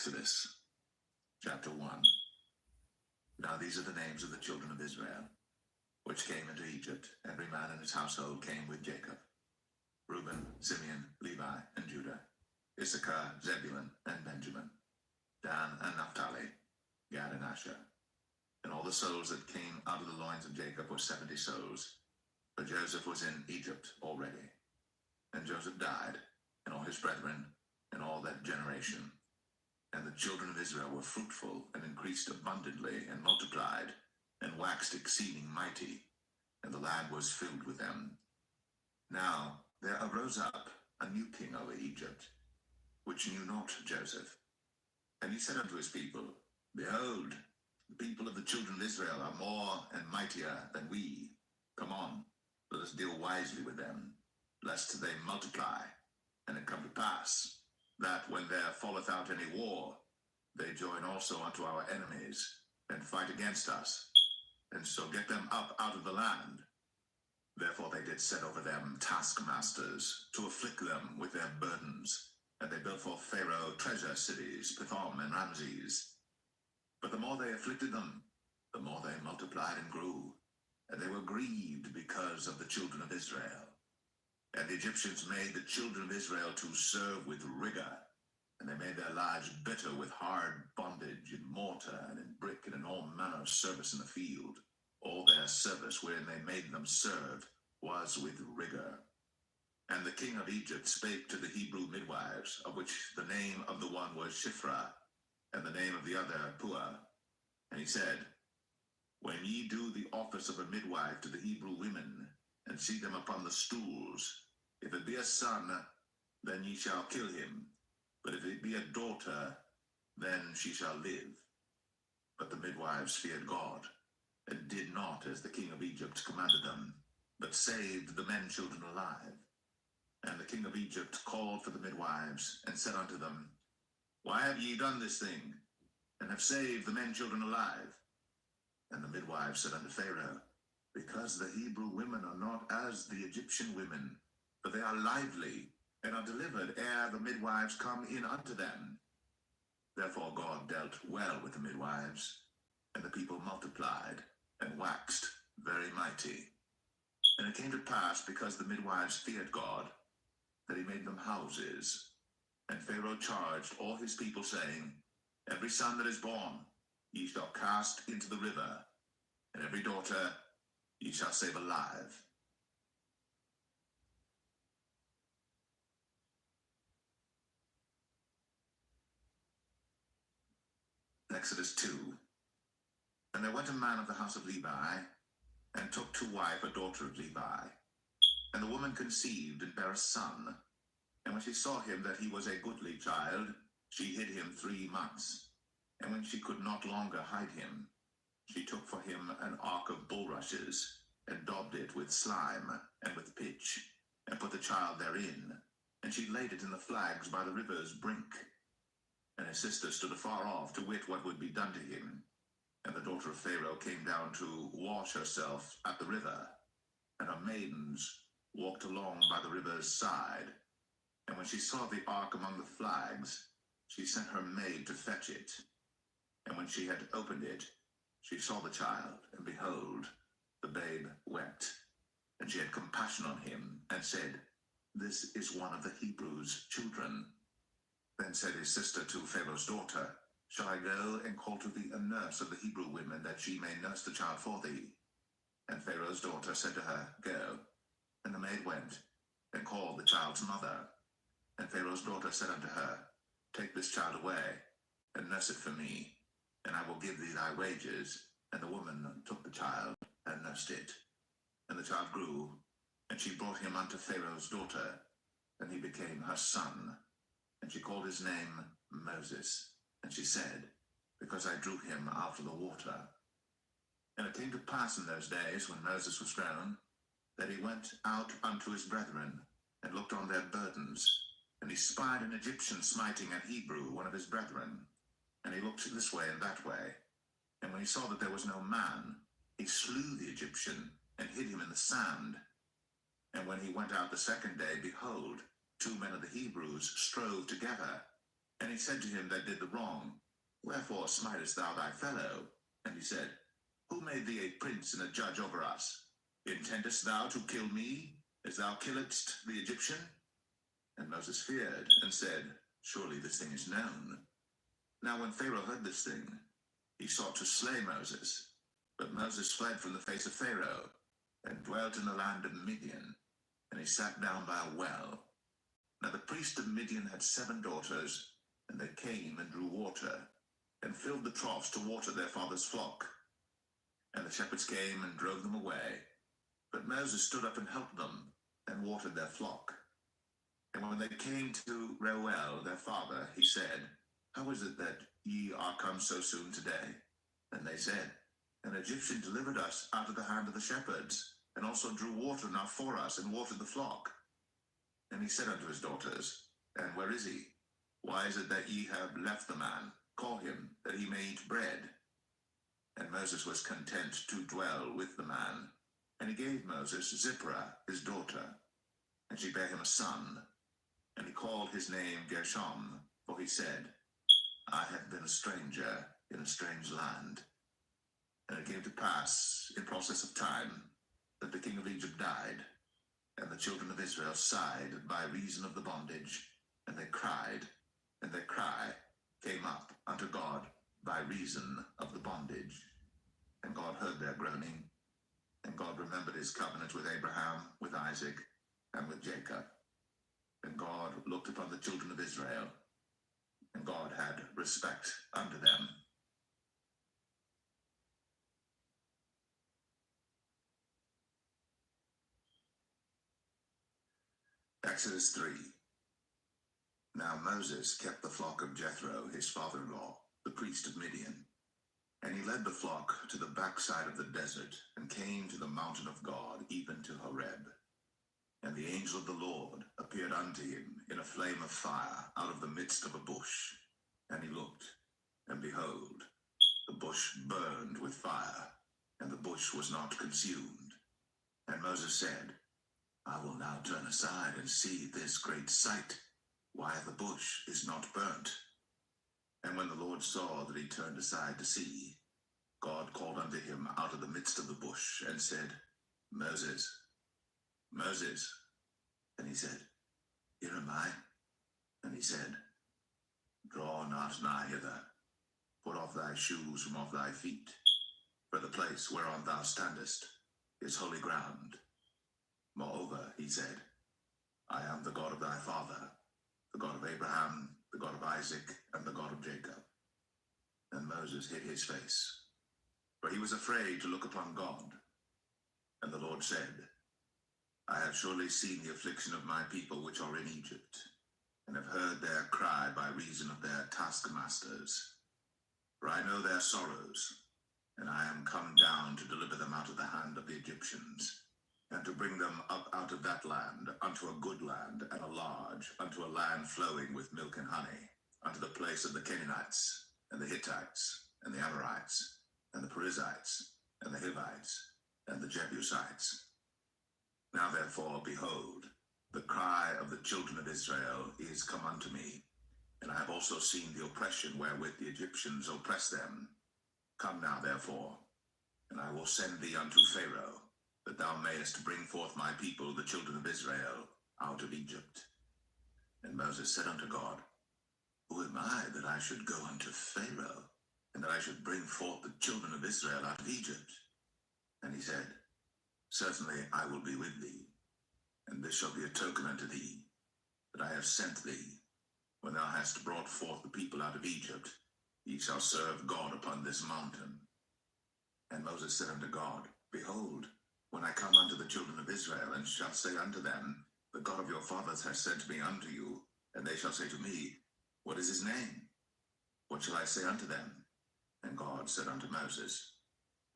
Exodus, chapter 1. Now these are the names of the children of Israel, which came into Egypt. Every man in his household came with Jacob. Reuben, Simeon, Levi, and Judah. Issachar, Zebulun, and Benjamin. Dan and Naphtali, Gad and Asher. And all the souls that came out of the loins of Jacob were 70 souls. For Joseph was in Egypt already. And Joseph died, and all his brethren, and all that generation. And the children of Israel were fruitful, and increased abundantly, and multiplied, and waxed exceeding mighty, and the land was filled with them. Now there arose up a new king over Egypt, which knew not Joseph. And he said unto his people, Behold, the people of the children of Israel are more and mightier than we. Come on, let us deal wisely with them, lest they multiply. And it come to pass, that when there falleth out any war, they join also unto our enemies, and fight against us, and so get them up out of the land. Therefore they did set over them taskmasters, to afflict them with their burdens. And they built for Pharaoh treasure cities, Pithom and Ramses. But the more they afflicted them, the more they multiplied and grew, and they were grieved because of the children of Israel. And the Egyptians made the children of Israel to serve with rigor, and they made their lives bitter with hard bondage in mortar and in brick and in all manner of service in the field. All their service wherein they made them serve was with rigor. And the king of Egypt spake to the Hebrew midwives, of which the name of the one was Shiphrah, and the name of the other Puah. And he said, When ye do the office of a midwife to the Hebrew women, and see them upon the stools, if it be a son, then ye shall kill him. But if it be a daughter, then she shall live. But the midwives feared God, and did not as the king of Egypt commanded them, but saved the men children alive. And the king of Egypt called for the midwives, and said unto them, Why have ye done this thing, and have saved the men children alive? And the midwives said unto Pharaoh, Because the Hebrew women are not as the Egyptian women, for they are lively, and are delivered ere the midwives come in unto them. Therefore God dealt well with the midwives, and the people multiplied, and waxed very mighty. And it came to pass, because the midwives feared God, that he made them houses. And Pharaoh charged all his people, saying, Every son that is born ye shall cast into the river, and every daughter ye shall save alive. Exodus 2. And there went a man of the house of Levi, and took to wife a daughter of Levi. And the woman conceived, and bare a son. And when she saw him that he was a goodly child, she hid him 3 months. And when she could not longer hide him, she took for him an ark of bulrushes, and daubed it with slime, and with pitch, and put the child therein. And she laid it in the flags by the river's brink. And his sister stood afar off, to wit what would be done to him. And the daughter of Pharaoh came down to wash herself at the river. And her maidens walked along by the river's side. And when she saw the ark among the flags, she sent her maid to fetch it. And when she had opened it, she saw the child, and behold, the babe wept. And she had compassion on him, and said, This is one of the Hebrews' children. Then said his sister to Pharaoh's daughter, Shall I go and call to thee a nurse of the Hebrew women, that she may nurse the child for thee? And Pharaoh's daughter said to her, Go. And the maid went, and called the child's mother. And Pharaoh's daughter said unto her, Take this child away, and nurse it for me, and I will give thee thy wages. And the woman took the child, and nursed it. And the child grew, and she brought him unto Pharaoh's daughter, and he became her son. And she called his name Moses. And she said, Because I drew him out of the water. And it came to pass in those days, when Moses was grown, that he went out unto his brethren, and looked on their burdens. And he spied an Egyptian smiting an Hebrew, one of his brethren. And he looked this way and that way. And when he saw that there was no man, he slew the Egyptian, and hid him in the sand. And when he went out the second day, behold, 2 men of the Hebrews strove together. And he said to him that did the wrong, Wherefore smitest thou thy fellow? And he said, Who made thee a prince and a judge over us? Intendest thou to kill me, as thou killedst the Egyptian? And Moses feared, and said, Surely this thing is known. Now when Pharaoh heard this thing, he sought to slay Moses. But Moses fled from the face of Pharaoh, and dwelt in the land of Midian, and he sat down by a well. Now the priest of Midian had 7 daughters, and they came and drew water, and filled the troughs to water their father's flock. And the shepherds came and drove them away. But Moses stood up and helped them, and watered their flock. And when they came to Reuel their father, he said, How is it that ye are come so soon today? And they said, An Egyptian delivered us out of the hand of the shepherds, and also drew water now for us, and watered the flock. And he said unto his daughters, And where is he? Why is it that ye have left the man? Call him, that he may eat bread. And Moses was content to dwell with the man. And he gave Moses Zipporah his daughter, and she bare him a son. And he called his name Gershom, for he said, I have been a stranger in a strange land. And it came to pass, in process of time, that the king of Egypt died, and the children of Israel sighed by reason of the bondage, and they cried, and their cry came up unto God by reason of the bondage. And God heard their groaning, and God remembered his covenant with Abraham, with Isaac, and with Jacob. And God looked upon the children of Israel, and God had respect unto them. Exodus 3. Now Moses kept the flock of Jethro, his father-in-law, the priest of Midian. And he led the flock to the backside of the desert, and came to the mountain of God, even to Horeb. And the angel of the Lord appeared unto him in a flame of fire out of the midst of a bush. And he looked, and behold, the bush burned with fire, and the bush was not consumed. And Moses said, I will now turn aside and see this great sight, why the bush is not burnt. And when the Lord saw that he turned aside to see, God called unto him out of the midst of the bush, and said, Moses, Moses. And he said, Here am I. And he said, Draw not nigh hither. Put off thy shoes from off thy feet, for the place whereon thou standest is holy ground. Moreover, he said, I am the God of thy father, the God of Abraham, the God of Isaac, and the God of Jacob. And Moses hid his face, for he was afraid to look upon God. And the Lord said, I have surely seen the affliction of my people which are in Egypt, and have heard their cry by reason of their taskmasters. For I know their sorrows, and I am come down to deliver them out of the hand of the Egyptians, and to bring them up out of that land unto a good land, and a large, unto a land flowing with milk and honey, unto the place of the Canaanites, and the Hittites, and the Amorites, and the Perizzites, and the Hivites, and the Jebusites. Now therefore, behold, the cry of the children of Israel is come unto me, and I have also seen the oppression wherewith the Egyptians oppress them. Come now therefore, and I will send thee unto Pharaoh, that thou mayest bring forth my people, the children of Israel, out of Egypt. And Moses said unto God, Who am I that I should go unto Pharaoh, and that I should bring forth the children of Israel out of Egypt? And he said, Certainly I will be with thee, and this shall be a token unto thee, that I have sent thee. When thou hast brought forth the people out of Egypt, ye shall serve God upon this mountain. And Moses said unto God, Behold, when I come unto the children of Israel, and shall say unto them, The God of your fathers has sent me unto you, and they shall say to me, What is his name? What shall I say unto them? And God said unto Moses,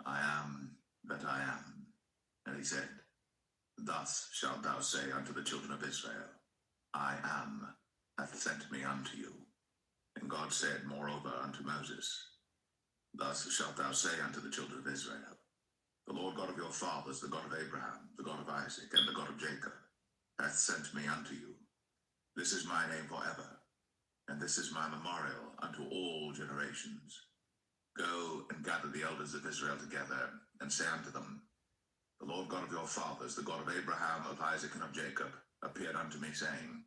I am that I am. And he said, Thus shalt thou say unto the children of Israel, I am hath sent me unto you. And God said moreover unto Moses, Thus shalt thou say unto the children of Israel, The Lord God of your fathers, the God of Abraham, the God of Isaac, and the God of Jacob, hath sent me unto you. This is my name forever, and this is my memorial unto all generations. Go and gather the elders of Israel together, and say unto them, The Lord God of your fathers, the God of Abraham, of Isaac, and of Jacob, appeared unto me, saying,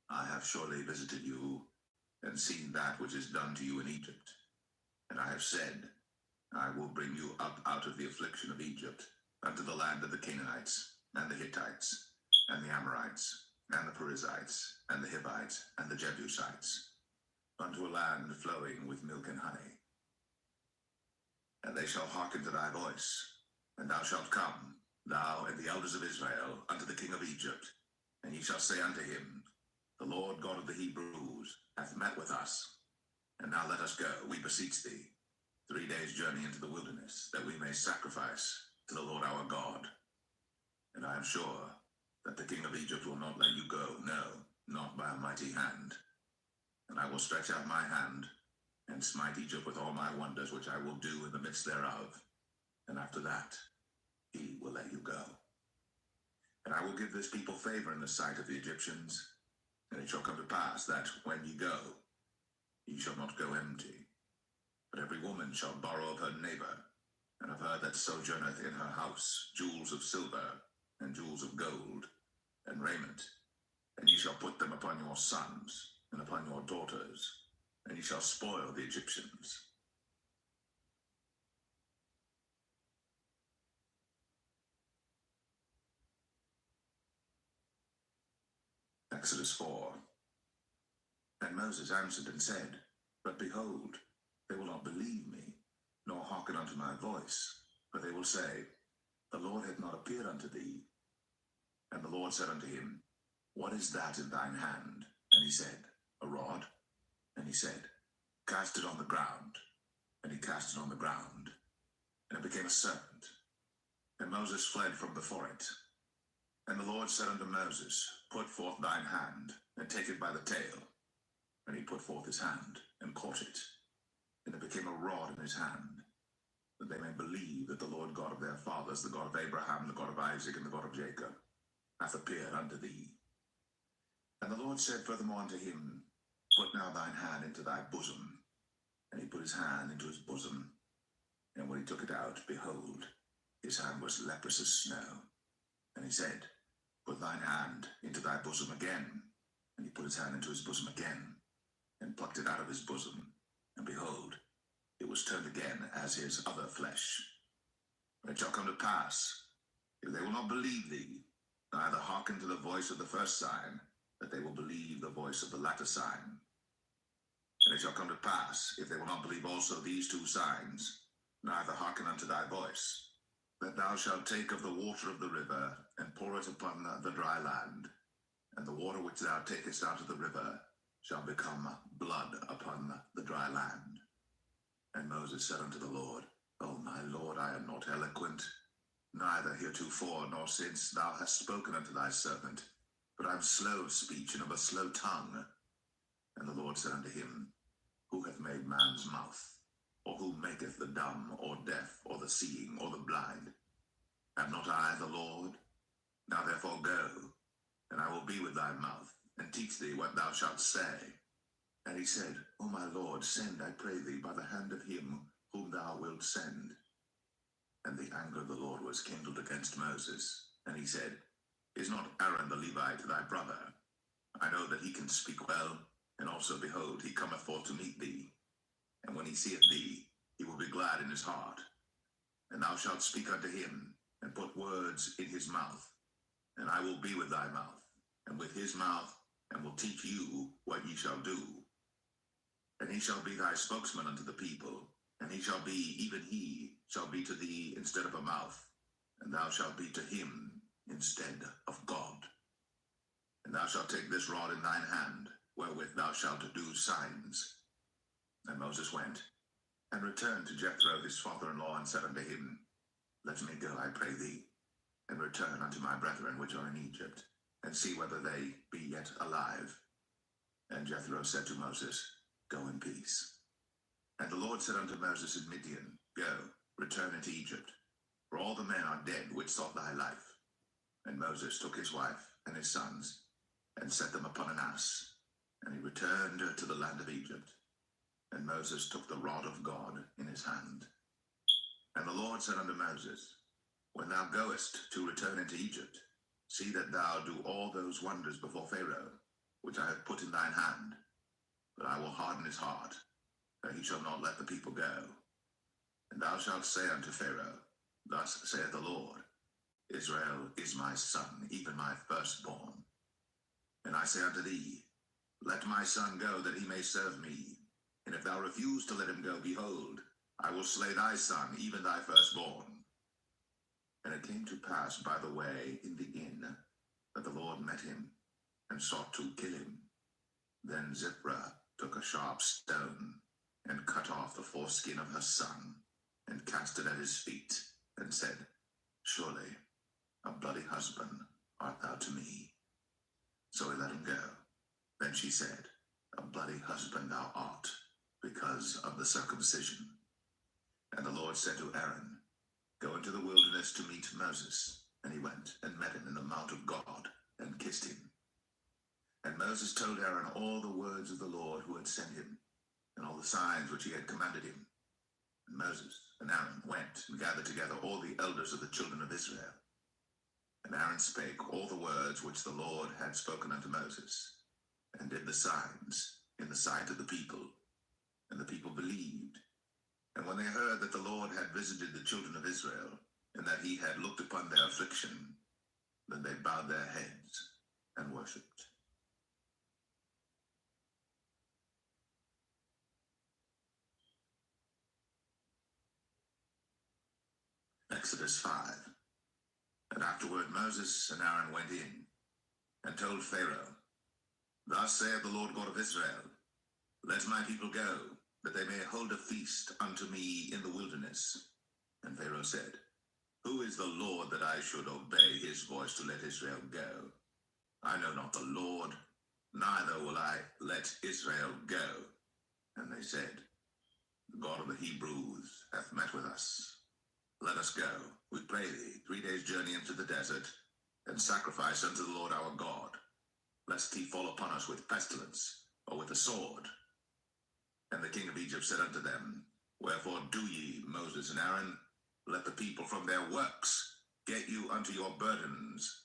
I have surely visited you, and seen that which is done to you in Egypt. And I have said, I will bring you up out of the affliction of Egypt, unto the land of the Canaanites, and the Hittites, and the Amorites, and the Perizzites, and the Hivites, and the Jebusites, unto a land flowing with milk and honey. And they shall hearken to thy voice, and thou shalt come, thou and the elders of Israel, unto the king of Egypt, and ye shall say unto him, The Lord God of the Hebrews hath met with us. And now let us go, we beseech thee, 3 days' journey into the wilderness, that we may sacrifice to the Lord our God. And I am sure that the king of Egypt will not let you go, no, not by a mighty hand. And I will stretch out my hand, and smite Egypt with all my wonders, which I will do in the midst thereof. And after that, he will let you go. And I will give this people favor in the sight of the Egyptians. And it shall come to pass that when ye go, ye shall not go empty. But every woman shall borrow of her neighbor, and of her that sojourneth in her house, jewels of silver, and jewels of gold, and raiment. And ye shall put them upon your sons, and upon your daughters, and ye shall spoil the Egyptians. Exodus 4. And Moses answered and said, But behold, they will not believe me, nor hearken unto my voice, but they will say, The Lord hath not appeared unto thee. And the Lord said unto him, What is that in thine hand? And he said, A rod. And he said, Cast it on the ground. And he cast it on the ground, and it became a serpent. And Moses fled from before it. And the Lord said unto Moses, Put forth thine hand, and take it by the tail. And he put forth his hand, and caught it. And it became a rod in his hand, that they may believe that the Lord God of their fathers, the God of Abraham, the God of Isaac, and the God of Jacob, hath appeared unto thee. And the Lord said furthermore unto him, Put now thine hand into thy bosom. And he put his hand into his bosom. And when he took it out, behold, his hand was leprous as snow. And he said, Put thine hand into thy bosom again. And he put his hand into his bosom again, and plucked it out of his bosom. And behold, it was turned again as his other flesh. And it shall come to pass, if they will not believe thee, neither hearken to the voice of the first sign, that they will believe the voice of the latter sign. And it shall come to pass, if they will not believe also these 2 signs, neither hearken unto thy voice, that thou shalt take of the water of the river, and pour it upon the dry land, and the water which thou takest out of the river shall become blood upon the dry land. And Moses said unto the Lord, O my Lord, I am not eloquent, neither heretofore nor since thou hast spoken unto thy servant, but I am slow of speech and of a slow tongue. And the Lord said unto him, Who hath made man's mouth? Or who maketh the dumb, or deaf, or the seeing, or the blind? Am not I the Lord? Now therefore go, and I will be with thy mouth, and teach thee what thou shalt say. And he said, O my Lord, send, I pray thee, by the hand of him whom thou wilt send. And the anger of the Lord was kindled against Moses. And he said, Is not Aaron the Levite thy brother? I know that he can speak well, and also, behold, he cometh forth to meet thee. And when he seeth thee, he will be glad in his heart. And thou shalt speak unto him, and put words in his mouth. And I will be with thy mouth, and with his mouth, and will teach you what ye shall do. And he shall be thy spokesman unto the people, and he shall be, even he, shall be to thee instead of a mouth, and thou shalt be to him instead of God. And thou shalt take this rod in thine hand, wherewith thou shalt do signs. And Moses went, and returned to Jethro his father-in-law, and said unto him, Let me go, I pray thee, and return unto my brethren which are in Egypt, and see whether they be yet alive. And Jethro said to Moses, Go in peace. And the Lord said unto Moses in Midian, Go, return into Egypt, for all the men are dead which sought thy life. And Moses took his wife and his sons, and set them upon an ass, And he returned to the land of Egypt. And Moses took the rod of God in his hand. And the Lord said unto Moses, When thou goest to return into Egypt, see that thou do all those wonders before Pharaoh, which I have put in thine hand. But I will harden his heart, that he shall not let the people go. And thou shalt say unto Pharaoh, Thus saith the Lord, Israel is my son, even my firstborn. And I say unto thee, Let my son go, that he may serve me. And if thou refuse to let him go, behold, I will slay thy son, even thy firstborn. And it came to pass by the way in the inn, that the Lord met him, and sought to kill him. Then Zipporah took a sharp stone, and cut off the foreskin of her son, and cast it at his feet, and said, Surely a bloody husband art thou to me. So he let him go. Then she said, A bloody husband thou art, because of the circumcision. And the Lord said to Aaron, Go into the wilderness to meet Moses. And he went and met him in the mount of God, and kissed him. And Moses told Aaron all the words of the Lord who had sent him, and all the signs which he had commanded him. And Moses and Aaron went and gathered together all the elders of the children of Israel. And Aaron spake all the words which the Lord had spoken unto Moses, and did the signs in the sight of the people. And the people believed. And when they heard that the Lord had visited the children of Israel, and that he had looked upon their affliction, then they bowed their heads and worshipped. Exodus 5. And afterward Moses and Aaron went in, and told Pharaoh, Thus saith the Lord God of Israel, Let my people go, that they may hold a feast unto me in the wilderness. And Pharaoh said, Who is the Lord that I should obey his voice to let Israel go? I know not the Lord, neither will I let Israel go. And they said, The God of the Hebrews hath met with us. Let us go, we pray thee, 3 days' journey into the desert, and sacrifice unto the Lord our God, lest he fall upon us with pestilence, or with a sword. And the king of Egypt said unto them, Wherefore do ye, Moses and Aaron, let the people from their works get you unto your burdens.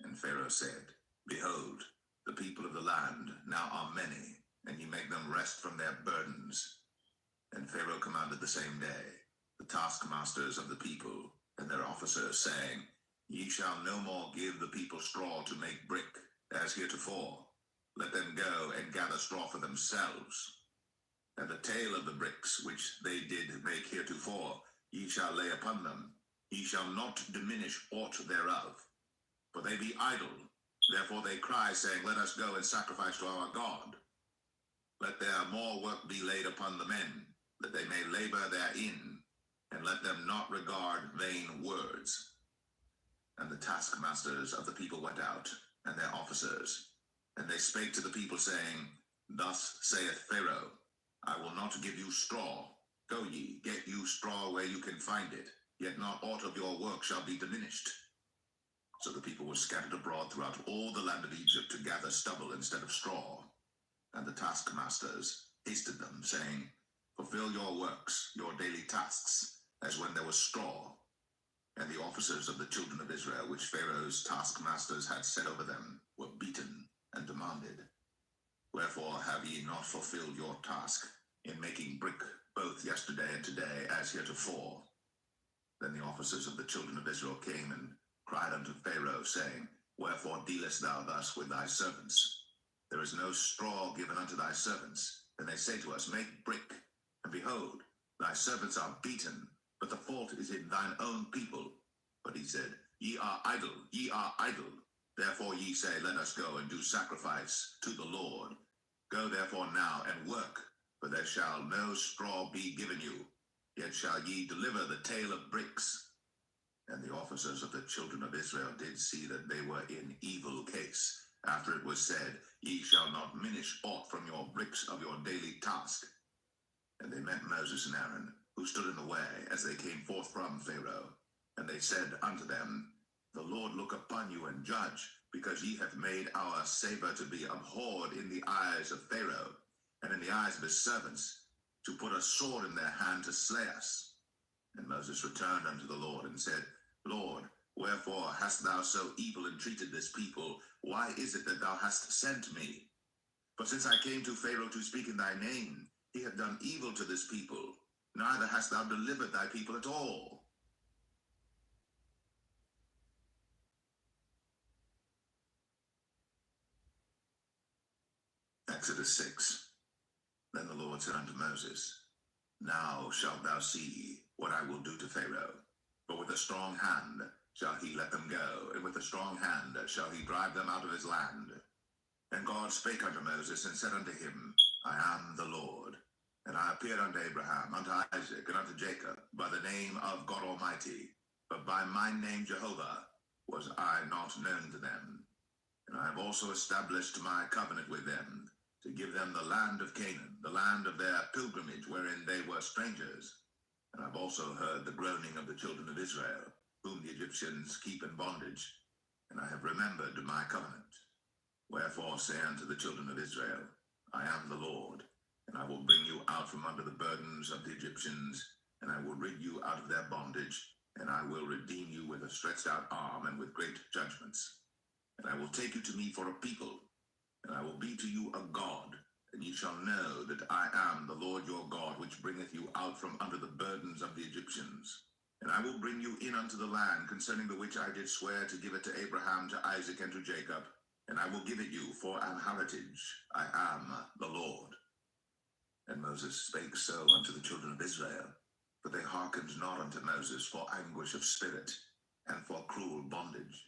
And Pharaoh said, Behold, the people of the land now are many, and ye make them rest from their burdens. And Pharaoh commanded the same day the taskmasters of the people and their officers, saying, Ye shall no more give the people straw to make brick, as heretofore. Let them go and gather straw for themselves. And the tail of the bricks which they did make heretofore, ye shall lay upon them. Ye shall not diminish aught thereof. For they be idle. Therefore they cry, saying, Let us go and sacrifice to our God. Let their more work be laid upon the men, that they may labor therein, and let them not regard vain words. And the taskmasters of the people went out, and their officers, and they spake to the people, saying, Thus saith Pharaoh, I will not give you straw. Go ye, get you straw where you can find it, yet not aught of your work shall be diminished. So the people were scattered abroad throughout all the land of Egypt to gather stubble instead of straw. And the taskmasters hasted them, saying, Fulfill your works, your daily tasks, as when there was straw. And the officers of the children of Israel, which Pharaoh's taskmasters had set over them, were beaten and demanded, Wherefore have ye not fulfilled your task in making brick both yesterday and today as heretofore? Then the officers of the children of Israel came and cried unto Pharaoh, saying, Wherefore dealest thou thus with thy servants? There is no straw given unto thy servants. And they say to us, Make brick. And behold, thy servants are beaten, but the fault is in thine own people. But he said, Ye are idle, ye are idle. Therefore ye say, Let us go and do sacrifice to the Lord. Go therefore now and work, for there shall no straw be given you, yet shall ye deliver the tale of bricks. And the officers of the children of Israel did see that they were in evil case, after it was said, Ye shall not minish aught from your bricks of your daily task. And they met Moses and Aaron, who stood in the way, as they came forth from Pharaoh. And they said unto them, The Lord look upon you and judge, because ye have made our savor to be abhorred in the eyes of Pharaoh, and in the eyes of his servants, to put a sword in their hand to slay us. And Moses returned unto the Lord and said, Lord, wherefore hast thou so evil entreated this people? Why is it that thou hast sent me? For since I came to Pharaoh to speak in thy name, he hath done evil to this people, neither hast thou delivered thy people at all. Exodus 6. Then the Lord said unto Moses, Now shalt thou see what I will do to Pharaoh. For with a strong hand shall he let them go, and with a strong hand shall he drive them out of his land. And God spake unto Moses, and said unto him, I am the Lord. And I appeared unto Abraham, unto Isaac, and unto Jacob, by the name of God Almighty. But by my name Jehovah was I not known to them. And I have also established my covenant with them, to give them the land of Canaan, the land of their pilgrimage, wherein they were strangers. And I have also heard the groaning of the children of Israel, whom the Egyptians keep in bondage. And I have remembered my covenant. Wherefore say unto the children of Israel, I am the Lord, and I will bring you out from under the burdens of the Egyptians, and I will rid you out of their bondage, and I will redeem you with a stretched out arm and with great judgments. And I will take you to me for a people, and I will be to you a God, and ye shall know that I am the Lord your God, which bringeth you out from under the burdens of the Egyptians. And I will bring you in unto the land concerning the which I did swear to give it to Abraham, to Isaac, and to Jacob, and I will give it you for an heritage. I am the Lord. And Moses spake so unto the children of Israel, but they hearkened not unto Moses for anguish of spirit, and for cruel bondage.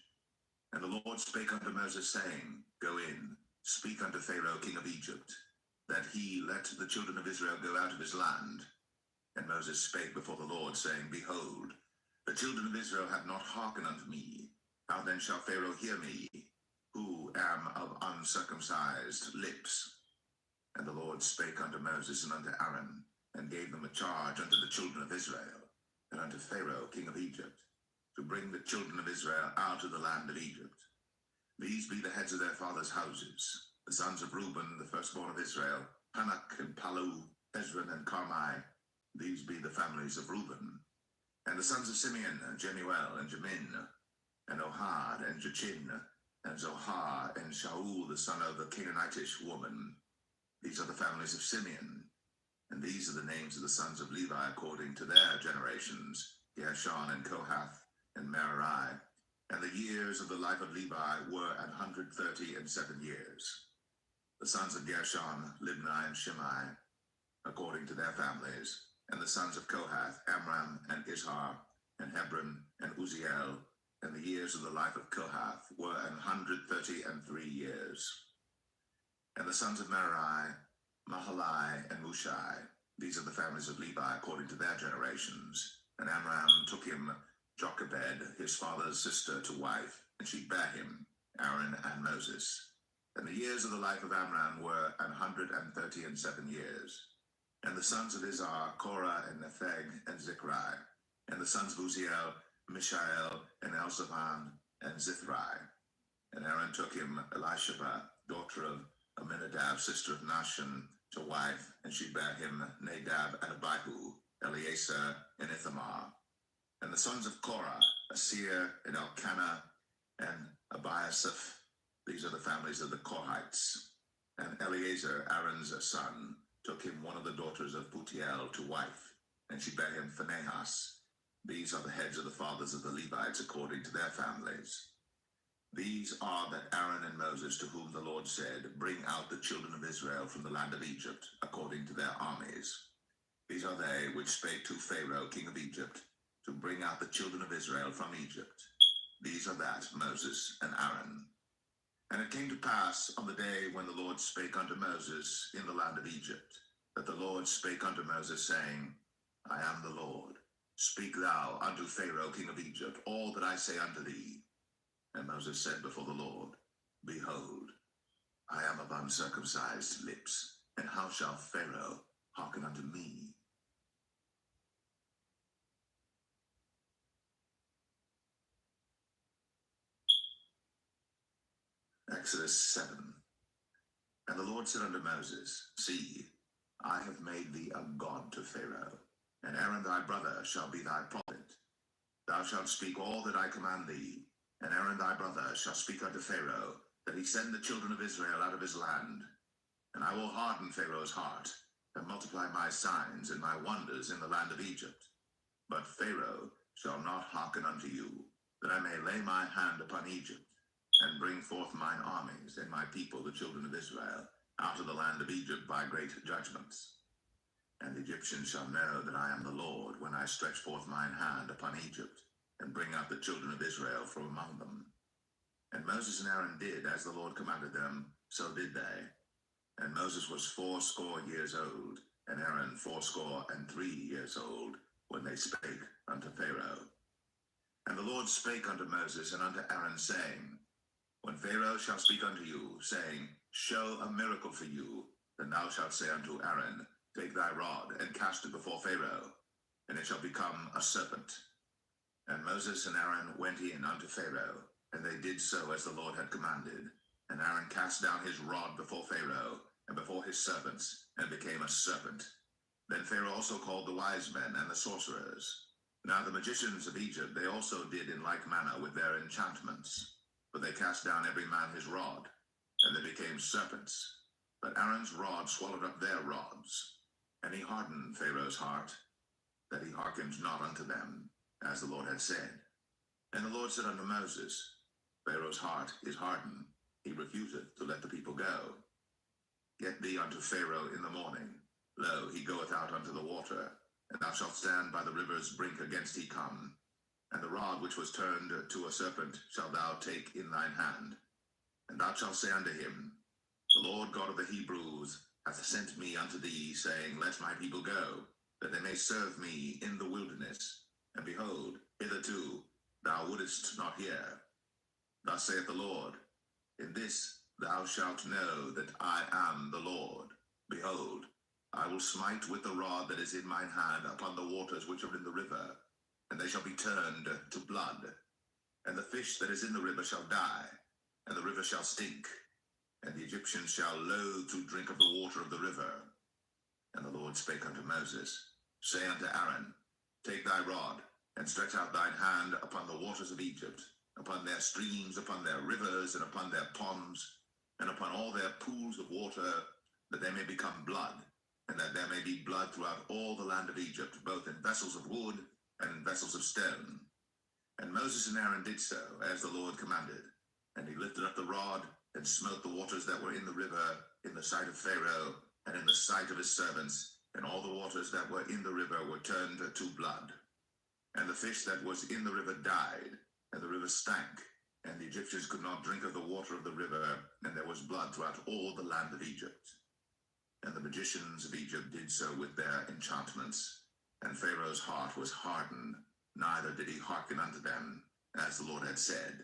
And the Lord spake unto Moses, saying, Go in, speak unto Pharaoh king of Egypt, that he let the children of Israel go out of his land. And Moses spake before the Lord, saying, Behold, the children of Israel have not hearkened unto me. How then shall Pharaoh hear me, who am of uncircumcised lips? And the Lord spake unto Moses and unto Aaron, and gave them a charge unto the children of Israel, and unto Pharaoh king of Egypt, to bring the children of Israel out of the land of Egypt. These be the heads of their fathers' houses, the sons of Reuben, the firstborn of Israel, Hanok and Palu, Hezron and Carmi. These be the families of Reuben. And the sons of Simeon, Jemuel and Jamin, and Ohad and Jachin, and Zohar and Shaul, the son of the Canaanitish woman. These are the families of Simeon. And these are the names of the sons of Levi according to their generations, Gershon and Kohath and Merari. And the years of the life of Levi were 137 years. The sons of Gershon, Libni and Shimei, according to their families. And the sons of Kohath, Amram and Izhar, and Hebron and Uzziel. And the years of the life of Kohath were 133 years. And the sons of Merari, Mahalai and Mushai. These are the families of Levi according to their generations. And Amram took him Jochebed, his father's sister, to wife, and she bare him, Aaron and Moses. And the years of the life of Amram were 137 years. And the sons of Izhar, Korah and Nepheg and Zichri. And the sons of Uzziel, Mishael and Elzaphan and Zithri. And Aaron took him Elisheba, daughter of Aminadab, sister of Nahshon, to wife, and she bare him Nadab and Abihu, Eleazar and Ithamar. And the sons of Korah, Asir and Elkanah and Abiasaph. These are the families of the Korhites. And Eleazar, Aaron's son, took him one of the daughters of Putiel to wife, and she bare him Phinehas. These are the heads of the fathers of the Levites according to their families. These are that Aaron and Moses, to whom the Lord said, Bring out the children of Israel from the land of Egypt, according to their armies. These are they which spake to Pharaoh king of Egypt, to bring out the children of Israel from Egypt. These are that Moses and Aaron. And it came to pass on the day when the Lord spake unto Moses in the land of Egypt, that the Lord spake unto Moses, saying, I am the Lord. Speak thou unto Pharaoh king of Egypt all that I say unto thee. And Moses said before the Lord, Behold, I am of uncircumcised lips, and how shall Pharaoh hearken unto me? Exodus 7. And the Lord said unto Moses, See, I have made thee a god to Pharaoh, and Aaron thy brother shall be thy prophet. Thou shalt speak all that I command thee, and Aaron thy brother shall speak unto Pharaoh, that he send the children of Israel out of his land. And I will harden Pharaoh's heart, and multiply my signs and my wonders in the land of Egypt. But Pharaoh shall not hearken unto you, that I may lay my hand upon Egypt, and bring forth mine armies and my people, the children of Israel, out of the land of Egypt by great judgments. And the Egyptians shall know that I am the Lord, when I stretch forth mine hand upon Egypt, and bring out the children of Israel from among them. And Moses and Aaron did as the Lord commanded them, so did they. And Moses was 80 years old, and Aaron 83 years old, when they spake unto Pharaoh. And the Lord spake unto Moses and unto Aaron, saying, When Pharaoh shall speak unto you, saying, Show a miracle for you, then thou shalt say unto Aaron, Take thy rod, and cast it before Pharaoh, and it shall become a serpent. And Moses and Aaron went in unto Pharaoh, and they did so as the Lord had commanded. And Aaron cast down his rod before Pharaoh, and before his servants, and became a serpent. Then Pharaoh also called the wise men and the sorcerers. Now the magicians of Egypt, they also did in like manner with their enchantments. But they cast down every man his rod, and they became serpents. But Aaron's rod swallowed up their rods. And he hardened Pharaoh's heart, that he hearkened not unto them, as the Lord had said. And the Lord said unto Moses, Pharaoh's heart is hardened, he refuseth to let the people go. Get thee unto Pharaoh in the morning. Lo, he goeth out unto the water, and thou shalt stand by the river's brink against he come. And the rod which was turned to a serpent shalt thou take in thine hand. And thou shalt say unto him, The Lord God of the Hebrews hath sent me unto thee, saying, Let my people go, that they may serve me in the wilderness. And behold, hitherto thou wouldest not hear. Thus saith the Lord, In this thou shalt know that I am the Lord. Behold, I will smite with the rod that is in mine hand upon the waters which are in the river, and they shall be turned to blood. And the fish that is in the river shall die, and the river shall stink, and the Egyptians shall loathe to drink of the water of the river. And the Lord spake unto Moses, Say unto Aaron, Take thy rod, and stretch out thine hand upon the waters of Egypt, upon their streams, upon their rivers, and upon their ponds, and upon all their pools of water, that they may become blood, and that there may be blood throughout all the land of Egypt, both in vessels of wood and in vessels of stone. And Moses and Aaron did so, as the Lord commanded. And he lifted up the rod, and smote the waters that were in the river, in the sight of Pharaoh, and in the sight of his servants, and all the waters that were in the river were turned to blood. And the fish that was in the river died, and the river stank, and the Egyptians could not drink of the water of the river, and there was blood throughout all the land of Egypt. And the magicians of Egypt did so with their enchantments, and Pharaoh's heart was hardened, neither did he hearken unto them, as the Lord had said.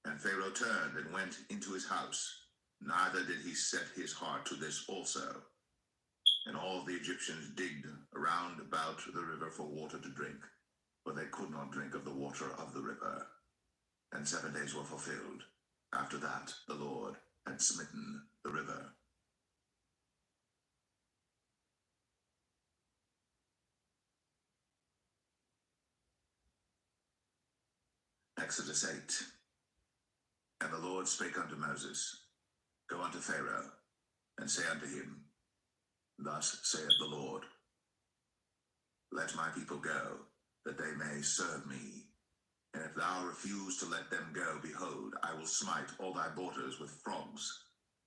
And Pharaoh turned and went into his house, neither did he set his heart to this also. And all the Egyptians digged around about the river for water to drink, but they could not drink of the water of the river. And 7 days were fulfilled. After that, the Lord had smitten the river. Exodus 8. And the Lord spake unto Moses, Go unto Pharaoh, and say unto him, Thus saith the Lord, Let my people go, that they may serve me. And if thou refuse to let them go, behold, I will smite all thy borders with frogs,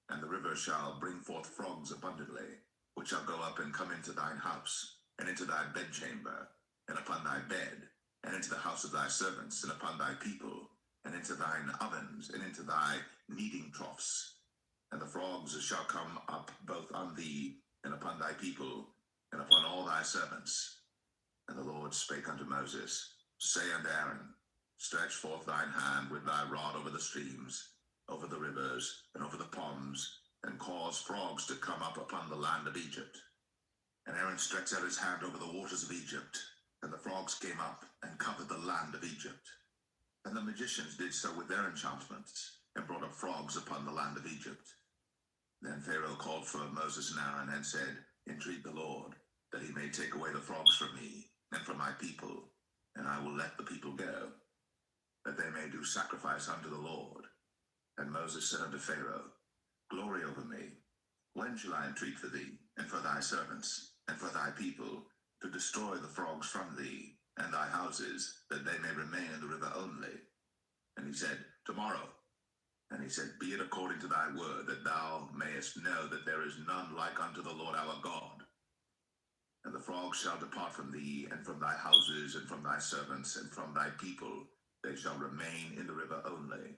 and the river shall bring forth frogs abundantly, which shall go up and come into thine house, and into thy bedchamber, and upon thy bed, and into the house of thy servants, and upon thy people, and into thine ovens, and into thy kneading troughs. And the frogs shall come up both on thee, and upon thy people, and upon all thy servants. And the Lord spake unto Moses, Say unto Aaron, Stretch forth thine hand with thy rod over the streams, over the rivers, and over the ponds, and cause frogs to come up upon the land of Egypt. And Aaron stretched out his hand over the waters of Egypt, and the frogs came up and covered the land of Egypt. And the magicians did so with their enchantments, and brought up frogs upon the land of Egypt. Then Pharaoh called for Moses and Aaron and said, Entreat the Lord, that he may take away the frogs from me and from my people, and I will let the people go, that they may do sacrifice unto the Lord. And Moses said unto Pharaoh, Glory over me. When shall I entreat for thee, and for thy servants, and for thy people, to destroy the frogs from thee, and thy houses, that they may remain in the river only? And he said, Tomorrow. And he said, Be it according to thy word, that thou mayest know that there is none like unto the Lord our God. And the frogs shall depart from thee, and from thy houses, and from thy servants, and from thy people. They shall remain in the river only.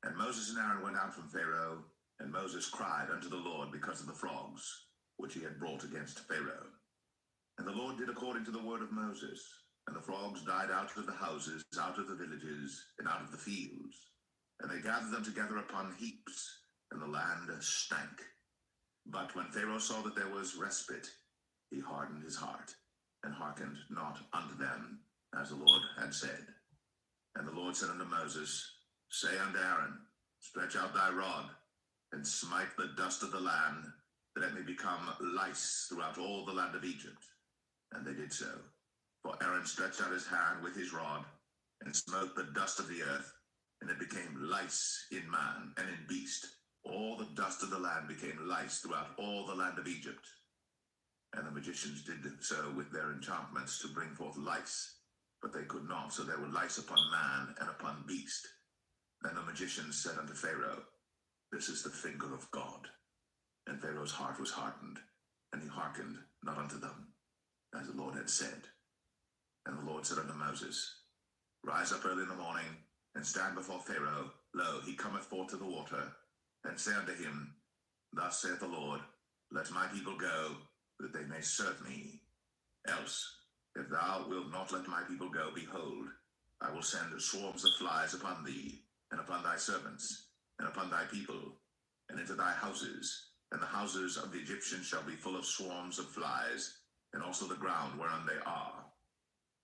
And Moses and Aaron went out from Pharaoh, and Moses cried unto the Lord because of the frogs, which he had brought against Pharaoh. And the Lord did according to the word of Moses. And the frogs died out of the houses, out of the villages, and out of the fields. And they gathered them together upon heaps, and the land stank. But when Pharaoh saw that there was respite, he hardened his heart, and hearkened not unto them, as the Lord had said. And the Lord said unto Moses, Say unto Aaron, Stretch out thy rod, and smite the dust of the land, that it may become lice throughout all the land of Egypt. And they did so. For Aaron stretched out his hand with his rod, and smote the dust of the earth, and it became lice in man and in beast. All the dust of the land became lice throughout all the land of Egypt. And the magicians did so with their enchantments to bring forth lice, but they could not, so there were lice upon man and upon beast. Then the magicians said unto Pharaoh, This is the finger of God. And Pharaoh's heart was hardened, and he hearkened not unto them, as the Lord had said. And the Lord said unto Moses, Rise up early in the morning, and stand before Pharaoh. Lo, he cometh forth to the water. And say unto him, Thus saith the Lord, Let my people go, that they may serve me. Else, if thou wilt not let my people go, behold, I will send swarms of flies upon thee, and upon thy servants, and upon thy people, and into thy houses, and the houses of the Egyptians shall be full of swarms of flies, and also the ground whereon they are.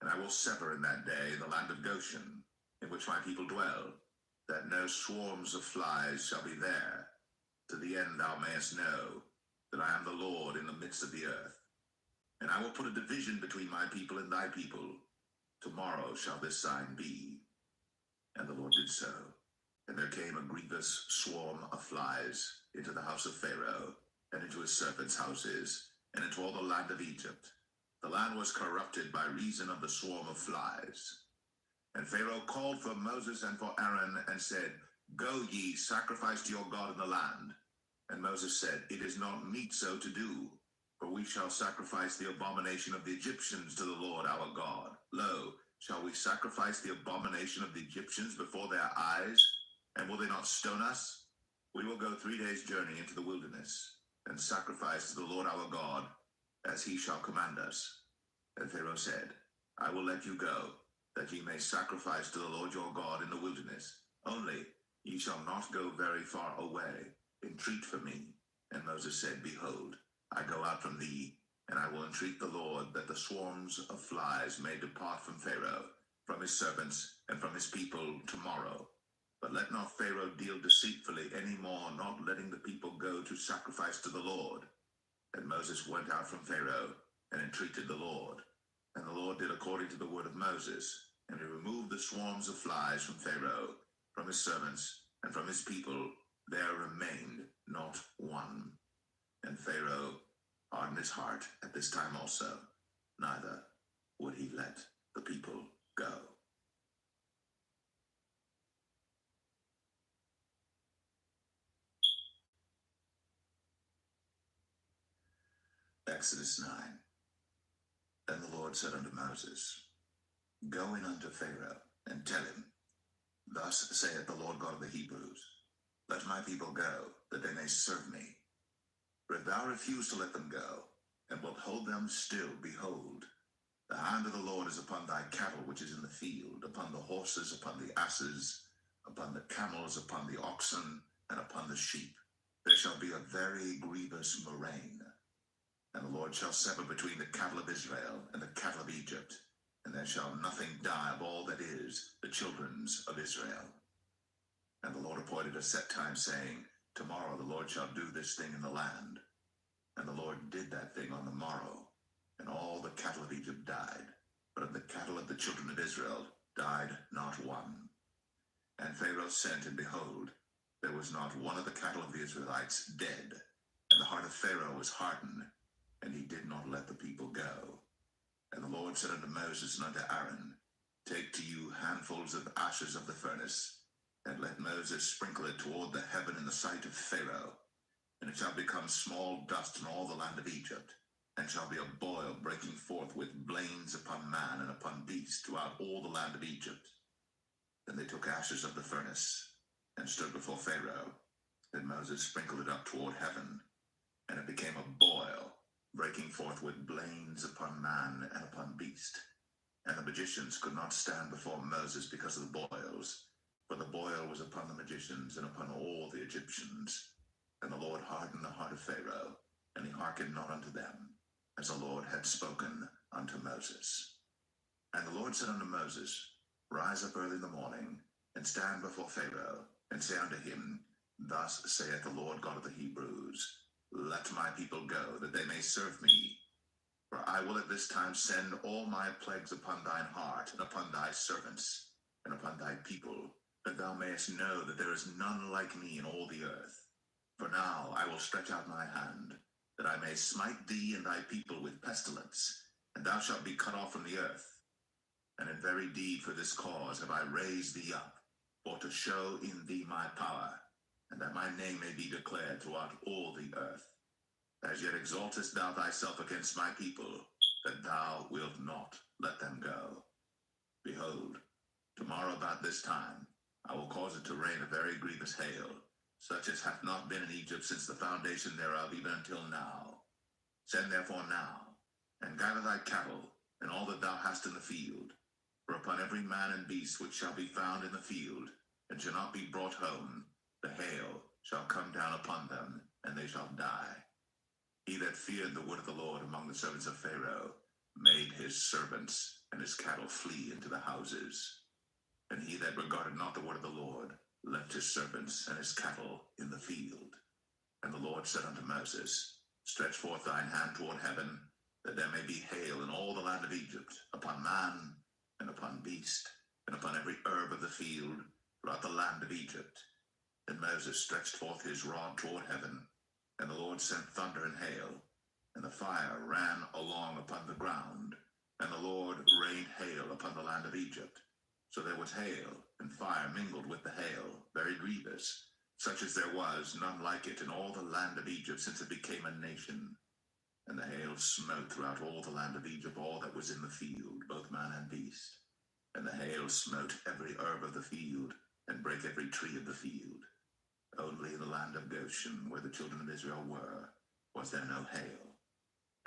And I will sever in that day the land of Goshen, in which my people dwell, that no swarms of flies shall be there, to the end thou mayest know that I am the Lord in the midst of the earth. And I will put a division between my people and thy people. Tomorrow shall this sign be. And the Lord did so. And there came a grievous swarm of flies into the house of Pharaoh, and into his servants' houses, and into all the land of Egypt. The land was corrupted by reason of the swarm of flies. And Pharaoh called for Moses and for Aaron, and said, Go ye, sacrifice to your God in the land. And Moses said, It is not meet so to do, for we shall sacrifice the abomination of the Egyptians to the Lord our God. Lo, shall we sacrifice the abomination of the Egyptians before their eyes? And will they not stone us? We will go 3 days' journey into the wilderness, and sacrifice to the Lord our God, as he shall command us. And Pharaoh said, I will let you go, that ye may sacrifice to the Lord your God in the wilderness. Only ye shall not go very far away. Entreat for me. And Moses said, Behold, I go out from thee, and I will entreat the Lord that the swarms of flies may depart from Pharaoh, from his servants, and from his people tomorrow. But let not Pharaoh deal deceitfully any more, not letting the people go to sacrifice to the Lord. And Moses went out from Pharaoh, and entreated the Lord. And the Lord did according to the word of Moses, and he removed the swarms of flies from Pharaoh, from his servants, and from his people. There remained not one. And Pharaoh hardened his heart at this time also, neither would he let the people go. Exodus 9. Then the Lord said unto Moses, Go in unto Pharaoh, and tell him, Thus saith the Lord God of the Hebrews, Let my people go, that they may serve me. For if thou refuse to let them go, and wilt hold them still, behold, the hand of the Lord is upon thy cattle which is in the field, upon the horses, upon the asses, upon the camels, upon the oxen, and upon the sheep. There shall be a very grievous murrain. And the Lord shall sever between the cattle of Israel and the cattle of Egypt, and there shall nothing die of all that is the children's of Israel. And the Lord appointed a set time, saying, Tomorrow the Lord shall do this thing in the land. And the Lord did that thing on the morrow, and all the cattle of Egypt died, but of the cattle of the children of Israel died not one. And Pharaoh sent, and behold, there was not one of the cattle of the Israelites dead. And the heart of Pharaoh was hardened, and he did not let the people go. And the Lord said unto Moses and unto Aaron, Take to you handfuls of ashes of the furnace, and let Moses sprinkle it toward the heaven in the sight of Pharaoh. And it shall become small dust in all the land of Egypt, and shall be a boil breaking forth with blains upon man and upon beast throughout all the land of Egypt. Then they took ashes of the furnace, and stood before Pharaoh. Then Moses sprinkled it up toward heaven, and it became a boil, breaking forth with blains upon man and upon beast. And the magicians could not stand before Moses because of the boils, for the boil was upon the magicians and upon all the Egyptians. And the Lord hardened the heart of Pharaoh, and he hearkened not unto them, as the Lord had spoken unto Moses. And the Lord said unto Moses, Rise up early in the morning, and stand before Pharaoh, and say unto him, Thus saith the Lord God of the Hebrews, Let my people go, that they may serve me. For I will at this time send all my plagues upon thine heart, and upon thy servants, and upon thy people, that thou mayest know that there is none like me in all the earth. For now I will stretch out my hand, that I may smite thee and thy people with pestilence, and thou shalt be cut off from the earth. And in very deed for this cause have I raised thee up, for to show in thee my power, and that my name may be declared throughout all the earth. As yet exaltest thou thyself against my people, that thou wilt not let them go. Behold, tomorrow about this time I will cause it to rain a very grievous hail, such as hath not been in Egypt since the foundation thereof even until now. Send therefore now, and gather thy cattle, and all that thou hast in the field. For upon every man and beast which shall be found in the field, and shall not be brought home, the hail shall come down upon them, and they shall die. He that feared the word of the Lord among the servants of Pharaoh made his servants and his cattle flee into the houses. And he that regarded not the word of the Lord left his servants and his cattle in the field. And the Lord said unto Moses, Stretch forth thine hand toward heaven, that there may be hail in all the land of Egypt, upon man, and upon beast, and upon every herb of the field, throughout the land of Egypt. And Moses stretched forth his rod toward heaven, and the Lord sent thunder and hail, and the fire ran along upon the ground, and the Lord rained hail upon the land of Egypt. So there was hail and fire mingled with the hail, very grievous, such as there was none like it in all the land of Egypt since it became a nation. And the hail smote throughout all the land of Egypt all that was in the field, both man and beast. And the hail smote every herb of the field, and brake every tree of the field. Only in the land of Goshen, where the children of Israel were, was there no hail.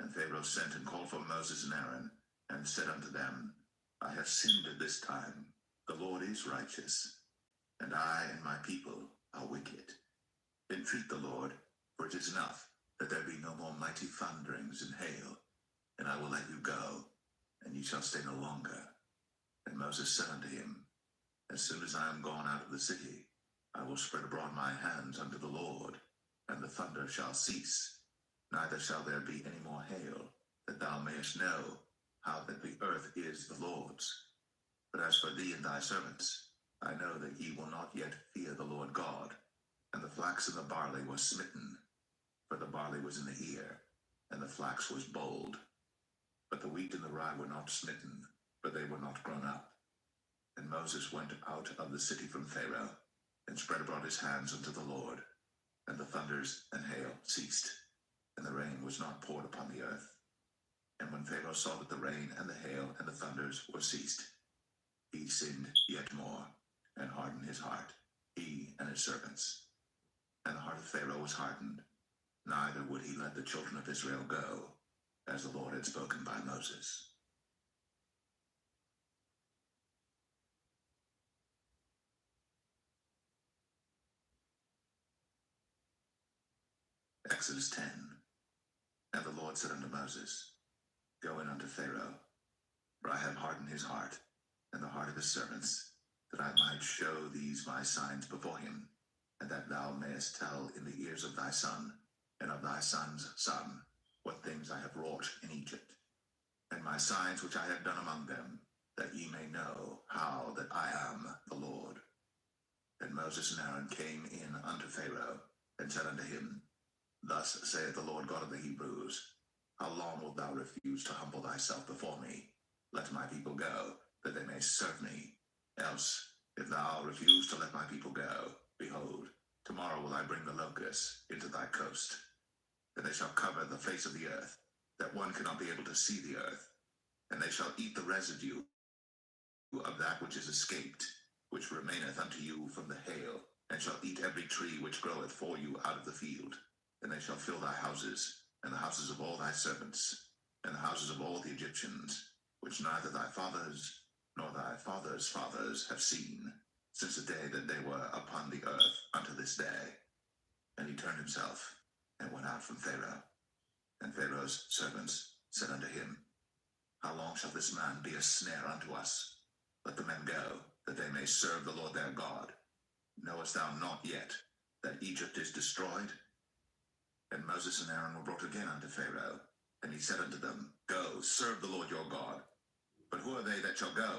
And Pharaoh sent and called for Moses and Aaron, and said unto them, I have sinned at this time. The Lord is righteous, and I and my people are wicked. Entreat the Lord, for it is enough that there be no more mighty thunderings and hail, and I will let you go, and ye shall stay no longer. And Moses said unto him, As soon as I am gone out of the city, I will spread abroad my hands unto the Lord, and the thunder shall cease, neither shall there be any more hail, that thou mayest know how that the earth is the Lord's. But as for thee and thy servants, I know that ye will not yet fear the Lord God. And the flax and the barley was smitten, for the barley was in the ear, and the flax was bold. But the wheat and the rye were not smitten, for they were not grown up. And Moses went out of the city from Pharaoh, and spread abroad his hands unto the Lord. And the thunders and hail ceased, and the rain was not poured upon the earth. And when Pharaoh saw that the rain and the hail and the thunders were ceased, he sinned yet more, and hardened his heart, he and his servants. And the heart of Pharaoh was hardened, neither would he let the children of Israel go, as the Lord had spoken by Moses. Exodus 10. And the Lord said unto Moses, Go in unto Pharaoh, for I have hardened his heart, and the heart of his servants, that I might show these my signs before him, and that thou mayest tell in the ears of thy son, and of thy son's son, what things I have wrought in Egypt, and my signs which I have done among them, that ye may know how that I am the Lord. And Moses and Aaron came in unto Pharaoh, and said unto him, Thus saith the Lord God of the Hebrews, How long wilt thou refuse to humble thyself before me? Let my people go, that they may serve me. Else, if thou refuse to let my people go, behold, tomorrow will I bring the locusts into thy coast, and they shall cover the face of the earth, that one cannot be able to see the earth, and they shall eat the residue of that which is escaped, which remaineth unto you from the hail, and shall eat every tree which groweth for you out of the field. And they shall fill thy houses, and the houses of all thy servants, and the houses of all the Egyptians, which neither thy fathers nor thy fathers' fathers have seen, since the day that they were upon the earth unto this day. And he turned himself, and went out from Pharaoh. And Pharaoh's servants said unto him, How long shall this man be a snare unto us? Let the men go, that they may serve the Lord their God. Knowest thou not yet that Egypt is destroyed? And Moses and Aaron were brought again unto Pharaoh, and he said unto them, Go, serve the Lord your God. But who are they that shall go?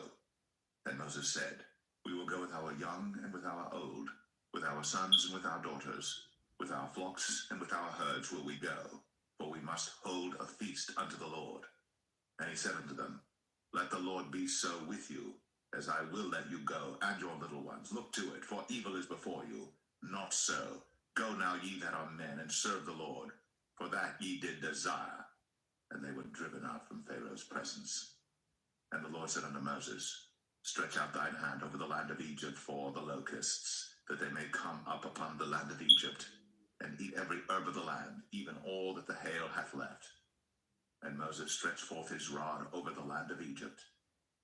And Moses said, We will go with our young and with our old, with our sons and with our daughters, with our flocks and with our herds will we go, for we must hold a feast unto the Lord. And he said unto them, Let the Lord be so with you, as I will let you go, and your little ones. Look to it, for evil is before you. Not so. Go now, ye that are men, and serve the Lord, for that ye did desire. And they were driven out from Pharaoh's presence. And the Lord said unto Moses, Stretch out thine hand over the land of Egypt for the locusts, that they may come up upon the land of Egypt, and eat every herb of the land, even all that the hail hath left. And Moses stretched forth his rod over the land of Egypt.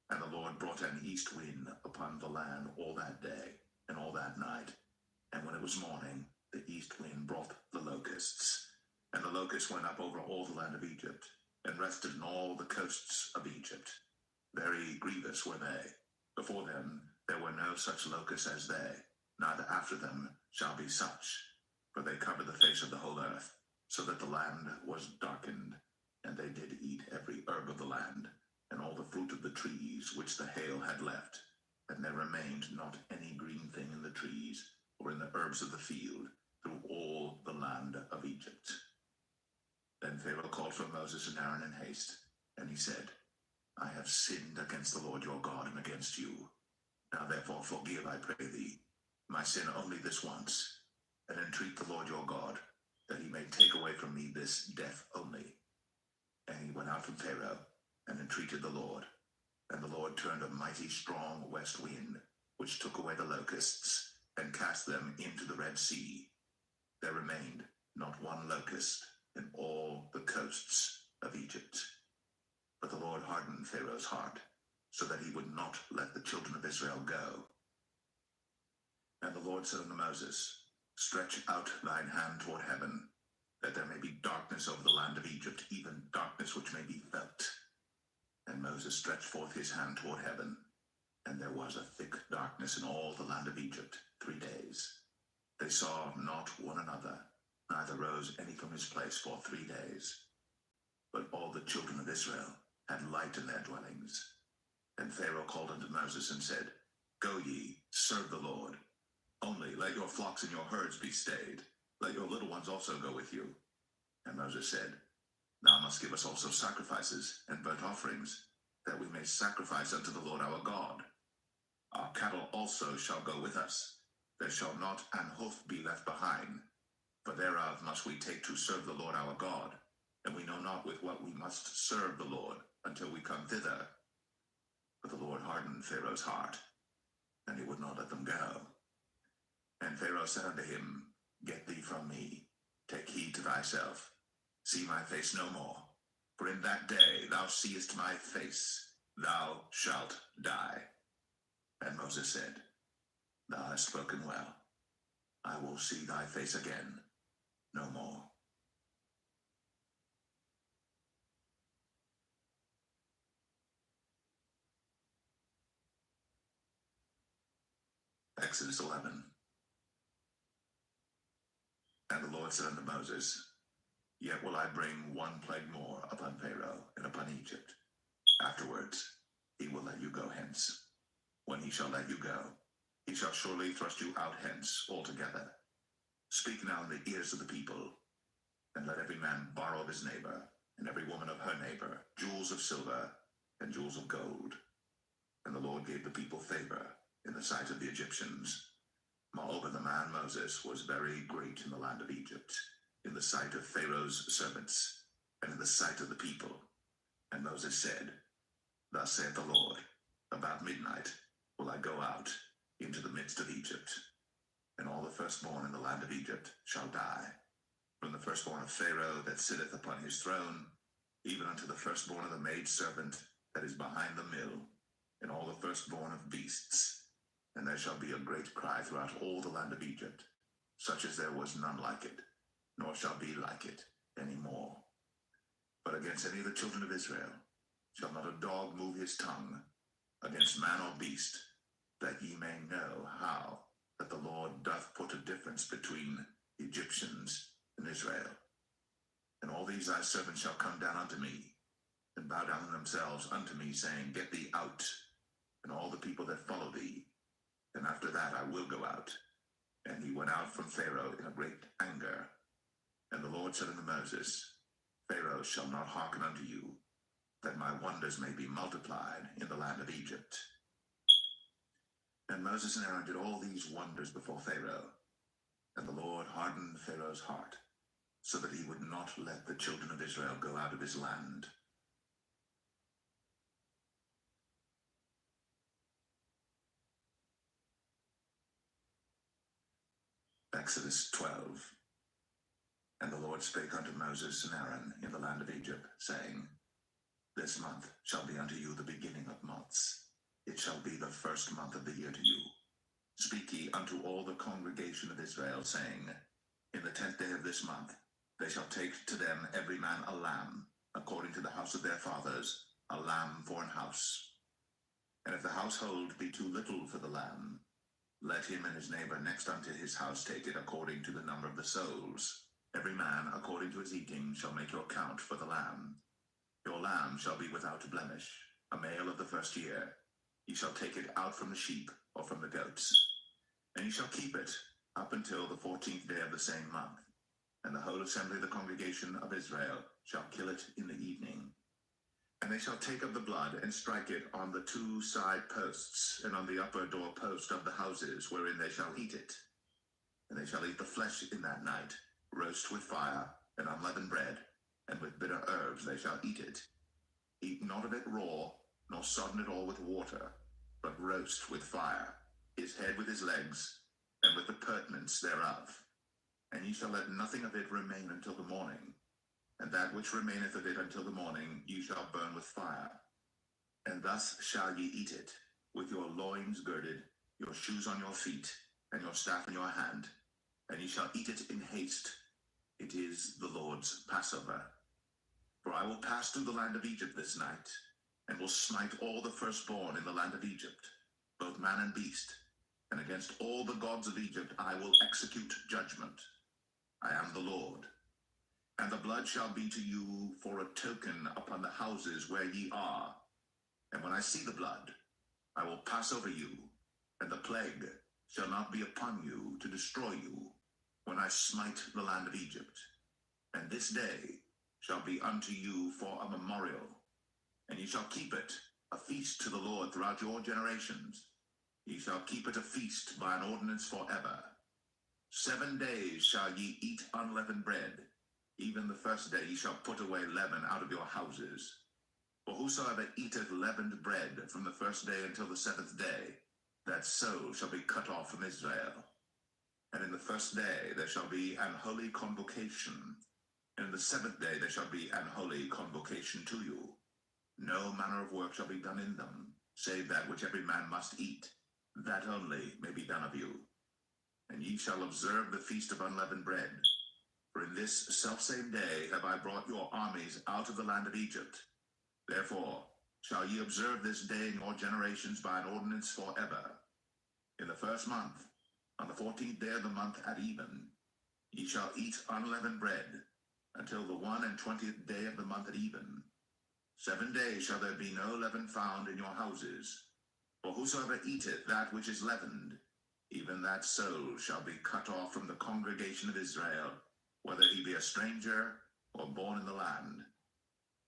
And the Lord brought an east wind upon the land all that day, and all that night. And when it was morning, the east wind brought the locusts. And the locusts went up over all the land of Egypt, and rested in all the coasts of Egypt. Very grievous were they. Before them there were no such locusts as they, neither after them shall be such. For they covered the face of the whole earth, so that the land was darkened. And they did eat every herb of the land, and all the fruit of the trees which the hail had left. And there remained not any green thing in the trees, or in the herbs of the field, through all the land of Egypt. Then Pharaoh called for Moses and Aaron in haste, and he said, I have sinned against the Lord your God and against you. Now therefore forgive, I pray thee, my sin only this once, and entreat the Lord your God, that he may take away from me this death only. And he went out from Pharaoh, and entreated the Lord. And the Lord turned a mighty strong west wind, which took away the locusts, and cast them into the Red Sea. There remained not one locust in all the coasts of Egypt. But the Lord hardened Pharaoh's heart, so that he would not let the children of Israel go. And the Lord said unto Moses, Stretch out thine hand toward heaven, that there may be darkness over the land of Egypt, even darkness which may be felt. And Moses stretched forth his hand toward heaven, and there was a thick darkness in all the land of Egypt 3 days. They saw not one another, neither rose any from his place for 3 days. But all the children of Israel had light in their dwellings. And Pharaoh called unto Moses and said, Go ye, serve the Lord. Only let your flocks and your herds be stayed. Let your little ones also go with you. And Moses said, Thou must give us also sacrifices and burnt offerings, that we may sacrifice unto the Lord our God. Our cattle also shall go with us. There shall not an hoof be left behind, for thereof must we take to serve the Lord our God, and we know not with what we must serve the Lord until we come thither. But the Lord hardened Pharaoh's heart, and he would not let them go. And Pharaoh said unto him, Get thee from me, take heed to thyself, see my face no more, for in that day thou seest my face, thou shalt die. And Moses said, Thou hast spoken well. I will see thy face again no more. Exodus 11. And the Lord said unto Moses, Yet will I bring one plague more upon Pharaoh and upon Egypt. Afterwards he will let you go hence. When he shall let you go, he shall surely thrust you out hence altogether. Speak now in the ears of the people, and let every man borrow of his neighbor, and every woman of her neighbor, jewels of silver and jewels of gold. And the Lord gave the people favor in the sight of the Egyptians. Moreover, the man Moses was very great in the land of Egypt, in the sight of Pharaoh's servants, and in the sight of the people. And Moses said, Thus saith the Lord, about midnight will I go out into the midst of Egypt, and all the firstborn in the land of Egypt shall die, from the firstborn of Pharaoh that sitteth upon his throne, even unto the firstborn of the maidservant that is behind the mill, and all the firstborn of beasts. And there shall be a great cry throughout all the land of Egypt, such as there was none like it, nor shall be like it any more. But against any of the children of Israel shall not a dog move his tongue, against man or beast, that ye may know how that the Lord doth put a difference between Egyptians and Israel. And all these thy servants shall come down unto me, and bow down themselves unto me, saying, Get thee out, and all the people that follow thee. And after that I will go out. And he went out from Pharaoh in a great anger. And the Lord said unto Moses, Pharaoh shall not hearken unto you, that my wonders may be multiplied in the land of Egypt. And Moses and Aaron did all these wonders before Pharaoh. And the Lord hardened Pharaoh's heart, so that he would not let the children of Israel go out of his land. Exodus 12. And the Lord spake unto Moses and Aaron in the land of Egypt, saying, This month shall be unto you the beginning of months. It shall be the first month of the year to you. Speak ye unto all the congregation of Israel, saying, In the 10th day of this month they shall take to them every man a lamb, according to the house of their fathers, a lamb for an house. And if the household be too little for the lamb, let him and his neighbor next unto his house take it according to the number of the souls. Every man according to his eating shall make your count for the lamb. Your lamb shall be without blemish, a male of the first year. Ye shall take it out from the sheep or from the goats. And ye shall keep it up until the 14th day of the same month. And the whole assembly of the congregation of Israel shall kill it in the evening. And they shall take of the blood and strike it on the 2 side posts and on the upper door post of the houses wherein they shall eat it. And they shall eat the flesh in that night, roast with fire and unleavened bread, and with bitter herbs they shall eat it. Eat not of it raw, nor sodden it all with water, but roast with fire, his head with his legs, and with the purtenance thereof. And ye shall let nothing of it remain until the morning. And that which remaineth of it until the morning ye shall burn with fire. And thus shall ye eat it, with your loins girded, your shoes on your feet, and your staff in your hand. And ye shall eat it in haste. It is the Lord's Passover. For I will pass through the land of Egypt this night, and will smite all the firstborn in the land of Egypt, both man and beast. And against all the gods of Egypt I will execute judgment. I am the Lord. And the blood shall be to you for a token upon the houses where ye are. And when I see the blood, I will pass over you, and the plague shall not be upon you to destroy you, when I smite the land of Egypt. And this day shall be unto you for a memorial, and ye shall keep it a feast to the Lord throughout your generations. Ye shall keep it a feast by an ordinance forever. 7 days shall ye eat unleavened bread. Even the first day ye shall put away leaven out of your houses. For whosoever eateth leavened bread from the first day until the 7th day, that soul shall be cut off from Israel. And in the first day there shall be an holy convocation, and in the 7th day there shall be an holy convocation to you. No manner of work shall be done in them, save that which every man must eat, that only may be done of you. And ye shall observe the feast of unleavened bread. For in this selfsame day have I brought your armies out of the land of Egypt. Therefore shall ye observe this day in your generations by an ordinance forever. In the first month, on the 14th day of the month at even, ye shall eat unleavened bread, until the 21st day of the month at even. 7 days shall there be no leaven found in your houses. For whosoever eateth that which is leavened, even that soul shall be cut off from the congregation of Israel, whether he be a stranger or born in the land.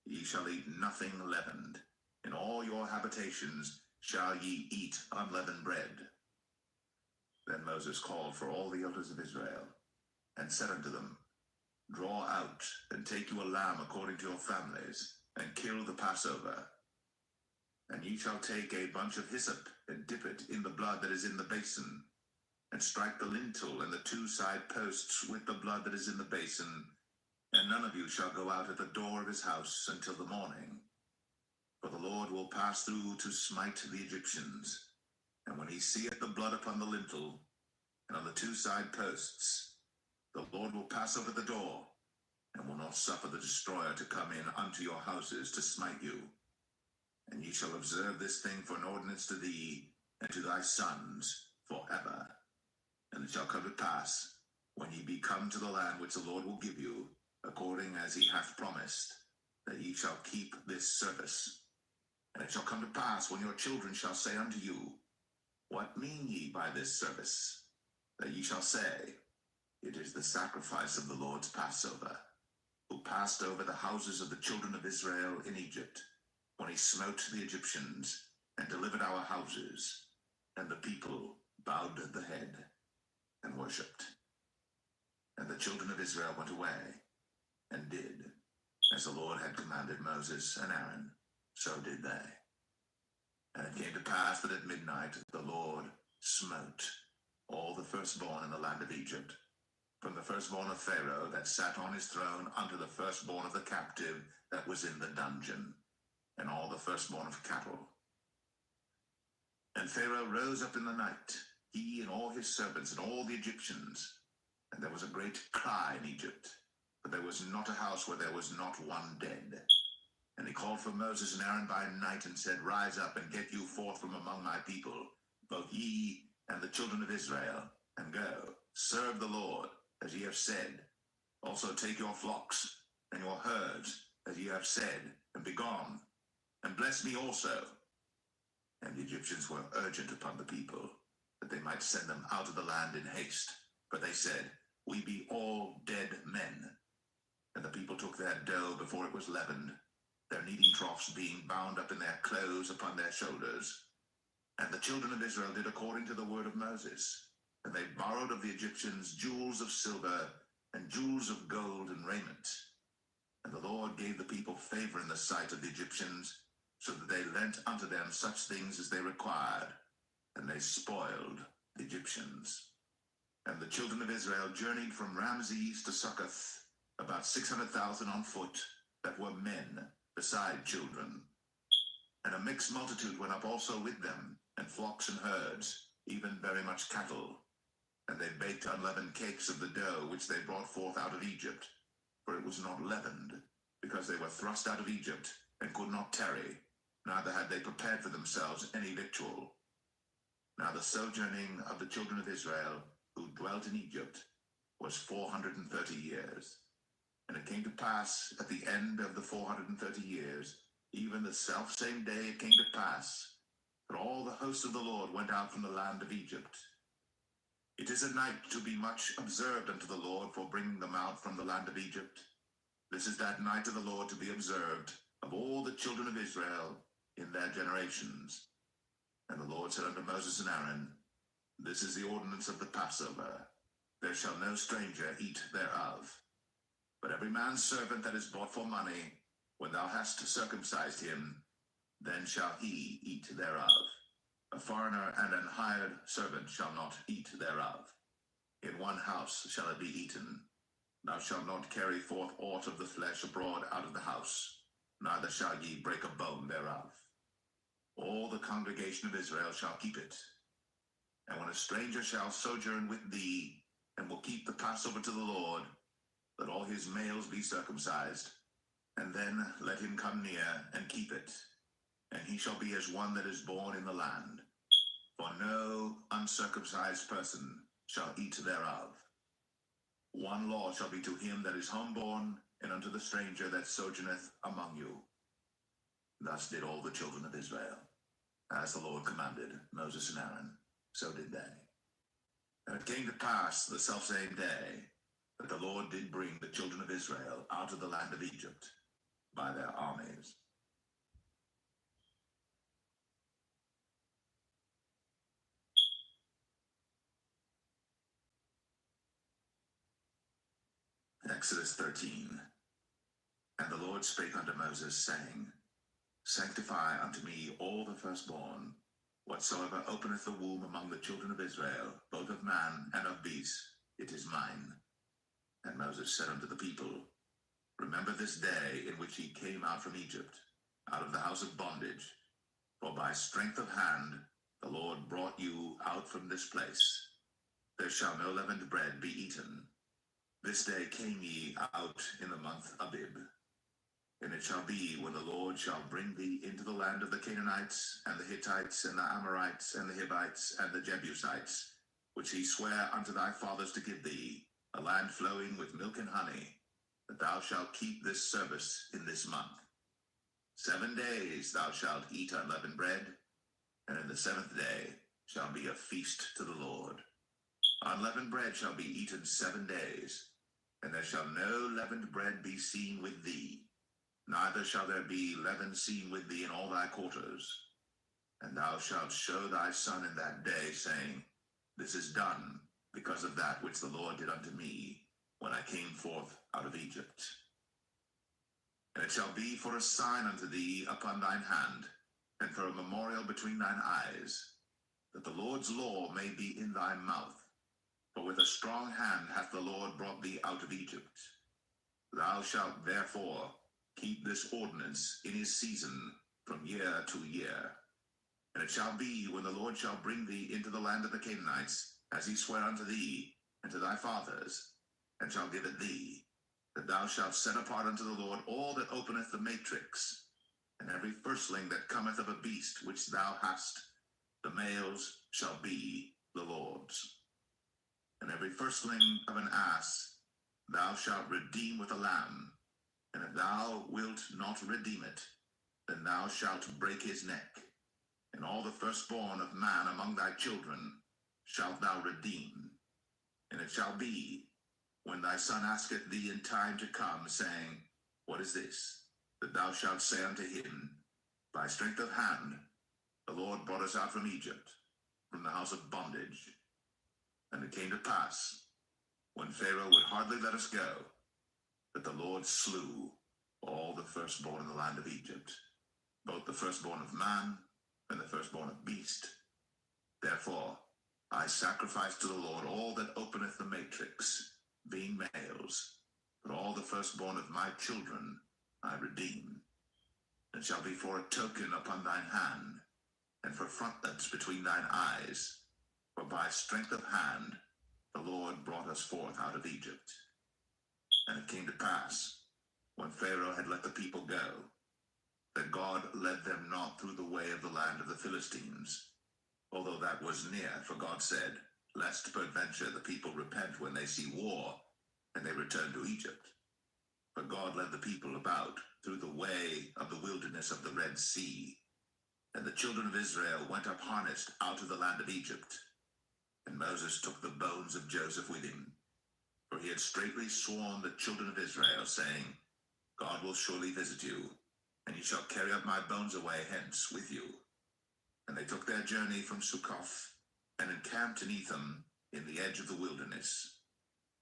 Ye shall eat nothing leavened. In all your habitations shall ye eat unleavened bread. Then Moses called for all the elders of Israel, and said unto them, Draw out, and take you a lamb according to your families, and kill the Passover. And ye shall take a bunch of hyssop, and dip it in the blood that is in the basin, and strike the lintel and the 2 side posts with the blood that is in the basin, and none of you shall go out at the door of his house until the morning. For the Lord will pass through to smite the Egyptians. And when he seeth the blood upon the lintel, and on the 2 side posts, the Lord will pass over the door, and will not suffer the destroyer to come in unto your houses to smite you. And ye shall observe this thing for an ordinance to thee, and to thy sons forever. And it shall come to pass, when ye be come to the land which the Lord will give you, according as he hath promised, that ye shall keep this service. And it shall come to pass, when your children shall say unto you, What mean ye by this service? That ye shall say, It is the sacrifice of the Lord's Passover, who passed over the houses of the children of Israel in Egypt, when he smote the Egyptians, and delivered our houses. And the people bowed the head, and worshipped. And the children of Israel went away, and did, as the Lord had commanded Moses and Aaron, so did they. And it came to pass that at midnight the Lord smote all the firstborn in the land of Egypt, from the firstborn of Pharaoh that sat on his throne unto the firstborn of the captive that was in the dungeon, and all the firstborn of cattle. And Pharaoh rose up in the night, he and all his servants and all the Egyptians, and there was a great cry in Egypt, but there was not a house where there was not one dead. And he called for Moses and Aaron by night, and said, Rise up, and get you forth from among my people, both ye and the children of Israel, and go, serve the Lord, as ye have said. Also take your flocks and your herds, as ye have said, and be gone, and bless me also. And the Egyptians were urgent upon the people, that they might send them out of the land in haste. For they said, We be all dead men. And the people took their dough before it was leavened, their kneading troughs being bound up in their clothes upon their shoulders. And the children of Israel did according to the word of Moses. And they borrowed of the Egyptians jewels of silver, and jewels of gold and raiment. And the Lord gave the people favor in the sight of the Egyptians, so that they lent unto them such things as they required, and they spoiled the Egyptians. And the children of Israel journeyed from Ramses to Succoth, about 600,000 on foot, that were men, beside children. And a mixed multitude went up also with them, and flocks and herds, even very much cattle. And they baked unleavened cakes of the dough which they brought forth out of Egypt, for it was not leavened, because they were thrust out of Egypt, and could not tarry, neither had they prepared for themselves any victual. Now the sojourning of the children of Israel, who dwelt in Egypt, was 430 years. And it came to pass at the end of the 430 years, even the selfsame day it came to pass, that all the host of the Lord went out from the land of Egypt. It is a night to be much observed unto the Lord for bringing them out from the land of Egypt. This is that night of the Lord to be observed of all the children of Israel in their generations. And the Lord said unto Moses and Aaron, This is the ordinance of the Passover. There shall no stranger eat thereof. But every man's servant that is bought for money, when thou hast circumcised him, then shall he eat thereof. A foreigner and an hired servant shall not eat thereof. In one house shall it be eaten. Thou shalt not carry forth aught of the flesh abroad out of the house, neither shall ye break a bone thereof. All the congregation of Israel shall keep it. And when a stranger shall sojourn with thee, and will keep the Passover to the Lord, let all his males be circumcised, and then let him come near and keep it. And he shall be as one that is born in the land. For no uncircumcised person shall eat thereof. One law shall be to him that is homeborn, and unto the stranger that sojourneth among you. Thus did all the children of Israel. As the Lord commanded Moses and Aaron, so did they. And it came to pass the selfsame day that the Lord did bring the children of Israel out of the land of Egypt by their armies. Exodus 13. And the Lord spake unto Moses, saying, Sanctify unto me all the firstborn, whatsoever openeth the womb among the children of Israel, both of man and of beast, it is mine. And Moses said unto the people, Remember this day in which ye came out from Egypt, out of the house of bondage, for by strength of hand the Lord brought you out from this place. There shall no leavened bread be eaten. This day came ye out in the month Abib. And it shall be, when the Lord shall bring thee into the land of the Canaanites, and the Hittites, and the Amorites, and the Hivites, and the Jebusites, which he sware unto thy fathers to give thee, a land flowing with milk and honey, that thou shalt keep this service in this month. 7 days thou shalt eat unleavened bread, and in the 7th day shall be a feast to the Lord. Unleavened bread shall be eaten 7 days, and there shall no leavened bread be seen with thee, neither shall there be leaven seen with thee in all thy quarters. And thou shalt show thy son in that day, saying, This is done because of that which the Lord did unto me, when I came forth out of Egypt. And it shall be for a sign unto thee upon thine hand, and for a memorial between thine eyes, that the Lord's law may be in thy mouth. For with a strong hand hath the Lord brought thee out of Egypt. Thou shalt therefore keep this ordinance in his season from year to year. And it shall be, when the Lord shall bring thee into the land of the Canaanites, as he sware unto thee and to thy fathers, and shall give it thee, that thou shalt set apart unto the Lord all that openeth the matrix, and every firstling that cometh of a beast which thou hast, the males shall be the Lord's. And every firstling of an ass thou shalt redeem with a lamb, and if thou wilt not redeem it, then thou shalt break his neck. And all the firstborn of man among thy children shalt thou redeem. And it shall be, when thy son asketh thee in time to come, saying, What is this? That thou shalt say unto him, By strength of hand the Lord brought us out from Egypt, from the house of bondage. And it came to pass, when Pharaoh would hardly let us go, that the Lord slew all the firstborn in the land of Egypt, both the firstborn of man and the firstborn of beast. Therefore I sacrifice to the Lord all that openeth the matrix, being males, but all the firstborn of my children I redeem. It shall be for a token upon thine hand, and for frontlets between thine eyes, for by strength of hand the Lord brought us forth out of Egypt. And it came to pass, when Pharaoh had let the people go, that God led them not through the way of the land of the Philistines, although that was near, for God said, Lest peradventure the people repent when they see war, and they return to Egypt. But God led the people about through the way of the wilderness of the Red Sea. And the children of Israel went up harnessed out of the land of Egypt. And Moses took the bones of Joseph with him, for he had straitly sworn the children of Israel, saying, God will surely visit you, and ye shall carry up my bones away hence with you. And they took their journey from Succoth, and encamped in Etham, in the edge of the wilderness.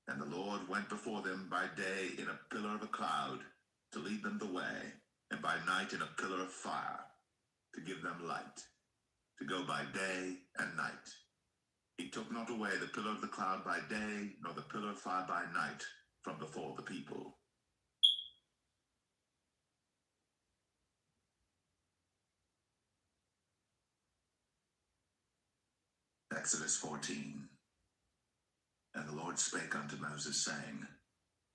And the Lord went before them by day in a pillar of a cloud, to lead them the way, and by night in a pillar of fire, to give them light, to go by day and night. He took not away the pillar of the cloud by day, nor the pillar of fire by night, from before the people. Exodus 14. And the Lord spake unto Moses, saying,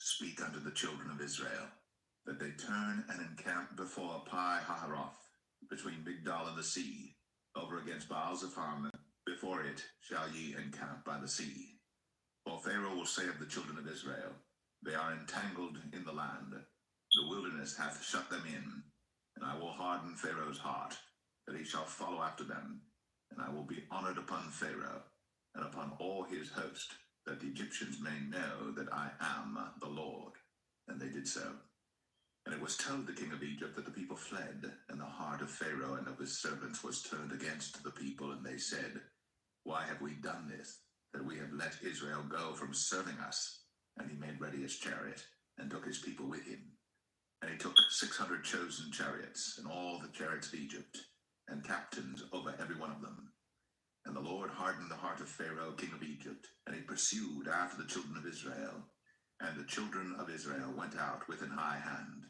Speak unto the children of Israel, that they turn and encamp before Pi Hahiroth, between Migdal and the sea, over against Baal-zephon, before it shall ye encamp by the sea. For Pharaoh will say of the children of Israel, they are entangled in the land. The wilderness hath shut them in, and I will harden Pharaoh's heart, that he shall follow after them. And I will be honored upon Pharaoh, and upon all his host, that the Egyptians may know that I am the Lord. And they did so. And it was told the king of Egypt that the people fled, and the heart of Pharaoh and of his servants was turned against the people, and they said, why have we done this, that we have let Israel go from serving us? And he made ready his chariot, and took his people with him. And he took 600 chosen chariots, and all the chariots of Egypt, and captains over every one of them. And the Lord hardened the heart of Pharaoh, king of Egypt, and he pursued after the children of Israel. And the children of Israel went out with an high hand.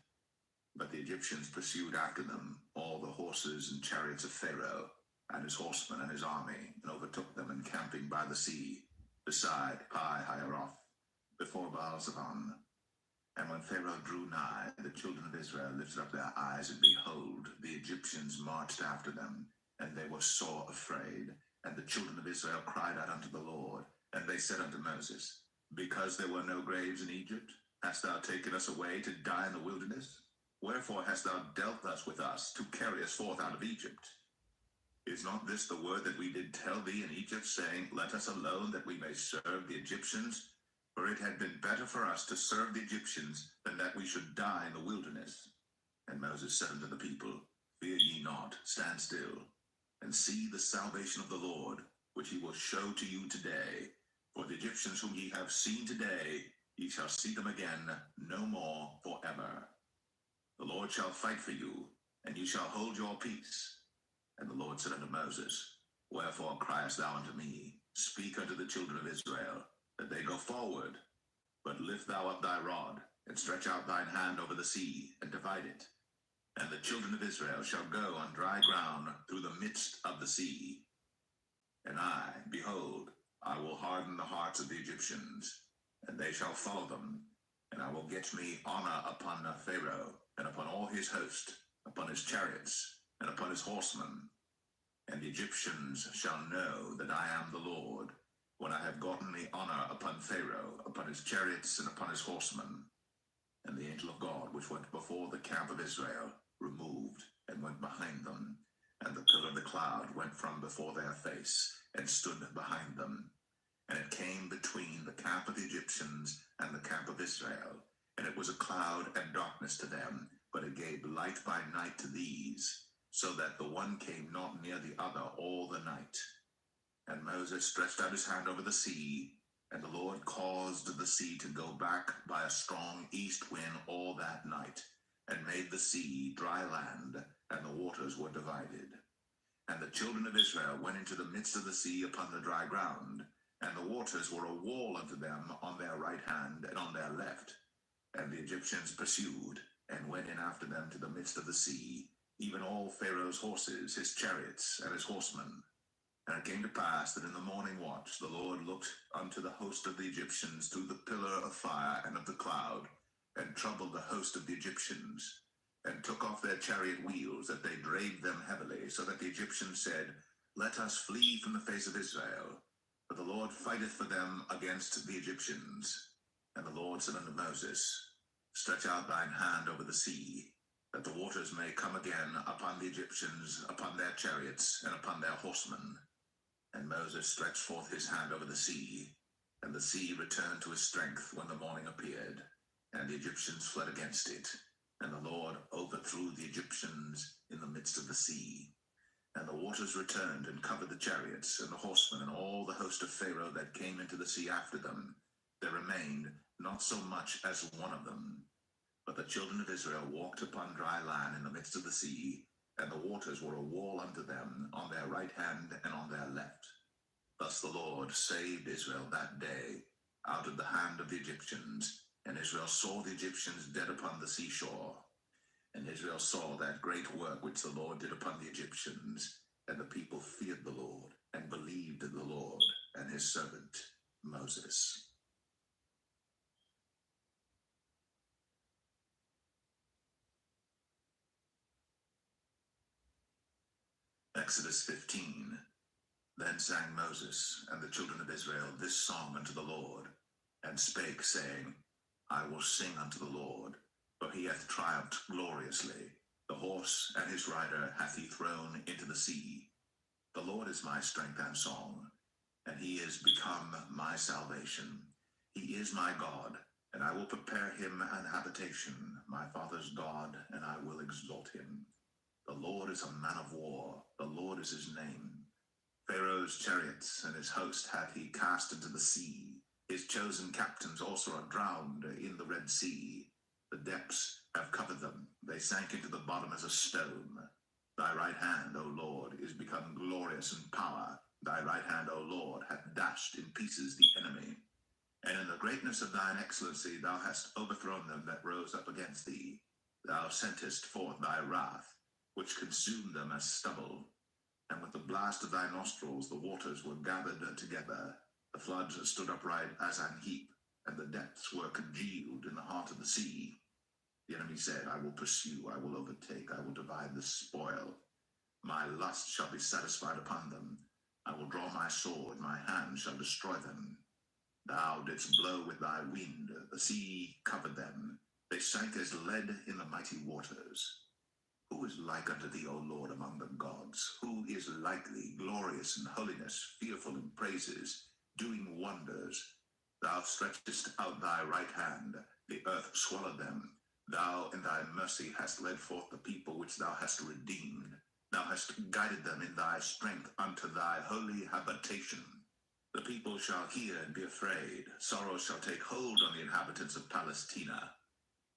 But the Egyptians pursued after them all the horses and chariots of Pharaoh, and his horsemen and his army, and overtook them encamping by the sea, beside Pi-hahiroth, before Baal-zephon. And when Pharaoh drew nigh, the children of Israel lifted up their eyes, and behold, the Egyptians marched after them, and they were sore afraid. And the children of Israel cried out unto the Lord, and they said unto Moses, because there were no graves in Egypt, hast thou taken us away to die in the wilderness? Wherefore hast thou dealt thus with us, to carry us forth out of Egypt? Is not this the word that we did tell thee in Egypt, saying, let us alone, that we may serve the Egyptians? For it had been better for us to serve the Egyptians, than that we should die in the wilderness. And Moses said unto the people, fear ye not, stand still, and see the salvation of the Lord, which he will show to you today. For the Egyptians whom ye have seen today, ye shall see them again no more forever. The Lord shall fight for you, and ye shall hold your peace. And the Lord said unto Moses, wherefore criest thou unto me? Speak unto the children of Israel, that they go forward. But lift thou up thy rod, and stretch out thine hand over the sea, and divide it. And the children of Israel shall go on dry ground through the midst of the sea. And I, behold, I will harden the hearts of the Egyptians, and they shall follow them. And I will get me honor upon Pharaoh, and upon all his host, upon his chariots, and upon his horsemen. And the Egyptians shall know that I am the Lord, when I have gotten me honor upon Pharaoh, upon his chariots, and upon his horsemen. And the angel of God, which went before the camp of Israel, removed, and went behind them. And the pillar of the cloud went from before their face, and stood behind them. And it came between the camp of the Egyptians and the camp of Israel. And it was a cloud and darkness to them, but it gave light by night to these, so that the one came not near the other all the night. And Moses stretched out his hand over the sea, and the Lord caused the sea to go back by a strong east wind all that night, and made the sea dry land, and the waters were divided. And the children of Israel went into the midst of the sea upon the dry ground, and the waters were a wall unto them on their right hand and on their left. And the Egyptians pursued, and went in after them to the midst of the sea, even all Pharaoh's horses, his chariots, and his horsemen. And it came to pass that in the morning watch the Lord looked unto the host of the Egyptians through the pillar of fire and of the cloud, and troubled the host of the Egyptians, and took off their chariot wheels, that they drave them heavily, so that the Egyptians said, let us flee from the face of Israel, for the Lord fighteth for them against the Egyptians. And the Lord said unto Moses, stretch out thine hand over the sea, that the waters may come again upon the Egyptians, upon their chariots, and upon their horsemen. And Moses stretched forth his hand over the sea, and the sea returned to his strength when the morning appeared, and the Egyptians fled against it. And the Lord overthrew the Egyptians in the midst of the sea. And the waters returned and covered the chariots, and the horsemen, and all the host of Pharaoh that came into the sea after them. There remained not so much as one of them. But the children of Israel walked upon dry land in the midst of the sea, and the waters were a wall unto them on their right hand and on their left. Thus the Lord saved Israel that day out of the hand of the Egyptians, and Israel saw the Egyptians dead upon the seashore. And Israel saw that great work which the Lord did upon the Egyptians, and the people feared the Lord, and believed in the Lord and his servant Moses. Exodus 15. Then sang Moses and the children of Israel this song unto the Lord, and spake, saying, I will sing unto the Lord, for he hath triumphed gloriously. The horse and his rider hath he thrown into the sea. The Lord is my strength and song, and he is become my salvation. He is my God, and I will prepare him an habitation, my father's God, and I will exalt him. The Lord is a man of war, the Lord is his name. Pharaoh's chariots and his host hath he cast into the sea. His chosen captains also are drowned in the Red Sea. The depths have covered them, they sank into the bottom as a stone. Thy right hand, O Lord, is become glorious in power. Thy right hand, O Lord, hath dashed in pieces the enemy. And in the greatness of thine excellency thou hast overthrown them that rose up against thee. Thou sentest forth thy wrath, which consumed them as stubble. And with the blast of thy nostrils the waters were gathered together. The floods stood upright as an heap, and the depths were congealed in the heart of the sea. The enemy said, I will pursue, I will overtake, I will divide the spoil. My lust shall be satisfied upon them. I will draw my sword, my hand shall destroy them. Thou didst blow with thy wind, the sea covered them. They sank as lead in the mighty waters. Who is like unto thee, O Lord, among the gods? Who is like thee, glorious in holiness, fearful in praises, doing wonders? Thou stretchest out thy right hand, the earth swallowed them. Thou in thy mercy hast led forth the people which thou hast redeemed. Thou hast guided them in thy strength unto thy holy habitation. The people shall hear and be afraid. Sorrow shall take hold on the inhabitants of Palestina.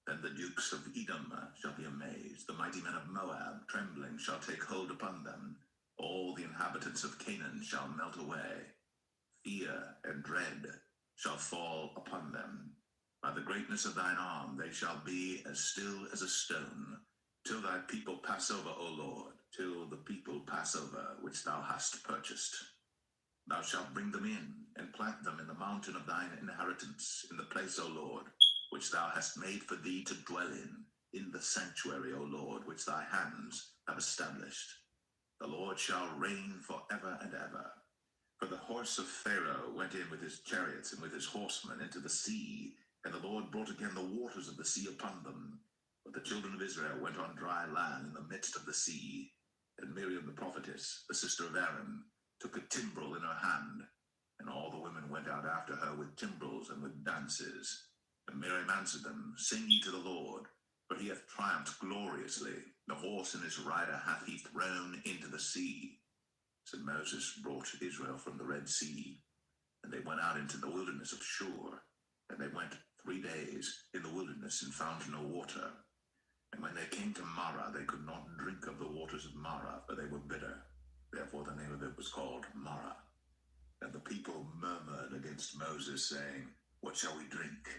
Then the dukes of Edom shall be amazed. The mighty men of Moab, trembling, shall take hold upon them. All the inhabitants of Canaan shall melt away. Fear and dread shall fall upon them. By the greatness of thine arm they shall be as still as a stone, till thy people pass over, O Lord, till the people pass over which thou hast purchased. Thou shalt bring them in, and plant them in the mountain of thine inheritance, in the place, O Lord, which thou hast made for thee to dwell in the sanctuary, O Lord, which thy hands have established. The Lord shall reign forever and ever. For the horse of Pharaoh went in with his chariots and with his horsemen into the sea, and the Lord brought again the waters of the sea upon them. But the children of Israel went on dry land in the midst of the sea. And Miriam the prophetess, the sister of Aaron, took a timbrel in her hand, and all the women went out after her with timbrels and with dances. And Miriam answered them, Sing ye to the Lord, for he hath triumphed gloriously. The horse and his rider hath he thrown into the sea. So Moses brought Israel from the Red Sea, and they went out into the wilderness of Shur. And they went 3 days in the wilderness and found no water. And when they came to Marah, they could not drink of the waters of Marah, for they were bitter. Therefore the name of it was called Marah. And the people murmured against Moses, saying, What shall we drink?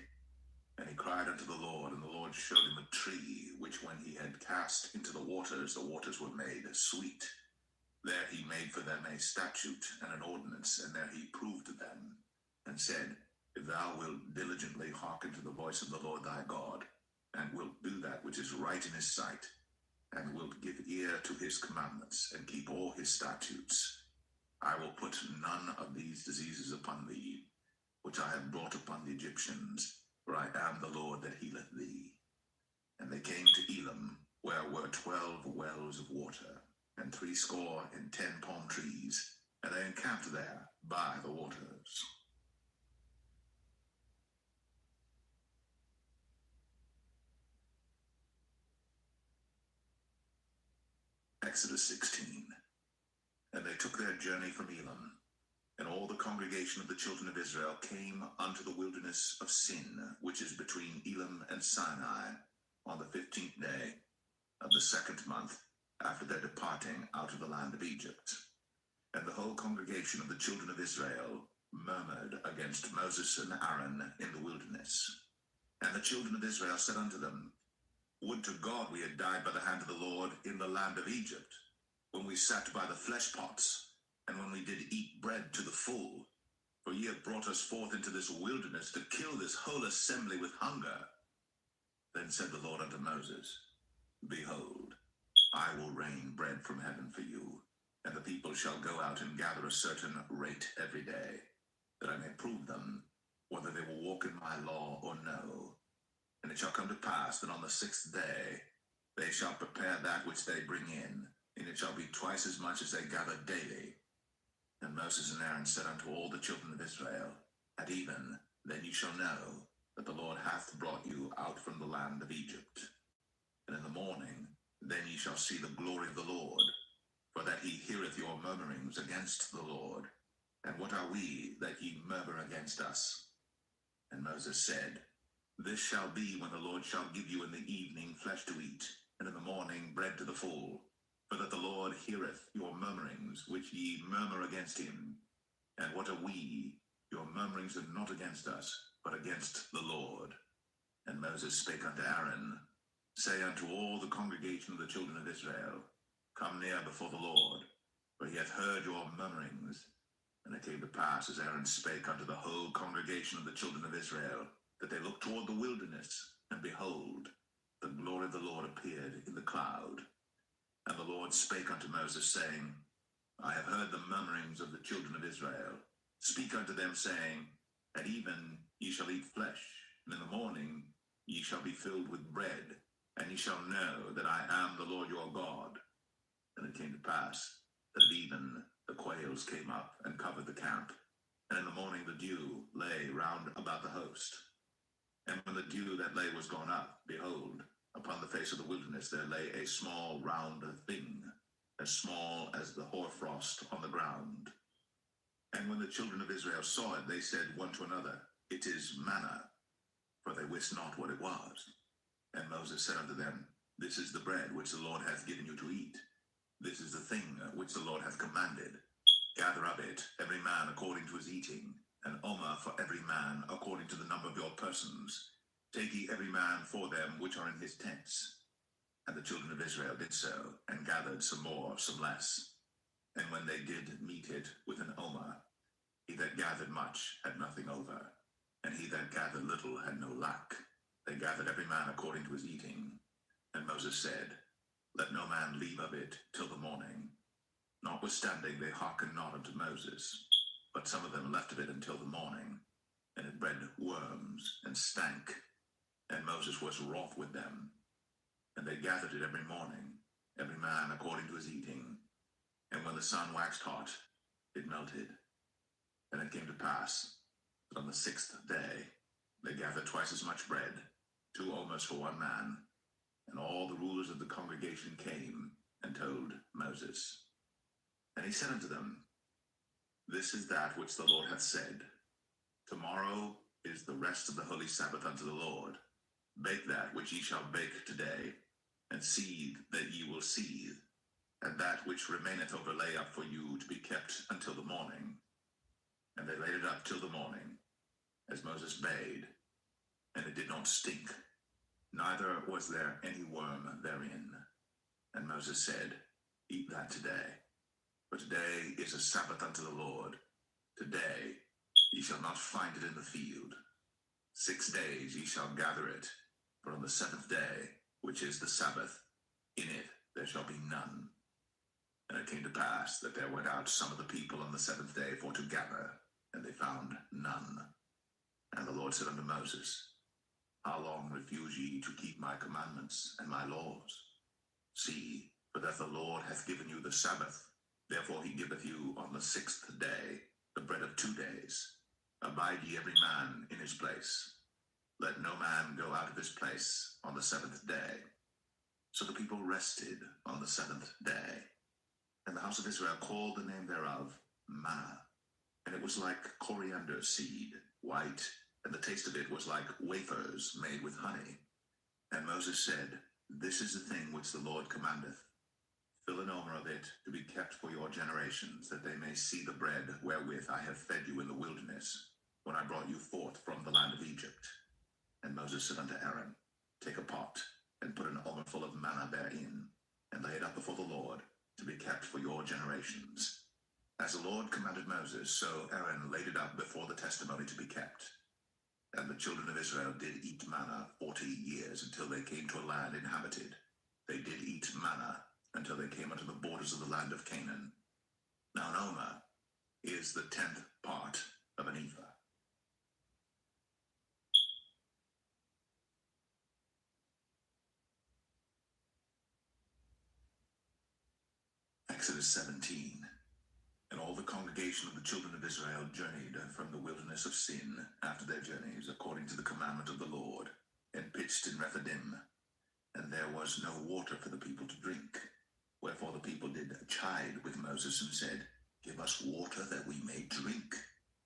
And he cried unto the Lord, and the Lord showed him a tree, which when he had cast into the waters were made sweet. There he made for them a statute and an ordinance, and there he proved them, and said, If thou wilt diligently hearken to the voice of the Lord thy God, and wilt do that which is right in his sight, and wilt give ear to his commandments, and keep all his statutes, I will put none of these diseases upon thee, which I have brought upon the Egyptians, for I am the Lord that healeth thee. And they came to Elim, where were 12 wells of water, and 70 palm trees, and they encamped there by the waters. Exodus 16. And they took their journey from Elim, and all the congregation of the children of Israel came unto the wilderness of Sin, which is between Elim and Sinai, on the 15th day of the 2nd month after their departing out of the land of Egypt. And the whole congregation of the children of Israel murmured against Moses and Aaron in the wilderness. And the children of Israel said unto them, Would to God we had died by the hand of the Lord in the land of Egypt, when we sat by the flesh pots, and when we did eat bread to the full. For ye have brought us forth into this wilderness to kill this whole assembly with hunger. Then said the Lord unto Moses, Behold, I will rain bread from heaven for you, and the people shall go out and gather a certain rate every day, that I may prove them, whether they will walk in my law or no. And it shall come to pass that on the 6th day they shall prepare that which they bring in, and it shall be twice as much as they gather daily. And Moses and Aaron said unto all the children of Israel, At even then ye shall know that the Lord hath brought you out from the land of Egypt. And in the morning then ye shall see the glory of the Lord, for that he heareth your murmurings against the Lord. And what are we that ye murmur against us? And Moses said, This shall be when the Lord shall give you in the evening flesh to eat, and in the morning bread to the full, for that the Lord heareth your murmurings, which ye murmur against him. And what are we? Your murmurings are not against us, but against the Lord. And Moses spake unto Aaron, Say unto all the congregation of the children of Israel, Come near before the Lord, for he hath heard your murmurings. And it came to pass, as Aaron spake unto the whole congregation of the children of Israel, that they looked toward the wilderness, and behold, the glory of the Lord appeared in the cloud. And the Lord spake unto Moses, saying, I have heard the murmurings of the children of Israel. Speak unto them, saying, At even ye shall eat flesh, and in the morning ye shall be filled with bread, and ye shall know that I am the Lord your God. And it came to pass that at even the quails came up and covered the camp, and in the morning the dew lay round about the host. And when the dew that lay was gone up, behold, upon the face of the wilderness there lay a small round thing, as small as the hoarfrost on the ground. And when the children of Israel saw it, they said one to another, It is manna, for they wist not what it was. And Moses said unto them, This is the bread which the Lord hath given you to eat. This is the thing which the Lord hath commanded. Gather of it every man according to his eating, an omer for every man according to the number of your persons. Take ye every man for them which are in his tents. And the children of Israel did so, and gathered some more, some less. And when they did meet it with an omer, he that gathered much had nothing over, and he that gathered little had no lack. They gathered every man according to his eating. And Moses said, Let no man leave of it till the morning. Notwithstanding they hearkened not unto Moses, but some of them left of it until the morning, and it bred worms, and stank. And Moses was wroth with them. And they gathered it every morning, every man according to his eating. And when the sun waxed hot, it melted. And it came to pass that on the 6th day they gathered twice as much bread, 2 omers for one man. And all the rulers of the congregation came and told Moses. And he said unto them, This is that which the Lord hath said. Tomorrow is the rest of the holy Sabbath unto the Lord. Bake that which ye shall bake today, and seethe that ye will seethe, and that which remaineth over lay up for you to be kept until the morning. And they laid it up till the morning, as Moses bade, and it did not stink, neither was there any worm therein. And Moses said, Eat that today, for today is a Sabbath unto the Lord. Today ye shall not find it in the field. 6 days ye shall gather it, but on the 7th day, which is the Sabbath, in it there shall be none. And it came to pass that there went out some of the people on the 7th day for to gather, and they found none. And the Lord said unto Moses, How long refuse ye to keep my commandments and my laws? See, for that the Lord hath given you the Sabbath, therefore he giveth you on the 6th day the bread of 2 days. Abide ye every man in his place. Let no man go out of his place on the 7th day. So the people rested on the 7th day. And the house of Israel called the name thereof manna. And it was like coriander seed, white, and the taste of it was like wafers made with honey. And Moses said, This is the thing which the Lord commandeth. Fill an omer of it to be kept for your generations, that they may see the bread wherewith I have fed you in the wilderness, when I brought you forth from the land of Egypt. And Moses said unto Aaron, Take a pot, and put an omer full of manna therein, and lay it up before the Lord, to be kept for your generations. As the Lord commanded Moses, so Aaron laid it up before the testimony to be kept. And the children of Israel did eat manna 40 years, until they came to a land inhabited. They did eat manna until they came unto the borders of the land of Canaan. Now an omer is the 10th part of an ephah. Exodus 17. And all the congregation of the children of Israel journeyed from the wilderness of Sin after their journeys, according to the commandment of the Lord, and pitched in Rephidim. And there was no water for the people to drink. Wherefore the people did chide with Moses and said, Give us water that we may drink.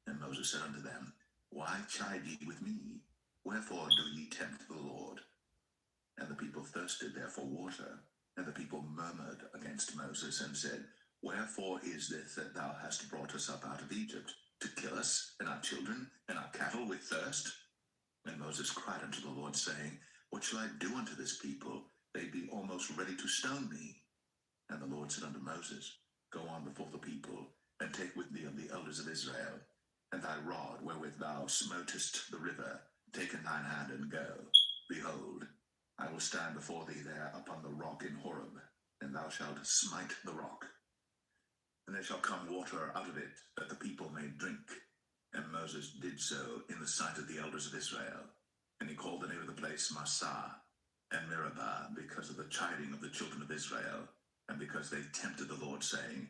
And Moses said unto them, Why chide ye with me? Wherefore do ye tempt the Lord? And the people thirsted there for water. And the people murmured against Moses and said, Wherefore is this that thou hast brought us up out of Egypt, to kill us and our children and our cattle with thirst? And Moses cried unto the Lord, saying, What shall I do unto this people? They be almost ready to stone me. And the Lord said unto Moses, Go on before the people, and take with thee of the elders of Israel, and thy rod wherewith thou smotest the river, take in thine hand and go. Behold, I will stand before thee there upon the rock in Horeb, and thou shalt smite the rock. And there shall come water out of it, that the people may drink. And Moses did so in the sight of the elders of Israel. And he called the name of the place Massah and Meribah, because of the chiding of the children of Israel, and because they tempted the Lord, saying,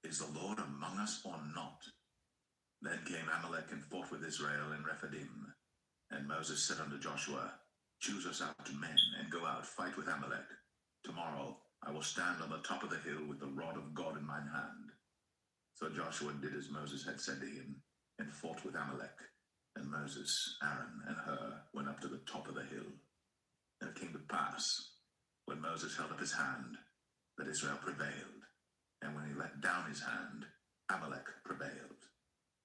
Is the Lord among us or not? Then came Amalek and fought with Israel in Rephidim. And Moses said unto Joshua, Choose us out men, and go out, fight with Amalek. Tomorrow I will stand on the top of the hill with the rod of God in mine hand. So Joshua did as Moses had said to him, and fought with Amalek. And Moses, Aaron, and Hur went up to the top of the hill. And it came to pass, when Moses held up his hand, that Israel prevailed. And when he let down his hand, Amalek prevailed.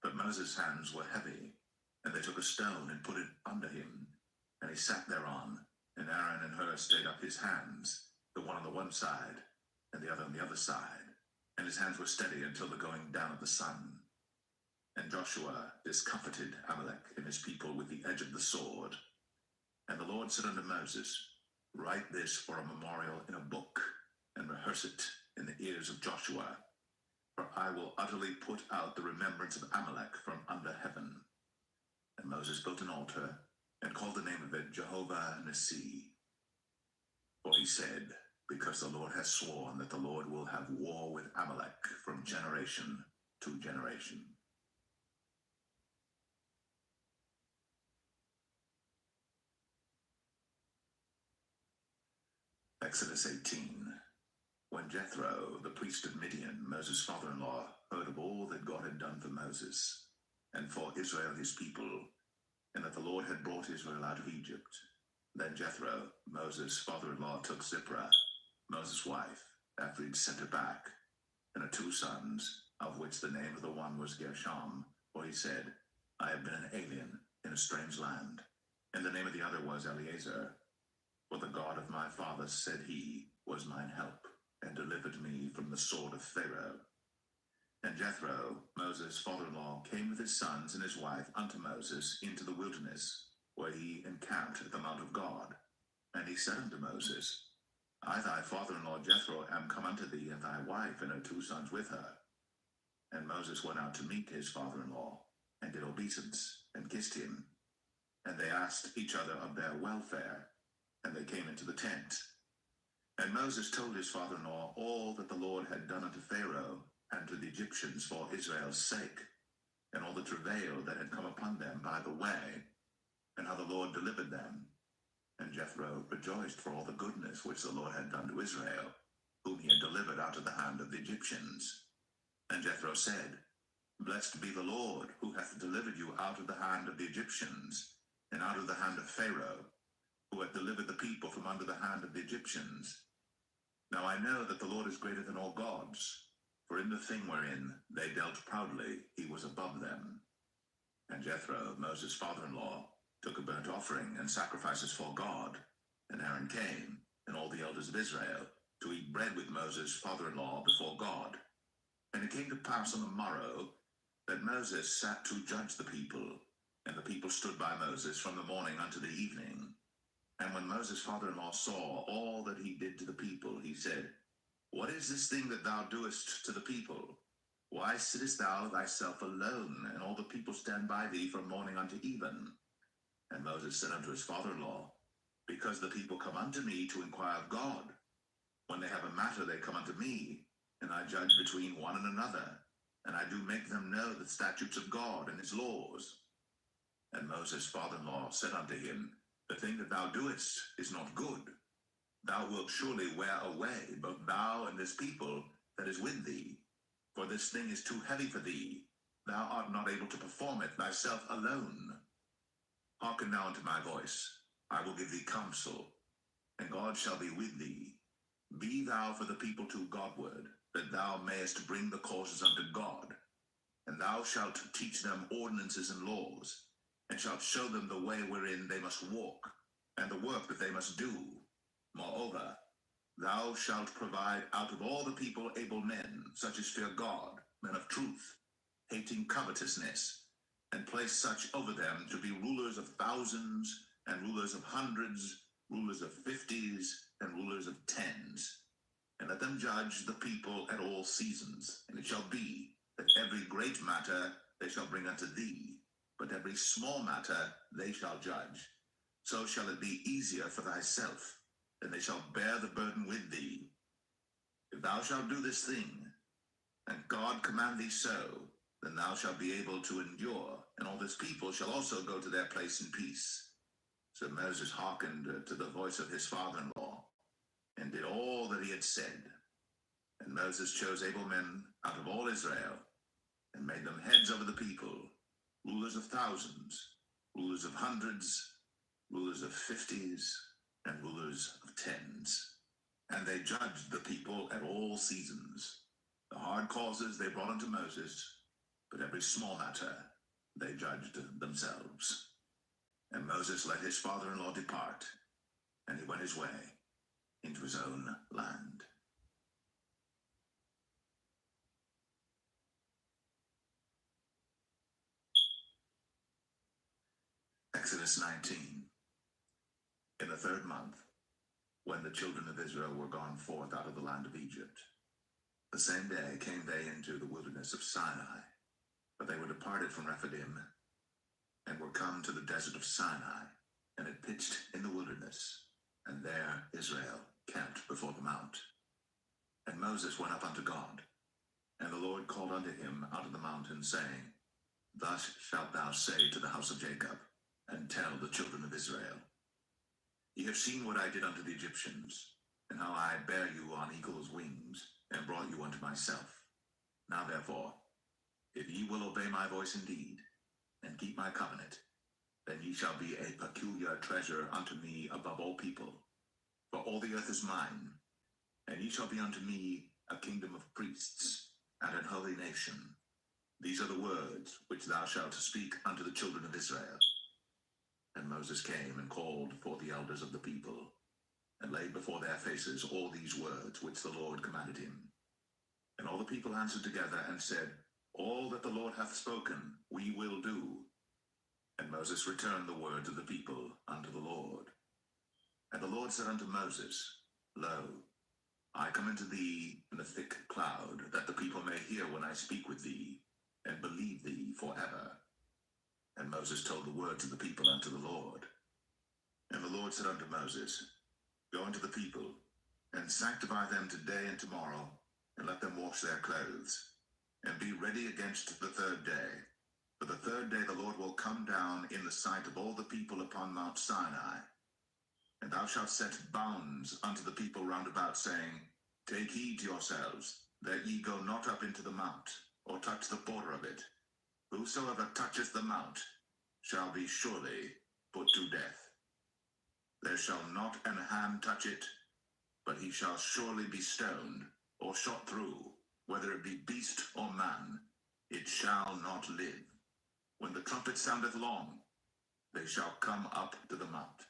But Moses' hands were heavy, and they took a stone and put it under him. And he sat thereon, and Aaron and Hur stayed up his hands, the one on the one side, and the other on the other side. And his hands were steady until the going down of the sun. And Joshua discomfited Amalek and his people with the edge of the sword. And the Lord said unto Moses, Write this for a memorial in a book, and rehearse it in the ears of Joshua. For I will utterly put out the remembrance of Amalek from under heaven. And Moses built an altar, and called the name of it Jehovah Nissi. For he said, Because the Lord has sworn that the Lord will have war with Amalek from generation to generation. Exodus 18. When Jethro, the priest of Midian, Moses' father-in-law, heard of all that God had done for Moses, and for Israel his people, and that the Lord had brought Israel out of Egypt, then Jethro, Moses' father-in-law, took Zipporah, Moses' wife, after he'd sent her back, and her 2 sons, of which the name of the one was Gershom, for he said, I have been an alien in a strange land. And the name of the other was Eleazar. For the God of my father, said he, was mine help, and delivered me from the sword of Pharaoh. And Jethro, Moses' father-in-law, came with his sons and his wife unto Moses into the wilderness, where he encamped at the mount of God. And he said unto Moses, I, thy father-in-law Jethro, am come unto thee, and thy wife and her 2 sons with her. And Moses went out to meet his father-in-law, and did obeisance, and kissed him. And they asked each other of their welfare, and they came into the tent. And Moses told his father-in-law all that the Lord had done unto Pharaoh and to the Egyptians for Israel's sake, and all the travail that had come upon them by the way, and how the Lord delivered them. And Jethro rejoiced for all the goodness which the Lord had done to Israel, whom he had delivered out of the hand of the Egyptians. And Jethro said, Blessed be the Lord, who hath delivered you out of the hand of the Egyptians, and out of the hand of Pharaoh, who hath delivered the people from under the hand of the Egyptians. Now I know that the Lord is greater than all gods, for in the thing wherein they dealt proudly, he was above them. And Jethro, Moses' father-in-law, took a burnt offering and sacrifices for God. And Aaron came, and all the elders of Israel, to eat bread with Moses' father-in-law before God. And it came to pass on the morrow that Moses sat to judge the people, and the people stood by Moses from the morning unto the evening. And when Moses' father-in-law saw all that he did to the people, he said, What is this thing that thou doest to the people? Why sittest thou thyself alone, and all the people stand by thee from morning unto even? And Moses said unto his father-in-law, Because the people come unto me to inquire of God. When they have a matter, they come unto me, and I judge between one and another, and I do make them know the statutes of God and his laws. And Moses' father-in-law said unto him, The thing that thou doest is not good. Thou wilt surely wear away both thou and this people that is with thee. For this thing is too heavy for thee. Thou art not able to perform it thyself alone. Hearken now unto my voice. I will give thee counsel, and God shall be with thee. Be thou for the people to Godward, that thou mayest bring the causes unto God. And thou shalt teach them ordinances and laws, and shalt show them the way wherein they must walk, and the work that they must do. Moreover, thou shalt provide out of all the people able men, such as fear God, men of truth, hating covetousness, and place such over them to be rulers of thousands, and rulers of hundreds, rulers of fifties, and rulers of tens. And let them judge the people at all seasons. And it shall be that every great matter they shall bring unto thee, but every small matter they shall judge. So shall it be easier for thyself, and they shall bear the burden with thee. If thou shalt do this thing, and God command thee so, then thou shalt be able to endure, and all this people shall also go to their place in peace. So Moses hearkened to the voice of his father-in-law, and did all that he had said. And Moses chose able men out of all Israel, and made them heads over the people, rulers of thousands, rulers of hundreds, rulers of fifties, and rulers of tens. And they judged the people at all seasons. The hard causes they brought unto Moses, but every small matter they judged themselves. And Moses let his father-in-law depart, and he went his way into his own land. Exodus 19. In the 3rd month, when the children of Israel were gone forth out of the land of Egypt, the same day came they into the wilderness of Sinai, but they were departed from Rephidim, and were come to the desert of Sinai, and had pitched in the wilderness, and there Israel camped before the mount. And Moses went up unto God, and the Lord called unto him out of the mountain, saying, Thus shalt thou say to the house of Jacob, and tell the children of Israel, Ye have seen what I did unto the Egyptians, and how I bare you on eagle's wings, and brought you unto myself. Now therefore, if ye will obey my voice indeed, and keep my covenant, then ye shall be a peculiar treasure unto me above all people. For all the earth is mine, and ye shall be unto me a kingdom of priests, and an holy nation. These are the words which thou shalt speak unto the children of Israel. And Moses came and called for the elders of the people, and laid before their faces all these words which the Lord commanded him. And all the people answered together and said, All that the Lord hath spoken, we will do. And Moses returned the words of the people unto the Lord. And the Lord said unto Moses, Lo, I come unto thee in a thick cloud, that the people may hear when I speak with thee, and believe thee forever. And Moses told the words of the people unto the Lord. And the Lord said unto Moses, Go unto the people, and sanctify them today and tomorrow, and let them wash their clothes, and be ready against the 3rd day. For the 3rd day the Lord will come down in the sight of all the people upon Mount Sinai. And thou shalt set bounds unto the people round about, saying, Take heed to yourselves, that ye go not up into the mount, or touch the border of it. Whosoever toucheth the mount shall be surely put to death. There shall not an hand touch it, but he shall surely be stoned, or shot through, whether it be beast or man, it shall not live. When the trumpet soundeth long, they shall come up to the mount.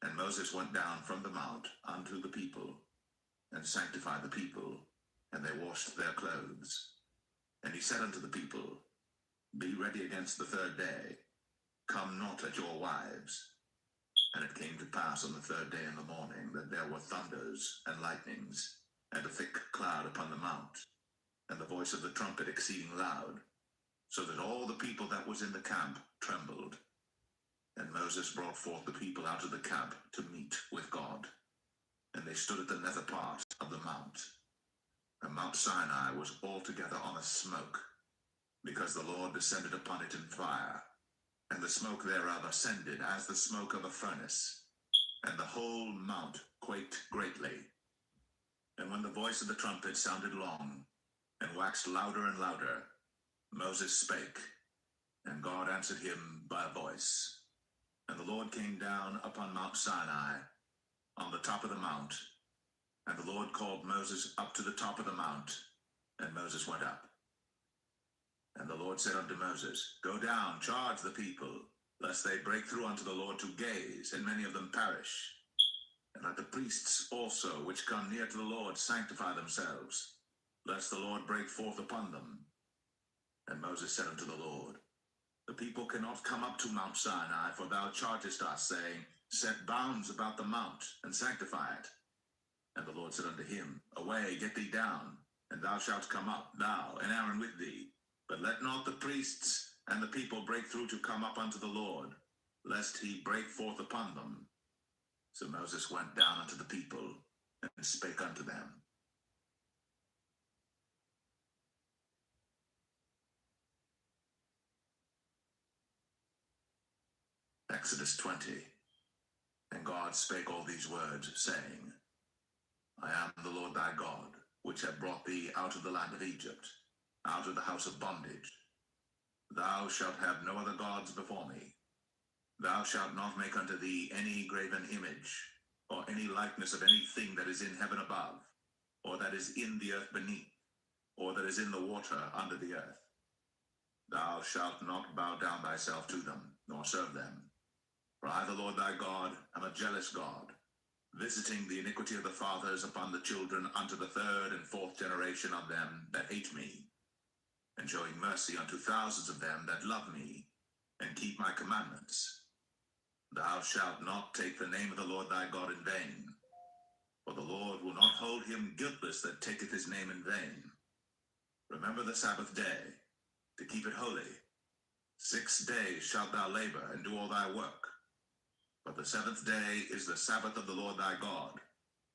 And Moses went down from the mount unto the people, and sanctified the people, and they washed their clothes. And he said unto the people, Be ready against the 3rd day, come not at your wives. And it came to pass on the 3rd day in the morning, that there were thunders and lightnings, and a thick cloud upon the mount. And the voice voice of the trumpet exceeding loud, so that all the people that was in the camp trembled. And Moses brought forth the people out of the camp to meet with God. And they stood at the nether part of the mount. And Mount Sinai was altogether on a smoke, because the Lord descended upon it in fire, and the smoke thereof ascended as the smoke of a furnace, and the whole mount quaked greatly. And when the voice of the trumpet sounded long, and waxed louder and louder, Moses spake, and God answered him by a voice. And the Lord came down upon Mount Sinai, on the top of the mount, and the Lord called Moses up to the top of the mount, and Moses went up. And the Lord said unto Moses, Go down, charge the people, lest they break through unto the Lord to gaze, and many of them perish. And let the priests also, which come near to the Lord, sanctify themselves, lest the Lord break forth upon them. And Moses said unto the Lord, The people cannot come up to Mount Sinai, for thou chargest us, saying, Set bounds about the mount, and sanctify it. And the Lord said unto him, Away, get thee down, and thou shalt come up, thou and Aaron with thee. But let not the priests and the people break through to come up unto the Lord, lest he break forth upon them. So Moses went down unto the people, and spake unto them. Exodus 20. And God spake all these words, saying, I am the Lord thy God, which have brought thee out of the land of Egypt, out of the house of bondage. Thou shalt have no other gods before me. Thou shalt not make unto thee any graven image, or any likeness of anything that is in heaven above, or that is in the earth beneath, or that is in the water under the earth. Thou shalt not bow down thyself to them, nor serve them. For I, the Lord thy God, am a jealous God, visiting the iniquity of the fathers upon the children unto the third and fourth generation of them that hate me, and showing mercy unto thousands of them that love me, and keep my commandments. Thou shalt not take the name of the Lord thy God in vain, for the Lord will not hold him guiltless that taketh his name in vain. Remember the Sabbath day, to keep it holy. 6 days shalt thou labor, and do all thy work. But the seventh day is the Sabbath of the Lord thy God.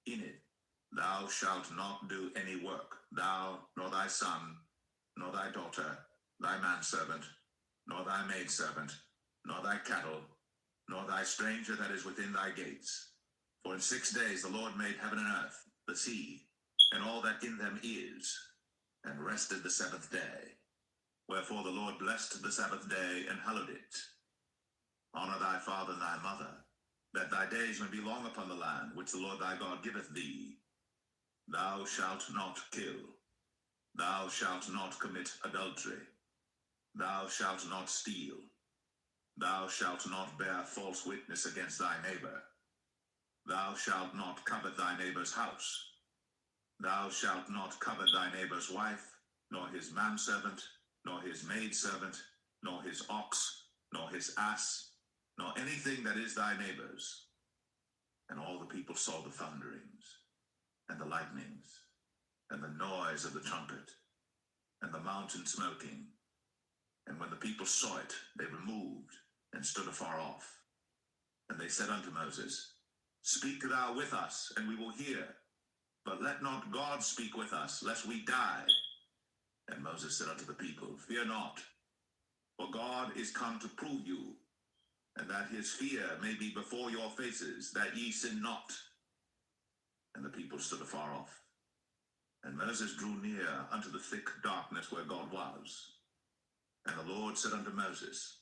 In it thou shalt not do any work, thou, nor thy son, nor thy daughter, thy manservant, nor thy maidservant, nor thy cattle, nor thy stranger that is within thy gates. For in 6 days the Lord made heaven and earth, the sea, and all that in them is, and rested the seventh day. Wherefore the Lord blessed the Sabbath day, and hallowed it. Honor thy father and thy mother, that thy days may be long upon the land which the Lord thy God giveth thee. Thou shalt not kill. Thou shalt not commit adultery. Thou shalt not steal. Thou shalt not bear false witness against thy neighbor. Thou shalt not covet thy neighbor's house. Thou shalt not covet thy neighbor's wife, nor his manservant, nor his maidservant, nor his ox, nor his ass, nor anything that is thy neighbor's. And all the people saw the thunderings, and the lightnings, and the noise of the trumpet, and the mountain smoking. And when the people saw it, they removed, and stood afar off. And they said unto Moses, Speak thou with us, and we will hear. But let not God speak with us, lest we die. And Moses said unto the people, Fear not, for God is come to prove you, and that his fear may be before your faces, that ye sin not. And the people stood afar off. And Moses drew near unto the thick darkness where God was. And the Lord said unto Moses,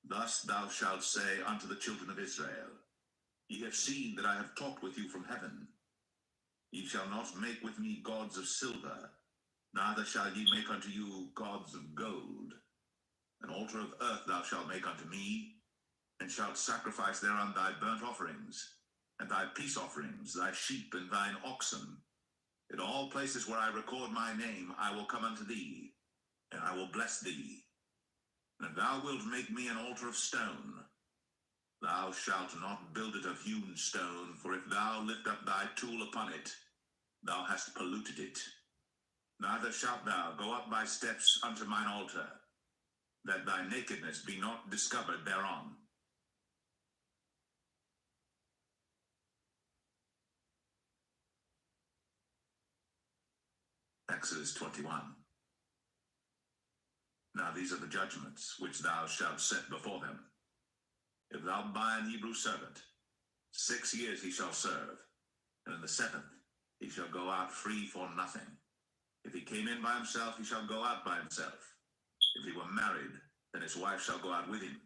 Thus thou shalt say unto the children of Israel, Ye have seen that I have talked with you from heaven. Ye shall not make with me gods of silver, neither shall ye make unto you gods of gold. An altar of earth thou shalt make unto me, and shalt sacrifice thereon thy burnt offerings, and thy peace offerings, thy sheep and thine oxen. In all places where I record my name, I will come unto thee, and I will bless thee. And thou wilt make me an altar of stone. Thou shalt not build it of hewn stone, for if thou lift up thy tool upon it, thou hast polluted it. Neither shalt thou go up by steps unto mine altar, that thy nakedness be not discovered thereon. Exodus 21. Now these are the judgments which thou shalt set before them. If thou buy an Hebrew servant, 6 years he shall serve, and in the 7th he shall go out free for nothing. If he came in by himself, he shall go out by himself. If he were married, then his wife shall go out with him.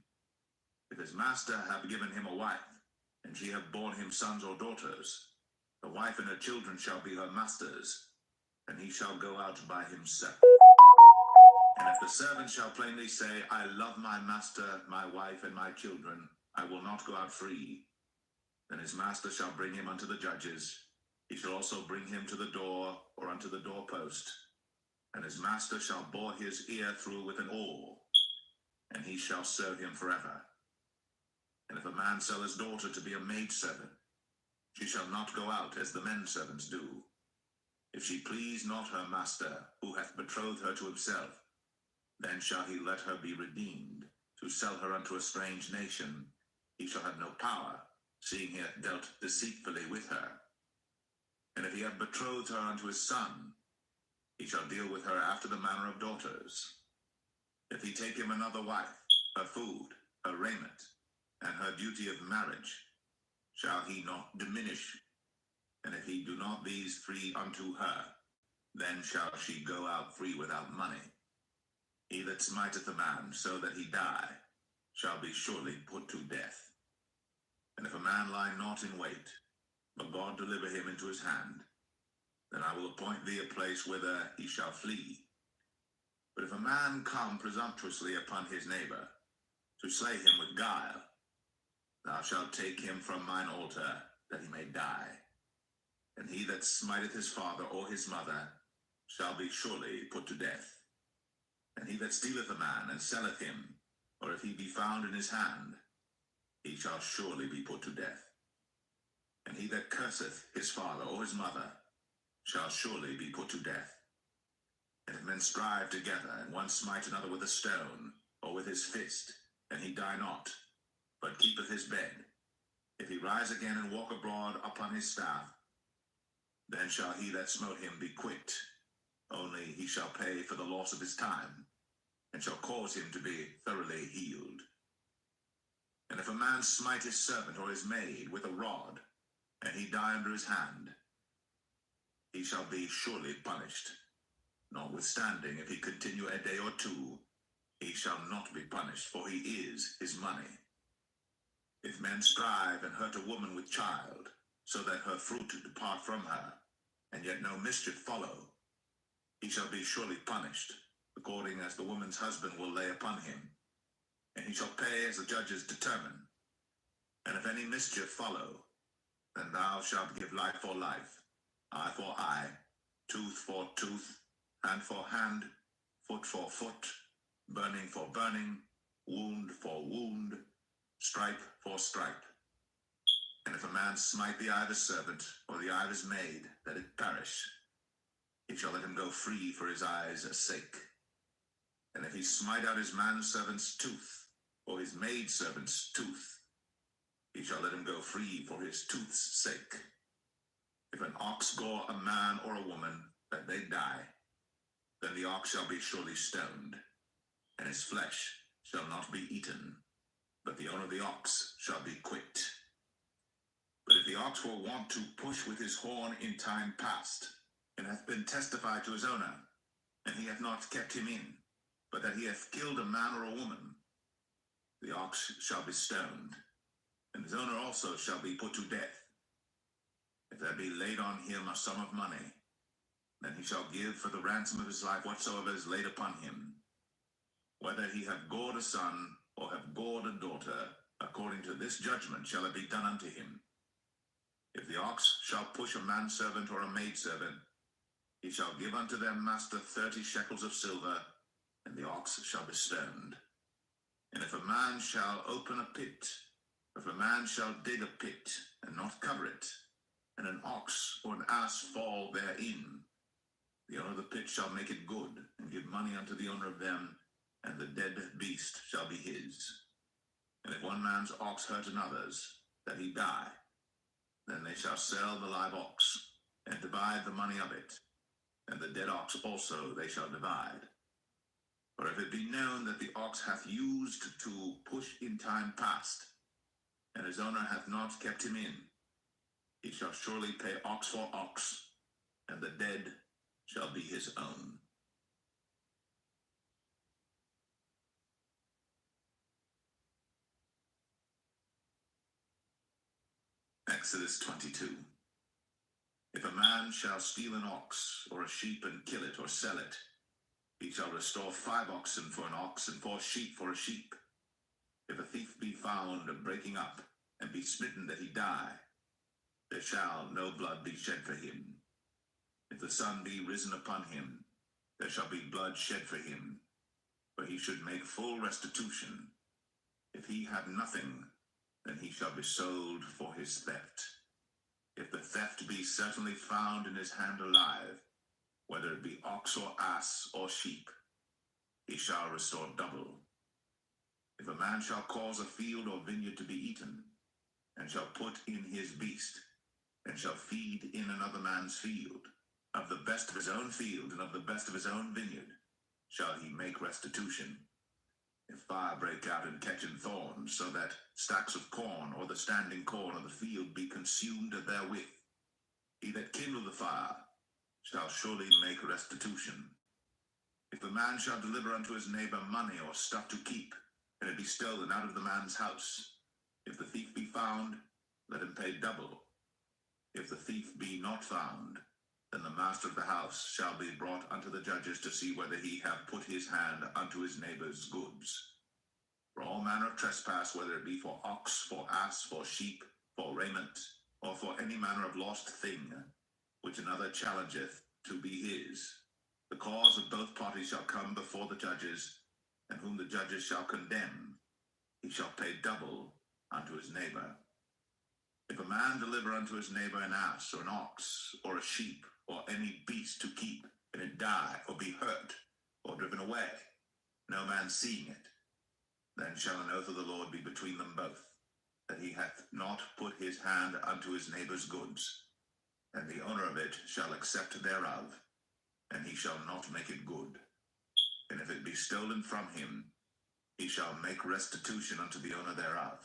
If his master have given him a wife, and she have borne him sons or daughters, the wife and her children shall be her master's, and he shall go out by himself. And if the servant shall plainly say, I love my master, my wife, and my children, I will not go out free, then his master shall bring him unto the judges. He shall also bring him to the door, or unto the doorpost, and his master shall bore his ear through with an awl, and he shall serve him forever. And if a man sell his daughter to be a maidservant, she shall not go out as the men servants do. If she please not her master, who hath betrothed her to himself, then shall he let her be redeemed. To sell her unto a strange nation, he shall have no power, seeing he hath dealt deceitfully with her. And if he have betrothed her unto his son, he shall deal with her after the manner of daughters. If he take him another wife, her food, her raiment, and her duty of marriage, shall he not diminish? And if he do not these 3 unto her, then shall she go out free without money. He that smiteth a man so that he die, shall be surely put to death. And if a man lie not in wait, but God deliver him into his hand, then I will appoint thee a place whither he shall flee. But if a man come presumptuously upon his neighbor, to slay him with guile, thou shalt take him from mine altar, that he may die. And he that smiteth his father or his mother shall be surely put to death. And he that stealeth a man and selleth him, or if he be found in his hand, he shall surely be put to death. And he that curseth his father or his mother shall surely be put to death. And if men strive together, and one smite another with a stone, or with his fist, and he die not, but keepeth his bed, if he rise again and walk abroad upon his staff, then shall he that smote him be quit. Only he shall pay for the loss of his time, and shall cause him to be thoroughly healed. And if a man smite his servant or his maid with a rod, and he die under his hand, he shall be surely punished. Notwithstanding, if he continue a day or 2, he shall not be punished, for he is his money. If men strive and hurt a woman with child, so that her fruit depart from her, and yet no mischief follow, he shall be surely punished, according as the woman's husband will lay upon him, and he shall pay as the judges determine. And if any mischief follow, then thou shalt give life for life, eye for eye, tooth for tooth, hand for hand, foot for foot, burning for burning, wound for wound, stripe for stripe. And if a man smite the eye of his servant, or the eye of his maid, that it perish, he shall let him go free for his eye's sake. And if he smite out his manservant's tooth, or his maidservant's tooth, he shall let him go free for his tooth's sake. If an ox gore a man or a woman, that they die, then the ox shall be surely stoned, and his flesh shall not be eaten, but the owner of the ox shall be quit. But if the ox were wont to push with his horn in time past, and hath been testified to his owner, and he hath not kept him in, but that he hath killed a man or a woman, the ox shall be stoned, and his owner also shall be put to death. If there be laid on him a sum of money, then he shall give for the ransom of his life whatsoever is laid upon him. Whether he have gored a son, or have gored a daughter, according to this judgment shall it be done unto him. If the ox shall push a manservant or a maidservant, he shall give unto their master 30 shekels of silver, and the ox shall be stoned. And if a man shall open a pit, if a man shall dig a pit, and not cover it, and an ox or an ass fall therein, The owner of the pit shall make it good, and give money unto the owner of them, and the dead beast shall be his. And if one man's ox hurt another's, that he die, then they shall sell the live ox, and divide the money of it, and the dead ox also they shall divide. For if it be known that the ox hath used to push in time past, and his owner hath not kept him in, he shall surely pay ox for ox, and the dead shall be his own. Exodus 22. If a man shall steal an ox or a sheep and kill it or sell it, he shall restore 5 oxen for an ox and 4 sheep for a sheep. If a thief be found breaking up and be smitten that he die, there shall no blood be shed for him. If the sun be risen upon him, there shall be blood shed for him, for he should make full restitution. If he have nothing, then he shall be sold for his theft. If the theft be certainly found in his hand alive, whether it be ox or ass or sheep, he shall restore double. If a man shall cause a field or vineyard to be eaten, and shall put in his beast, and shall feed in another man's field, of the best of his own field and of the best of his own vineyard, shall he make restitution. If fire break out and catch in thorns, so that stacks of corn or the standing corn of the field be consumed therewith, he that kindled the fire shall surely make restitution. If a man shall deliver unto his neighbor money or stuff to keep, and it be stolen out of the man's house, if the thief be found, let him pay double. If the thief be not found, then the master of the house shall be brought unto the judges to see whether he have put his hand unto his neighbor's goods. For all manner of trespass, whether it be for ox, for ass, for sheep, for raiment, or for any manner of lost thing, which another challengeth to be his, the cause of both parties shall come before the judges, and whom the judges shall condemn, he shall pay double unto his neighbor. If a man deliver unto his neighbor an ass, or an ox, or a sheep, or any beast to keep, and it die, or be hurt, or driven away, no man seeing it, then shall an oath of the Lord be between them both, that he hath not put his hand unto his neighbor's goods, and the owner of it shall accept thereof, and he shall not make it good. And if it be stolen from him, he shall make restitution unto the owner thereof.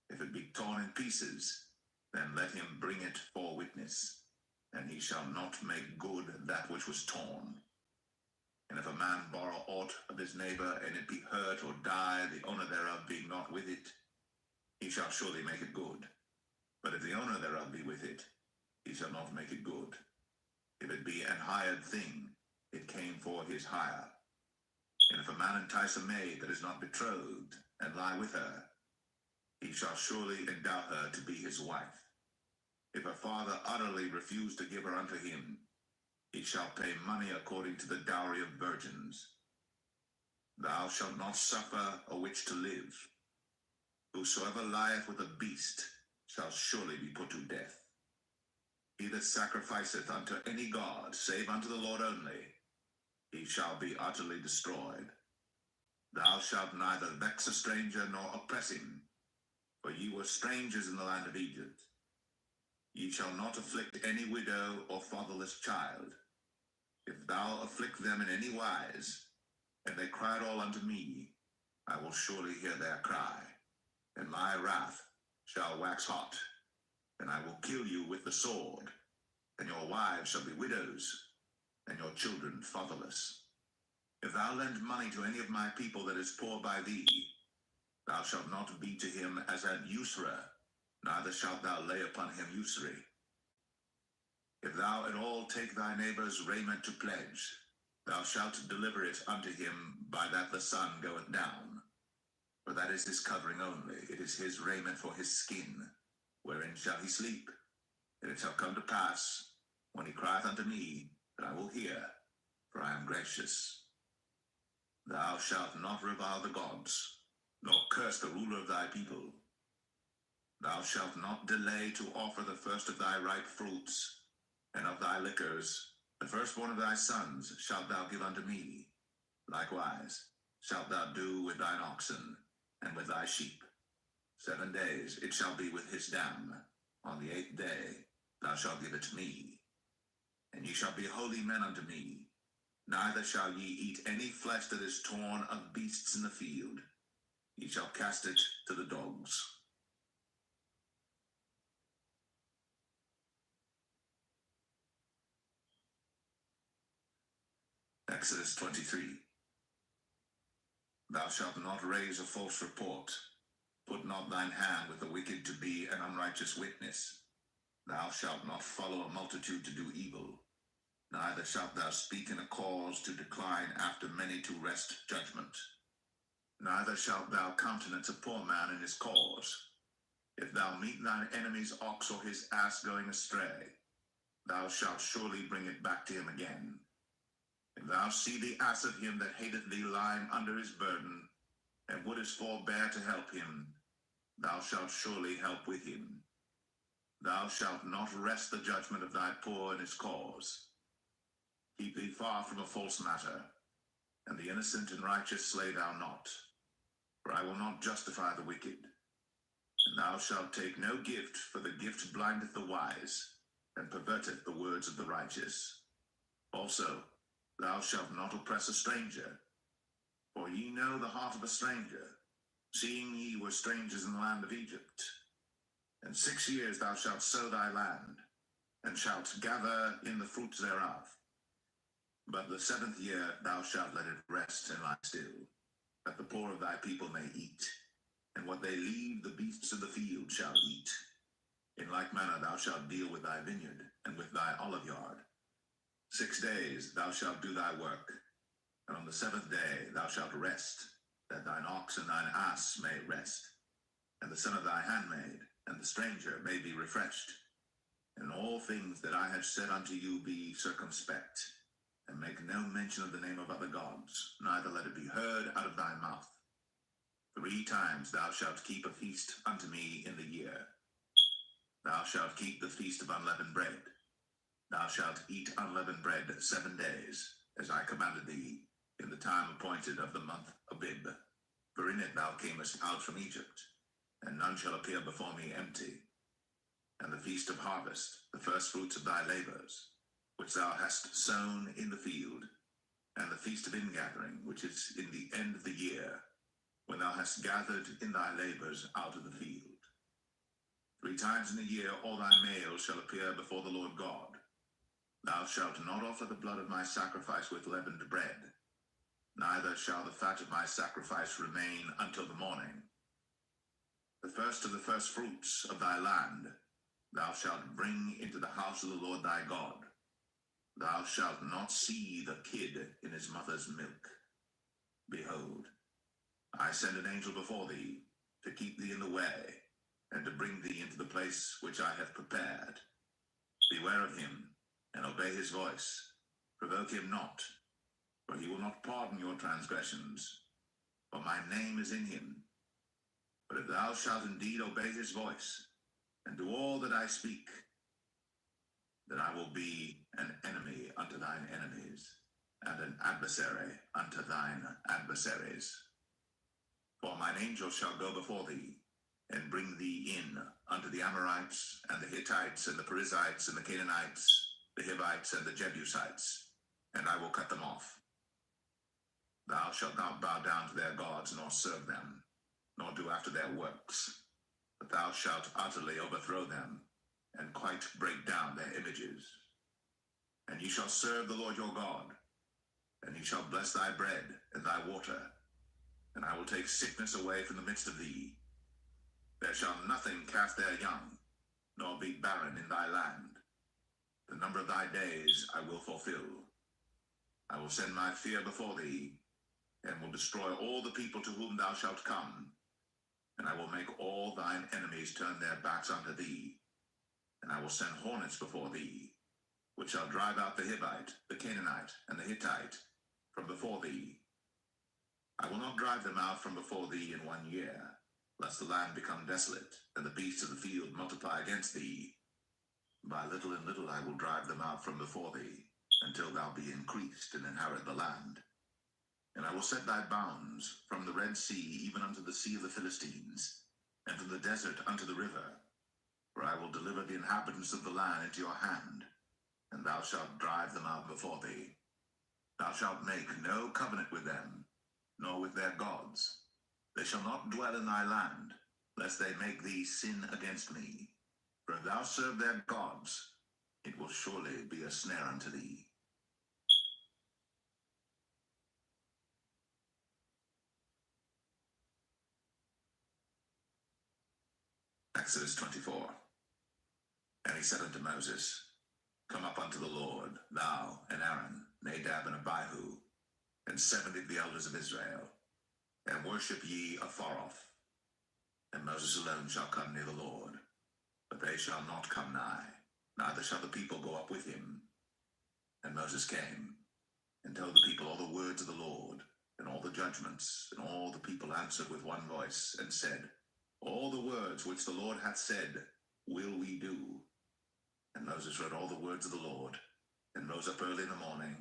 If it be torn in pieces, then let him bring it for witness, and he shall not make good that which was torn. And if a man borrow aught of his neighbor, and it be hurt or die, the owner thereof being not with it, he shall surely make it good. But if the owner thereof be with it, he shall not make it good. If it be an hired thing, it came for his hire. And if a man entice a maid that is not betrothed, and lie with her, he shall surely endow her to be his wife. If her father utterly refuse to give her unto him, he shall pay money according to the dowry of virgins. Thou shalt not suffer a witch to live. Whosoever lieth with a beast shall surely be put to death. He that sacrificeth unto any god, save unto the Lord only, he shall be utterly destroyed. Thou shalt neither vex a stranger nor oppress him, for ye were strangers in the land of Egypt. Ye shall not afflict any widow or fatherless child. If thou afflict them in any wise, and they cry all unto me, I will surely hear their cry, and my wrath shall wax hot, and I will kill you with the sword, and your wives shall be widows, and your children fatherless. If thou lend money to any of my people that is poor by thee, thou shalt not be to him as an usurer, neither shalt thou lay upon him usury. If thou at all take thy neighbor's raiment to pledge, thou shalt deliver it unto him by that the sun goeth down. For that is his covering only, it is his raiment for his skin, wherein shall he sleep. And it shall come to pass, when he crieth unto me, that I will hear, for I am gracious. Thou shalt not revile the gods, nor curse the ruler of thy people. Thou shalt not delay to offer the first of thy ripe fruits, and of thy liquors, The firstborn of thy sons shalt thou give unto me. Likewise shalt thou do with thine oxen and with thy sheep. 7 days it shall be with his dam. On the 8th day thou shalt give it to me. And ye shall be holy men unto me. Neither shall ye eat any flesh that is torn of beasts in the field. Ye shall cast it to the dogs. Exodus 23. Thou shalt not raise a false report. Put not thine hand with the wicked to be an unrighteous witness. Thou shalt not follow a multitude to do evil. Neither shalt thou speak in a cause to decline after many to wrest judgment. Neither shalt thou countenance a poor man in his cause. If thou meet thine enemy's ox or his ass going astray, thou shalt surely bring it back to him again. If thou see the ass of him that hateth thee lying under his burden, and wouldest forbear to help him, thou shalt surely help with him. Thou shalt not wrest the judgment of thy poor in his cause. Keep thee far from a false matter, and the innocent and righteous slay thou not. For I will not justify the wicked. And thou shalt take no gift, for the gift blindeth the wise, and perverteth the words of the righteous. Also, thou shalt not oppress a stranger, for ye know the heart of a stranger, seeing ye were strangers in the land of Egypt. And 6 years thou shalt sow thy land, and shalt gather in the fruits thereof. But the 7th year thou shalt let it rest and lie still, that the poor of thy people may eat, and what they leave the beasts of the field shall eat. In like manner thou shalt deal with thy vineyard, and with thy olive yard. 6 days thou shalt do thy work, and on the 7th day thou shalt rest, that thine ox and thine ass may rest, and the son of thy handmaid, and the stranger may be refreshed. In all things that I have said unto you be circumspect, and make no mention of the name of other gods, neither let it be heard out of thy mouth. 3 times thou shalt keep a feast unto me in the year. Thou shalt keep the feast of unleavened bread. Thou shalt eat unleavened bread 7 days, as I commanded thee, in the time appointed of the month Abib. For in it thou camest out from Egypt, and none shall appear before me empty. And the feast of harvest, the firstfruits of thy labors, which thou hast sown in the field, and the feast of ingathering, which is in the end of the year, when thou hast gathered in thy labors out of the field. 3 times in the year all thy males shall appear before the Lord God. Thou shalt not offer the blood of my sacrifice with leavened bread, neither shall the fat of my sacrifice remain until the morning. The first of the firstfruits of thy land thou shalt bring into the house of the Lord thy God. Thou shalt not see the kid in his mother's milk. Behold, I send an angel before thee, to keep thee in the way, and to bring thee into the place which I have prepared. Beware of him, and obey his voice. Provoke him not, for he will not pardon your transgressions, for my name is in him. But if thou shalt indeed obey his voice, and do all that I speak, then I will be an enemy unto thine enemies, and an adversary unto thine adversaries. For mine angel shall go before thee, and bring thee in unto the Amorites, and the Hittites, and the Perizzites, and the Canaanites, the Hivites, and the Jebusites, and I will cut them off. Thou shalt not bow down to their gods, nor serve them, nor do after their works, but thou shalt utterly overthrow them, and quite break down their images. And ye shall serve the Lord your God, and he shall bless thy bread and thy water, and I will take sickness away from the midst of thee. There shall nothing cast their young, nor be barren in thy land. The number of thy days I will fulfill. I will send my fear before thee, and will destroy all the people to whom thou shalt come, and I will make all thine enemies turn their backs unto thee. And I will send hornets before thee, which shall drive out the Hivite, the Canaanite, and the Hittite from before thee. I will not drive them out from before thee in 1 year, lest the land become desolate, and the beasts of the field multiply against thee. By little and little I will drive them out from before thee, until thou be increased and inherit the land. And I will set thy bounds from the Red Sea even unto the sea of the Philistines, and from the desert unto the river. For I will deliver the inhabitants of the land into your hand, and thou shalt drive them out before thee. Thou shalt make no covenant with them, nor with their gods. They shall not dwell in thy land, lest they make thee sin against me. For if thou serve their gods, it will surely be a snare unto thee. Exodus 24. And he said unto Moses, Come up unto the Lord, thou and Aaron, Nadab and Abihu, and 70 of the elders of Israel, and worship ye afar off. And Moses alone shall come near the Lord, but they shall not come nigh, neither shall the people go up with him. And Moses came, and told the people all the words of the Lord, and all the judgments, and all the people answered with one voice, and said, All the words which the Lord hath said will we do. And Moses read all the words of the Lord, and rose up early in the morning,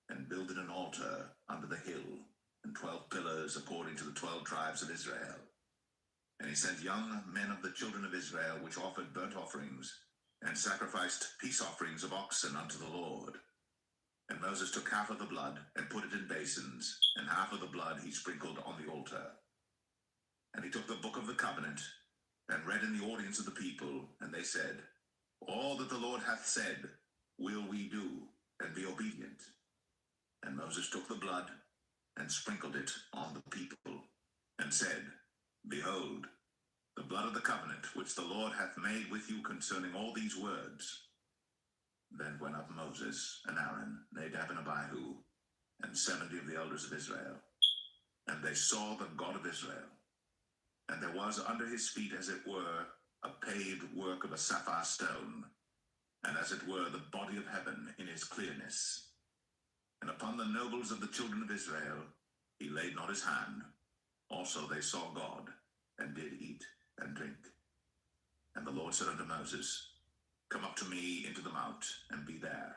and builded an altar under the hill, and 12 pillars according to the 12 tribes of Israel. And he sent young men of the children of Israel, which offered burnt offerings, and sacrificed peace offerings of oxen unto the Lord. And Moses took half of the blood, and put it in basins, and half of the blood he sprinkled on the altar. And he took the book of the covenant, and read in the audience of the people, and they said, All that the Lord hath said will we do, and be obedient. And Moses took the blood, and sprinkled it on the people, and said, Behold, the blood of the covenant which the Lord hath made with you concerning all these words. Then went up Moses and Aaron, Nadab and Abihu, and 70 of the elders of Israel. And they saw the God of Israel. And there was under his feet, as it were, a paved work of a sapphire stone, and as it were the body of heaven in his clearness. And upon the nobles of the children of Israel he laid not his hand. Also they saw God, and did eat and drink. And the Lord said unto Moses, Come up to me into the mount, and be there.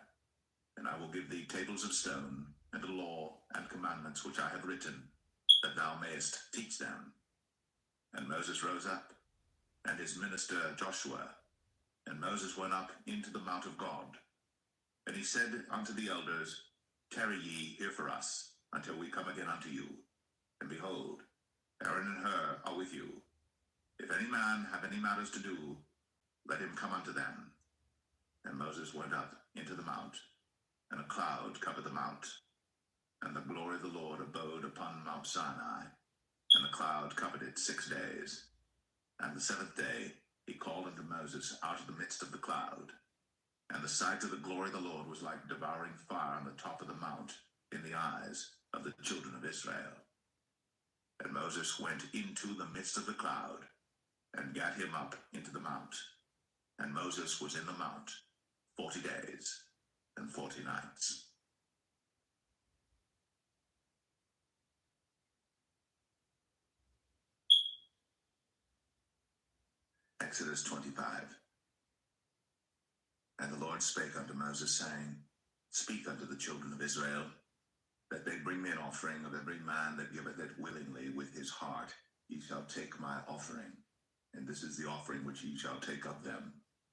And I will give thee tables of stone, and a law and commandments which I have written, that thou mayest teach them. And Moses rose up, and his minister Joshua. And Moses went up into the mount of God. And he said unto the elders, Tarry ye here for us, until we come again unto you. And behold, Aaron and Hur are with you. If any man have any matters to do, let him come unto them. And Moses went up into the mount, and a cloud covered the mount. And the glory of the Lord abode upon Mount Sinai, and the cloud covered it 6 days. And the 7th day he called unto Moses out of the midst of the cloud. And the sight of the glory of the Lord was like devouring fire on the top of the mount in the eyes of the children of Israel. And Moses went into the midst of the cloud, and gat him up into the mount. And Moses was in the mount 40 days and 40 nights. Exodus 25. And the Lord spake unto Moses, saying, Speak unto the children of Israel, that they bring me an offering of every man that giveth it willingly with his heart. Ye shall take my offering, and this is the offering which ye shall take of them: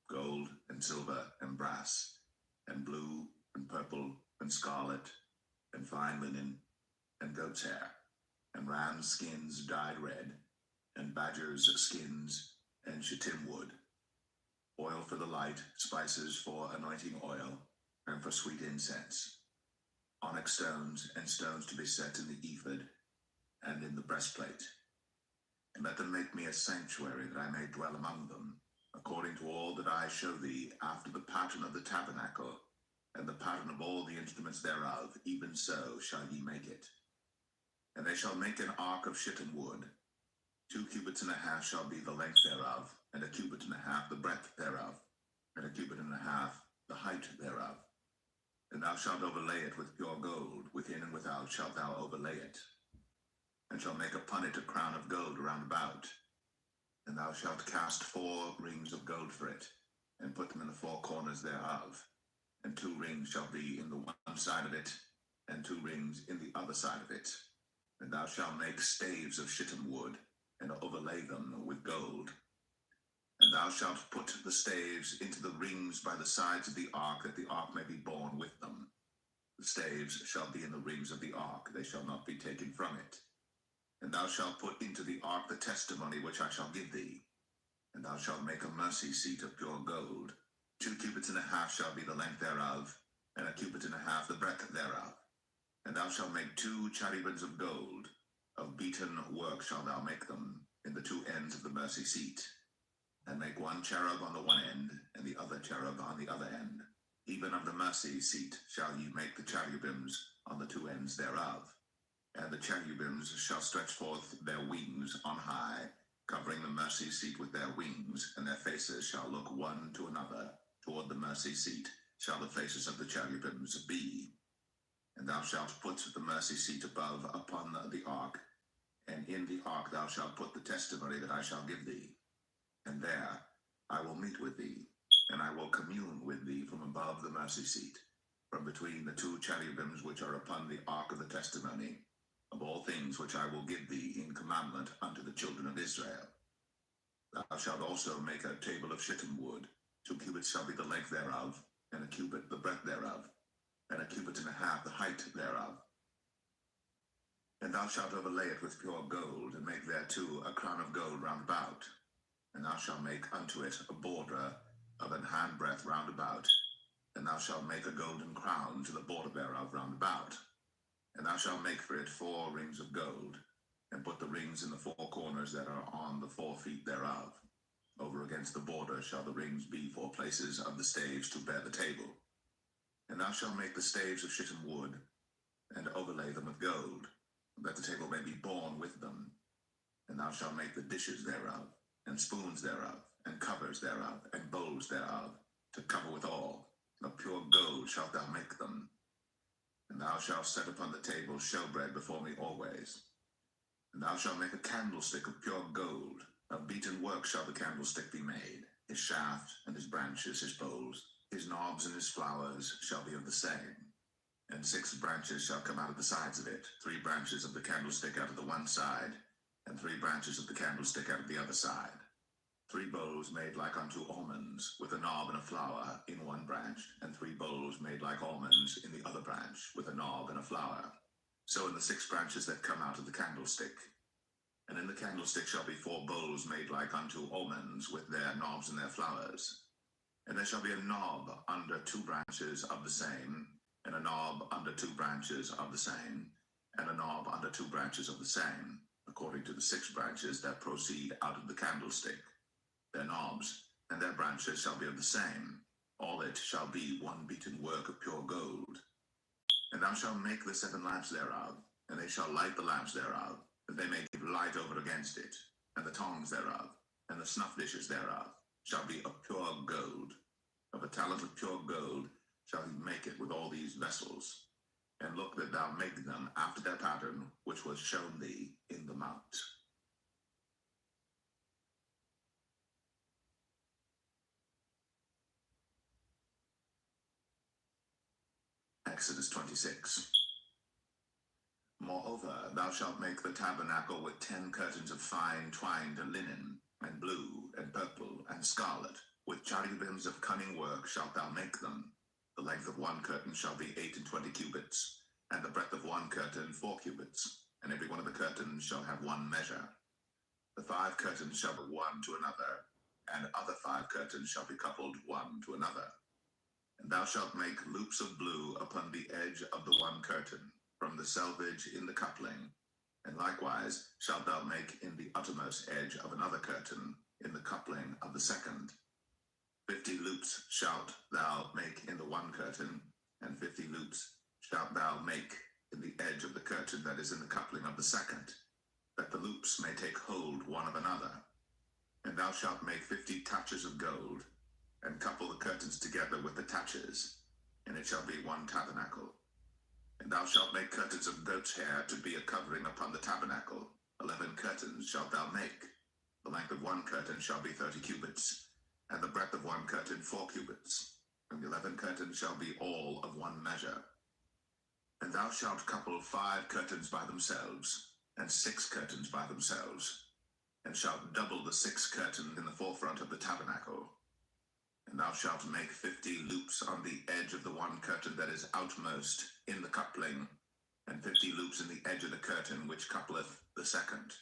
gold and silver and brass, and blue and purple and scarlet, and fine linen, and goat's hair, and ram's skins dyed red, and badgers' skins, and shittim wood, oil for the light, spices for anointing oil, and for sweet incense, onyx stones, and stones to be set in the ephod, and in the breastplate. And let them make me a sanctuary, that I may dwell among them, according to all that I show thee, after the pattern of the tabernacle, and the pattern of all the instruments thereof, even so shall ye make it. And they shall make an ark of shittim wood. 2 cubits and a half shall be the length thereof, and a cubit and a half the breadth thereof, and a cubit and a half the height thereof. And thou shalt overlay it with pure gold, within and without shalt thou overlay it. And shalt make upon it a crown of gold round about. And thou shalt cast 4 rings of gold for it, and put them in the 4 corners thereof. and 2 rings shall be in the one side of it, and 2 rings in the other side of it. And thou shalt make staves of shittim wood, and overlay them with gold. And thou shalt put the staves into the rings by the sides of the ark, that the ark may be borne with them. The staves shall be in the rings of the ark, they shall not be taken from it. And thou shalt put into the ark the testimony which I shall give thee. And thou shalt make a mercy seat of pure gold. 2 cubits and a half shall be the length thereof, and 1 cubit and a half the breadth thereof. And thou shalt make 2 cherubims of gold. Of beaten work shalt thou make them, in the 2 ends of the mercy seat. And make 1 cherub on the one end, and the other cherub on the other end. Even of the mercy seat shall ye make the cherubims on the 2 ends thereof. And the cherubims shall stretch forth their wings on high, covering the mercy seat with their wings, and their faces shall look one to another. Toward the mercy seat shall the faces of the cherubims be. And thou shalt put the mercy seat above upon the ark, and in the ark thou shalt put the testimony that I shall give thee. And there I will meet with thee, and I will commune with thee from above the mercy seat, from between the 2 cherubims which are upon the ark of the testimony, of all things which I will give thee in commandment unto the children of Israel. Thou shalt also make a table of shittim wood. 2 cubits shall be the length thereof, and 1 cubit the breadth thereof, and 1 cubit and a half the height thereof. And thou shalt overlay it with pure gold, and make thereto a crown of gold round about. And thou shalt make unto it a border of an handbreadth round about. And thou shalt make a golden crown to the border thereof round about. And thou shalt make for it 4 rings of gold, and put the rings in the 4 corners that are on the 4 feet thereof. Over against the border shall the rings be for places of the staves to bear the table. And thou shalt make the staves of shittim wood, and overlay them with gold, that the table may be borne with them. And thou shalt make the dishes thereof, and spoons thereof, and covers thereof, and bowls thereof, to cover withal. Of pure gold shalt thou make them. And thou shalt set upon the table showbread before me always. And thou shalt make a candlestick of pure gold. Of beaten work shall the candlestick be made. His shaft and his branches, his bowls, his knobs and his flowers shall be of the same. And 6 branches shall come out of the sides of it, 3 branches of the candlestick out of the one side, and 3 branches of the candlestick out of the other side. 3 bowls made like unto almonds, with a knob and a flower in one branch, and 3 bowls made like almonds in the other branch, with a knob and a flower. So in the 6 branches that come out of the candlestick. And in the candlestick shall be 4 bowls made like unto almonds, with their knobs and their flowers. And there shall be a knob under 2 branches of the same, and a knob under 2 branches of the same, and a knob under 2 branches of the same, according to the 6 branches that proceed out of the candlestick. Their knobs and their branches shall be of the same. All it shall be one beaten work of pure gold. And thou shalt make the 7 lamps thereof, and they shall light the lamps thereof, that they may give light over against it. And the tongs thereof, and the snuff dishes thereof, shall be of pure gold. Of a talent of pure gold shall he make it with all these vessels. And look that thou make them after their pattern, which was shown thee in the mount. Exodus 26. Moreover, thou shalt make the tabernacle with 10 curtains of fine twined linen, and blue, and purple, and scarlet. With cherubims of cunning work shalt thou make them. The length of 1 curtain shall be 28 cubits, and the breadth of 1 curtain 4 cubits, and every one of the curtains shall have 1 measure. The 5 curtains shall be one to another, and other 5 curtains shall be coupled one to another. And thou shalt make loops of blue upon the edge of the 1 curtain, from the selvage in the coupling, and likewise shalt thou make in the uttermost edge of another curtain, in the coupling of the 2nd. 50 loops shalt thou make in the 1 curtain, and 50 loops shalt thou make in the edge of the curtain that is in the coupling of the 2nd, that the loops may take hold one of another. And thou shalt make 50 taches of gold, and couple the curtains together with the taches, and it shall be 1 tabernacle. And thou shalt make curtains of goat's hair to be a covering upon the tabernacle. 11 curtains shalt thou make. The length of 1 curtain shall be 30 cubits, and the breadth of 1 curtain 4 cubits. and the 11 curtains shall be all of one measure. And thou shalt couple 5 curtains by themselves, and 6 curtains by themselves, and shalt double the 6 curtains in the forefront of the tabernacle. And thou shalt make 50 loops on the edge of the one curtain that is outmost in the coupling, and 50 loops in the edge of the curtain which coupleth the second.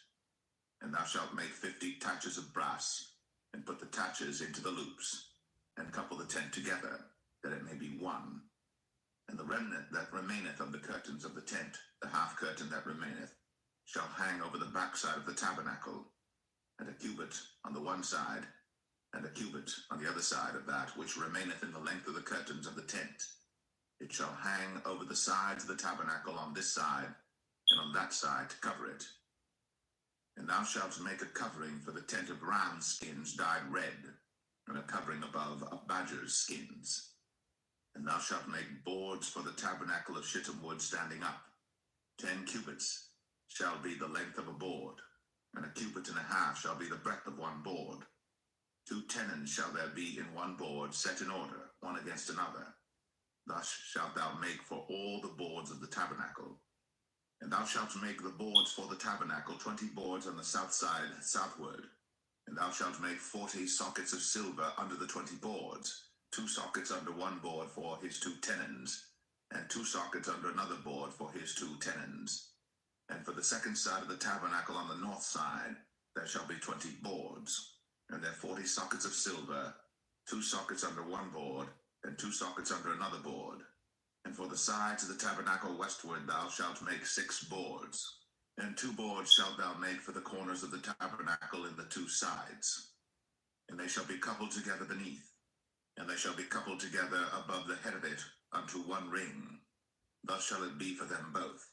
And thou shalt make 50 taches of brass, and put the taches into the loops, and couple the tent together, that it may be one. And the remnant that remaineth of the curtains of the tent, the half curtain that remaineth, shall hang over the backside of the tabernacle, and a cubit on the one side, and a cubit on the other side of that which remaineth in the length of the curtains of the tent. It shall hang over the sides of the tabernacle on this side, and on that side to cover it. And thou shalt make a covering for the tent of ram skins dyed red, and a covering above of badger's skins. And thou shalt make boards for the tabernacle of shittim wood standing up. 10 cubits shall be the length of a board, and a cubit and a half shall be the breadth of one board. 2 tenons shall there be in one board, set in order, one against another. Thus shalt thou make for all the boards of the tabernacle. And thou shalt make the boards for the tabernacle, 20 boards on the south side southward. And thou shalt make 40 sockets of silver under the 20 boards, 2 sockets under one board for his 2 tenons, and 2 sockets under another board for his 2 tenons. And for the second side of the tabernacle on the north side, there shall be 20 boards, and there 40 sockets of silver, 2 sockets under one board, and 2 sockets under another board. And for the sides of the tabernacle westward thou shalt make 6 boards, and 2 boards shalt thou make for the corners of the tabernacle in the 2 sides. And they shall be coupled together beneath, and they shall be coupled together above the head of it unto one ring. Thus shall it be for them both.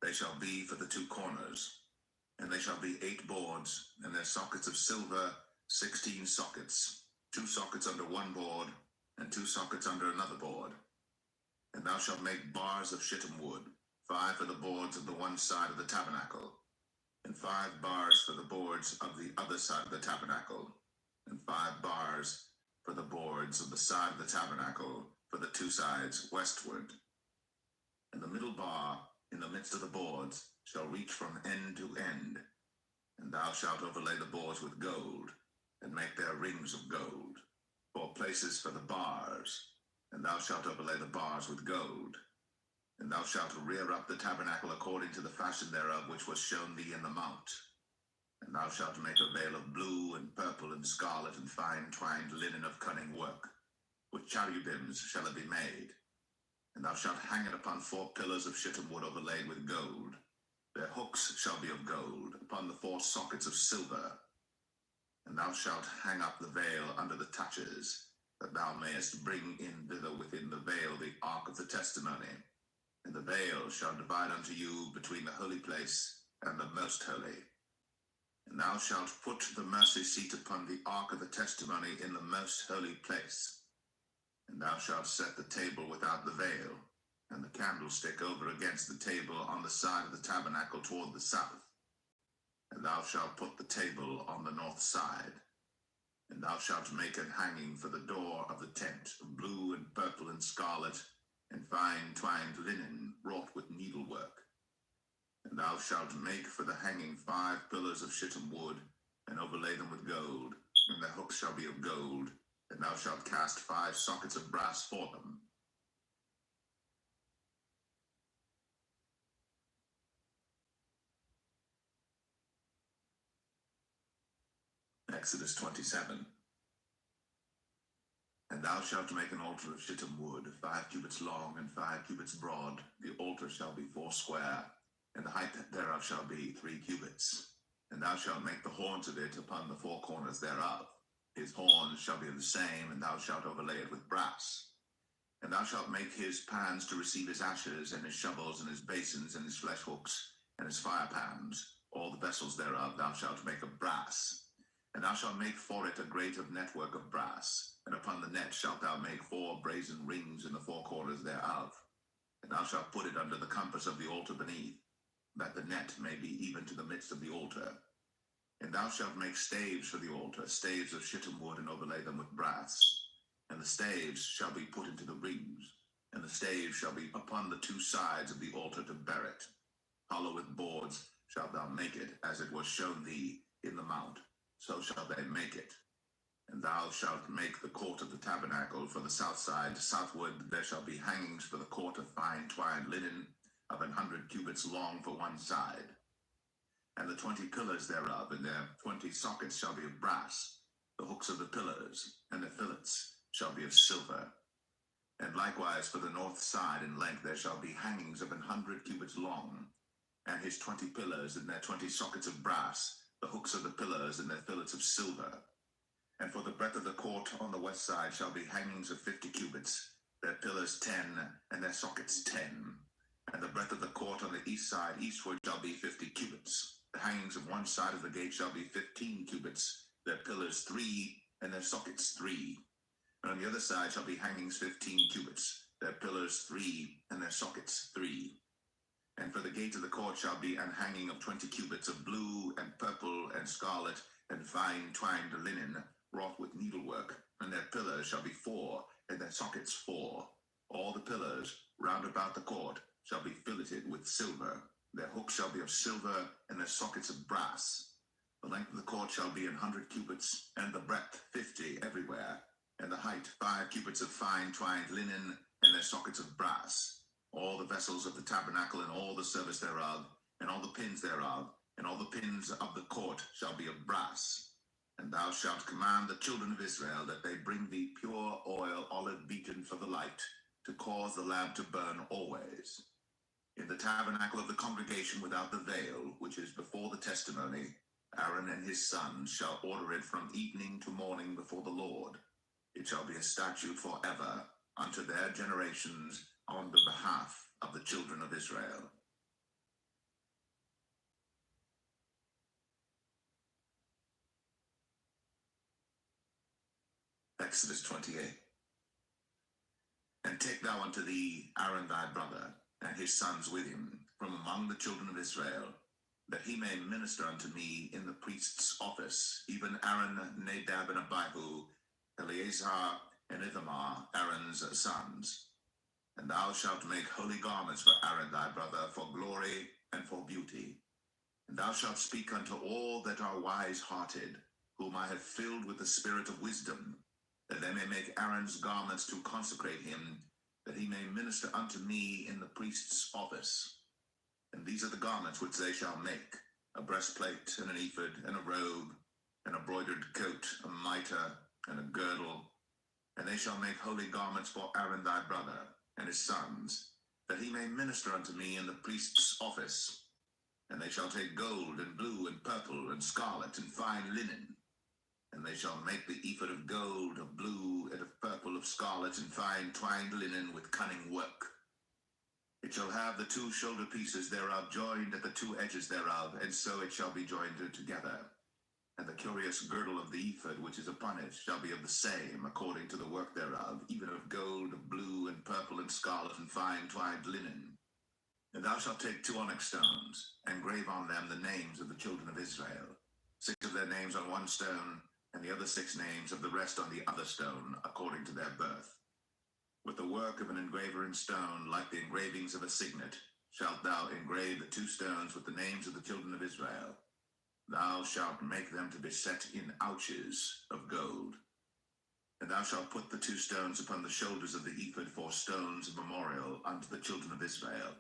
They shall be for the 2 corners. And they shall be 8 boards, and their sockets of silver 16 sockets, 2 sockets under one board, and 2 sockets under another board. And thou shalt make bars of shittim wood, 5 for the boards of the one side of the tabernacle, and 5 bars for the boards of the other side of the tabernacle, and 5 bars for the boards of the side of the tabernacle for the 2 sides westward. And the middle bar in the midst of the boards shall reach from end to end. And thou shalt overlay the boards with gold, and make their rings of gold, for places for the bars. And thou shalt overlay the bars with gold. And thou shalt rear up the tabernacle according to the fashion thereof which was shown thee in the mount. And thou shalt make a veil of blue and purple and scarlet and fine twined linen of cunning work. With cherubims shall it be made. And thou shalt hang it upon 4 pillars of shittim wood overlaid with gold. Their hooks shall be of gold, upon the 4 sockets of silver. And thou shalt hang up the veil under the taches, that thou mayest bring in thither within the veil the ark of the testimony. And the veil shall divide unto you between the holy place and the most holy. And thou shalt put the mercy seat upon the ark of the testimony in the most holy place. And thou shalt set the table without the veil, and the candlestick over against the table on the side of the tabernacle toward the south. And thou shalt put the table on the north side. And thou shalt make an hanging for the door of the tent of blue and purple and scarlet, and fine twined linen wrought with needlework. And thou shalt make for the hanging 5 pillars of shittim wood, and overlay them with gold, and their hooks shall be of gold, and thou shalt cast 5 sockets of brass for them. Exodus 27. And thou shalt make an altar of shittim wood, 5 cubits long and 5 cubits broad. The altar shall be 4 square, and the height thereof shall be 3 cubits. And thou shalt make the horns of it upon the 4 corners thereof. His horns shall be the same, and thou shalt overlay it with brass. And thou shalt make his pans to receive his ashes, and his shovels, and his basins, and his flesh hooks, and his fire pans. All the vessels thereof thou shalt make of brass. And thou shalt make for it a grate of network of brass, and upon the net shalt thou make 4 brazen rings in the 4 corners thereof. And thou shalt put it under the compass of the altar beneath, that the net may be even to the midst of the altar. And thou shalt make staves for the altar, staves of shittim wood, and overlay them with brass. And And the staves shall be put into the rings, and the staves shall be upon the two sides of the altar to bear it. Hollow with boards shalt thou make it, as it was shown thee in the mount, so shall they make it. And thou shalt make the court of the tabernacle for the south side. Southward there shall be hangings for the court of fine twined linen, of 100 cubits long for one side. And the 20 pillars thereof, and their 20 sockets shall be of brass. The hooks of the pillars, and the fillets, shall be of silver. And likewise for the north side in length there shall be hangings of 100 cubits long, and his 20 pillars, and their 20 sockets of brass, the hooks of the pillars, and their fillets of silver. And for the breadth of the court on the west side shall be hangings of 50 cubits, their pillars 10, and their sockets 10. And the breadth of the court on the east side eastward shall be 50 cubits. The hangings of one side of the gate shall be 15 cubits, their pillars 3, and their sockets 3. And on the other side shall be hangings 15 cubits, their pillars 3, and their sockets 3. And for the gate of the court shall be an hanging of 20 cubits of blue, and purple, and scarlet, and fine twined linen, wrought with needlework, and their pillars shall be 4, and their sockets 4. All the pillars round about the court shall be filleted with silver. Their hooks shall be of silver, and their sockets of brass. The length of the court shall be 100 cubits, and the breadth 50 everywhere, and the height 5 cubits of fine twined linen, and their sockets of brass. All the vessels of the tabernacle, and all the service thereof, and all the pins thereof, and all the pins of the court shall be of brass. And thou shalt command the children of Israel that they bring thee pure oil, olive beaten for the light, to cause the lamp to burn always. In the tabernacle of the congregation without the veil, which is before the testimony, Aaron and his sons shall order it from evening to morning before the Lord. It shall be a statute forever unto their generations on the behalf of the children of Israel. Exodus 28. And take thou unto thee Aaron thy brother, and his sons with him, from among the children of Israel, that he may minister unto me in the priest's office, even Aaron, Nadab, and Abihu, Eleazar, and Ithamar, Aaron's sons. And thou shalt make holy garments for Aaron thy brother, for glory and for beauty. And thou shalt speak unto all that are wise-hearted, whom I have filled with the spirit of wisdom, that they may make Aaron's garments to consecrate him, that he may minister unto me in the priest's office. And these are the garments which they shall make: a breastplate, and an ephod, and a robe, and a broidered coat, a mitre, and a girdle. And they shall make holy garments for Aaron thy brother, and his sons, that he may minister unto me in the priest's office. And they shall take gold, and blue, and purple, and scarlet, and fine linen. And they shall make the ephod of gold, of blue, and of purple, of scarlet, and fine twined linen with cunning work. It shall have the 2 shoulder pieces thereof joined at the 2 edges thereof, and so it shall be joined together. And the curious girdle of the ephod which is upon it shall be of the same, according to the work thereof, even of gold, of blue, and purple, and scarlet, and fine twined linen. And thou shalt take 2 onyx stones, and grave on them the names of the children of Israel, 6 of their names on one stone, and the other 6 names of the rest on the other stone, according to their birth. With the work of an engraver in stone, like the engravings of a signet, shalt thou engrave the 2 stones with the names of the children of Israel. Thou shalt make them to be set in ouches of gold. And thou shalt put the 2 stones upon the shoulders of the ephod for stones of memorial unto the children of Israel.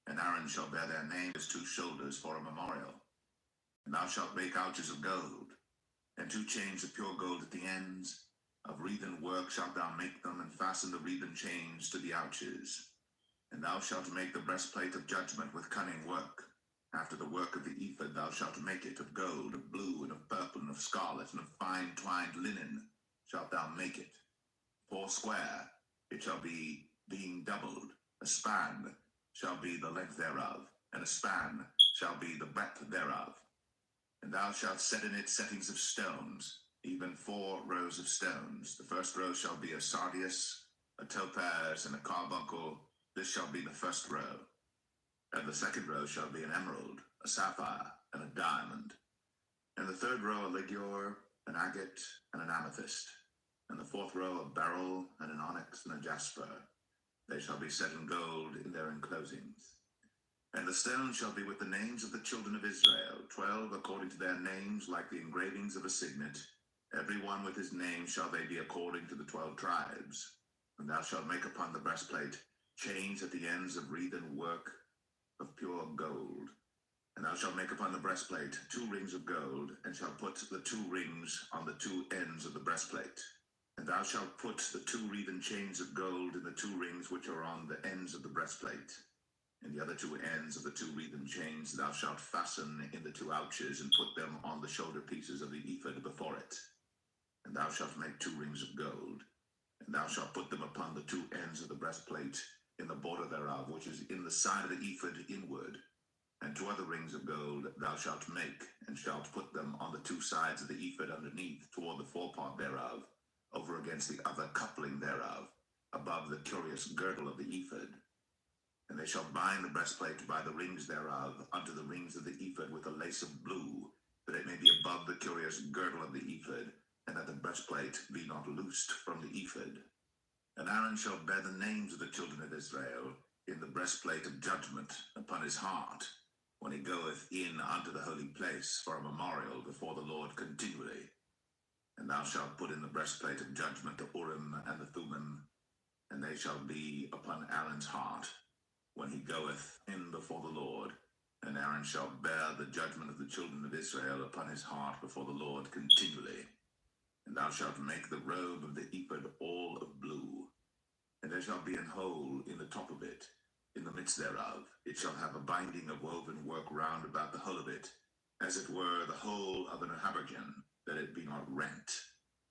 And Aaron shall bear their names as 2 shoulders for a memorial. And thou shalt make ouches of gold, and 2 chains of pure gold at the ends. Of wreathen work shalt thou make them, and fasten the wreathen chains to the ouches. And thou shalt make the breastplate of judgment with cunning work. After the work of the ephod thou shalt make it of gold, of blue, and of purple, and of scarlet, and of fine twined linen shalt thou make it. 4 square it shall be, being doubled. A span shall be the length thereof, and a span shall be the breadth thereof. And thou shalt set in it settings of stones, even 4 rows of stones. The first row shall be a sardius, a topaz, and a carbuncle. This shall be the first row. And the second row shall be an emerald, a sapphire, and a diamond. And the third row a ligure, an agate, and an amethyst. and the fourth row a beryl, and an onyx, and a jasper. They shall be set in gold in their enclosings. And the stone shall be with the names of the children of Israel, 12 according to their names, like the engravings of a signet. Every one with his name shall they be according to the 12 tribes. And thou shalt make upon the breastplate chains at the ends of wreathen work of pure gold. And thou shalt make upon the breastplate 2 rings of gold, and shalt put the 2 rings on the 2 ends of the breastplate. And thou shalt put the 2 wreathen chains of gold in the 2 rings which are on the ends of the breastplate. And the other 2 ends of the 2 wreathen chains thou shalt fasten in the 2 ouches, and put them on the shoulder pieces of the ephod before it. And thou shalt make 2 rings of gold, and thou shalt put them upon the 2 ends of the breastplate, in the border thereof, which is in the side of the ephod inward. And 2 other rings of gold thou shalt make, and shalt put them on the 2 sides of the ephod underneath, toward the forepart thereof, over against the other coupling thereof, above the curious girdle of the ephod. And they shall bind the breastplate by the rings thereof unto the rings of the ephod with a lace of blue, that it may be above the curious girdle of the ephod, and that the breastplate be not loosed from the ephod. And Aaron shall bear the names of the children of Israel in the breastplate of judgment upon his heart, when he goeth in unto the holy place for a memorial before the Lord continually. And thou shalt put in the breastplate of judgment the Urim and the Thummim, and they shall be upon Aaron's heart, when he goeth in before the Lord. And Aaron shall bear the judgment of the children of Israel upon his heart before the Lord continually. And thou shalt make the robe of the ephod all of blue, and there shall be an hole in the top of it, in the midst thereof. It shall have a binding of woven work round about the whole of it, as it were the whole of an habergeon, that it be not rent.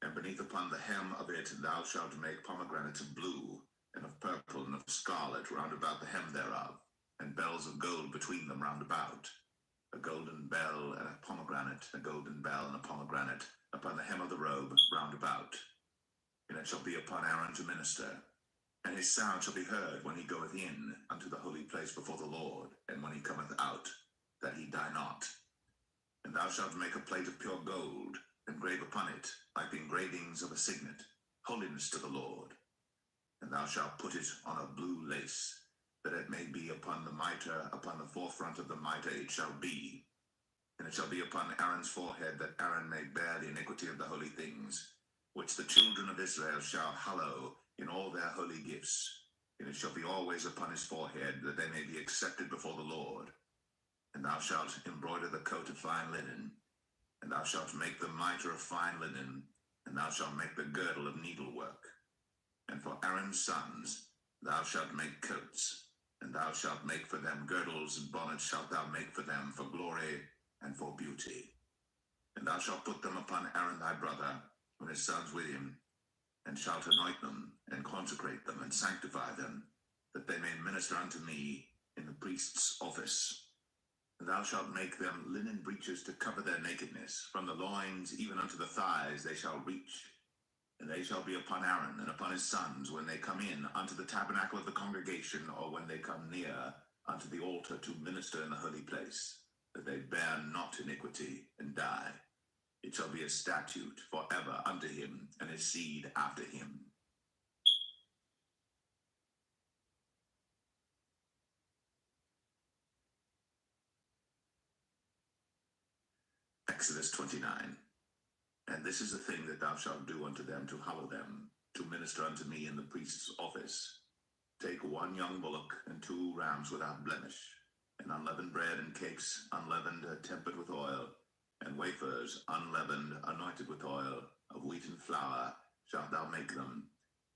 And beneath upon the hem of it thou shalt make pomegranates of blue, and of purple, and of scarlet round about the hem thereof, and bells of gold between them round about. A golden bell and a pomegranate, a golden bell and a pomegranate, upon the hem of the robe round about. And it shall be upon Aaron to minister, and his sound shall be heard when he goeth in unto the holy place before the Lord, and when he cometh out, that he die not. And thou shalt make a plate of pure gold, and grave upon it, like the engravings of a signet, holiness to the Lord. And thou shalt put it on a blue lace, that it may be upon the mitre, upon the forefront of the mitre it shall be. And it shall be upon Aaron's forehead, that Aaron may bear the iniquity of the holy things, which the children of Israel shall hallow in all their holy gifts. And it shall be always upon his forehead, that they may be accepted before the Lord. And thou shalt embroider the coat of fine linen, and thou shalt make the mitre of fine linen, and thou shalt make the girdle of needlework. And for Aaron's sons thou shalt make coats, and thou shalt make for them girdles, and bonnets shalt thou make for them for glory and for beauty. And thou shalt put them upon Aaron thy brother, and his sons with him, and shalt anoint them, and consecrate them, and sanctify them, that they may minister unto me in the priest's office. And thou shalt make them linen breeches to cover their nakedness, from the loins even unto the thighs they shall reach. And they shall be upon Aaron and upon his sons when they come in unto the tabernacle of the congregation, or when they come near unto the altar to minister in the holy place, that they bear not iniquity and die. It shall be a statute forever unto him and his seed after him. Exodus 29. And this is the thing that thou shalt do unto them to hallow them, to minister unto me in the priest's office. Take 1 young bullock and 2 rams without blemish, and unleavened bread and cakes unleavened, tempered with oil, and wafers unleavened, anointed with oil, of wheaten flour shalt thou make them.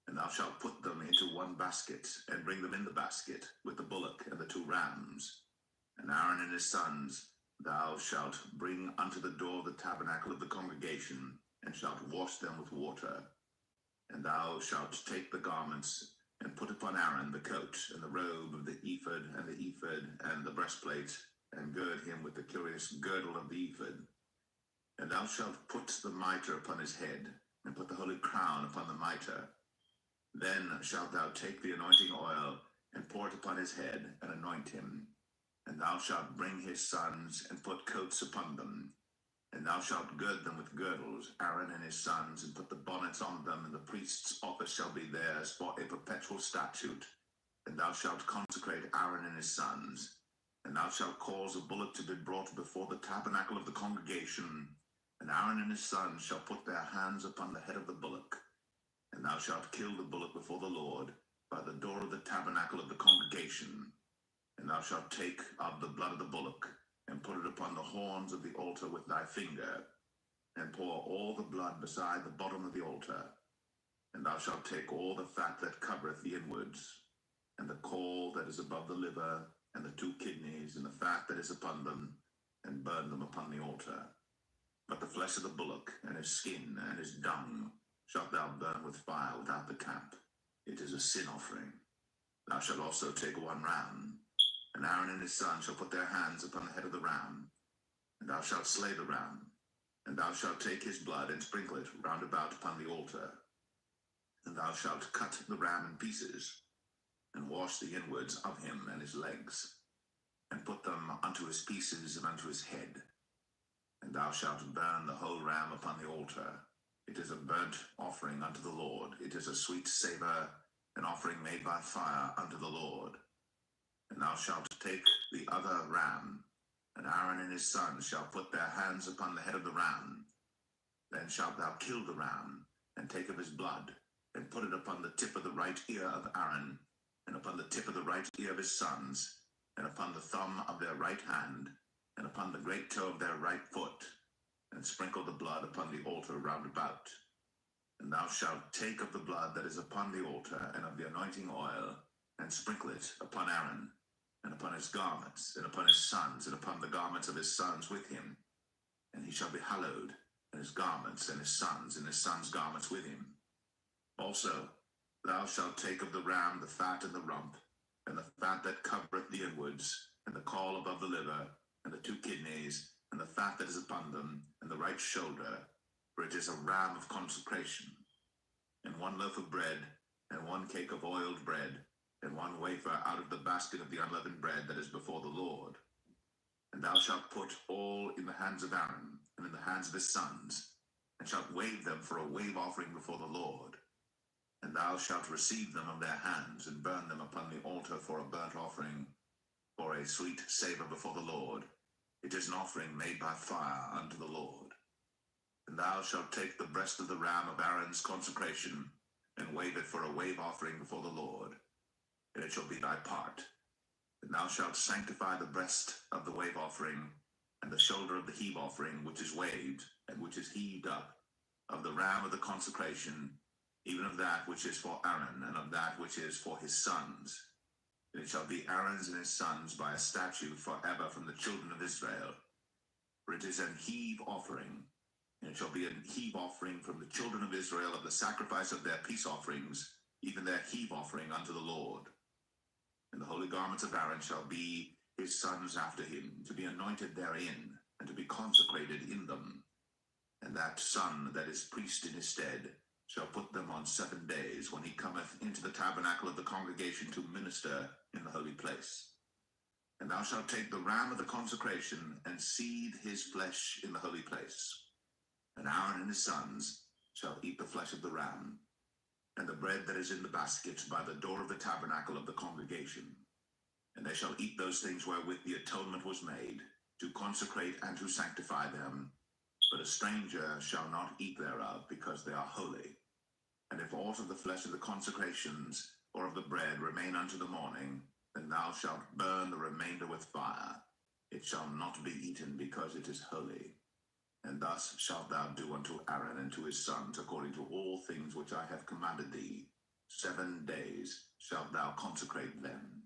And thou shalt put them into 1 basket, and bring them in the basket, with the bullock and the 2 rams. And Aaron and his sons thou shalt bring unto the door of the tabernacle of the congregation, and shalt wash them with water. And thou shalt take the garments, and put upon Aaron the coat, and the robe of the ephod, and the breastplate, and gird him with the curious girdle of the ephod. And thou shalt put the mitre upon his head, and put the holy crown upon the mitre. Then shalt thou take the anointing oil, and pour it upon his head, and anoint him. And thou shalt bring his sons, and put coats upon them. And thou shalt gird them with girdles, Aaron and his sons, and put the bonnets on them, and the priest's office shall be theirs for a perpetual statute. And thou shalt consecrate Aaron and his sons. And thou shalt cause a bullock to be brought before the tabernacle of the congregation, and Aaron and his sons shall put their hands upon the head of the bullock. And thou shalt kill the bullock before the Lord, by the door of the tabernacle of the congregation. And thou shalt take of the blood of the bullock, and put it upon the horns of the altar with thy finger, and pour all the blood beside the bottom of the altar. And thou shalt take all the fat that covereth the inwards, and the caul that is above the liver, and the 2 kidneys, and the fat that is upon them, and burn them upon the altar. But the flesh of the bullock, and his skin, and his dung, shalt thou burn with fire without the camp. It is a sin offering. Thou shalt also take 1 ram, and Aaron and his son shall put their hands upon the head of the ram, and thou shalt slay the ram, and thou shalt take his blood and sprinkle it round about upon the altar. And thou shalt cut the ram in pieces, and wash the inwards of him and his legs, and put them unto his pieces and unto his head. And thou shalt burn the whole ram upon the altar. It is a burnt offering unto the Lord. It is a sweet savour, an offering made by fire unto the Lord. And thou shalt take the other ram, and Aaron and his sons shall put their hands upon the head of the ram. Then shalt thou kill the ram, and take of his blood, and put it upon the tip of the right ear of Aaron, and upon the tip of the right ear of his sons, and upon the thumb of their right hand, and upon the great toe of their right foot, and sprinkle the blood upon the altar round about. And thou shalt take of the blood that is upon the altar, and of the anointing oil, and sprinkle it upon Aaron, and upon his garments, and upon his sons, and upon the garments of his sons with him. And he shall be hallowed, and his garments, and his sons' garments with him. Also, thou shalt take of the ram the fat and the rump, and the fat that covereth the inwards, and the caul above the liver, and the 2 kidneys, and the fat that is upon them, and the right shoulder, for it is a ram of consecration. And 1 loaf of bread, and 1 cake of oiled bread, and 1 wafer out of the basket of the unleavened bread that is before the Lord. And thou shalt put all in the hands of Aaron, and in the hands of his sons, and shalt wave them for a wave offering before the Lord. And thou shalt receive them of their hands, and burn them upon the altar for a burnt offering, for a sweet savour before the Lord. It is an offering made by fire unto the Lord. And thou shalt take the breast of the ram of Aaron's consecration, and wave it for a wave offering before the Lord. And it shall be thy part. And thou shalt sanctify the breast of the wave offering, and the shoulder of the heave offering, which is waved, and which is heaved up, of the ram of the consecration, even of that which is for Aaron, and of that which is for his sons. And it shall be Aaron's and his sons by a statute forever from the children of Israel. For it is an heave offering, and it shall be an heave offering from the children of Israel of the sacrifice of their peace offerings, even their heave offering unto the Lord. And the holy garments of Aaron shall be his sons after him, to be anointed therein, and to be consecrated in them. And that son that is priest in his stead shall put them on 7 days, when he cometh into the tabernacle of the congregation to minister in the holy place. And thou shalt take the ram of the consecration, and seethe his flesh in the holy place. And Aaron and his sons shall eat the flesh of the ram, and the bread that is in the basket by the door of the tabernacle of the congregation. And they shall eat those things wherewith the atonement was made, to consecrate and to sanctify them. But a stranger shall not eat thereof, because they are holy. And if aught of the flesh of the consecrations, or of the bread, remain unto the morning, then thou shalt burn the remainder with fire. It shall not be eaten, because it is holy. And thus shalt thou do unto Aaron and to his sons, according to all things which I have commanded thee. 7 days shalt thou consecrate them.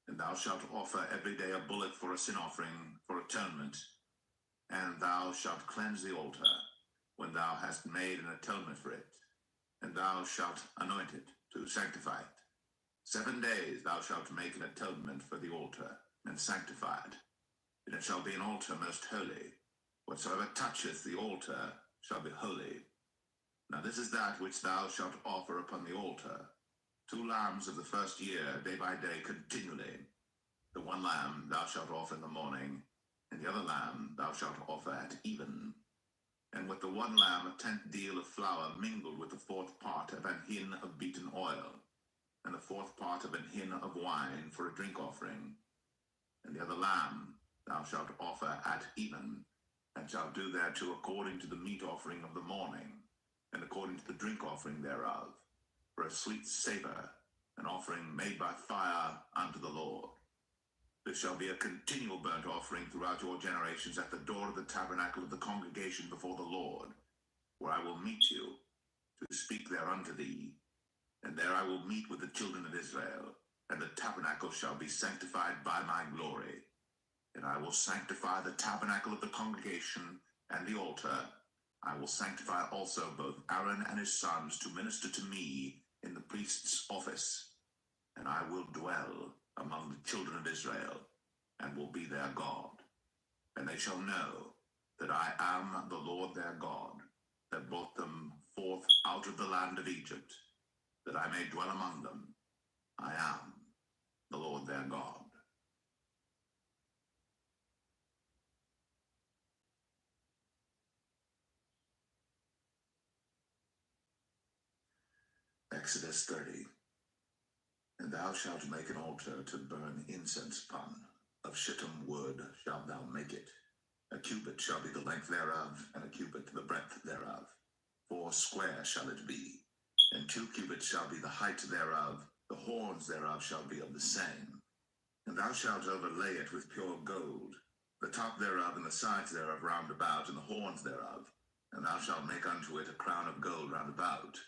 And thou shalt offer every day a bullock for a sin offering, for atonement. And thou shalt cleanse the altar, when thou hast made an atonement for it. And thou shalt anoint it, to sanctify it. 7 days thou shalt make an atonement for the altar, and sanctify it. And it shall be an altar most holy. Whatsoever toucheth the altar shall be holy. Now this is that which thou shalt offer upon the altar: 2 lambs of the first year, day by day, continually. The 1 lamb thou shalt offer in the morning, and the other lamb thou shalt offer at even. And with the one lamb a tenth deal of flour mingled with the fourth part of an hin of beaten oil, and the fourth part of an hin of wine for a drink offering. And the other lamb thou shalt offer at even, and shalt do thereto according to the meat offering of the morning, and according to the drink offering thereof, for a sweet savour, an offering made by fire unto the Lord. This shall be a continual burnt offering throughout your generations at the door of the tabernacle of the congregation before the Lord, where I will meet you, to speak there unto thee. And there I will meet with the children of Israel, and the tabernacle shall be sanctified by my glory. And I will sanctify the tabernacle of the congregation and the altar. I will sanctify also both Aaron and his sons to minister to me in the priest's office. And I will dwell among the children of Israel, and will be their God. And they shall know that I am the Lord their God, that brought them forth out of the land of Egypt, that I may dwell among them. I am the Lord their God. Exodus 30. And thou shalt make an altar to burn incense upon. Of shittim wood shalt thou make it. A cubit shall be the length thereof, and a cubit the breadth thereof. 4 square shall it be. And 2 cubits shall be the height thereof. The horns thereof shall be of the same. And thou shalt overlay it with pure gold, the top thereof and the sides thereof round about, and the horns thereof. And thou shalt make unto it a crown of gold round about.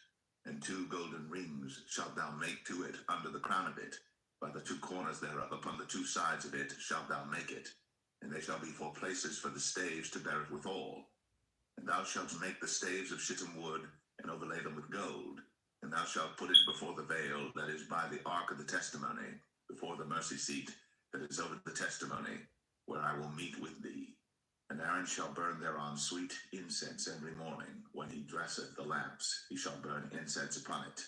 And 2 golden rings shalt thou make to it under the crown of it. By the 2 corners thereof, upon the 2 sides of it, shalt thou make it. And they shall be for places for the staves to bear it withal. And thou shalt make the staves of shittim wood, and overlay them with gold. And thou shalt put it before the veil that is by the ark of the testimony, before the mercy seat that is over the testimony, where I will meet with thee. And Aaron shall burn thereon sweet incense every morning. When he dresseth the lamps, he shall burn incense upon it.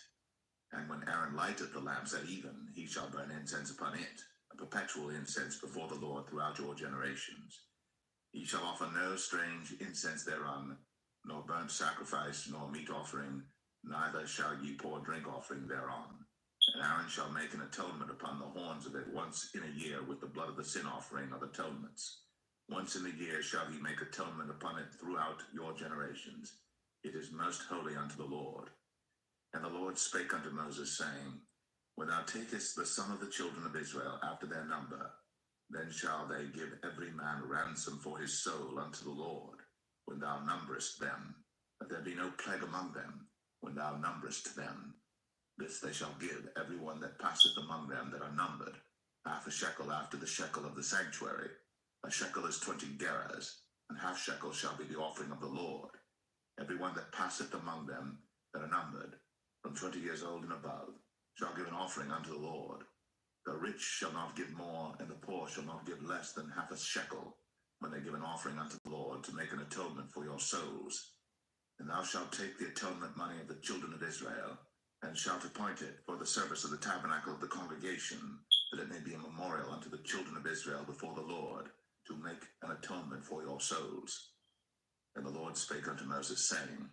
And when Aaron lighteth the lamps at even, he shall burn incense upon it, a perpetual incense before the Lord throughout your generations. Ye shall offer no strange incense thereon, nor burnt sacrifice, nor meat offering, neither shall ye pour drink offering thereon. And Aaron shall make an atonement upon the horns of it once in a year with the blood of the sin offering of atonements. Once in a year shall he make atonement upon it throughout your generations. It is most holy unto the Lord. And the Lord spake unto Moses, saying, When thou takest the sum of the children of Israel after their number, then shall they give every man ransom for his soul unto the Lord, when thou numberest them, that there be no plague among them, when thou numberest them. This they shall give every one that passeth among them that are numbered, half a shekel after the shekel of the sanctuary. A shekel is 20 gerahs, and half shekel shall be the offering of the Lord. Every one that passeth among them that are numbered, from 20 years old and above, shall give an offering unto the Lord. The rich shall not give more, and the poor shall not give less than half a shekel, when they give an offering unto the Lord, to make an atonement for your souls. And thou shalt take the atonement money of the children of Israel, and shalt appoint it for the service of the tabernacle of the congregation, that it may be a memorial unto the children of Israel before the Lord, to make an atonement for your souls. And the Lord spake unto Moses, saying,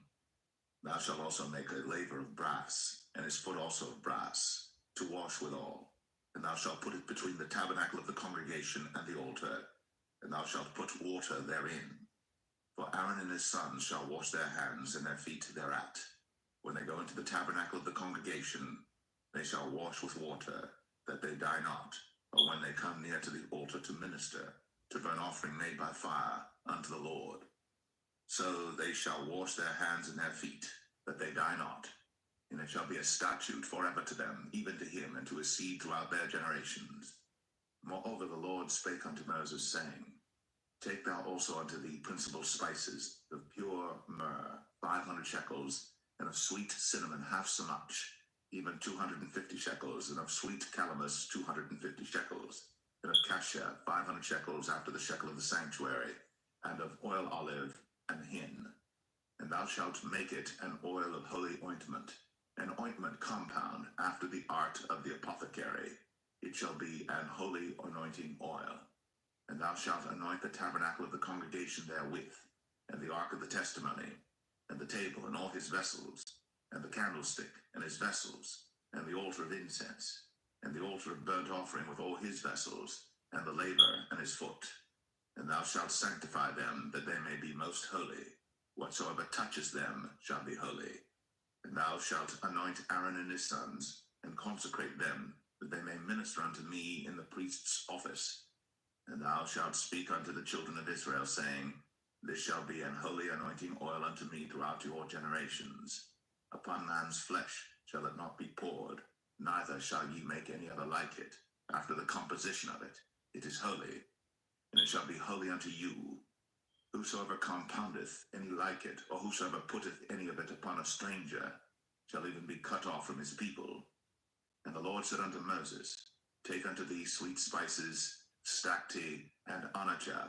Thou shalt also make a laver of brass, and his foot also of brass, to wash withal. And thou shalt put it between the tabernacle of the congregation and the altar, and thou shalt put water therein. For Aaron and his sons shall wash their hands and their feet thereat. When they go into the tabernacle of the congregation, they shall wash with water, that they die not, or when they come near to the altar to minister, to burn offering made by fire unto the Lord. So they shall wash their hands and their feet, that they die not. And it shall be a statute forever to them, even to him and to his seed throughout their generations. Moreover the Lord spake unto Moses, saying, Take thou also unto thee principal spices, of pure myrrh 500 shekels, and of sweet cinnamon half so much, even 250 shekels, and of sweet calamus 250 shekels, and of cassia 500 shekels after the shekel of the sanctuary, and of oil olive and hin. And thou shalt make it an oil of holy ointment, an ointment compound after the art of the apothecary. It shall be an holy anointing oil. And thou shalt anoint the tabernacle of the congregation therewith, and the ark of the testimony, and the table and all his vessels, and the candlestick and his vessels, and the altar of incense, and the altar of burnt offering with all his vessels, and the laver and his foot. And thou shalt sanctify them, that they may be most holy. Whatsoever touches them shall be holy. And thou shalt anoint Aaron and his sons, and consecrate them, that they may minister unto me in the priest's office. And thou shalt speak unto the children of Israel, saying, This shall be an holy anointing oil unto me throughout your generations. Upon man's flesh shall it not be poured, neither shall ye make any other like it, after the composition of it. It is holy, and it shall be holy unto you. Whosoever compoundeth any like it, or whosoever putteth any of it upon a stranger, shall even be cut off from his people. And the Lord said unto Moses, Take unto thee sweet spices, stacte, and onycha,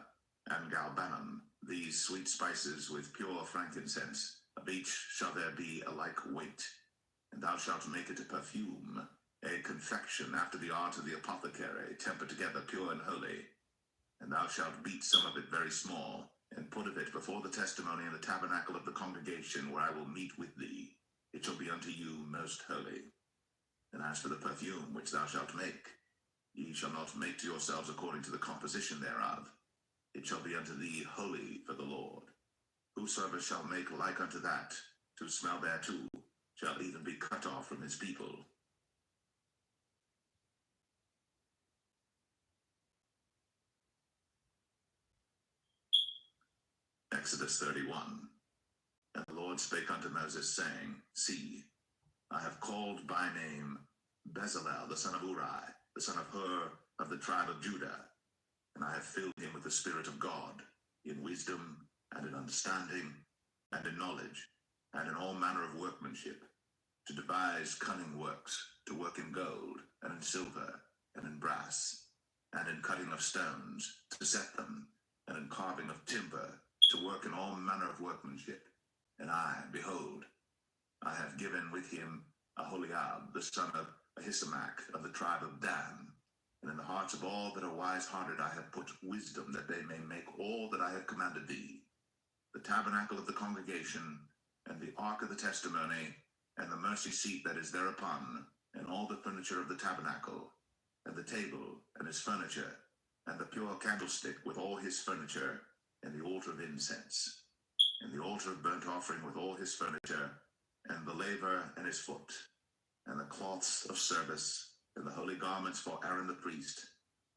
and galbanum, these sweet spices with pure frankincense. Of each shall there be a like weight. And thou shalt make it a perfume, a confection after the art of the apothecary, tempered together pure and holy. And thou shalt beat some of it very small, and put of it before the testimony in the tabernacle of the congregation, where I will meet with thee. It shall be unto you most holy. And as for the perfume which thou shalt make, ye shall not make to yourselves according to the composition thereof. It shall be unto thee holy for the Lord. Whosoever shall make like unto that, to smell thereto, shall even be cut off from his people. Exodus 31. And the Lord spake unto Moses, saying, See, I have called by name Bezalel, the son of Uri, the son of Hur, of the tribe of Judah, and I have filled him with the Spirit of God, in wisdom, and in understanding, and in knowledge, and in all manner of workmanship, to devise cunning works, to work in gold, and in silver, and in brass, and in cutting of stones, to set them, and in carving of timber, to work in all manner of workmanship. And I, behold, I have given with him Aholiab, the son of Ahisamach, of the tribe of Dan. And in the hearts of all that are wise-hearted I have put wisdom, that they may make all that I have commanded thee: the tabernacle of the congregation, and the ark of the testimony, and the mercy seat that is thereupon, and all the furniture of the tabernacle, and the table, and his furniture, and the pure candlestick with all his furniture, and the altar of incense, and the altar of burnt offering with all his furniture, and the laver and his foot, and the cloths of service, and the holy garments for Aaron the priest,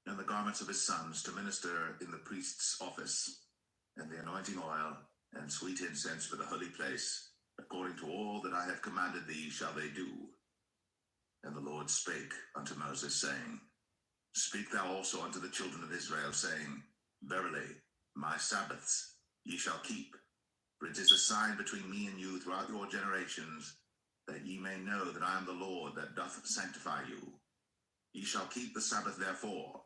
and the garments of his sons to minister in the priest's office, and the anointing oil, and sweet incense for the holy place, according to all that I have commanded thee shall they do. And the Lord spake unto Moses, saying, Speak thou also unto the children of Israel, saying, Verily, my Sabbaths ye shall keep, for it is a sign between me and you throughout your generations, that ye may know that I am the Lord that doth sanctify you. Ye shall keep the Sabbath therefore,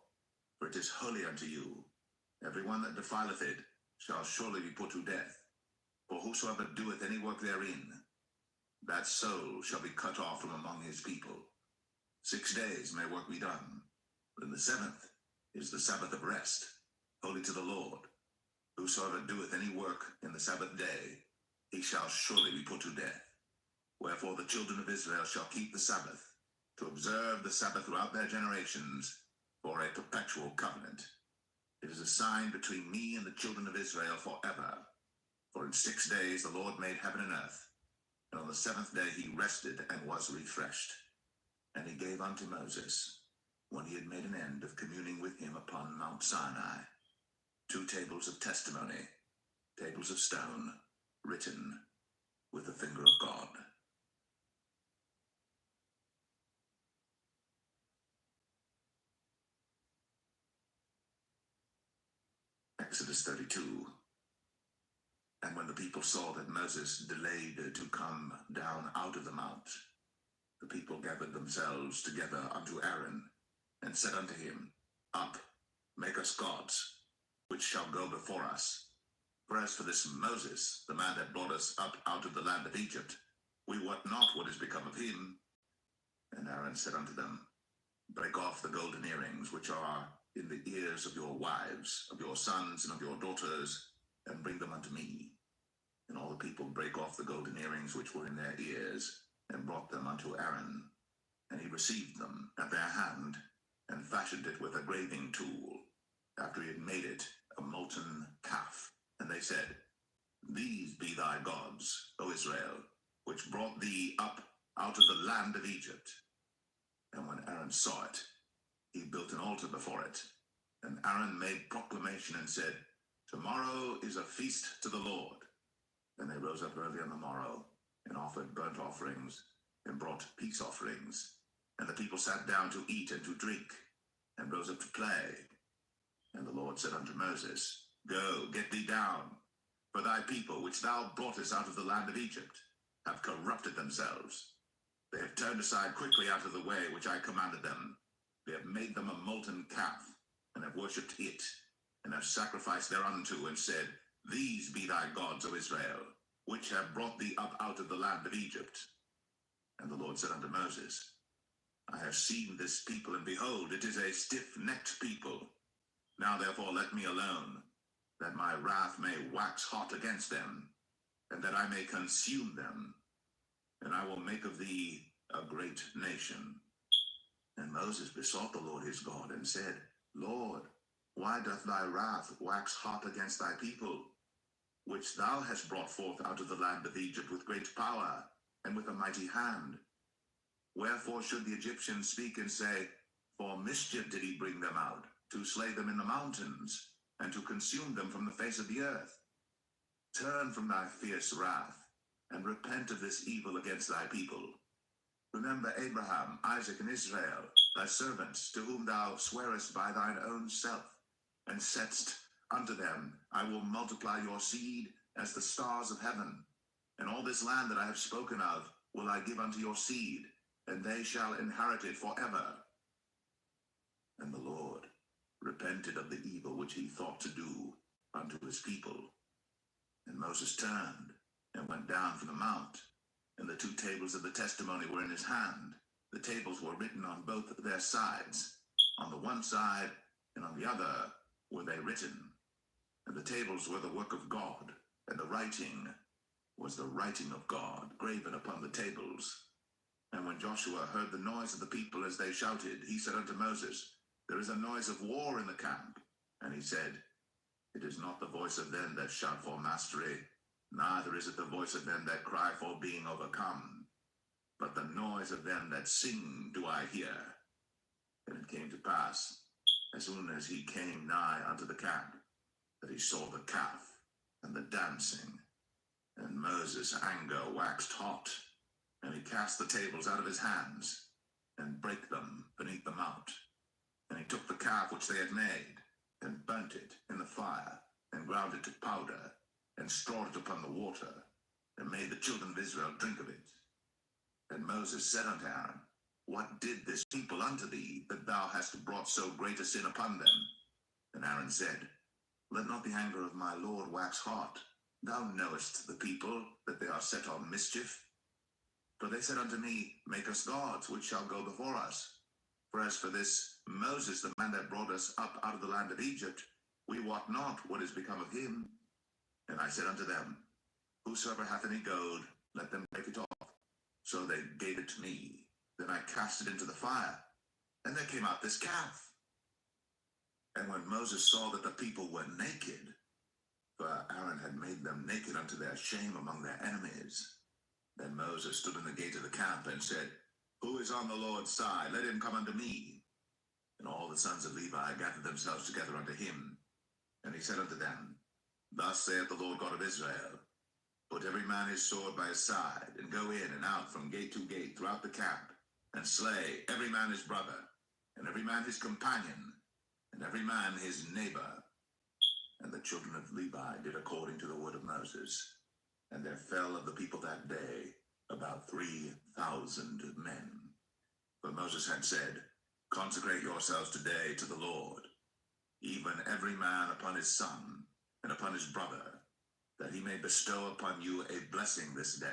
for it is holy unto you. Every one that defileth it shall surely be put to death. For whosoever doeth any work therein, that soul shall be cut off from among his people. 6 days may work be done, but in the 7th is the Sabbath of rest, holy to the Lord. Whosoever doeth any work in the Sabbath day, he shall surely be put to death. Wherefore the children of Israel shall keep the Sabbath, to observe the Sabbath throughout their generations, for a perpetual covenant. It is a sign between me and the children of Israel forever. For in 6 days the Lord made heaven and earth, and on the 7th day he rested and was refreshed. And he gave unto Moses, when he had made an end of communing with him upon Mount Sinai, 2 tables of testimony, tables of stone, written with the finger of God. Exodus 32. And when the people saw that Moses delayed to come down out of the mount, the people gathered themselves together unto Aaron, and said unto him, Up, make us gods, which shall go before us. For as for this Moses, the man that brought us up out of the land of Egypt, we wot not what is become of him. And Aaron said unto them, Break off the golden earrings which are in the ears of your wives, of your sons, and of your daughters, and bring them unto me. And all the people brake off the golden earrings which were in their ears, and brought them unto Aaron. And he received them at their hand, and fashioned it with a graving tool, after he had made it a molten calf. And they said, These be thy gods, O Israel, which brought thee up out of the land of Egypt. And when Aaron saw it, he built an altar before it. And Aaron made proclamation and said, Tomorrow is a feast to the Lord. Then they rose up early on the morrow, and offered burnt offerings, and brought peace offerings. And the people sat down to eat and to drink, and rose up to play. And the Lord said unto Moses, Go, get thee down, for thy people, which thou broughtest out of the land of Egypt, have corrupted themselves. They have turned aside quickly out of the way which I commanded them. They have made them a molten calf, and have worshipped it, and have sacrificed thereunto, and said, These be thy gods, O Israel, which have brought thee up out of the land of Egypt. And the Lord said unto Moses, I have seen this people, and behold, it is a stiff-necked people. Now therefore let me alone, that my wrath may wax hot against them, and that I may consume them, and I will make of thee a great nation. And Moses besought the Lord his God, and said, Lord, why doth thy wrath wax hot against thy people, which thou hast brought forth out of the land of Egypt with great power, and with a mighty hand? Wherefore should the Egyptians speak and say, For mischief did he bring them out, to slay them in the mountains, and to consume them from the face of the earth? Turn from thy fierce wrath, and repent of this evil against thy people. Remember Abraham, Isaac, and Israel, thy servants, to whom thou swearest by thine own self, and saidst unto them, I will multiply your seed as the stars of heaven, and all this land that I have spoken of will I give unto your seed, and they shall inherit it forever. And the Lord repented of the evil which he thought to do unto his people. And Moses turned and went down from the mount, and the two tables of the testimony were in his hand. The tables were written on both their sides. On the one side and on the other were they written. And the tables were the work of God, and the writing was the writing of God, graven upon the tables. And when Joshua heard the noise of the people as they shouted, he said unto Moses, There is a noise of war in the camp. And he said, It is not the voice of them that shout for mastery, neither is it the voice of them that cry for being overcome, but the noise of them that sing do I hear. And it came to pass, as soon as he came nigh unto the camp, that he saw the calf and the dancing. And Moses' anger waxed hot, and he cast the tables out of his hands, and brake them beneath the mount. And he took the calf which they had made, and burnt it in the fire, and ground it to powder, and strawed it upon the water, and made the children of Israel drink of it. And Moses said unto Aaron, What did this people unto thee, that thou hast brought so great a sin upon them? And Aaron said, Let not the anger of my Lord wax hot. Thou knowest the people, that they are set on mischief. For they said unto me, Make us gods, which shall go before us. For as for this Moses, the man that brought us up out of the land of Egypt, we wot not what is become of him. And I said unto them, Whosoever hath any gold, let them break it off. So they gave it to me. Then I cast it into the fire, and there came out this calf. And when Moses saw that the people were naked, for Aaron had made them naked unto their shame among their enemies, then Moses stood in the gate of the camp and said, Who is on the Lord's side? Let him come unto me. And all the sons of Levi gathered themselves together unto him. And he said unto them, Thus saith the Lord God of Israel, Put every man his sword by his side, and go in and out from gate to gate throughout the camp, and slay every man his brother, and every man his companion, and every man his neighbor. And the children of Levi did according to the word of Moses. And there fell of the people that day about 3,000 men. For Moses had said, Consecrate yourselves today to the Lord, even every man upon his son, and upon his brother, that he may bestow upon you a blessing this day.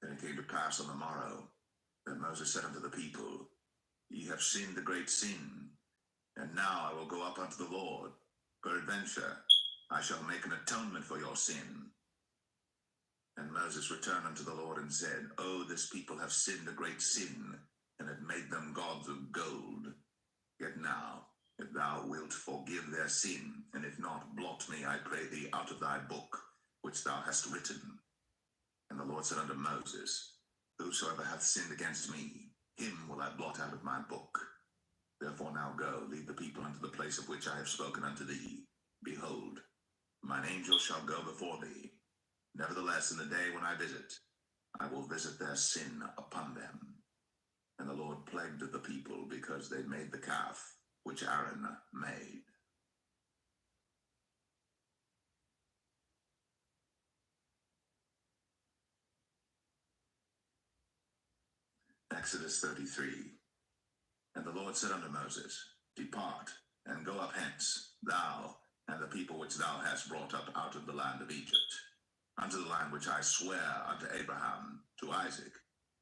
And it came to pass on the morrow, that Moses said unto the people, Ye have sinned a great sin, And now I will go up unto the Lord. Peradventure, I shall make an atonement for your sin. And Moses returned unto the Lord and said, O, this people have sinned a great sin, and have made them gods of gold. Yet now, if thou wilt forgive their sin, and if not, blot me, I pray thee, out of thy book, which thou hast written. And the Lord said unto Moses, Whosoever hath sinned against me, him will I blot out of my book. Therefore now go, lead the people unto the place of which I have spoken unto thee. Behold, mine angel shall go before thee. Nevertheless, in the day when I visit, I will visit their sin upon them. And the Lord plagued the people because they made the calf which Aaron made. Exodus 33. And the Lord said unto Moses, Depart, and go up hence, thou and the people which thou hast brought up out of the land of Egypt, unto the land which I swear unto Abraham, to Isaac,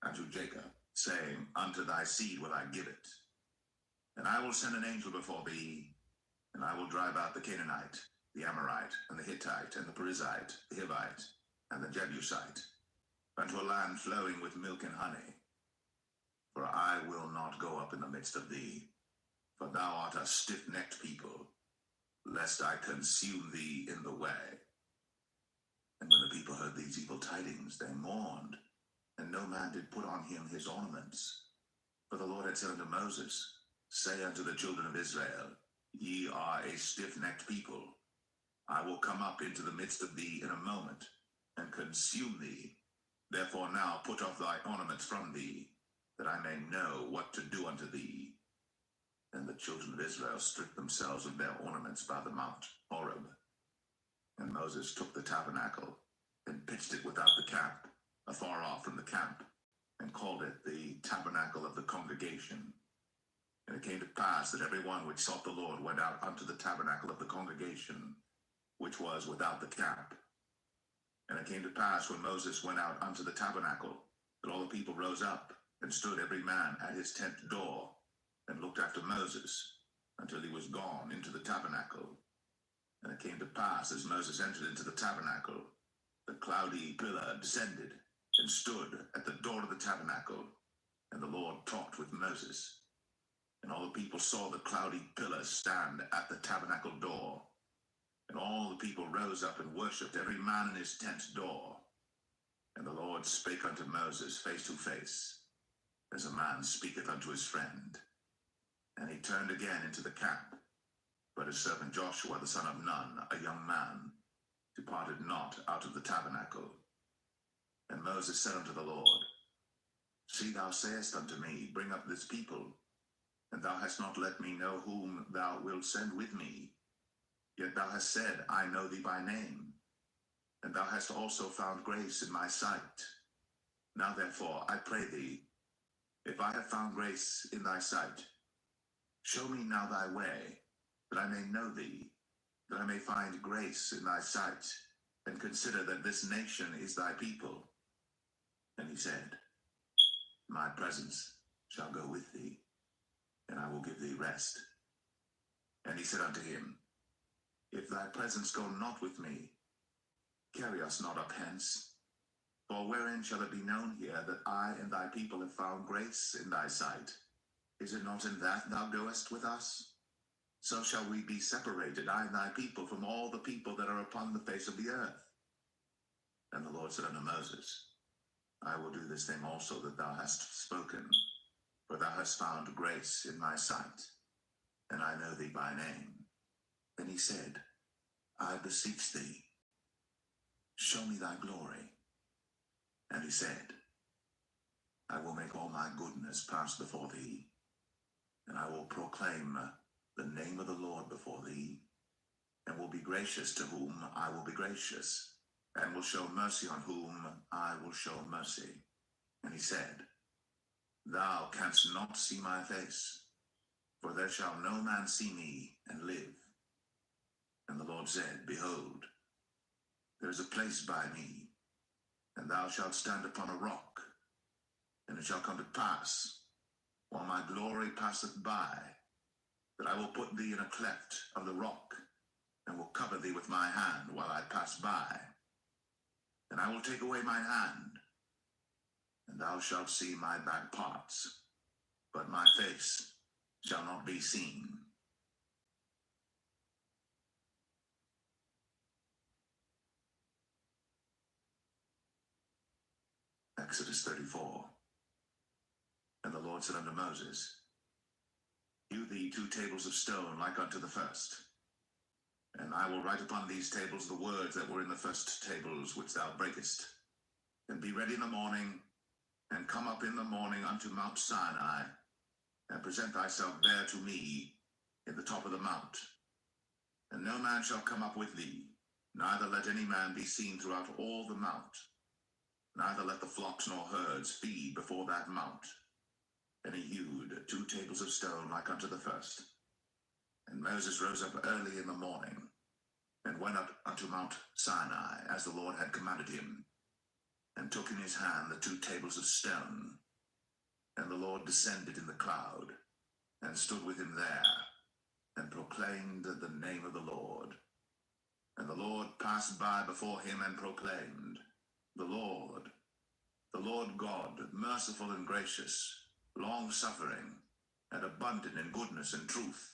and to Jacob, saying, Unto thy seed will I give it. And I will send an angel before thee, and I will drive out the Canaanite, the Amorite, and the Hittite, and the Perizzite, the Hivite, and the Jebusite, unto a land flowing with milk and honey. For I will not go up in the midst of thee, for thou art a stiff-necked people, lest I consume thee in the way. And when the people heard these evil tidings, they mourned, and no man did put on him his ornaments. For the Lord had said unto Moses, Say unto the children of Israel, Ye are a stiff-necked people. I will come up into the midst of thee in a moment, and consume thee. Therefore now put off thy ornaments from thee, that I may know what to do unto thee. And the children of Israel stripped themselves of their ornaments by the mount Horeb. And Moses took the tabernacle, and pitched it without the camp, afar off from the camp, and called it the tabernacle of the congregation. And it came to pass that every one which sought the Lord went out unto the tabernacle of the congregation, which was without the camp. And it came to pass when Moses went out unto the tabernacle, that all the people rose up, and stood every man at his tent door, and looked after Moses, until he was gone into the tabernacle. And it came to pass, as Moses entered into the tabernacle, the cloudy pillar descended, and stood at the door of the tabernacle, and the Lord talked with Moses. And all the people saw the cloudy pillar stand at the tabernacle door. And all the people rose up and worshipped, every man in his tent door. And the Lord spake unto Moses face to face, as a man speaketh unto his friend. And he turned again into the camp. But his servant Joshua the son of Nun, a young man, departed not out of the tabernacle. And Moses said unto the Lord, See, thou sayest unto me, Bring up this people, and thou hast not let me know whom thou wilt send with me. Yet thou hast said, I know thee by name, and thou hast also found grace in my sight. Now therefore, I pray thee, if I have found grace in thy sight, show me now thy way, that I may know thee, that I may find grace in thy sight, and consider that this nation is thy people. And he said, My presence shall go with thee, and I will give thee rest. And he said unto him, If thy presence go not with me, carry us not up hence. For wherein shall it be known here that I and thy people have found grace in thy sight? Is it not in that thou goest with us? So shall we be separated, I and thy people, from all the people that are upon the face of the earth. And the Lord said unto Moses, I will do this thing also that thou hast spoken, for thou hast found grace in my sight, and I know thee by name. Then he said, I beseech thee, show me thy glory. And he said, I will make all my goodness pass before thee, and I will proclaim the name of the Lord before thee, and will be gracious to whom I will be gracious, and will show mercy on whom I will show mercy. And he said, Thou canst not see my face, for there shall no man see me and live. And the Lord said, Behold, there is a place by me, and thou shalt stand upon a rock. And it shall come to pass, while my glory passeth by, that I will put thee in a cleft of the rock, and will cover thee with my hand while I pass by. And I will take away mine hand, and thou shalt see my back parts, but my face shall not be seen. Exodus 34. And the Lord said unto Moses, Hew thee 2 tables of stone like unto the first. And I will write upon these tables the words that were in the first tables which thou breakest. And be ready in the morning, and come up in the morning unto Mount Sinai, and present thyself there to me in the top of the mount. And no man shall come up with thee, neither let any man be seen throughout all the mount. Neither let the flocks nor herds feed before that mount. And he hewed 2 tables of stone like unto the first. And Moses rose up early in the morning, and went up unto Mount Sinai, as the Lord had commanded him, and took in his hand the 2 tables of stone. And the Lord descended in the cloud, and stood with him there, and proclaimed the name of the Lord. And the Lord passed by before him, and proclaimed, the Lord God, merciful and gracious, long-suffering, and abundant in goodness and truth,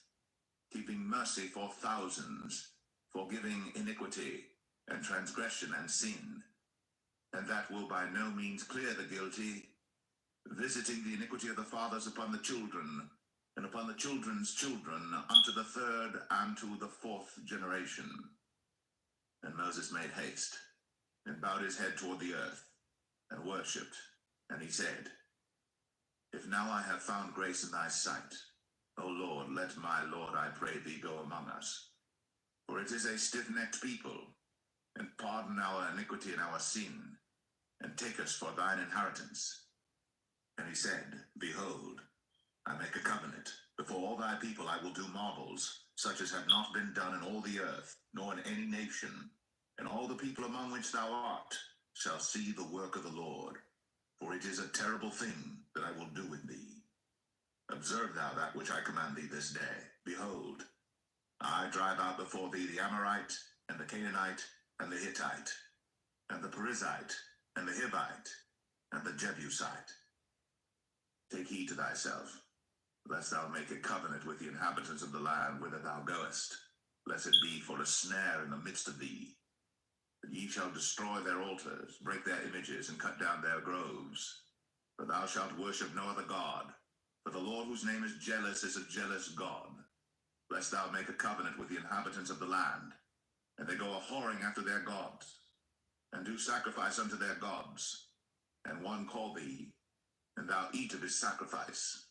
keeping mercy for thousands, forgiving iniquity and transgression and sin, and that will by no means clear the guilty, visiting the iniquity of the fathers upon the children, and upon the children's children, unto the 3rd and to the 4th generation. And Moses made haste, and bowed his head toward the earth, and worshipped. And he said, If now I have found grace in thy sight, O Lord, let my Lord, I pray thee, go among us. For it is a stiff-necked people, and pardon our iniquity and our sin, and take us for thine inheritance. And he said, Behold, I make a covenant. Before all thy people I will do marvels, such as have not been done in all the earth, nor in any nation. And all the people among which thou art shall see the work of the Lord. For it is a terrible thing that I will do with thee. Observe thou that which I command thee this day. Behold, I drive out before thee the Amorite, and the Canaanite, and the Hittite, and the Perizzite, and the Hivite, and the Jebusite. Take heed to thyself, lest thou make a covenant with the inhabitants of the land whither thou goest, lest it be for a snare in the midst of thee. That ye shall destroy their altars, break their images, and cut down their groves. For thou shalt worship no other God. For the Lord, whose name is jealous, is a jealous God. Lest thou make a covenant with the inhabitants of the land, and they go a-whoring after their gods, and do sacrifice unto their gods, and one call thee, and thou eat of his sacrifice,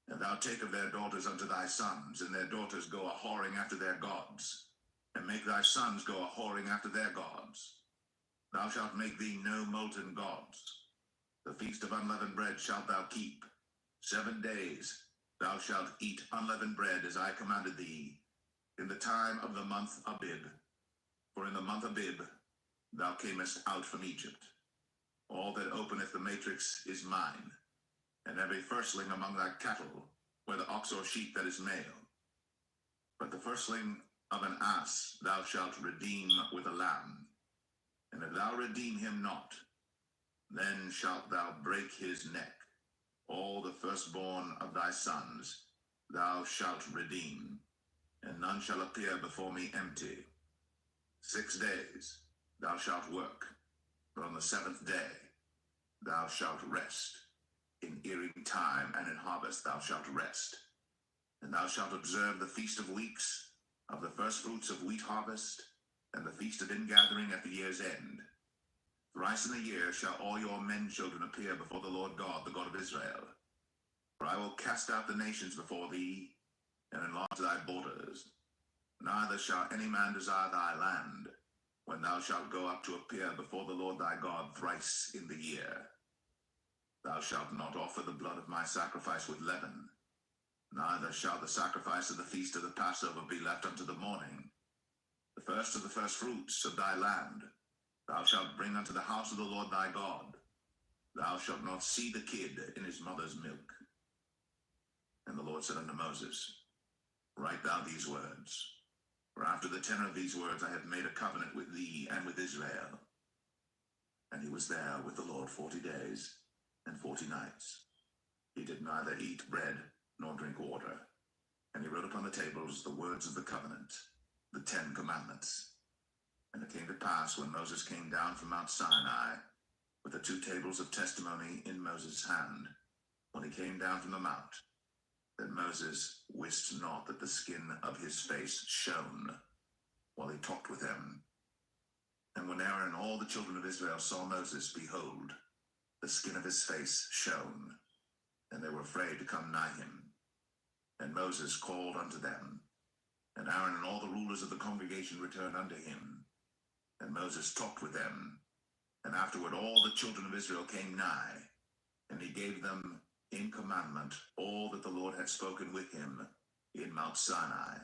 and thou take of their daughters unto thy sons, and their daughters go a-whoring after their gods, and make thy sons go a-whoring after their gods. Thou shalt make thee no molten gods. The feast of unleavened bread shalt thou keep. 7 days thou shalt eat unleavened bread, as I commanded thee, in the time of the month Abib. For in the month Abib thou camest out from Egypt. All that openeth the matrix is mine, and every firstling among thy cattle, whether ox or sheep that is male. But the firstling of an ass thou shalt redeem with a lamb. And if thou redeem him not, then shalt thou break his neck. All the firstborn of thy sons thou shalt redeem, and none shall appear before me empty. 6 days thou shalt work, but on the 7th day thou shalt rest. In earing time and in harvest thou shalt rest. And thou shalt observe the feast of weeks, of the firstfruits of wheat harvest, and the feast of ingathering at the year's end. Thrice in the year shall all your men children appear before the Lord God, the God of Israel. For I will cast out the nations before thee, and enlarge thy borders. Neither shall any man desire thy land, when thou shalt go up to appear before the Lord thy God thrice in the year. Thou shalt not offer the blood of my sacrifice with leaven, neither shall the sacrifice of the feast of the Passover be left unto the morning. The first of the firstfruits of thy land thou shalt bring unto the house of the Lord thy God. Thou shalt not see the kid in his mother's milk. And the Lord said unto Moses, Write thou these words. For after the tenor of these words I have made a covenant with thee and with Israel. And he was there with the Lord 40 days and 40 nights. He did neither eat bread nor drink water. And he wrote upon the tables the words of the covenant, the 10 commandments. And it came to pass when Moses came down from Mount Sinai, with the 2 tables of testimony in Moses' hand, when he came down from the mount, that Moses wist not that the skin of his face shone, while he talked with him. And when Aaron and all the children of Israel saw Moses, behold, the skin of his face shone, and they were afraid to come nigh him. And Moses called unto them, and Aaron and all the rulers of the congregation returned unto him. And Moses talked with them, and afterward all the children of Israel came nigh, and he gave them in commandment all that the Lord had spoken with him in Mount Sinai.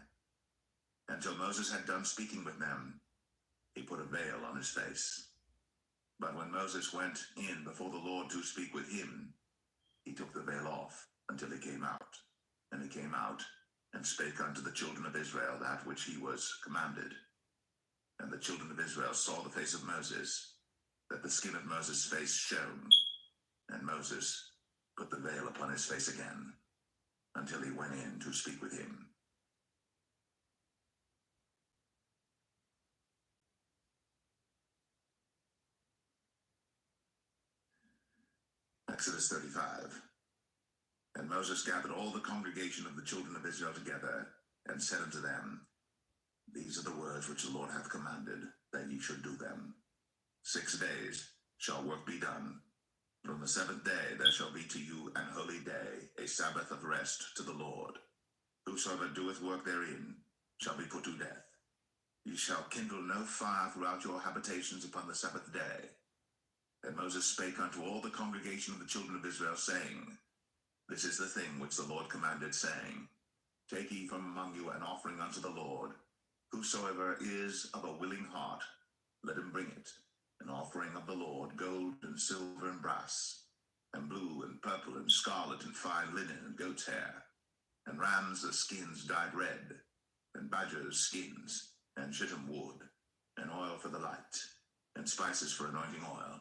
Until Moses had done speaking with them, he put a veil on his face. But when Moses went in before the Lord to speak with him, he took the veil off until he came out. And he came out and spake unto the children of Israel that which he was commanded. And the children of Israel saw the face of Moses, that the skin of Moses' face shone. And Moses put the veil upon his face again, until he went in to speak with him. Exodus 35. And Moses gathered all the congregation of the children of Israel together, and said unto them, These are the words which the Lord hath commanded, that ye should do them. 6 days shall work be done. From the 7th day there shall be to you an holy day, a Sabbath of rest to the Lord. Whosoever doeth work therein shall be put to death. Ye shall kindle no fire throughout your habitations upon the 7th day. And Moses spake unto all the congregation of the children of Israel, saying, This is the thing which the Lord commanded, saying, Take ye from among you an offering unto the Lord. Whosoever is of a willing heart, let him bring it, an offering of the Lord, gold and silver and brass, and blue and purple and scarlet and fine linen and goat's hair, and rams' skins dyed red, and badgers' skins, and shittim wood, and oil for the light, and spices for anointing oil,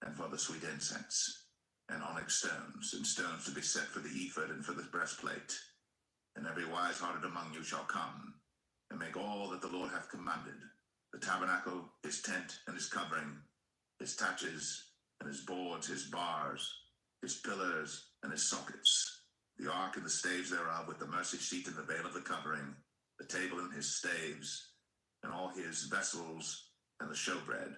and for the sweet incense, and onyx stones, and stones to be set for the ephod and for the breastplate. And every wise-hearted among you shall come, and make all that the Lord hath commanded, the tabernacle, his tent, and his covering, his taches, and his boards, his bars, his pillars, and his sockets, the ark and the staves thereof, with the mercy seat and the veil of the covering, the table and his staves, and all his vessels, and the showbread,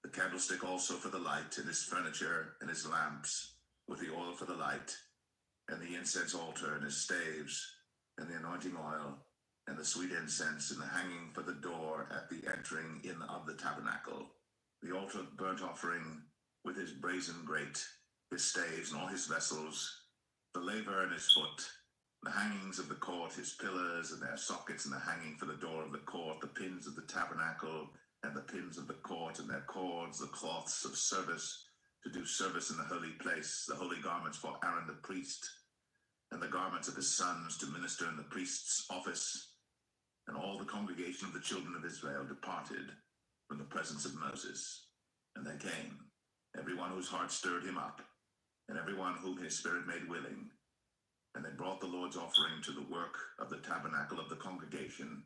the candlestick also for the light, and his furniture, and his lamps, with the oil for the light, and the incense altar, and his staves, and the anointing oil, and the sweet incense, and the hanging for the door at the entering in of the tabernacle, the altar of burnt offering, with his brazen grate, his staves, and all his vessels, the laver and his foot, the hangings of the court, his pillars, and their sockets, and the hanging for the door of the court, the pins of the tabernacle, and the pins of the court, and their cords, the cloths of service, to do service in the holy place, the holy garments for Aaron the priest, and the garments of his sons to minister in the priest's office. And all the congregation of the children of Israel departed from the presence of Moses. And they came, every one whose heart stirred him up, and every one whom his spirit made willing. And they brought the Lord's offering to the work of the tabernacle of the congregation,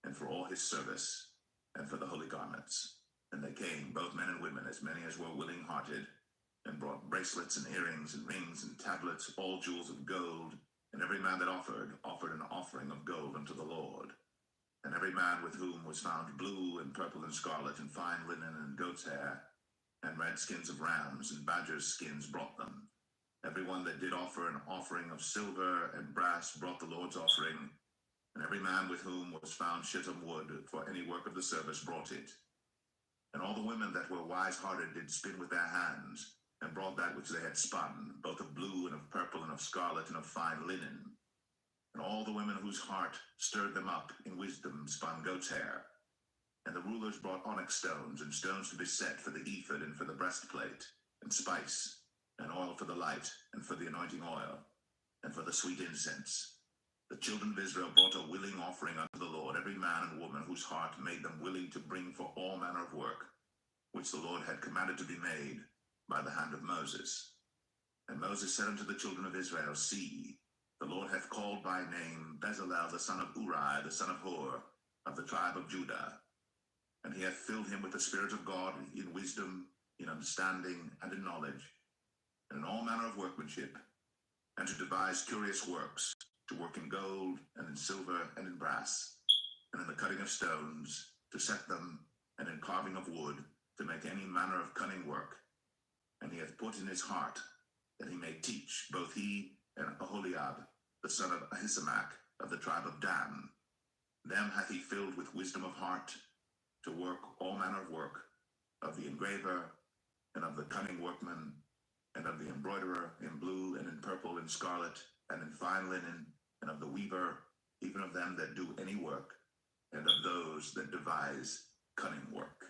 and for all his service, and for the holy garments. And they came, both men and women, as many as were willing-hearted, and brought bracelets and earrings and rings and tablets, all jewels of gold. And every man that offered an offering of gold unto the Lord. And every man with whom was found blue and purple and scarlet and fine linen and goat's hair, and red skins of rams and badgers' skins brought them. Every one that did offer an offering of silver and brass brought the Lord's offering. And every man with whom was found shittim wood for any work of the service brought it. And all the women that were wise-hearted did spin with their hands, and brought that which they had spun, both of blue and of purple and of scarlet and of fine linen. And all the women whose heart stirred them up in wisdom spun goat's hair. And the rulers brought onyx stones, and stones to be set for the ephod and for the breastplate, and spice, and oil for the light, and for the anointing oil, and for the sweet incense. The children of Israel brought a willing offering unto the Lord, every man and woman whose heart made them willing to bring for all manner of work, which the Lord had commanded to be made by the hand of Moses. And Moses said unto the children of Israel, See, the Lord hath called by name Bezalel the son of Uri, the son of Hur, of the tribe of Judah. And he hath filled him with the Spirit of God in wisdom, in understanding, and in knowledge, and in all manner of workmanship, and to devise curious works, to work in gold, and in silver, and in brass, and in the cutting of stones, to set them, and in carving of wood, to make any manner of cunning work. And he hath put in his heart that he may teach, both he and Aholiab, the son of Ahisamach, of the tribe of Dan. Them hath he filled with wisdom of heart, to work all manner of work, of the engraver, and of the cunning workman, and of the embroiderer, in blue, and in purple, and scarlet, and in fine linen, and of the weaver, even of them that do any work, and of those that devise cunning work.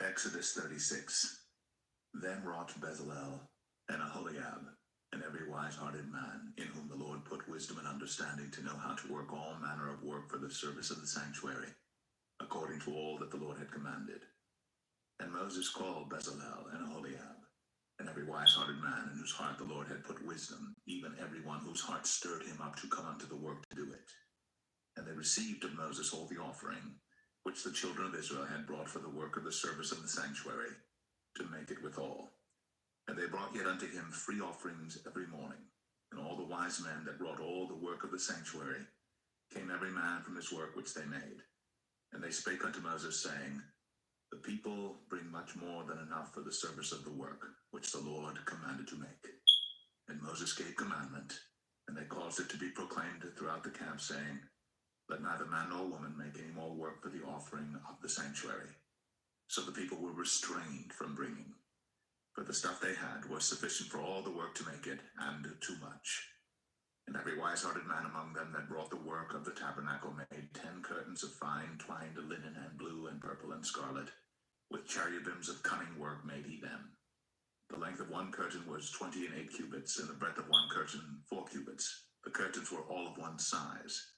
Exodus 36. Then wrought Bezalel and Aholiab, and every wise-hearted man, in whom the Lord put wisdom and understanding to know how to work all manner of work for the service of the sanctuary, according to all that the Lord had commanded. And Moses called Bezalel and Aholiab, and every wise-hearted man, in whose heart the Lord had put wisdom, even every one whose heart stirred him up to come unto the work to do it. And they received of Moses all the offering, which the children of Israel had brought for the work of the service of the sanctuary, to make it withal. And they brought yet unto him free offerings every morning. And all the wise men that wrought all the work of the sanctuary came every man from his work which they made. And they spake unto Moses, saying, The people bring much more than enough for the service of the work which the Lord commanded to make. And Moses gave commandment, and they caused it to be proclaimed throughout the camp, saying, Let neither man nor woman make any more work for the offering of the sanctuary. So the people were restrained from bringing, for the stuff they had was sufficient for all the work to make it, and too much. And every wise-hearted man among them that brought the work of the tabernacle made 10 curtains of fine twined linen, and blue, and purple, and scarlet. With cherubims of cunning work made he them. The length of one curtain was 28 cubits, and the breadth of one curtain 4 cubits. The curtains were all of one size.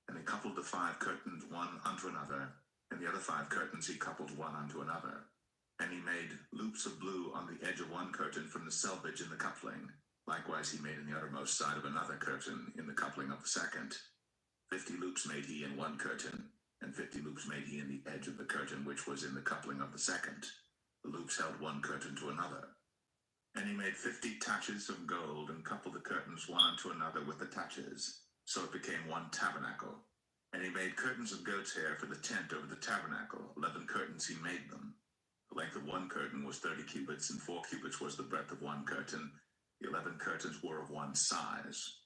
And he coupled the 5 curtains one unto another, and the other 5 curtains he coupled one unto another. And he made loops of blue on the edge of one curtain from the selvage in the coupling. Likewise he made in the uttermost side of another curtain in the coupling of the second. 50 loops made he in one curtain, and 50 loops made he in the edge of the curtain which was in the coupling of the second. The loops held one curtain to another. And he made 50 taches of gold, and coupled the curtains one unto another with the taches. So it became one tabernacle. And he made curtains of goat's hair for the tent over the tabernacle. 11 curtains he made them. The length of one curtain was 30 cubits, and 4 cubits was the breadth of one curtain. The 11 curtains were of one size.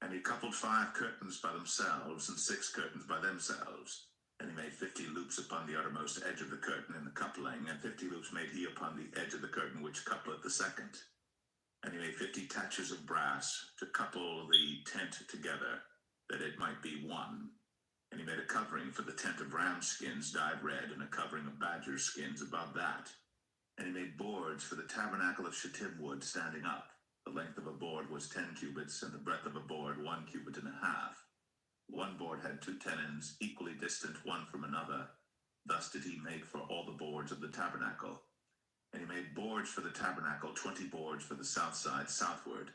And he coupled 5 curtains by themselves, and 6 curtains by themselves. And he made 50 loops upon the uttermost edge of the curtain in the coupling, and 50 loops made he upon the edge of the curtain which coupleth the second. And he made 50 taches of brass to couple the tent together, that it might be one. And he made a covering for the tent of ram skins dyed red, and a covering of badger skins above that. And he made boards for the tabernacle of shittim wood standing up. The length of a board was 10 cubits, and the breadth of a board 1 cubit and a half. One board had 2 tenons, equally distant one from another. Thus did he make for all the boards of the tabernacle. And he made boards for the tabernacle, 20 boards for the south side southward.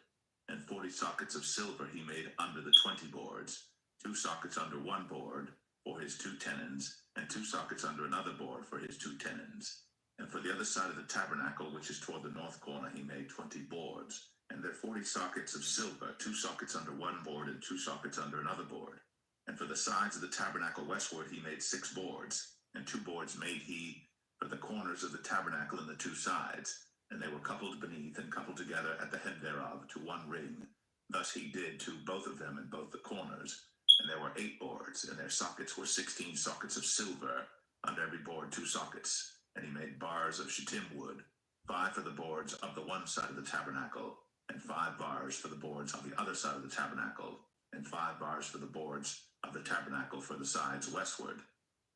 And 40 sockets of silver he made under the 20 boards, 2 sockets under one board for his 2 tenons, and 2 sockets under another board for his 2 tenons. And for the other side of the tabernacle, which is toward the north corner, he made 20 boards. And there 40 sockets of silver, 2 sockets under one board, and 2 sockets under another board. And for the sides of the tabernacle westward he made 6 boards, and 2 boards made he for the corners of the tabernacle and the 2 sides. And they were coupled beneath and coupled together at the head thereof to one ring. Thus he did to both of them in both the corners. And there were 8 boards, and their sockets were 16 sockets of silver, under every board 2 sockets. And he made bars of shittim wood, 5 for the boards of the one side of the tabernacle, and 5 bars for the boards of the other side of the tabernacle, and 5 bars for the boards of the tabernacle for the sides westward.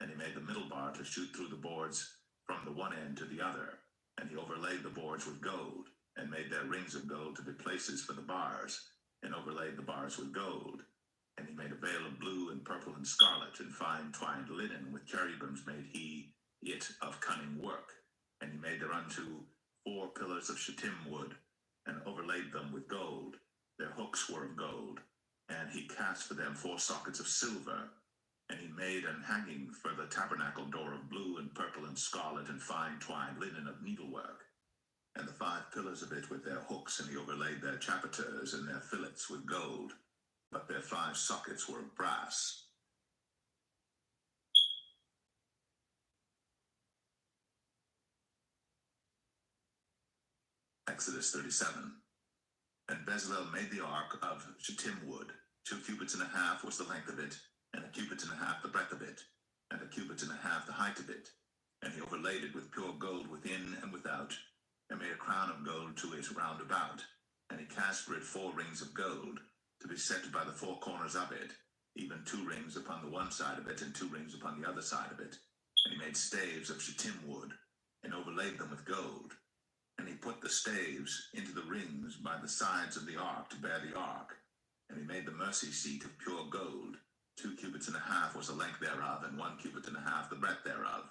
And he made the middle bar to shoot through the boards from the one end to the other, and he overlaid the boards with gold, and made their rings of gold to be places for the bars, and overlaid the bars with gold. And he made a veil of blue and purple and scarlet and fine twined linen, with cherubims made he it of cunning work. And he made thereunto 4 pillars of shittim wood, and overlaid them with gold. Their hooks were of gold, and he cast for them 4 sockets of silver. And he made an hanging for the tabernacle door of blue and purple and scarlet and fine twined linen of needlework. And the 5 pillars of it with their hooks, and he overlaid their chapiters and their fillets with gold, but their 5 sockets were of brass. Exodus 37. And Bezalel made the ark of shittim wood. 2 cubits and a half was the length of it, and 1 cubit and a half the breadth of it, and 1 cubit and a half the height of it. And he overlaid it with pure gold within and without, and made a crown of gold to it round about. And he cast for it 4 rings of gold, to be set by the 4 corners of it, even 2 rings upon the one side of it, and 2 rings upon the other side of it. And he made staves of shittim wood, and overlaid them with gold. And he put the staves into the rings by the sides of the ark to bear the ark. And he made the mercy seat of pure gold. 2 cubits and a half was the length thereof, and 1 cubit and a half the breadth thereof.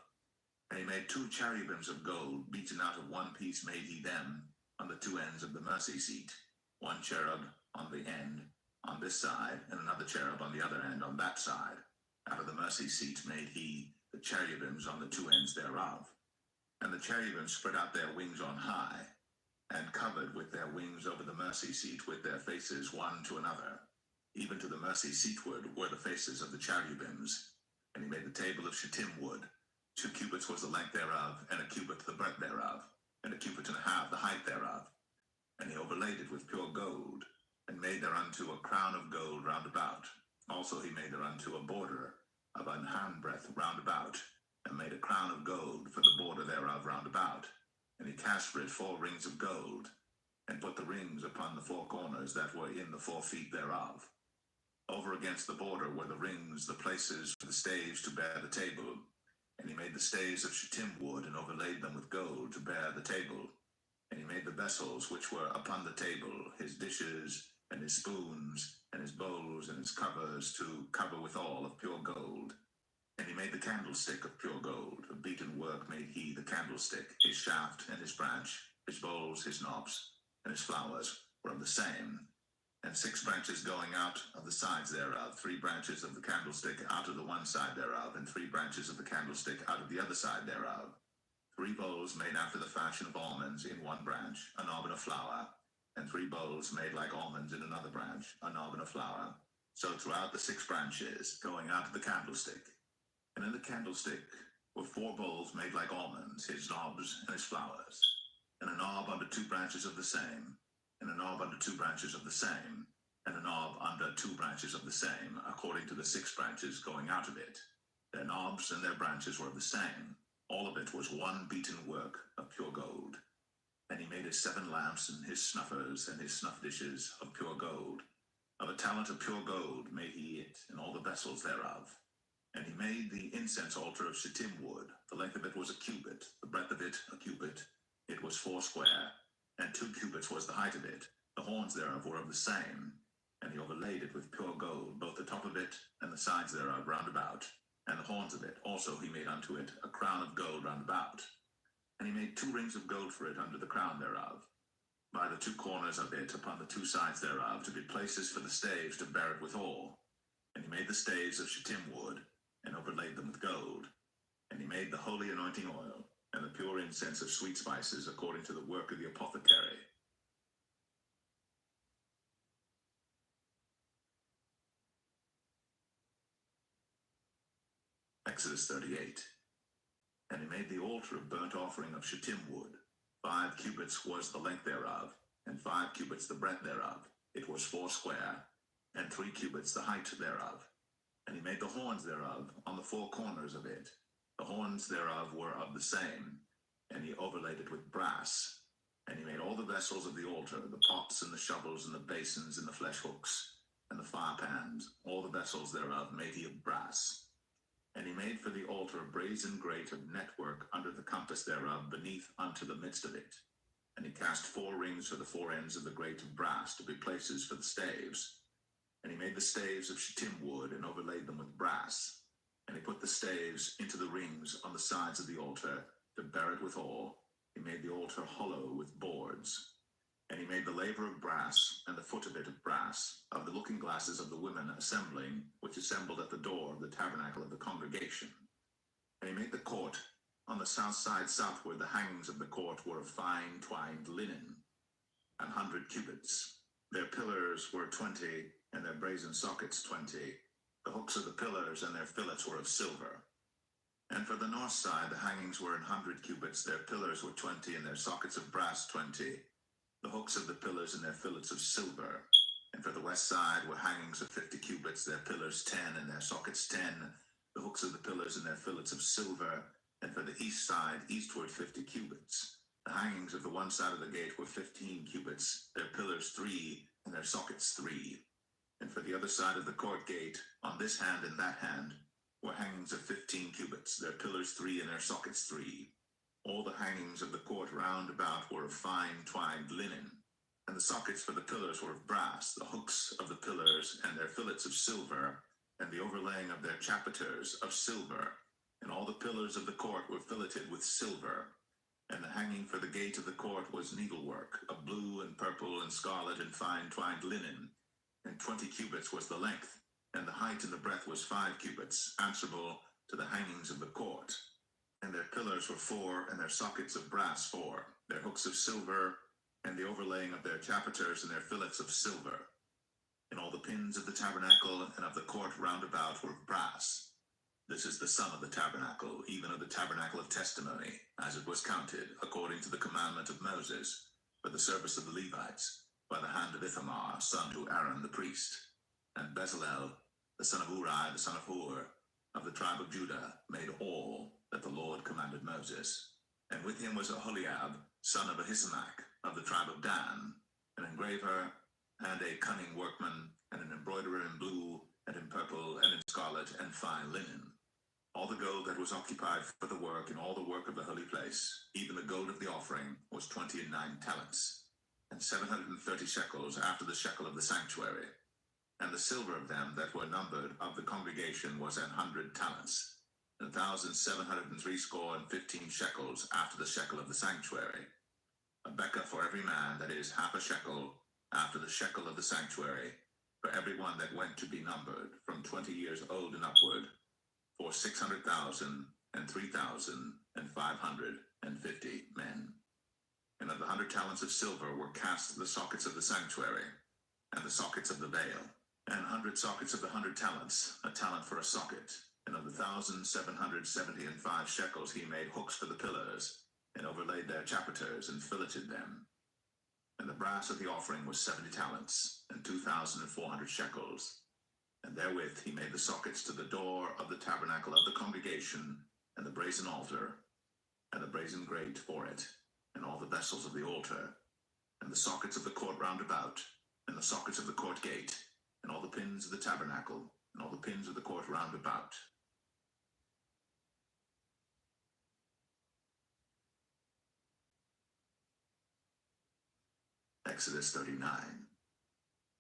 And he made 2 cherubims of gold, beaten out of one piece made he them, on the 2 ends of the mercy seat. 1 cherub on the end, on this side, and another cherub on the other end, on that side. Out of the mercy seat made he the cherubims on the 2 ends thereof. And the cherubims spread out their wings on high, and covered with their wings over the mercy seat with their faces one to another. Even to the mercy seatward were the faces of the cherubims. And he made the table of shittim wood. 2 cubits was the length thereof, and 1 cubit the breadth thereof, and 1 cubit and a half the height thereof. And he overlaid it with pure gold, and made thereunto a crown of gold round about. Also he made thereunto a border of an handbreadth round about, and made a crown of gold for the border thereof round about. And he cast for it 4 rings of gold, and put the rings upon the 4 corners that were in the 4 feet thereof. Over against the border were the rings, the places for the staves to bear the table. And he made the staves of shittim wood, and overlaid them with gold to bear the table. And he made the vessels which were upon the table, his dishes, and his spoons, and his bowls, and his covers, to cover withal of pure gold. And he made the candlestick of pure gold. Of beaten work made he the candlestick. His shaft and his branch, his bowls, his knobs, and his flowers were of the same. And 6 branches going out of the sides thereof, 3 branches of the candlestick out of the one side thereof, and 3 branches of the candlestick out of the other side thereof. 3 bowls made after the fashion of almonds in one branch, a knob and a flower, and 3 bowls made like almonds in another branch, a knob and a flower. So throughout the 6 branches going out of the candlestick. And in the candlestick were 4 bowls made like almonds, his knobs and his flowers, and a knob under 2 branches of the same, and a knob under 2 branches of the same, and a knob under 2 branches of the same, according to the 6 branches going out of it. Their knobs and their branches were of the same. All of it was one beaten work of pure gold. And he made his 7 lamps, and his snuffers, and his snuff dishes of pure gold. Of a talent of pure gold made he it, and all the vessels thereof. And he made the incense altar of shittim wood. The length of it was 1 cubit, the breadth of it 1 cubit. It was 4 square, and 2 cubits was the height of it. The horns thereof were of the same. And he overlaid it with pure gold, both the top of it and the sides thereof round about. And the horns of it also he made unto it a crown of gold round about. And he made 2 rings of gold for it under the crown thereof, by the 2 corners of it upon the 2 sides thereof, to be places for the staves to bear it withal. And he made the staves of shittim wood, and overlaid them with gold. And he made the holy anointing oil, and the pure incense of sweet spices, according to the work of the apothecary. Exodus 38. And he made the altar of burnt offering of shittim wood. 5 cubits was the length thereof, and 5 cubits the breadth thereof. It was 4 square, and 3 cubits the height thereof. And he made the horns thereof on the 4 corners of it. The horns thereof were of the same, and he overlaid it with brass. And he made all the vessels of the altar, the pots and the shovels and the basins and the flesh hooks, and the fire pans. All the vessels thereof made he of brass. And he made for the altar a brazen grate of network under the compass thereof, beneath unto the midst of it. And he cast 4 rings for the 4 ends of the grate of brass, to be places for the staves. And he made the staves of shittim wood, and overlaid them with brass. And he put the staves into the rings on the sides of the altar, to bear it withal. He made the altar hollow with boards. And he made the laver of brass, and the foot of it of brass, of the looking glasses of the women assembling, which assembled at the door of the tabernacle of the congregation. And he made the court. On the south side southward, the hangings of the court were of fine twined linen, 100 cubits. Their pillars were 20, and their brazen sockets 20. The hooks of the pillars and their fillets were of silver. And for the north side, the hangings were 100 cubits. Their pillars were 20, and their sockets of brass 20. The hooks of the pillars and their fillets of silver. And for the west side were hangings of 50 cubits. Their pillars 10, and their sockets 10. The hooks of the pillars and their fillets of silver. And for the east side, eastward 50 cubits. The hangings of the one side of the gate were 15 cubits. Their pillars 3, and their sockets 3. And for the other side of the court gate, on this hand and that hand, were hangings of 15 cubits. Their pillars 3, and their sockets 3. All the hangings of the court round about were of fine twined linen. And the sockets for the pillars were of brass. The hooks of the pillars and their fillets of silver, and the overlaying of their chapiters of silver. And all the pillars of the court were filleted with silver. And the hanging for the gate of the court was needlework, of blue and purple and scarlet and fine twined linen. And 20 cubits was the length, and the height and the breadth was 5 cubits, answerable to the hangings of the court. And their pillars were 4, and their sockets of brass 4, their hooks of silver, and the overlaying of their chapiters and their fillets of silver. And all the pins of the tabernacle and of the court round about were of brass. This is the sum of the tabernacle, even of the tabernacle of testimony, as it was counted, according to the commandment of Moses, for the service of the Levites, by the hand of Ithamar, son to Aaron the priest. And Bezalel, the son of Uri, the son of Hur, of the tribe of Judah, made all that the Lord commanded Moses. And with him was Aholiab, son of Ahisamach, of the tribe of Dan, an engraver, and a cunning workman, and an embroiderer in blue, and in purple, and in scarlet, and fine linen. All the gold that was occupied for the work, and all the work of the holy place, even the gold of the offering, was 29 talents, and 730 shekels after the shekel of the sanctuary. And the silver of them that were numbered of the congregation was 100 talents, 1,703 score and 15 shekels after the shekel of the sanctuary. A bekah for every man, that is, half a shekel after the shekel of the sanctuary, for every one that went to be numbered, from 20 years old and upward, for 600,000 and 3,550 men. And of the 100 talents of silver were cast the sockets of the sanctuary, and the sockets of the veil, and 100 sockets of the 100 talents, a talent for a socket. And of the 1,775 shekels he made hooks for the pillars, and overlaid their chapiters, and filleted them. And the brass of the offering was 70 talents, and 2,400 shekels. And therewith he made the sockets to the door of the tabernacle of the congregation, and the brazen altar, and the brazen grate for it, and all the vessels of the altar, and the sockets of the court round about, and the sockets of the court gate, and all the pins of the tabernacle, and all the pins of the court round about. Exodus 39.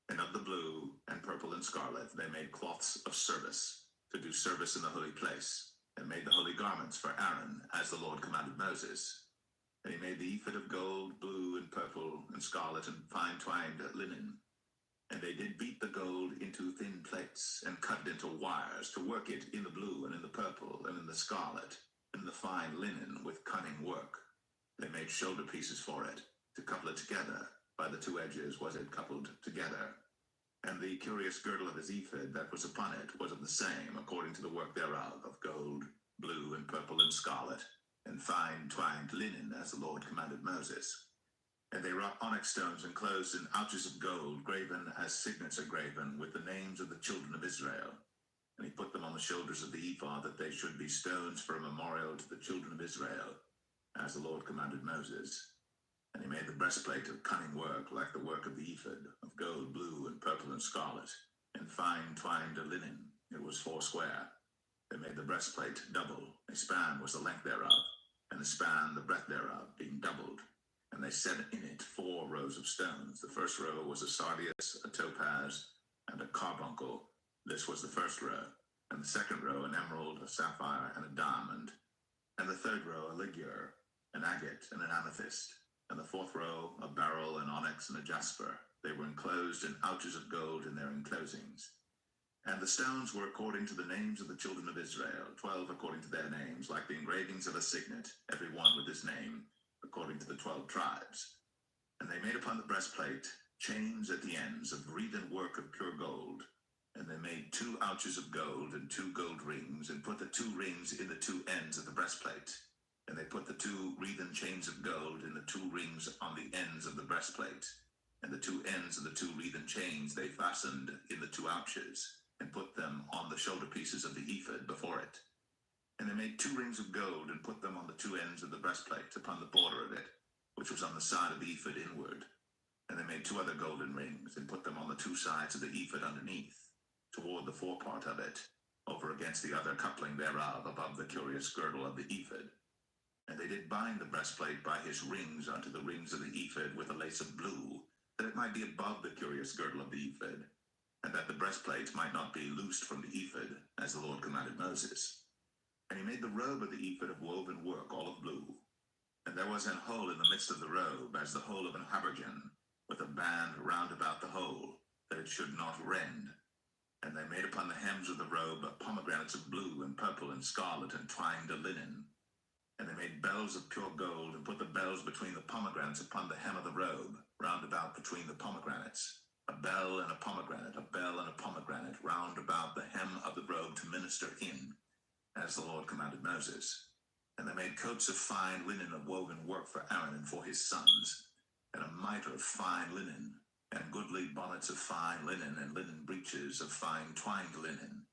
And of the blue and purple and scarlet they made cloths of service, to do service in the holy place, and made the holy garments for Aaron, as the Lord commanded Moses. And he made the ephod of gold, blue and purple and scarlet and fine twined linen. And they did beat the gold into thin plates, and cut it into wires, to work it in the blue and in the purple and in the scarlet, and in the fine linen with cunning work. They made shoulder pieces for it, to couple it together. By the 2 edges was it coupled together. And the curious girdle of his ephod that was upon it was of the same, according to the work thereof, of gold, blue and purple and scarlet, and fine twined linen, as the Lord commanded Moses. And they wrought onyx stones enclosed in ouches of gold, graven as signets are graven, with the names of the children of Israel. And he put them on the shoulders of the ephod, that they should be stones for a memorial to the children of Israel, as the Lord commanded Moses. And he made the breastplate of cunning work, like the work of the ephod, of gold, blue, and purple, and scarlet, and fine twined linen. It was 4 square. They made the breastplate double. A span was the length thereof, and the span the breadth thereof, being doubled. And they set in it 4 rows of stones. The first row was a sardius, a topaz, and a carbuncle. This was the first row. And the second row an emerald, a sapphire, and a diamond. And the third row a ligure, an agate, and an amethyst. And the fourth row a beryl, an onyx, and a jasper. They were enclosed in ouches of gold in their enclosings. And the stones were according to the names of the children of Israel, 12 according to their names, like the engravings of a signet, every one with his name, according to the 12 tribes. And they made upon the breastplate chains at the ends of wreathen work of pure gold. And they made 2 ouches of gold and 2 gold rings, and put the 2 rings in the 2 ends of the breastplate. And they put the 2 wreathen chains of gold in the 2 rings on the ends of the breastplate. And the 2 ends of the 2 wreathen chains they fastened in the 2 ouches, and put them on the shoulder pieces of the ephod before it. And they made 2 rings of gold, and put them on the 2 ends of the breastplate upon the border of it, which was on the side of the ephod inward. And they made 2 other golden rings, and put them on the 2 sides of the ephod underneath, toward the forepart of it, over against the other coupling thereof, above the curious girdle of the ephod. And they did bind the breastplate by his rings unto the rings of the ephod with a lace of blue, that it might be above the curious girdle of the ephod, and that the breastplate might not be loosed from the ephod, as the Lord commanded Moses. And he made the robe of the ephod of woven work, all of blue. And there was an hole in the midst of the robe, as the hole of an habergeon, with a band round about the hole, that it should not rend. And they made upon the hems of the robe pomegranates of blue and purple and scarlet, and twined a linen. And they made bells of pure gold, and put the bells between the pomegranates upon the hem of the robe, round about between the pomegranates. A bell and a pomegranate, a bell and a pomegranate, round about the hem of the robe to minister in, as the Lord commanded Moses. And they made coats of fine linen of woven work for Aaron and for his sons, and a mitre of fine linen, and goodly bonnets of fine linen, and linen breeches of fine twined linen,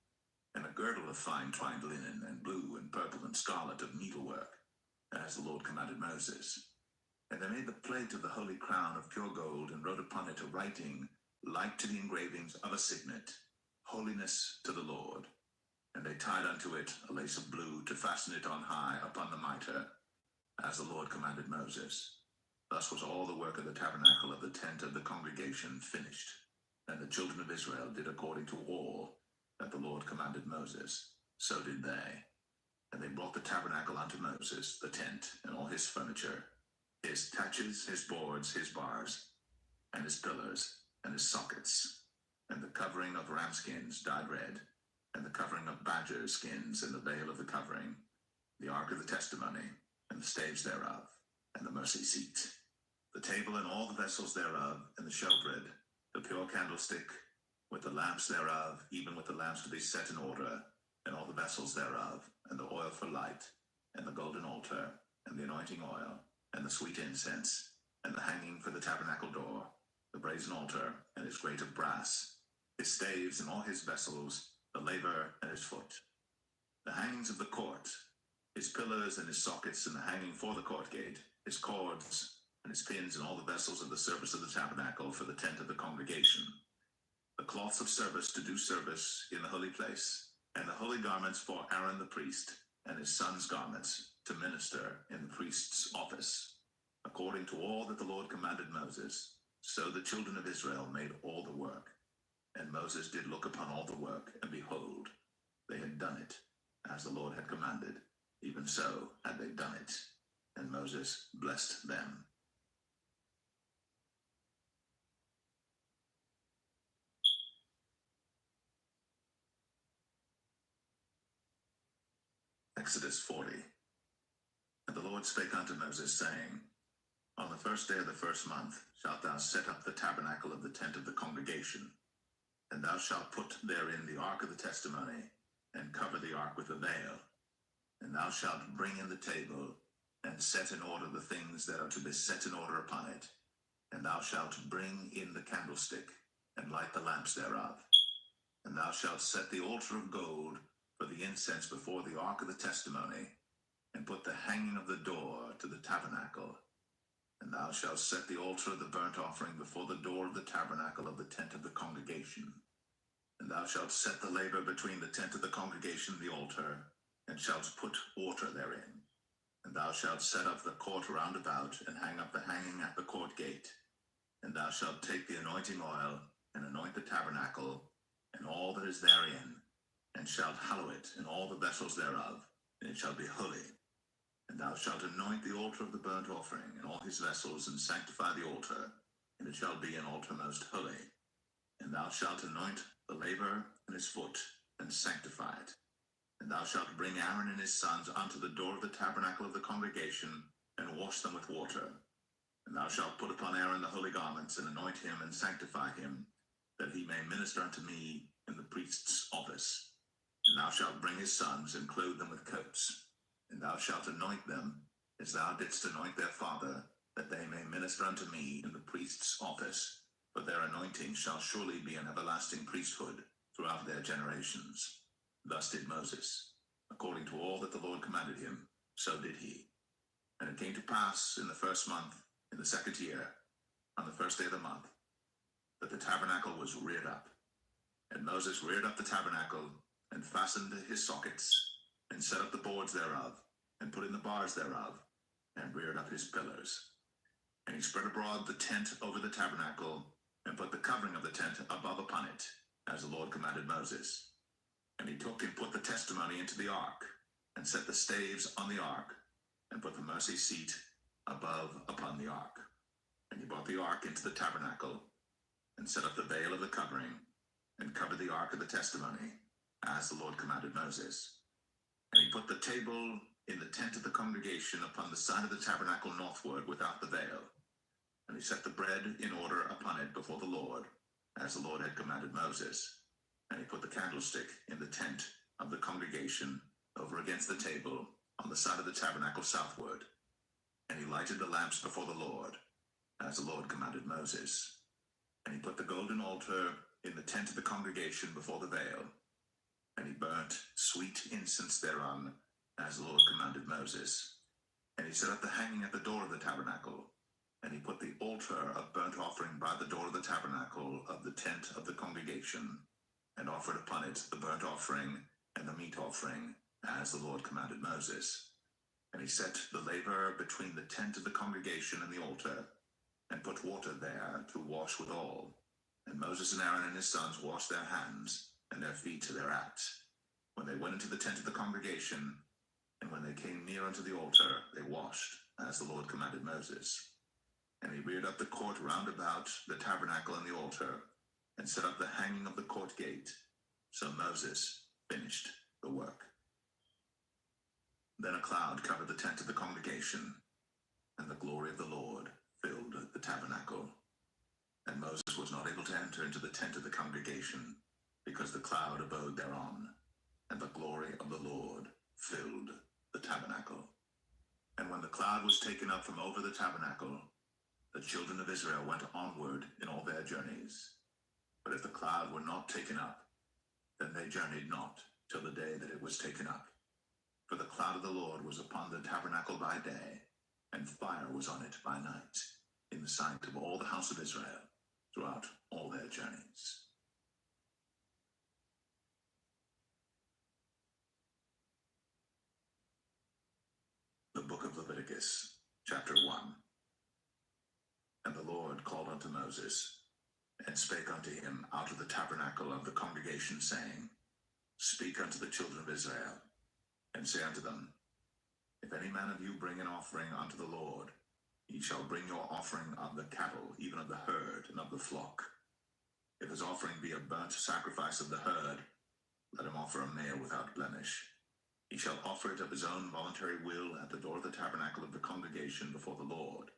and a girdle of fine twined linen, and blue and purple and scarlet of needlework, as the Lord commanded Moses. And they made the plate of the holy crown of pure gold, and wrote upon it a writing like to the engravings of a signet, holiness to the Lord. And they tied unto it a lace of blue to fasten it on high upon the mitre, as the Lord commanded Moses. Thus was all the work of the tabernacle of the tent of the congregation finished. And the children of Israel did according to all that the Lord commanded Moses. So did they. And they brought the tabernacle unto Moses, the tent, and all his furniture, his taches, his boards, his bars, and his pillars, and his sockets, and the covering of ram skins dyed red, and the covering of badger skins, and the veil of the covering, the ark of the testimony, and the staves thereof, and the mercy seat, the table and all the vessels thereof, and the showbread, the pure candlestick, with the lamps thereof, even with the lamps to be set in order, and all the vessels thereof, and the oil for light, and the golden altar, and the anointing oil, and the sweet incense, and the hanging for the tabernacle door, the brazen altar, and his grate of brass, his staves and all his vessels, the laver and his foot, the hangings of the court, his pillars and his sockets, and the hanging for the court gate, his cords, and his pins, and all the vessels of the service of the tabernacle for the tent of the congregation, the cloths of service to do service in the holy place, and the holy garments for Aaron the priest, and his sons' garments to minister in the priest's office, according to all that the Lord commanded Moses. So the children of Israel made all the work. And Moses did look upon all the work, and behold, they had done it, as the Lord had commanded. Even so had they done it. And Moses blessed them. Exodus 40. And the Lord spake unto Moses, saying, On the first day of the first month shalt thou set up the tabernacle of the tent of the congregation, and thou shalt put therein the ark of the testimony, and cover the ark with a veil. And thou shalt bring in the table, and set in order the things that are to be set in order upon it. And thou shalt bring in the candlestick, and light the lamps thereof. And thou shalt set the altar of gold for the incense before the ark of the testimony, and put the hanging of the door to the tabernacle. And thou shalt set the altar of the burnt offering before the door of the tabernacle of the tent of the congregation. And thou shalt set the laver between the tent of the congregation and the altar, and shalt put water therein. And thou shalt set up the court round about, and hang up the hanging at the court gate. And thou shalt take the anointing oil, and anoint the tabernacle, and all that is therein, and shalt hallow it, and all the vessels thereof, and it shall be holy. And thou shalt anoint the altar of the burnt offering, and all his vessels, and sanctify the altar, and it shall be an altar most holy. And thou shalt anoint the laver and his foot, and sanctify it. And thou shalt bring Aaron and his sons unto the door of the tabernacle of the congregation, and wash them with water. And thou shalt put upon Aaron the holy garments, and anoint him, and sanctify him, that he may minister unto me in the priest's office. And thou shalt bring his sons, and clothe them with coats. And thou shalt anoint them, as thou didst anoint their father, that they may minister unto me in the priest's office. But their anointing shall surely be an everlasting priesthood throughout their generations. Thus did Moses. According to all that the Lord commanded him, so did he. And it came to pass in the first month, in the second year, on the first day of the month, that the tabernacle was reared up. And Moses reared up the tabernacle, and fastened his sockets, and set up the boards thereof, and put in the bars thereof, and reared up his pillars. And he spread abroad the tent over the tabernacle, and put the covering of the tent above upon it, as the Lord commanded Moses. And he took and put the testimony into the ark, and set the staves on the ark, and put the mercy seat above upon the ark. And he brought the ark into the tabernacle, and set up the veil of the covering, and covered the ark of the testimony, as the Lord commanded Moses. And he put the table in the tent of the congregation upon the side of the tabernacle northward without the veil. And he set the bread in order upon it before the Lord, as the Lord had commanded Moses. And he put the candlestick in the tent of the congregation over against the table on the side of the tabernacle southward. And he lighted the lamps before the Lord, as the Lord commanded Moses. And he put the golden altar in the tent of the congregation before the veil. And he burnt sweet incense thereon, as the Lord commanded Moses. And he set up the hanging at the door of the tabernacle. And he put the altar of burnt offering by the door of the tabernacle of the tent of the congregation, and offered upon it the burnt offering and the meat offering, as the Lord commanded Moses. And he set the laver between the tent of the congregation and the altar, and put water there to wash withal. And Moses and Aaron and his sons washed their hands and their feet thereat, when they went into the tent of the congregation, and when they came near unto the altar, they washed, as the Lord commanded Moses. And he reared up the court round about the tabernacle and the altar, and set up the hanging of the court gate. So Moses finished the work. Then a cloud covered the tent of the congregation, and the glory of the Lord filled the tabernacle. And Moses was not able to enter into the tent of the congregation, because the cloud abode thereon, and the glory of the Lord filled the tabernacle. And when the cloud was taken up from over the tabernacle, the children of Israel went onward in all their journeys. But if the cloud were not taken up, then they journeyed not till the day that it was taken up. For the cloud of the Lord was upon the tabernacle by day, and fire was on it by night, in the sight of all the house of Israel, throughout all their journeys. The book of Leviticus, chapter 1. And the Lord called unto Moses, and spake unto him out of the tabernacle of the congregation, saying, Speak unto the children of Israel, and say unto them, If any man of you bring an offering unto the Lord, ye shall bring your offering of the cattle, even of the herd, and of the flock. If his offering be a burnt sacrifice of the herd, let him offer a male without blemish. He shall offer it of his own voluntary will at the door of the tabernacle of the congregation before the Lord.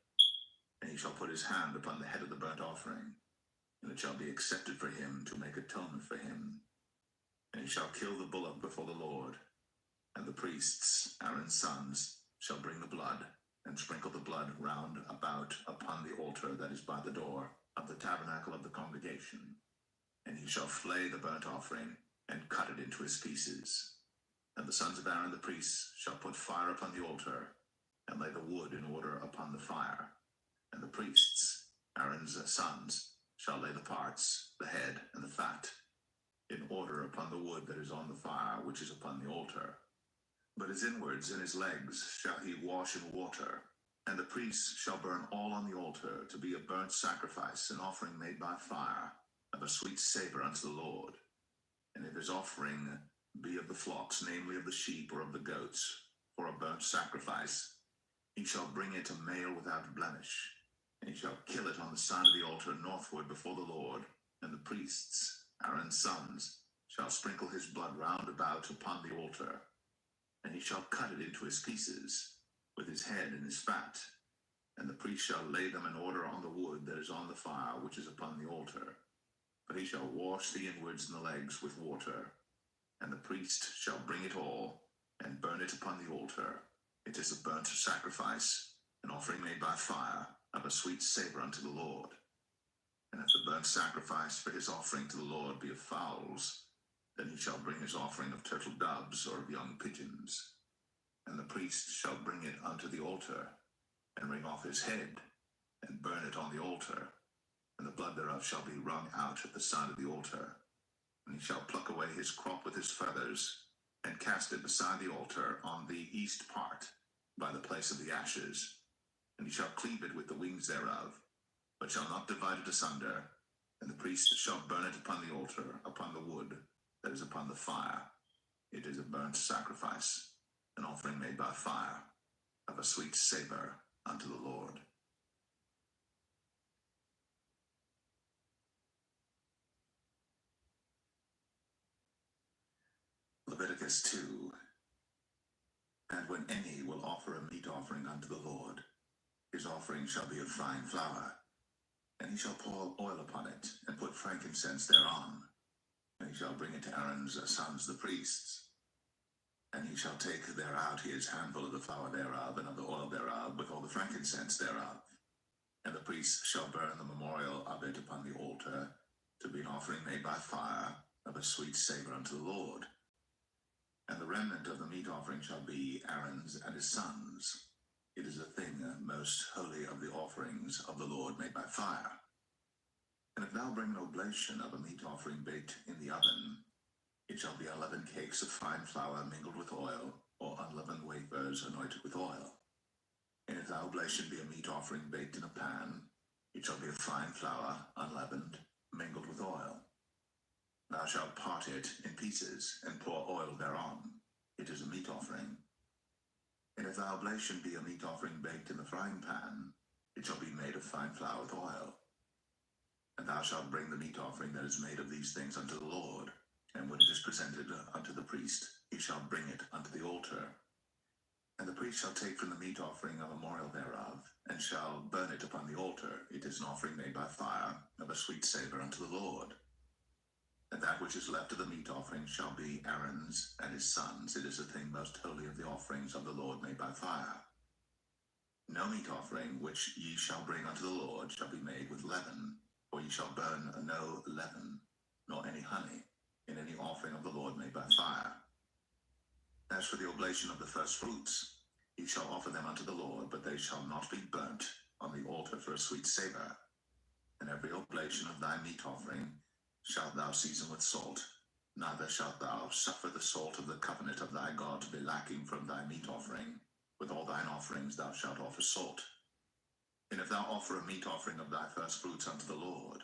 And he shall put his hand upon the head of the burnt offering, and it shall be accepted for him to make atonement for him. And he shall kill the bullock before the Lord, and the priests, Aaron's sons, shall bring the blood, and sprinkle the blood round about upon the altar that is by the door of the tabernacle of the congregation. And he shall flay the burnt offering, and cut it into his pieces. And the sons of Aaron the priests shall put fire upon the altar, and lay the wood in order upon the fire. And the priests, Aaron's sons, shall lay the parts, the head, and the fat. in order upon the wood that is on the fire, which is upon the altar. But his inwards and his legs shall he wash in water, and the priest shall burn all on the altar to be a burnt sacrifice, an offering made by fire, of a sweet savor unto the Lord. And if his offering be of the flocks, namely of the sheep or of the goats, for a burnt sacrifice, he shall bring it a male without blemish, and he shall kill it on the side of the altar northward before the Lord, and the priests, Aaron's sons, shall sprinkle his blood round about upon the altar, and he shall cut it into his pieces, with his head and his fat, and the priest shall lay them in order on the wood that is on the fire, which is upon the altar. But he shall wash the inwards and the legs with water, and the priest shall bring it all, and burn it upon the altar. It is a burnt sacrifice, an offering made by fire, of a sweet savor unto the Lord. And if the burnt sacrifice for his offering to the Lord be of fowls, then he shall bring his offering of turtle doves or of young pigeons. And the priest shall bring it unto the altar, and wring off his head, and burn it on the altar. And the blood thereof shall be wrung out at the side of the altar. And he shall pluck away his crop with his feathers, and cast it beside the altar on the east part, by the place of the ashes. And he shall cleave it with the wings thereof, but shall not divide it asunder. And the priest shall burn it upon the altar, upon the wood that is upon the fire. It is a burnt sacrifice, an offering made by fire, of a sweet savor unto the Lord. Leviticus 2. And when any will offer a meat offering unto the Lord, his offering shall be of fine flour, and he shall pour oil upon it, and put frankincense thereon. And he shall bring it to Aaron's sons the priests. And he shall take thereout his handful of the flour thereof, and of the oil thereof, with all the frankincense thereof. And the priest shall burn the memorial of it upon the altar, to be an offering made by fire, of a sweet savor unto the Lord. And the remnant of the meat offering shall be Aaron's and his sons. It is a thing most holy of the offerings of the Lord made by fire. And if thou bring an oblation of a meat offering baked in the oven, it shall be 11 cakes of fine flour mingled with oil, or unleavened wafers anointed with oil. And if thy oblation be a meat offering baked in a pan, it shall be of fine flour, unleavened, mingled with oil. Thou shalt part it in pieces, and pour oil thereon. It is a meat offering. And if thy oblation be a meat offering baked in the frying pan, it shall be made of fine flour with oil. And thou shalt bring the meat offering that is made of these things unto the Lord, and when it is presented unto the priest, he shall bring it unto the altar. And the priest shall take from the meat offering a memorial thereof, and shall burn it upon the altar. It is an offering made by fire, of a sweet savor unto the Lord. And that which is left of the meat offering shall be Aaron's and his sons. It is a thing most holy of the offerings of the Lord made by fire. No meat offering which ye shall bring unto the Lord shall be made with leaven, for ye shall burn no leaven, nor any honey, in any offering of the Lord made by fire. As for the oblation of the first fruits, ye shall offer them unto the Lord, but they shall not be burnt on the altar for a sweet savor. And every oblation of thy meat offering shalt thou season with salt, neither shalt thou suffer the salt of the covenant of thy God to be lacking from thy meat offering. With all thine offerings thou shalt offer salt. And if thou offer a meat offering of thy first fruits unto the Lord,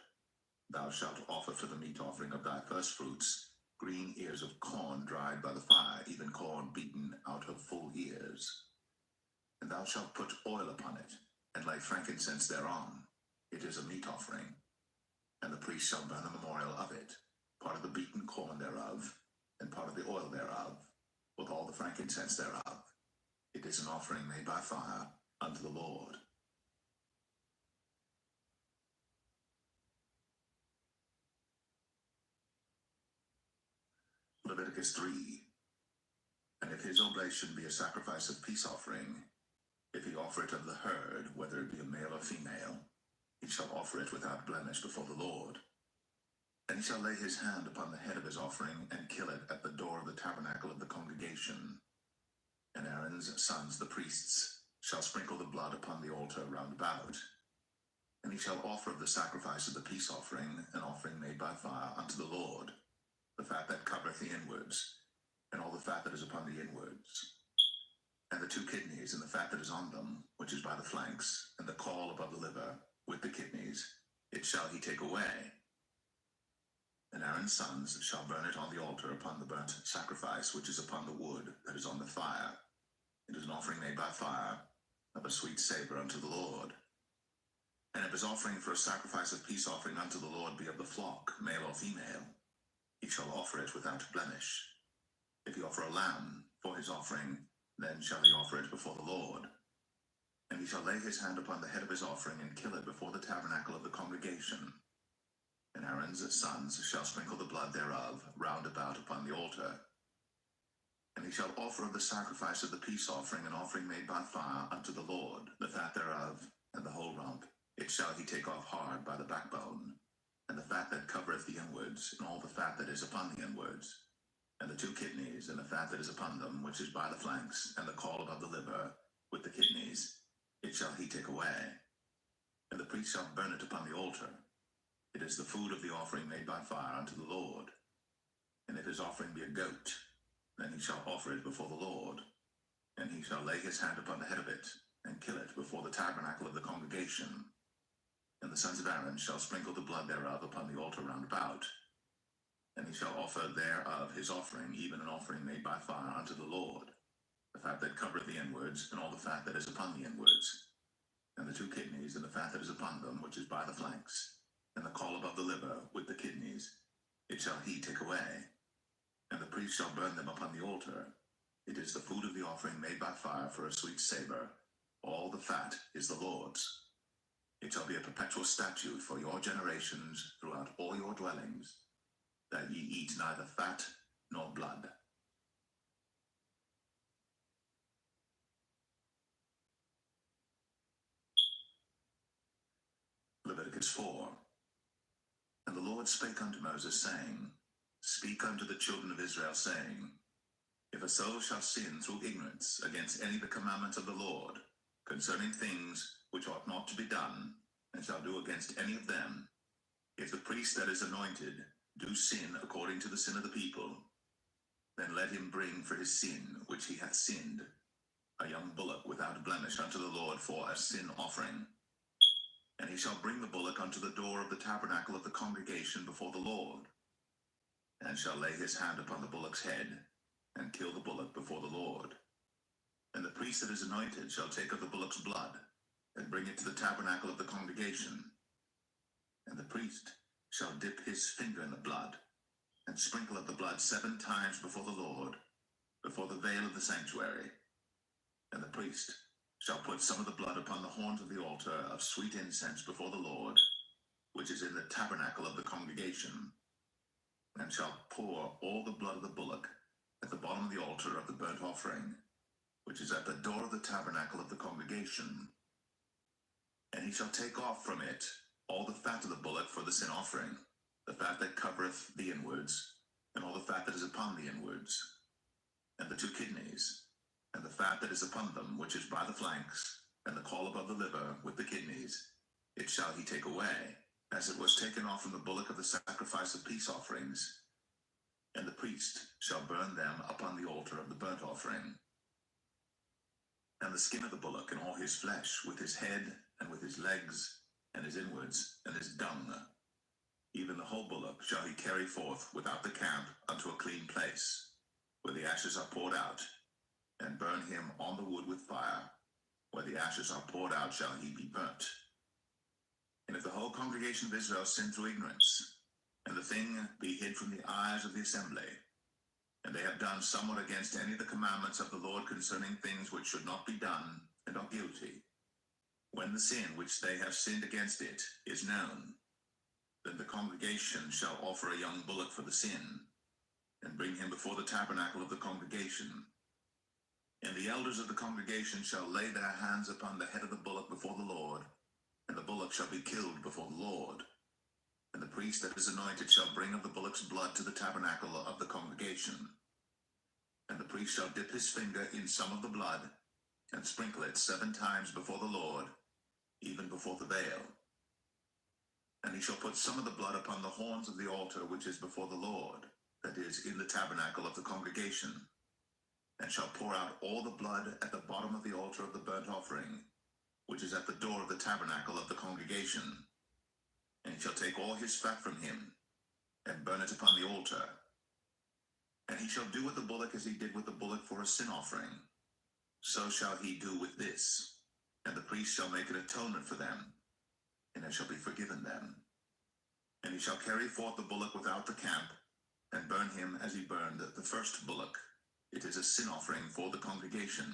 thou shalt offer for the meat offering of thy first fruits green ears of corn dried by the fire, even corn beaten out of full ears. And thou shalt put oil upon it, and lay frankincense thereon. It is a meat offering. And the priest shall burn the memorial of it, part of the beaten corn thereof, and part of the oil thereof, with all the frankincense thereof. It is an offering made by fire unto the Lord. Leviticus 3. And if his oblation be a sacrifice of peace offering, if he offer it of the herd, whether it be a male or female, he shall offer it without blemish before the Lord. And he shall lay his hand upon the head of his offering, and kill it at the door of the tabernacle of the congregation. And Aaron's sons, the priests, shall sprinkle the blood upon the altar round about. And he shall offer of the sacrifice of the peace offering an offering made by fire unto the Lord, the fat that covereth the inwards, and all the fat that is upon the inwards, and the two kidneys, and the fat that is on them, which is by the flanks, and the caul above the liver, with the kidneys, it shall he take away. And Aaron's sons shall burn it on the altar upon the burnt sacrifice which is upon the wood that is on the fire. It is an offering made by fire, of a sweet savor unto the Lord. And if his offering for a sacrifice of peace offering unto the Lord be of the flock, male or female, he shall offer it without blemish. If he offer a lamb for his offering, then shall he offer it before the Lord. And he shall lay his hand upon the head of his offering, and kill it before the tabernacle of the congregation. And Aaron's sons shall sprinkle the blood thereof round about upon the altar. And he shall offer of the sacrifice of the peace offering an offering made by fire unto the Lord, the fat thereof, and the whole rump. It shall he take off hard by the backbone, and the fat that covereth the inwards, and all the fat that is upon the inwards, and the two kidneys, and the fat that is upon them, which is by the flanks, and the caul above the liver, with the kidneys, it shall he take away. And the priest shall burn it upon the altar. It is the food of the offering made by fire unto the Lord. And if his offering be a goat, then he shall offer it before the Lord. And he shall lay his hand upon the head of it, and kill it before the tabernacle of the congregation. And the sons of Aaron shall sprinkle the blood thereof upon the altar round about. And he shall offer thereof his offering, even an offering made by fire unto the Lord, the fat that covereth the inwards, and all the fat that is upon the inwards, and the two kidneys, and the fat that is upon them, which is by the flanks, and the caul above the liver, with the kidneys, it shall he take away. And the priest shall burn them upon the altar. It is the food of the offering made by fire for a sweet savor. All the fat is the Lord's. It shall be a perpetual statute for your generations throughout all your dwellings, that ye eat neither fat nor blood. Leviticus 4. And the Lord spake unto Moses, saying, Speak unto the children of Israel, saying, If a soul shall sin through ignorance against any of the commandments of the Lord, concerning things which ought not to be done, and shall do against any of them, if the priest that is anointed do sin according to the sin of the people, then let him bring for his sin which he hath sinned a young bullock without blemish unto the Lord for a sin offering. And he shall bring the bullock unto the door of the tabernacle of the congregation before the Lord, and shall lay his hand upon the bullock's head, and kill the bullock before the Lord. And the priest that is anointed shall take of the bullock's blood, and bring it to the tabernacle of the congregation. And the priest shall dip his finger in the blood, and sprinkle of the blood 7 times before the Lord, before the veil of the sanctuary. And the priest shall put some of the blood upon the horns of the altar of sweet incense before the Lord, which is in the tabernacle of the congregation, and shall pour all the blood of the bullock at the bottom of the altar of the burnt offering, which is at the door of the tabernacle of the congregation. And he shall take off from it all the fat of the bullock for the sin offering, the fat that covereth the inwards, and all the fat that is upon the inwards, and the two kidneys, and the fat that is upon them, which is by the flanks, and the caul above the liver, with the kidneys, it shall he take away, as it was taken off from the bullock of the sacrifice of peace offerings. And the priest shall burn them upon the altar of the burnt offering. And the skin of the bullock, and all his flesh, with his head, and with his legs, and his inwards, and his dung, even the whole bullock shall he carry forth without the camp unto a clean place, where the ashes are poured out, and burn him on the wood with fire. Where the ashes are poured out shall he be burnt. And if the whole congregation of Israel sin through ignorance, and the thing be hid from the eyes of the assembly, and they have done somewhat against any of the commandments of the Lord concerning things which should not be done, and are guilty, when the sin which they have sinned against it is known, then the congregation shall offer a young bullock for the sin, and bring him before the tabernacle of the congregation. And the elders of the congregation shall lay their hands upon the head of the bullock before the Lord, and the bullock shall be killed before the Lord. And the priest that is anointed shall bring of the bullock's blood to the tabernacle of the congregation. And the priest shall dip his finger in some of the blood, and sprinkle it 7 times before the Lord, even before the veil. And he shall put some of the blood upon the horns of the altar which is before the Lord, that is in the tabernacle of the congregation, and shall pour out all the blood at the bottom of the altar of the burnt offering, which is at the door of the tabernacle of the congregation. And he shall take all his fat from him, and burn it upon the altar. And he shall do with the bullock as he did with the bullock for a sin offering. So shall he do with this. And the priest shall make an atonement for them, and it shall be forgiven them. And he shall carry forth the bullock without the camp, and burn him as he burned the first bullock. It is a sin offering for the congregation.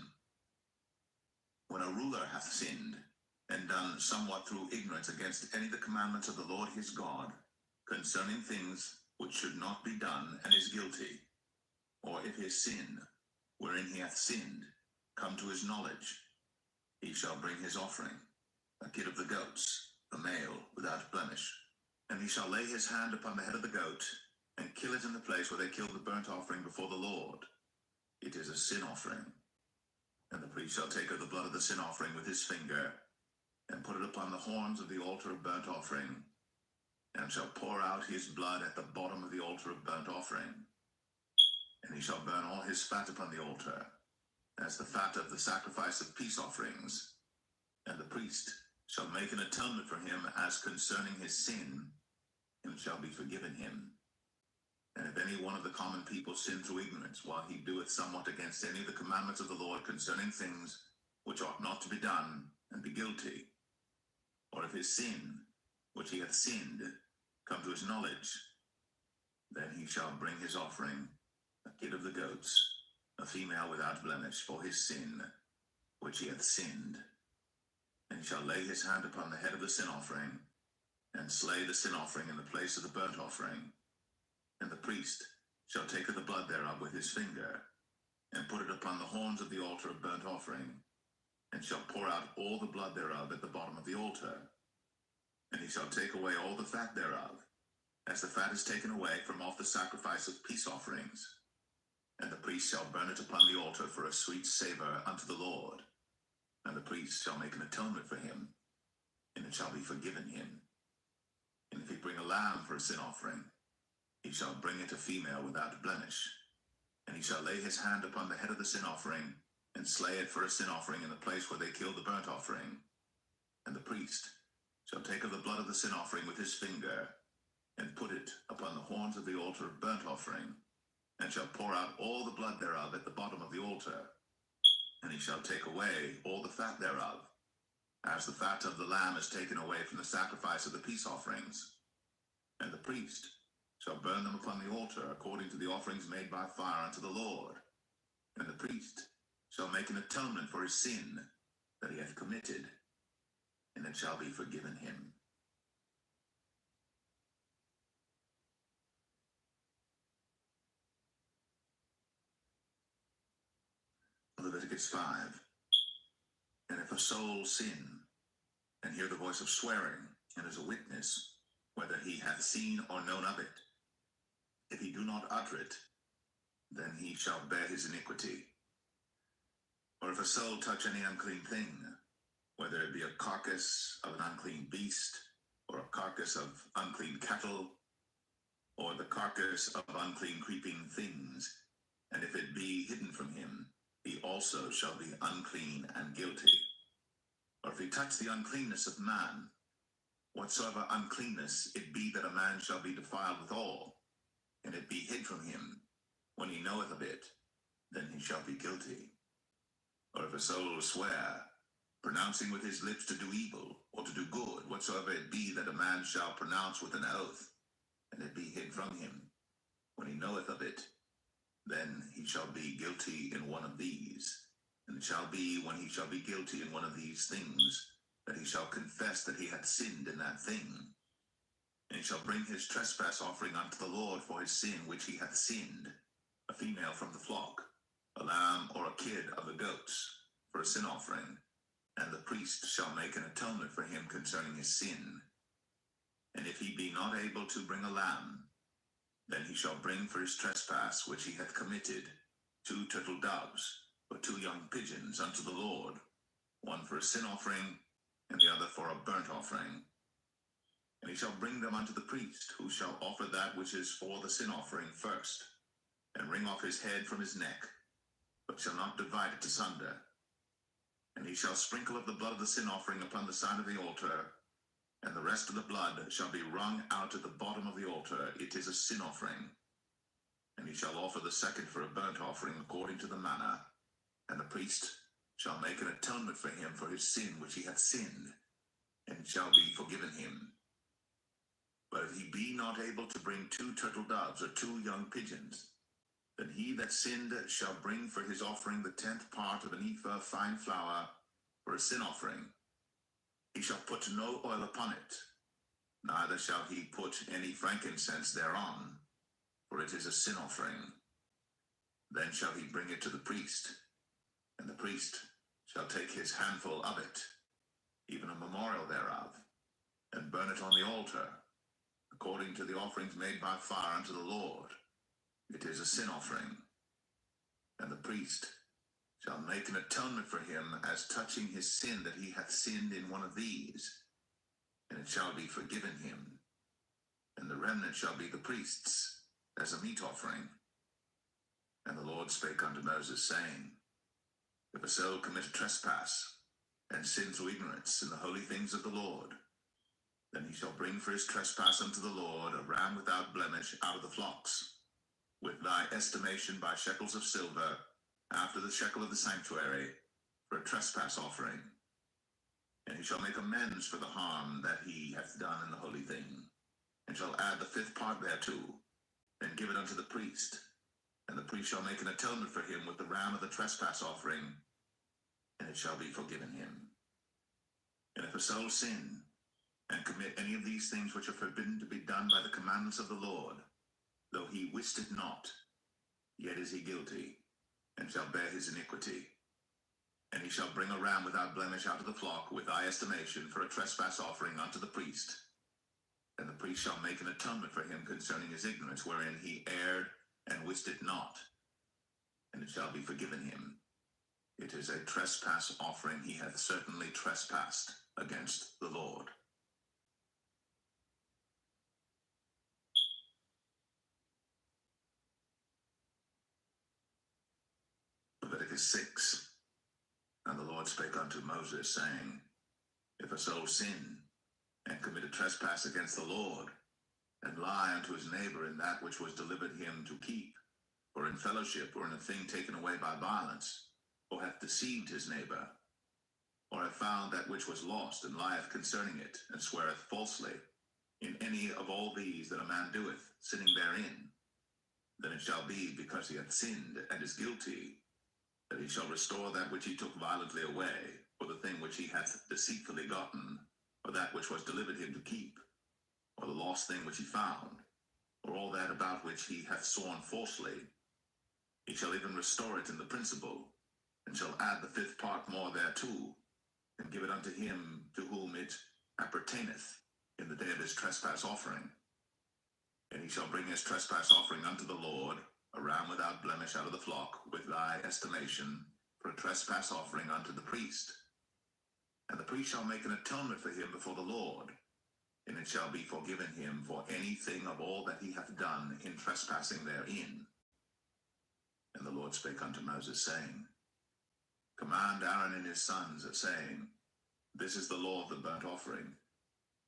When a ruler hath sinned, and done somewhat through ignorance against any of the commandments of the Lord his God, concerning things which should not be done, and is guilty, or if his sin, wherein he hath sinned, come to his knowledge, he shall bring his offering, a kid of the goats, a male, without blemish. And he shall lay his hand upon the head of the goat, and kill it in the place where they killed the burnt offering before the Lord. It is a sin offering. And the priest shall take of the blood of the sin offering with his finger, and put it upon the horns of the altar of burnt offering, and shall pour out his blood at the bottom of the altar of burnt offering. And he shall burn all his fat upon the altar, as the fat of the sacrifice of peace offerings. And the priest shall make an atonement for him as concerning his sin, and shall be forgiven him. And if any one of the common people sin through ignorance, while he doeth somewhat against any of the commandments of the Lord concerning things which ought not to be done, and be guilty, or if his sin, which he hath sinned, come to his knowledge, then he shall bring his offering, a kid of the goats, a female without blemish, for his sin, which he hath sinned. And he shall lay his hand upon the head of the sin offering, and slay the sin offering in the place of the burnt offering. And the priest shall take of the blood thereof with his finger, and put it upon the horns of the altar of burnt offering, and shall pour out all the blood thereof at the bottom of the altar. And he shall take away all the fat thereof, as the fat is taken away from off the sacrifice of peace offerings. And the priest shall burn it upon the altar for a sweet savour unto the Lord. And the priest shall make an atonement for him, and it shall be forgiven him. And if he bring a lamb for a sin offering, he shall bring it a female without blemish. And he shall lay his hand upon the head of the sin offering, and slay it for a sin offering in the place where they killed the burnt offering. And the priest shall take of the blood of the sin offering with his finger, and put it upon the horns of the altar of burnt offering, and shall pour out all the blood thereof at the bottom of the altar. And he shall take away all the fat thereof, as the fat of the lamb is taken away from the sacrifice of the peace offerings. And the priest shall burn them upon the altar according to the offerings made by fire unto the Lord. And the priest shall make an atonement for his sin that he hath committed, and it shall be forgiven him. Leviticus 5. And if a soul sin, and hear the voice of swearing, and is a witness, whether he hath seen or known of it, if he do not utter it, then he shall bear his iniquity. Or if a soul touch any unclean thing, whether it be a carcass of an unclean beast, or a carcass of unclean cattle, or the carcass of unclean creeping things, and if it be hidden from him, he also shall be unclean and guilty. Or if he touch the uncleanness of man, whatsoever uncleanness it be that a man shall be defiled withal, and it be hid from him, when he knoweth of it, then he shall be guilty. Or if a soul swear, pronouncing with his lips to do evil, or to do good, whatsoever it be that a man shall pronounce with an oath, and it be hid from him, when he knoweth of it, then he shall be guilty in one of these. And it shall be, when he shall be guilty in one of these things, that he shall confess that he hath sinned in that thing. And he shall bring his trespass offering unto the Lord for his sin which he hath sinned, a female from the flock, a lamb or a kid of the goats, for a sin offering. And the priest shall make an atonement for him concerning his sin. And if he be not able to bring a lamb, then he shall bring for his trespass which he hath committed 2 turtle doves, or 2 young pigeons unto the Lord, one for a sin offering, and the other for a burnt offering. And he shall bring them unto the priest, who shall offer that which is for the sin offering first, and wring off his head from his neck, but shall not divide it asunder. And he shall sprinkle of the blood of the sin offering upon the side of the altar, and the rest of the blood shall be wrung out at the bottom of the altar. It is a sin offering. And he shall offer the second for a burnt offering according to the manner, and the priest shall make an atonement for him for his sin which he hath sinned, and it shall be forgiven him. But if he be not able to bring 2 turtle doves or 2 young pigeons, then he that sinned shall bring for his offering the 10th part of an ephah of fine flour for a sin offering. He shall put no oil upon it, neither shall he put any frankincense thereon, for it is a sin offering. Then shall he bring it to the priest, and the priest shall take his handful of it, even a memorial thereof, and burn it on the altar, according to the offerings made by fire unto the Lord. It is a sin offering. And the priest shall make an atonement for him as touching his sin that he hath sinned in one of these, and it shall be forgiven him. And the remnant shall be the priest's, as a meat offering. And the Lord spake unto Moses, saying, If a soul commit a trespass, and sin through ignorance in the holy things of the Lord, then he shall bring for his trespass unto the Lord a ram without blemish out of the flocks, with thy estimation by shekels of silver, after the shekel of the sanctuary, for a trespass offering. And he shall make amends for the harm that he hath done in the holy thing, and shall add the 5th part thereto, and give it unto the priest. And the priest shall make an atonement for him with the ram of the trespass offering, and it shall be forgiven him. And if a soul sin, and commit any of these things which are forbidden to be done by the commandments of the Lord, though he wist it not, yet is he guilty, and shall bear his iniquity. And he shall bring a ram without blemish out of the flock, with thy estimation, for a trespass offering unto the priest. And the priest shall make an atonement for him concerning his ignorance, wherein he erred and wist it not, and it shall be forgiven him. It is a trespass offering. He hath certainly trespassed against the Lord. Leviticus 6. And the Lord spake unto Moses, saying, If a soul sin, and commit a trespass against the Lord, and lie unto his neighbor in that which was delivered him to keep, or in fellowship, or in a thing taken away by violence, or hath deceived his neighbor, or hath found that which was lost, and lieth concerning it, and sweareth falsely, in any of all these that a man doeth, sinning therein, then it shall be, because he hath sinned, and is guilty, that he shall restore that which he took violently away, or the thing which he hath deceitfully gotten, or that which was delivered him to keep, or the lost thing which he found, or all that about which he hath sworn falsely. He shall even restore it in the principal, and shall add the 5th part more thereto, and give it unto him to whom it appertaineth in the day of his trespass offering. And he shall bring his trespass offering unto the Lord, a ram without blemish out of the flock, with thy estimation, for a trespass offering unto the priest. And the priest shall make an atonement for him before the Lord, and it shall be forgiven him for anything of all that he hath done in trespassing therein. And the Lord spake unto Moses, saying, Command Aaron and his sons, saying, This is the law of the burnt offering.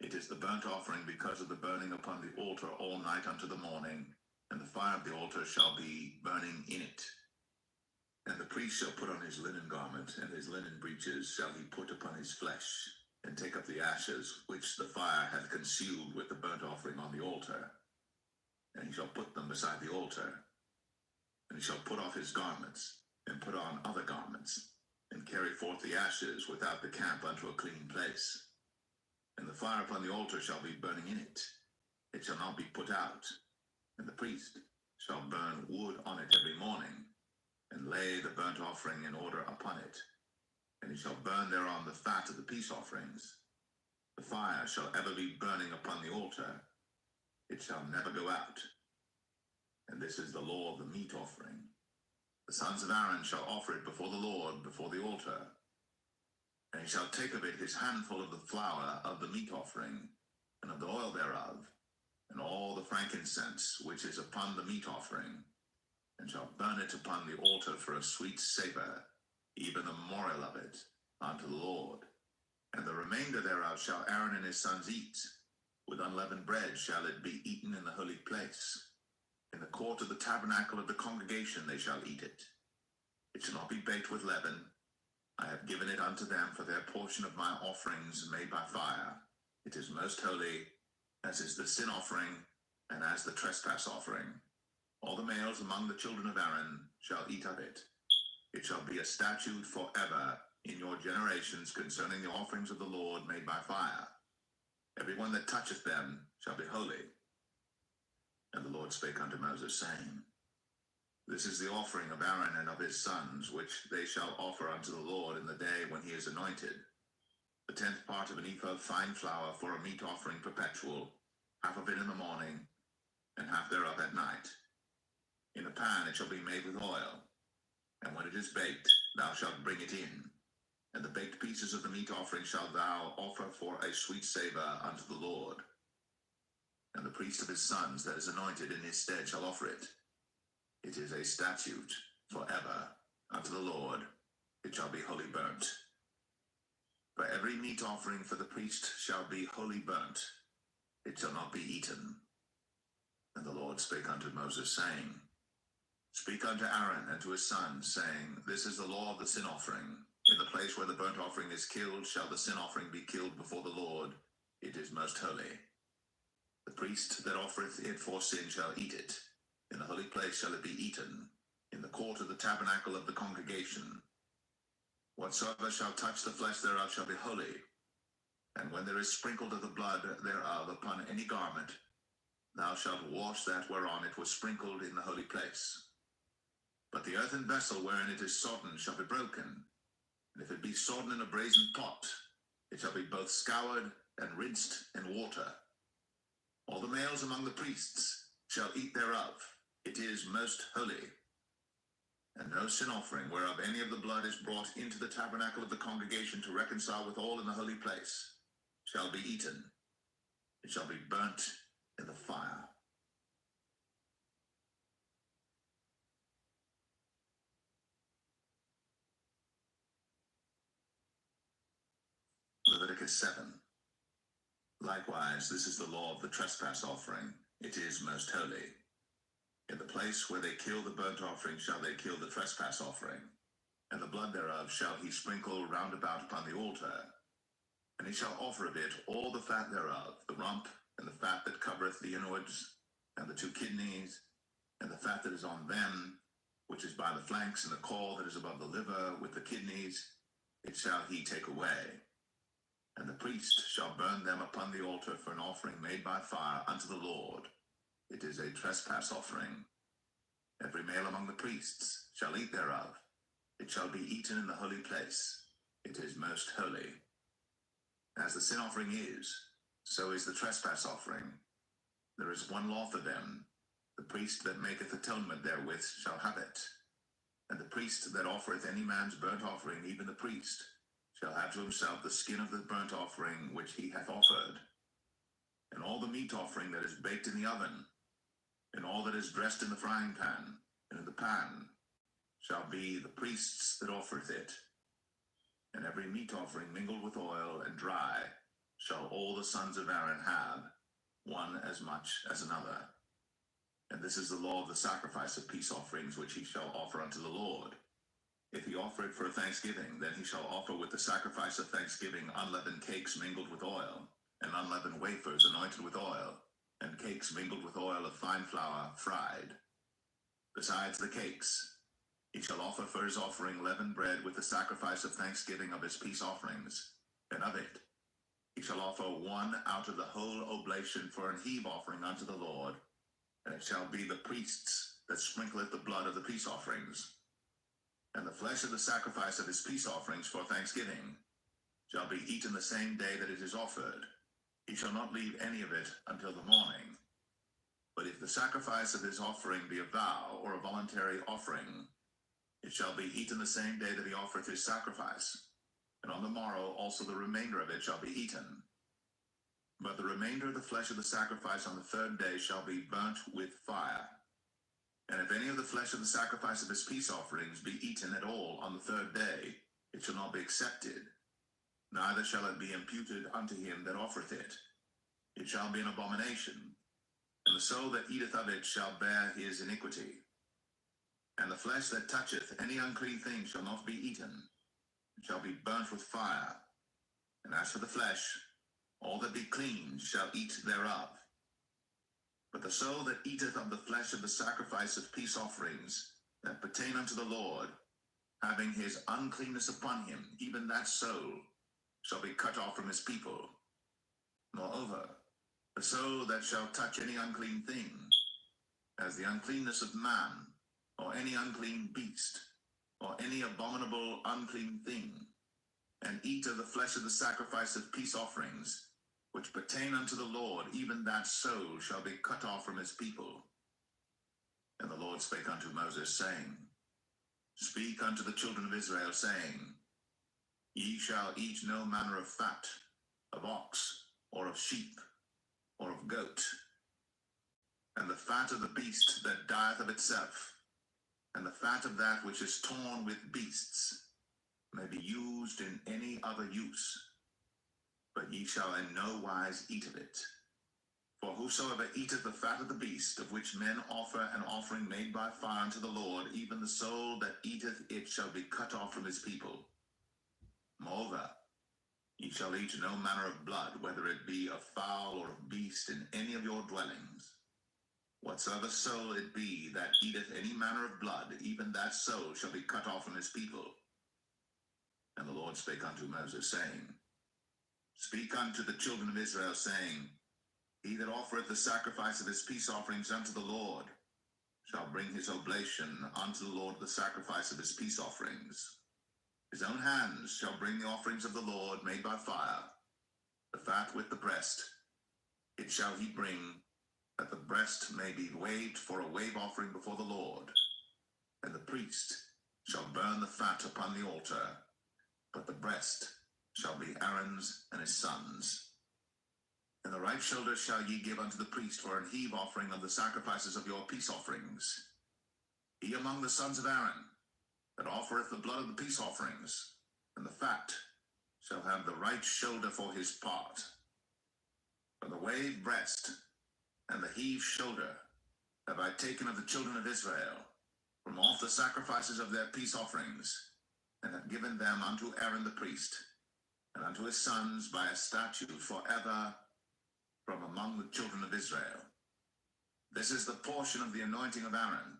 It is the burnt offering because of the burning upon the altar all night unto the morning, and the fire of the altar shall be burning in it. And the priest shall put on his linen garment, and his linen breeches shall he put upon his flesh, and take up the ashes which the fire hath consumed with the burnt offering on the altar, and he shall put them beside the altar. And he shall put off his garments, and put on other garments, and carry forth the ashes without the camp unto a clean place. And the fire upon the altar shall be burning in it. It shall not be put out. And the priest shall burn wood on it every morning, and lay the burnt offering in order upon it. And he shall burn thereon the fat of the peace offerings. The fire shall ever be burning upon the altar. It shall never go out. And this is the law of the meat offering. The sons of Aaron shall offer it before the Lord, before the altar. And he shall take of it his handful of the flour of the meat offering, and of the oil thereof, and all the frankincense which is upon the meat offering, and shall burn it upon the altar for a sweet savour, even the memorial of it, unto the Lord. And the remainder thereof shall Aaron and his sons eat. With unleavened bread shall it be eaten in the holy place. In the court of the tabernacle of the congregation they shall eat it. It shall not be baked with leaven. I have given it unto them for their portion of my offerings made by fire. It is most holy, as is the sin offering, and as the trespass offering. All the males among the children of Aaron shall eat of it. It shall be a statute forever in your generations concerning the offerings of the Lord made by fire. Every one that toucheth them shall be holy. And the Lord spake unto Moses, saying, This is the offering of Aaron and of his sons, which they shall offer unto the Lord in the day when he is anointed. The 10th part of an ephah of fine flour for a meat offering perpetual, half of it in the morning, and half thereof at night. In a pan it shall be made with oil, and when it is baked, thou shalt bring it in. And the baked pieces of the meat offering shalt thou offer for a sweet savour unto the Lord. And the priest of his sons that is anointed in his stead shall offer it. It is a statute forever unto the Lord. It shall be wholly burnt. For every meat offering for the priest shall be wholly burnt. It shall not be eaten. And the Lord spake unto Moses, saying, Speak unto Aaron and to his sons, saying, This is the law of the sin offering. In the place where the burnt offering is killed shall the sin offering be killed before the Lord. It is most holy. The priest that offereth it for sin shall eat it. In the holy place shall it be eaten, in the court of the tabernacle of the congregation. Whatsoever shall touch the flesh thereof shall be holy. And when there is sprinkled of the blood thereof upon any garment, thou shalt wash that whereon it was sprinkled in the holy place. But the earthen vessel wherein it is sodden shall be broken. And if it be sodden in a brazen pot, it shall be both scoured and rinsed in water. All the males among the priests shall eat thereof. It is most holy. And no sin offering whereof any of the blood is brought into the tabernacle of the congregation to reconcile with all in the holy place shall be eaten. It shall be burnt in the fire. Leviticus 7. Likewise, this is the law of the trespass offering. It is most holy. In the place where they kill the burnt offering shall they kill the trespass offering, and the blood thereof shall he sprinkle round about upon the altar. And he shall offer of it all the fat thereof, the rump, and the fat that covereth the inwards, and the 2 kidneys, and the fat that is on them, which is by the flanks, and the caul that is above the liver, with the kidneys, it shall he take away. And the priest shall burn them upon the altar for an offering made by fire unto the Lord. It is a trespass offering. Every male among the priests shall eat thereof. It shall be eaten in the holy place. It is most holy. As the sin offering is, so is the trespass offering. There is one law for them. The priest that maketh atonement therewith shall have it. And the priest that offereth any man's burnt offering, even the priest, shall have to himself the skin of the burnt offering which he hath offered, and all the meat offering that is baked in the oven, and all that is dressed in the frying pan, and in the pan, shall be the priest's that offereth it. And every meat offering mingled with oil and dry shall all the sons of Aaron have, one as much as another. And this is the law of the sacrifice of peace offerings which he shall offer unto the Lord. If he offer it for a thanksgiving, then he shall offer with the sacrifice of thanksgiving unleavened cakes mingled with oil, and unleavened wafers anointed with oil, and cakes mingled with oil of fine flour fried. Besides the cakes, he shall offer for his offering leavened bread with the sacrifice of thanksgiving of his peace offerings, and of it he shall offer one out of the whole oblation for an heave offering unto the Lord, and it shall be the priest's that sprinkleth the blood of the peace offerings. And the flesh of the sacrifice of his peace offerings for thanksgiving shall be eaten the same day that it is offered. He shall not leave any of it until the morning. But if the sacrifice of his offering be a vow or a voluntary offering, it shall be eaten the same day that he offereth his sacrifice, and on the morrow also the remainder of it shall be eaten. But the remainder of the flesh of the sacrifice on the third day shall be burnt with fire. And if any of the flesh of the sacrifice of his peace offerings be eaten at all on the third day, it shall not be accepted, neither shall it be imputed unto him that offereth it. It shall be an abomination, and the soul that eateth of it shall bear his iniquity. And the flesh that toucheth any unclean thing shall not be eaten, it shall be burnt with fire. And as for the flesh, all that be clean shall eat thereof. But the soul that eateth of the flesh of the sacrifice of peace offerings that pertain unto the Lord, having his uncleanness upon him, even that soul shall be cut off from his people. Moreover, the soul that shall touch any unclean thing, as the uncleanness of man, or any unclean beast, or any abominable unclean thing, and eat of the flesh of the sacrifice of peace offerings, which pertain unto the Lord, even that soul shall be cut off from his people. And the Lord spake unto Moses, saying, Speak unto the children of Israel, saying, Ye shall eat no manner of fat, of ox, or of sheep, or of goat, and the fat of the beast that dieth of itself, and the fat of that which is torn with beasts, may be used in any other use. But ye shall in no wise eat of it. For whosoever eateth the fat of the beast, of which men offer an offering made by fire unto the Lord, even the soul that eateth it shall be cut off from his people. Moreover, ye shall eat no manner of blood, whether it be of fowl or of beast, in any of your dwellings. Whatsoever soul it be that eateth any manner of blood, even that soul shall be cut off from his people. And the Lord spake unto Moses, saying, Speak unto the children of Israel, saying, He that offereth the sacrifice of his peace offerings unto the Lord shall bring his oblation unto the Lord the sacrifice of his peace offerings. His own hands shall bring the offerings of the Lord made by fire, the fat with the breast. It shall he bring, that the breast may be waved for a wave offering before the Lord. And the priest shall burn the fat upon the altar, but the breast shall be Aaron's and his sons'. And the right shoulder shall ye give unto the priest for an heave offering of the sacrifices of your peace offerings. He among the sons of Aaron that offereth the blood of the peace offerings, and the fat, shall have the right shoulder for his part. For the wave breast and the heave shoulder have I taken of the children of Israel from off the sacrifices of their peace offerings, and have given them unto Aaron the priest, and unto his sons by a statute forever from among the children of Israel. This is the portion of the anointing of Aaron,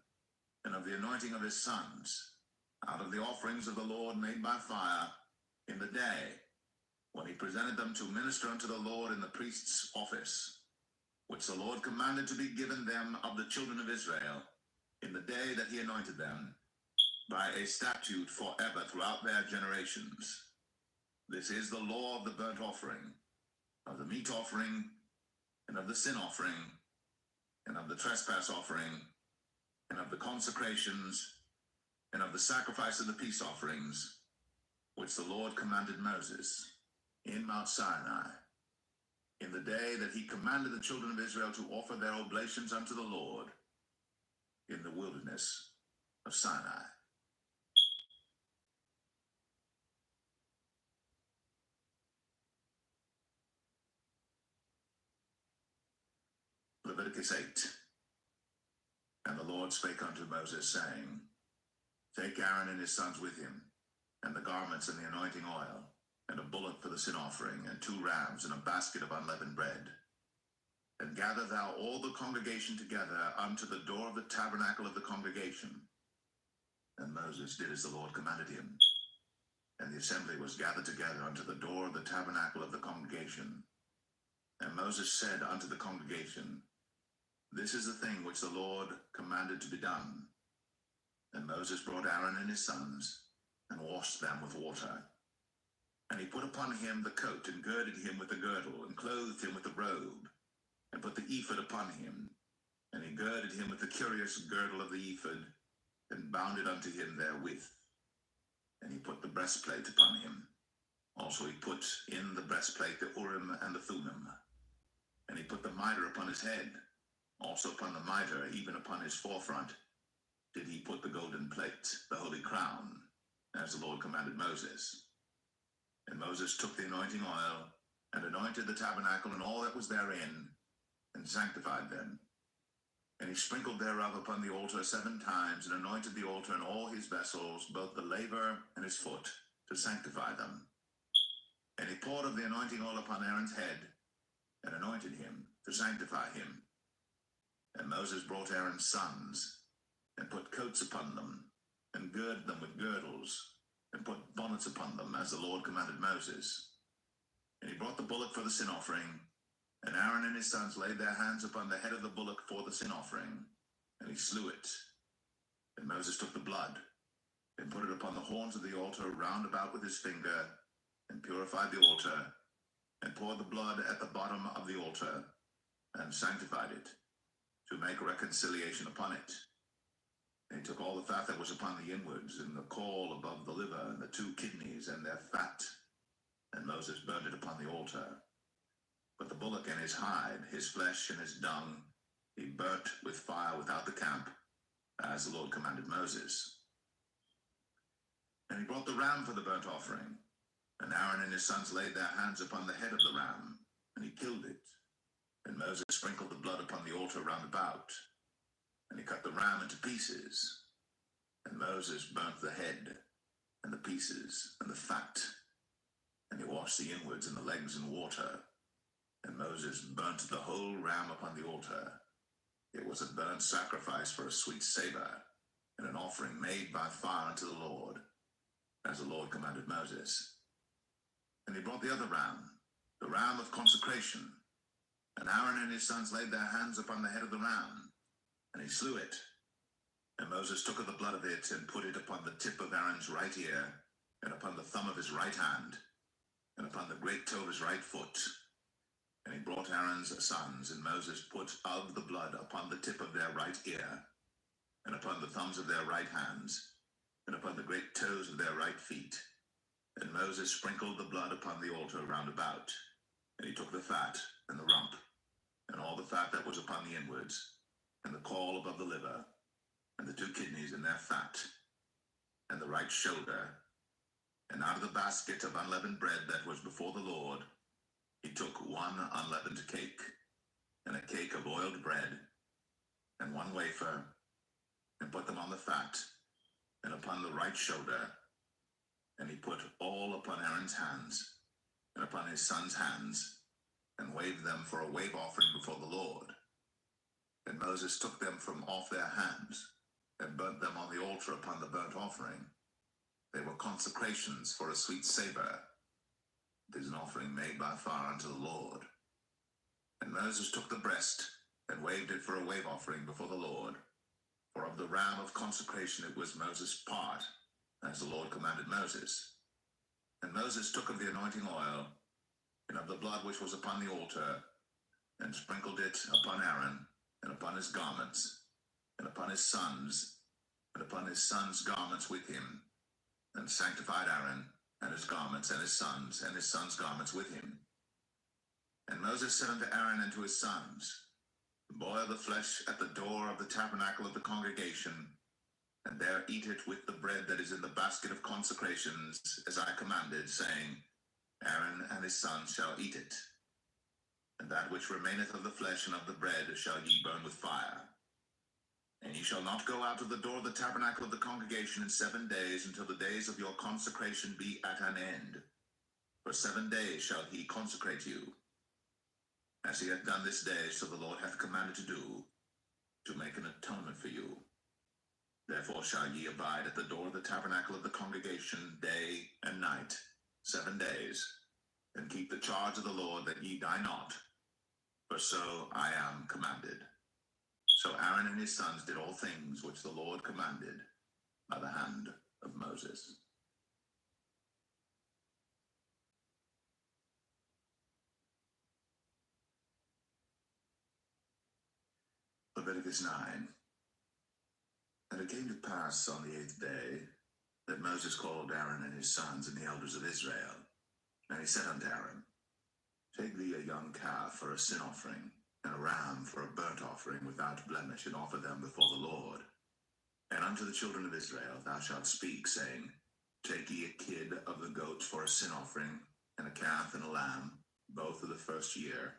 and of the anointing of his sons, out of the offerings of the Lord made by fire, in the day when he presented them to minister unto the Lord in the priest's office, which the Lord commanded to be given them of the children of Israel, in the day that he anointed them, by a statute forever throughout their generations. This is the law of the burnt offering, of the meat offering, and of the sin offering, and of the trespass offering, and of the consecrations, and of the sacrifice of the peace offerings, which the Lord commanded Moses in Mount Sinai, in the day that he commanded the children of Israel to offer their oblations unto the Lord in the wilderness of Sinai. Leviticus 8. And the Lord spake unto Moses, saying, Take Aaron and his sons with him, and the garments and the anointing oil, and a bullock for the sin offering, and 2 rams, and a basket of unleavened bread. And gather thou all the congregation together unto the door of the tabernacle of the congregation. And Moses did as the Lord commanded him. And the assembly was gathered together unto the door of the tabernacle of the congregation. And Moses said unto the congregation, This is the thing which the Lord commanded to be done. And Moses brought Aaron and his sons, and washed them with water. And he put upon him the coat, and girded him with the girdle, and clothed him with the robe, and put the ephod upon him. And he girded him with the curious girdle of the ephod, and bound it unto him therewith. And he put the breastplate upon him. Also he put in the breastplate the Urim and the Thummim. And he put the mitre upon his head. Also upon the mitre, even upon his forefront, did he put the golden plate, the holy crown, as the Lord commanded Moses. And Moses took the anointing oil, and anointed the tabernacle and all that was therein, and sanctified them. And he sprinkled thereof upon the altar 7 times, and anointed the altar and all his vessels, both the laver and his foot, to sanctify them. And he poured of the anointing oil upon Aaron's head, and anointed him to sanctify him. And Moses brought Aaron's sons, and put coats upon them, and girded them with girdles, and put bonnets upon them, as the Lord commanded Moses. And he brought the bullock for the sin offering, and Aaron and his sons laid their hands upon the head of the bullock for the sin offering, and he slew it. And Moses took the blood, and put it upon the horns of the altar round about with his finger, and purified the altar, and poured the blood at the bottom of the altar, and sanctified it, to make reconciliation upon it. And he took all the fat that was upon the inwards, and the caul above the liver, and the 2 kidneys, and their fat, and Moses burned it upon the altar. But the bullock and his hide, his flesh and his dung, he burnt with fire without the camp, as the Lord commanded Moses. And he brought the ram for the burnt offering, and Aaron and his sons laid their hands upon the head of the ram, and he killed it. And Moses sprinkled the blood upon the altar round about, and he cut the ram into pieces. And Moses burnt the head, and the pieces, and the fat, and he washed the inwards and the legs in water. And Moses burnt the whole ram upon the altar. It was a burnt sacrifice for a sweet savor, and an offering made by fire unto the Lord, as the Lord commanded Moses. And he brought the other ram, the ram of consecration. And Aaron and his sons laid their hands upon the head of the ram, and he slew it. And Moses took of the blood of it, and put it upon the tip of Aaron's right ear, and upon the thumb of his right hand, and upon the great toe of his right foot. And he brought Aaron's sons, and Moses put of the blood upon the tip of their right ear, and upon the thumbs of their right hands, and upon the great toes of their right feet. And Moses sprinkled the blood upon the altar round about. And he took the fat, and the rump, and all the fat that was upon the inwards, and the caul above the liver, and the 2 kidneys and their fat, and the right shoulder. And out of the basket of unleavened bread that was before the Lord, he took 1 unleavened cake, and a cake of oiled bread, and 1 wafer, and put them on the fat, and upon the right shoulder. And he put all upon Aaron's hands, and upon his sons' hands, and waved them for a wave offering before the Lord. And Moses took them from off their hands, and burnt them on the altar upon the burnt offering. They were consecrations for a sweet savor. It is an offering made by fire unto the Lord. And Moses took the breast, and waved it for a wave offering before the Lord. For of the ram of consecration it was Moses' part, as the Lord commanded Moses. And Moses took of the anointing oil, and of the blood which was upon the altar, and sprinkled it upon Aaron, and upon his garments, and upon his sons, and upon his sons' garments with him, and sanctified Aaron, and his garments, and his sons' garments with him. And Moses said unto Aaron and to his sons, Boil the flesh at the door of the tabernacle of the congregation, and there eat it with the bread that is in the basket of consecrations, as I commanded, saying, Aaron and his sons shall eat it. And that which remaineth of the flesh and of the bread shall ye burn with fire. And ye shall not go out of the door of the tabernacle of the congregation in 7 days, until the days of your consecration be at an end. For 7 days shall he consecrate you, as he hath done this day, so the Lord hath commanded to do, to make an atonement for you. Therefore shall ye abide at the door of the tabernacle of the congregation day and night, 7 days, and keep the charge of the Lord, that ye die not, for so I am commanded. So Aaron and his sons did all things which the Lord commanded by the hand of Moses. Leviticus 9. And it came to pass on the 8th day that Moses called Aaron and his sons and the elders of Israel. And he said unto Aaron, Take thee a young calf for a sin offering, and a ram for a burnt offering without blemish, and offer them before the Lord. And unto the children of Israel thou shalt speak, saying, Take ye a kid of the goats for a sin offering, and a calf and a lamb, both of the first year,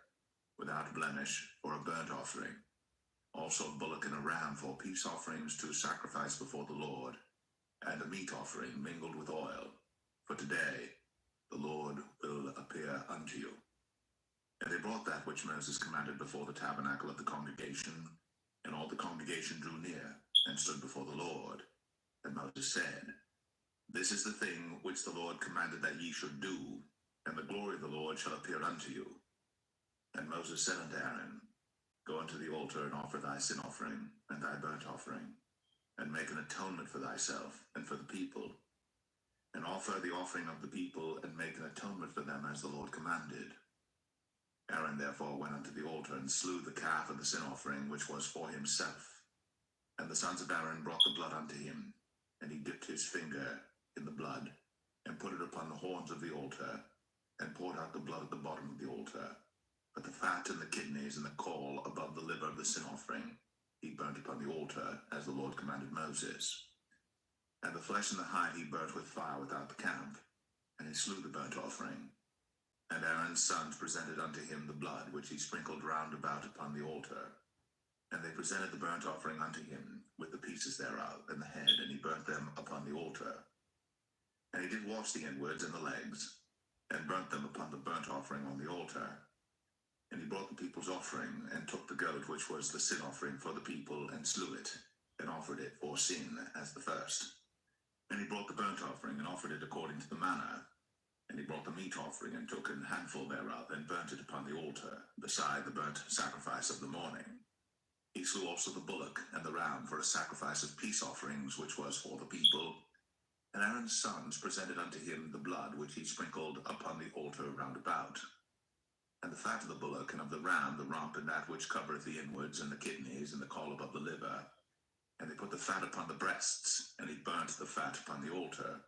without blemish, for a burnt offering. Also a bullock and a ram for peace offerings to sacrifice before the Lord, and a meat offering mingled with oil. For today the Lord will appear unto you. And they brought that which Moses commanded before the tabernacle of the congregation, and all the congregation drew near, and stood before the Lord. And Moses said, This is the thing which the Lord commanded that ye should do, and the glory of the Lord shall appear unto you. And Moses said unto Aaron, Go unto the altar, and offer thy sin offering, and thy burnt offering, and make an atonement for thyself, and for the people. And offer the offering of the people, and make an atonement for them as the Lord commanded. Aaron therefore went unto the altar, and slew the calf of the sin offering, which was for himself. And the sons of Aaron brought the blood unto him, and he dipped his finger in the blood, and put it upon the horns of the altar, and poured out the blood at the bottom of the altar. But the fat and the kidneys and the caul above the liver of the sin offering he burnt upon the altar, as the Lord commanded Moses. And the flesh and the hide he burnt with fire without the camp, and he slew the burnt offering. And Aaron's sons presented unto him the blood, which he sprinkled round about upon the altar. And they presented the burnt offering unto him, with the pieces thereof, and the head, and he burnt them upon the altar. And he did wash the inwards and the legs, and burnt them upon the burnt offering on the altar. And he brought the people's offering, and took the goat which was the sin offering for the people, and slew it, and offered it for sin as the first. And he brought the burnt offering, and offered it according to the manner. And he brought the meat offering, and took an handful thereof, and burnt it upon the altar, beside the burnt sacrifice of the morning. He slew also the bullock and the ram for a sacrifice of peace offerings, which was for the people. And Aaron's sons presented unto him the blood, which he sprinkled upon the altar round about. And the fat of the bullock and of the ram, the rump, and that which covereth the inwards, and the kidneys, and the caul above the liver. And they put the fat upon the breasts, and he burnt the fat upon the altar.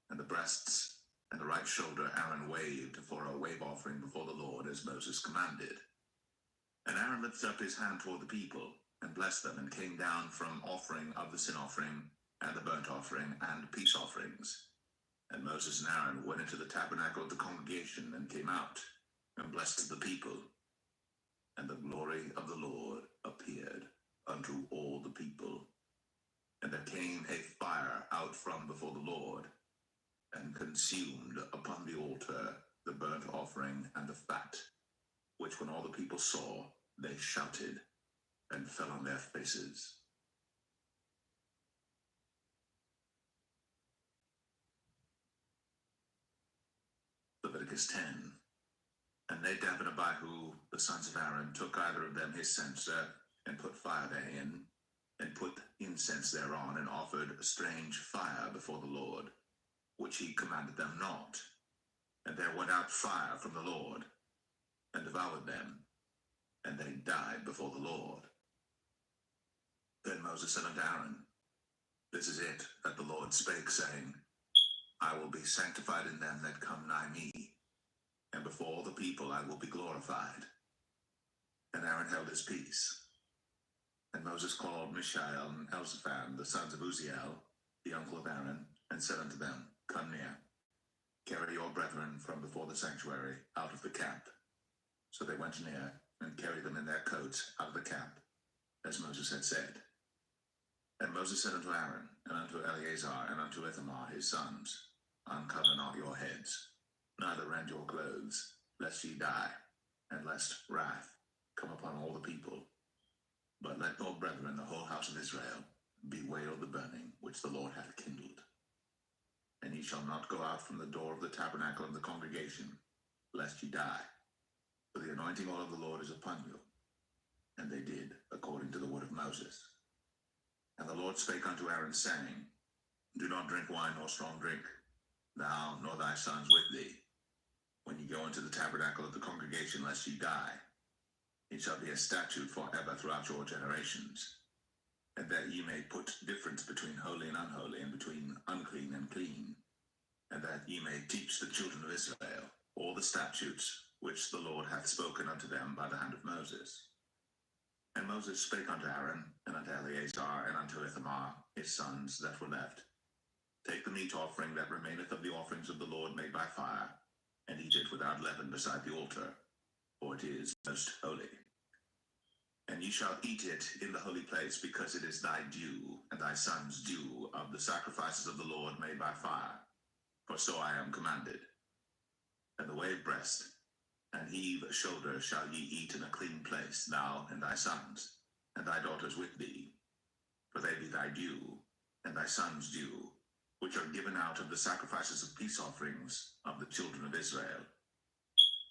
And the breasts and the right shoulder Aaron waved for a wave offering before the Lord, as Moses commanded. And Aaron lifted up his hand toward the people, and blessed them, and came down from offering of the sin offering, and the burnt offering, and peace offerings. And Moses and Aaron went into the tabernacle of the congregation, and came out, and blessed the people. And the glory of the Lord appeared unto all the people. And there came a fire out from before the Lord, and consumed upon the altar the burnt offering and the fat, which when all the people saw, they shouted, and fell on their faces. Leviticus 10. And Nadab and Abihu, the sons of Aaron, took either of them his censer, and put fire therein, and put incense thereon, and offered a strange fire before the Lord, which he commanded them not. And there went out fire from the Lord, and devoured them, and they died before the Lord. Then Moses said unto Aaron, This is it that the Lord spake, saying, I will be sanctified in them that come nigh me, and before all the people I will be glorified. And Aaron held his peace. And Moses called Mishael and Elzaphan, the sons of Uzziel, the uncle of Aaron, and said unto them, Come near, carry your brethren from before the sanctuary out of the camp. So they went near, and carried them in their coats out of the camp, as Moses had said. And Moses said unto Aaron, and unto Eleazar, and unto Ithamar his sons, Uncover not your heads, neither rend your clothes, lest ye die, and lest wrath come upon all the people. But let your brethren, the whole house of Israel, bewail the burning which the Lord hath kindled. And ye shall not go out from the door of the tabernacle of the congregation, lest ye die. For the anointing oil of the Lord is upon you. And they did according to the word of Moses. And the Lord spake unto Aaron, saying, Do not drink wine nor strong drink, thou nor thy sons with thee, when ye go into the tabernacle of the congregation, lest ye die. It shall be a statute forever throughout your generations, and that ye may put difference between holy and unholy, and between unclean and clean, and that ye may teach the children of Israel all the statutes which which the Lord hath spoken unto them by the hand of Moses. And Moses spake unto Aaron, and unto Eleazar, and unto Ithamar, his sons that were left, Take the meat offering that remaineth of the offerings of the Lord made by fire, and eat it without leaven beside the altar, for it is most holy. And ye shall eat it in the holy place, because it is thy due, and thy son's due, of the sacrifices of the Lord made by fire, for so I am commanded. And the wave breast, and heave shoulder shall ye eat in a clean place, thou and thy sons, and thy daughters with thee, for they be thy due, and thy sons' due, which are given out of the sacrifices of peace offerings of the children of Israel.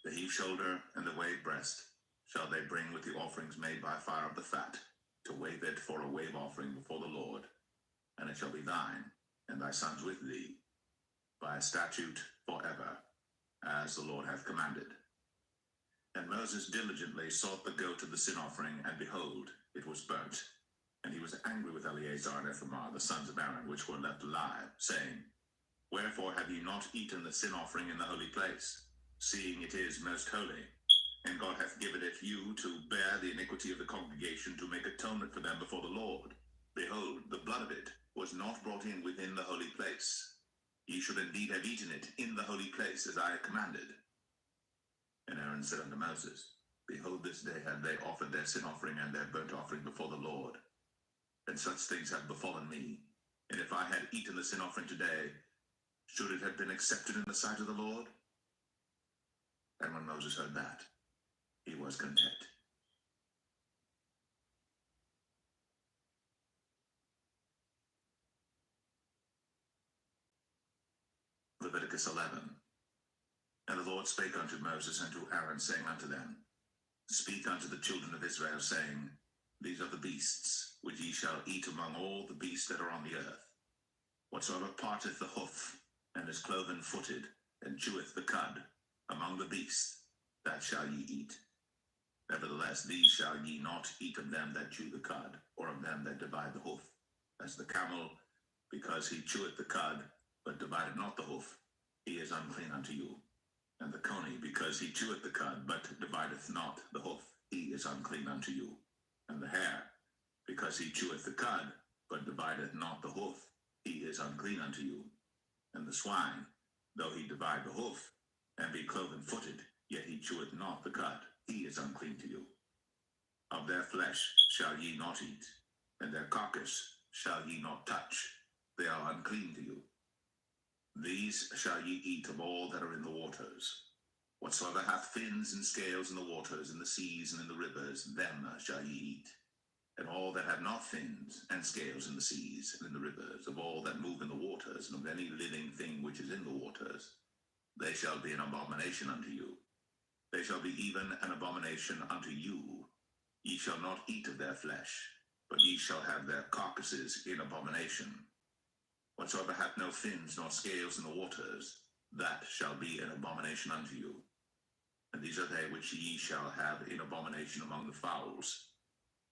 The heave shoulder and the wave breast shall they bring with the offerings made by fire of the fat, to wave it for a wave offering before the Lord, and it shall be thine, and thy sons with thee, by a statute forever, as the Lord hath commanded. And Moses diligently sought the goat of the sin offering, and behold, it was burnt. And he was angry with Eleazar and Ithamar, the sons of Aaron, which were left alive, saying, Wherefore have ye not eaten the sin offering in the holy place, seeing it is most holy? And God hath given it you to bear the iniquity of the congregation, to make atonement for them before the Lord. Behold, the blood of it was not brought in within the holy place. Ye should indeed have eaten it in the holy place, as I commanded. And Aaron said unto Moses, Behold, this day have they offered their sin offering and their burnt offering before the Lord. And such things have befallen me. And if I had eaten the sin offering today, should it have been accepted in the sight of the Lord? And when Moses heard that, he was content. Leviticus 11. And the Lord spake unto Moses and to Aaron, saying unto them, Speak unto the children of Israel, saying, These are the beasts which ye shall eat among all the beasts that are on the earth. Whatsoever parteth the hoof, and is cloven-footed, and cheweth the cud, among the beasts, that shall ye eat. Nevertheless, these shall ye not eat of them that chew the cud, or of them that divide the hoof. As the camel, because he cheweth the cud, but divideth not the hoof, he is unclean unto you. And the coney, because he cheweth the cud, but divideth not the hoof, he is unclean unto you. And the hare, because he cheweth the cud, but divideth not the hoof, he is unclean unto you. And the swine, though he divide the hoof, and be cloven-footed, yet he cheweth not the cud, he is unclean to you. Of their flesh shall ye not eat, and their carcass shall ye not touch, they are unclean to you. These shall ye eat of all that are in the waters. Whatsoever hath fins and scales in the waters, in the seas, and in the rivers, them shall ye eat. And all that have not fins and scales in the seas and in the rivers, of all that move in the waters, and of any living thing which is in the waters, they shall be an abomination unto you. They shall be even an abomination unto you. Ye shall not eat of their flesh, but ye shall have their carcasses in abomination. Whatsoever hath no fins nor scales in the waters, that shall be an abomination unto you. And these are they which ye shall have in abomination among the fowls.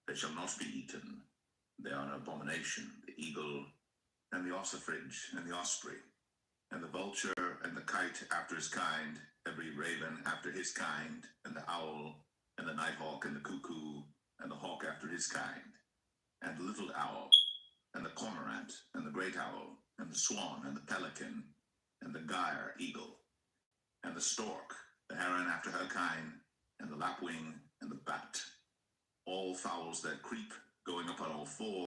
They shall not be eaten. They are an abomination, the eagle, and the ossifrage, and the osprey, and the vulture, and the kite after his kind, every raven after his kind, and the owl, and the nighthawk, and the cuckoo, and the hawk after his kind, and the little owl, and the cormorant, and the great owl, and the swan, and the pelican, and the gyre eagle, and the stork, the heron after her kind, and the lapwing, and the bat. All fowls that creep, going upon all four,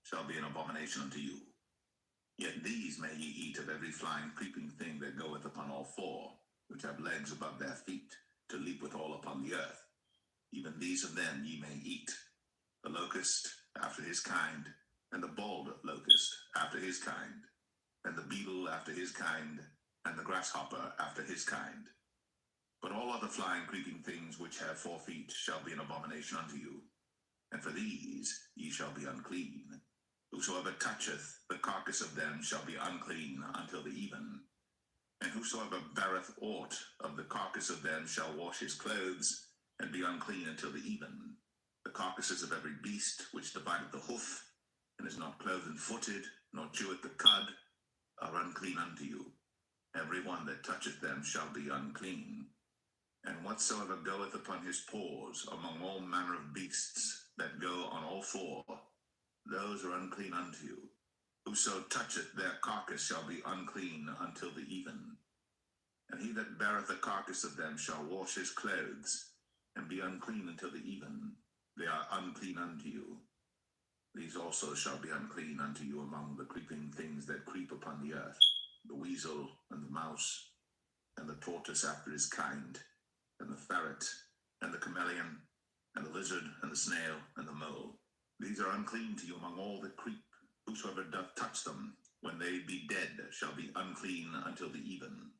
shall be an abomination unto you. Yet these may ye eat of every flying creeping thing that goeth upon all four, which have legs above their feet, to leap withal upon the earth. Even these of them ye may eat. The locust after his kind, and the bald locust after his kind, and the beetle after his kind, and the grasshopper after his kind. But all other flying creeping things which have 4 feet shall be an abomination unto you, and for these ye shall be unclean. Whosoever toucheth the carcass of them shall be unclean until the even. And whosoever beareth aught of the carcass of them shall wash his clothes, and be unclean until the even. The carcasses of every beast which divideth the hoof, and is not cloven-footed, nor cheweth the cud, are unclean unto you. Every one that toucheth them shall be unclean. And whatsoever goeth upon his paws among all manner of beasts that go on all four, those are unclean unto you. Whoso toucheth their carcass shall be unclean until the even. And he that beareth the carcass of them shall wash his clothes, and be unclean until the even. They are unclean unto you. These also shall be unclean unto you among the creeping things that creep upon the earth, the weasel, and the mouse, and the tortoise after his kind, and the ferret, and the chameleon, and the lizard, and the snail, and the mole. These are unclean to you among all that creep. Whosoever doth touch them, when they be dead, shall be unclean until the even.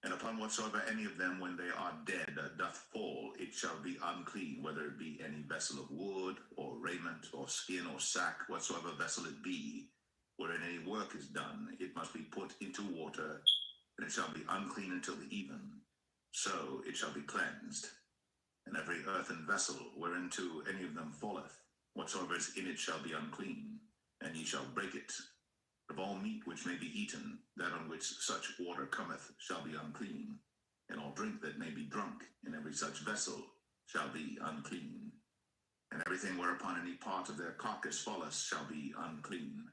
And upon whatsoever any of them, when they are dead, doth fall, it shall be unclean, whether it be any vessel of wood, or raiment, or skin, or sack, whatsoever vessel it be, wherein any work is done, it must be put into water, and it shall be unclean until the even. So it shall be cleansed. And every earthen vessel, whereinto any of them falleth, whatsoever is in it shall be unclean, and ye shall break it. Of all meat which may be eaten, that on which such water cometh shall be unclean, and all drink that may be drunk in every such vessel shall be unclean. And everything whereupon any part of their carcass falleth shall be unclean,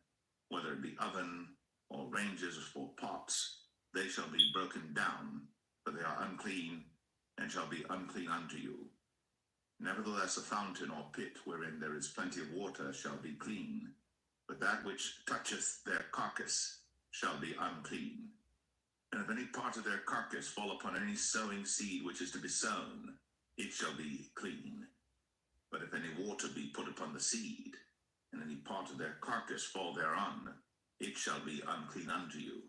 whether it be oven, or ranges, or pots, they shall be broken down, for they are unclean, and shall be unclean unto you. Nevertheless a fountain or pit wherein there is plenty of water shall be clean, but that which toucheth their carcass shall be unclean. And if any part of their carcass fall upon any sowing seed which is to be sown, it shall be clean. But if any water be put upon the seed, and any part of their carcass fall thereon, it shall be unclean unto you.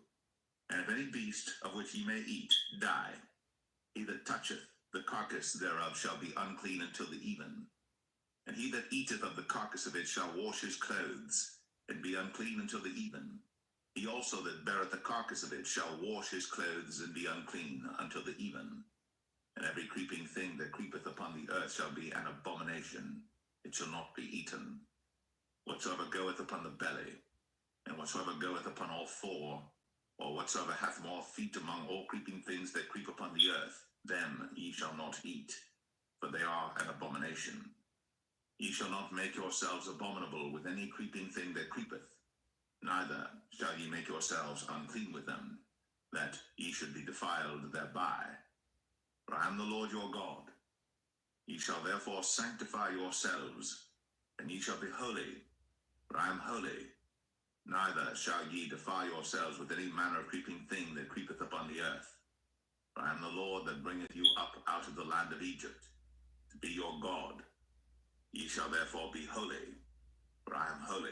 And if any beast of which ye may eat die, he that toucheth the carcass thereof shall be unclean until the even. And he that eateth of the carcass of it shall wash his clothes, and be unclean until the even. He also that beareth the carcass of it shall wash his clothes, and be unclean until the even. And every creeping thing that creepeth upon the earth shall be an abomination. It shall not be eaten. Whatsoever goeth upon the belly, and whatsoever goeth upon all four, or whatsoever hath more feet among all creeping things that creep upon the earth, them ye shall not eat, for they are an abomination. Ye shall not make yourselves abominable with any creeping thing that creepeth, neither shall ye make yourselves unclean with them, that ye should be defiled thereby. For I am the Lord your God. Ye shall therefore sanctify yourselves, and ye shall be holy, for I am holy. Neither shall ye defile yourselves with any manner of creeping thing that creepeth upon the earth. For I am the Lord that bringeth you up out of the land of Egypt, to be your God. Ye shall therefore be holy, for I am holy.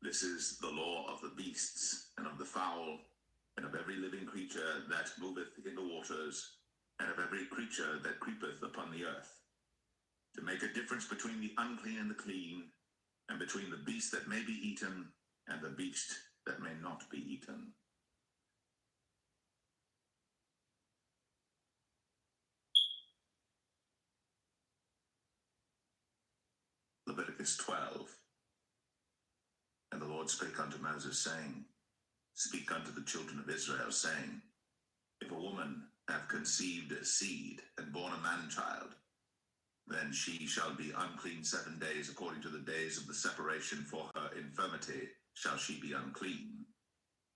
This is the law of the beasts, and of the fowl, and of every living creature that moveth in the waters, and of every creature that creepeth upon the earth, to make a difference between the unclean and the clean, and between the beast that may be eaten, and the beast that may not be eaten. Leviticus 12. And the Lord spake unto Moses, saying, Speak unto the children of Israel, saying, If a woman have conceived a seed, and born a man-child, then she shall be unclean 7 days, according to the days of the separation for her infirmity shall she be unclean.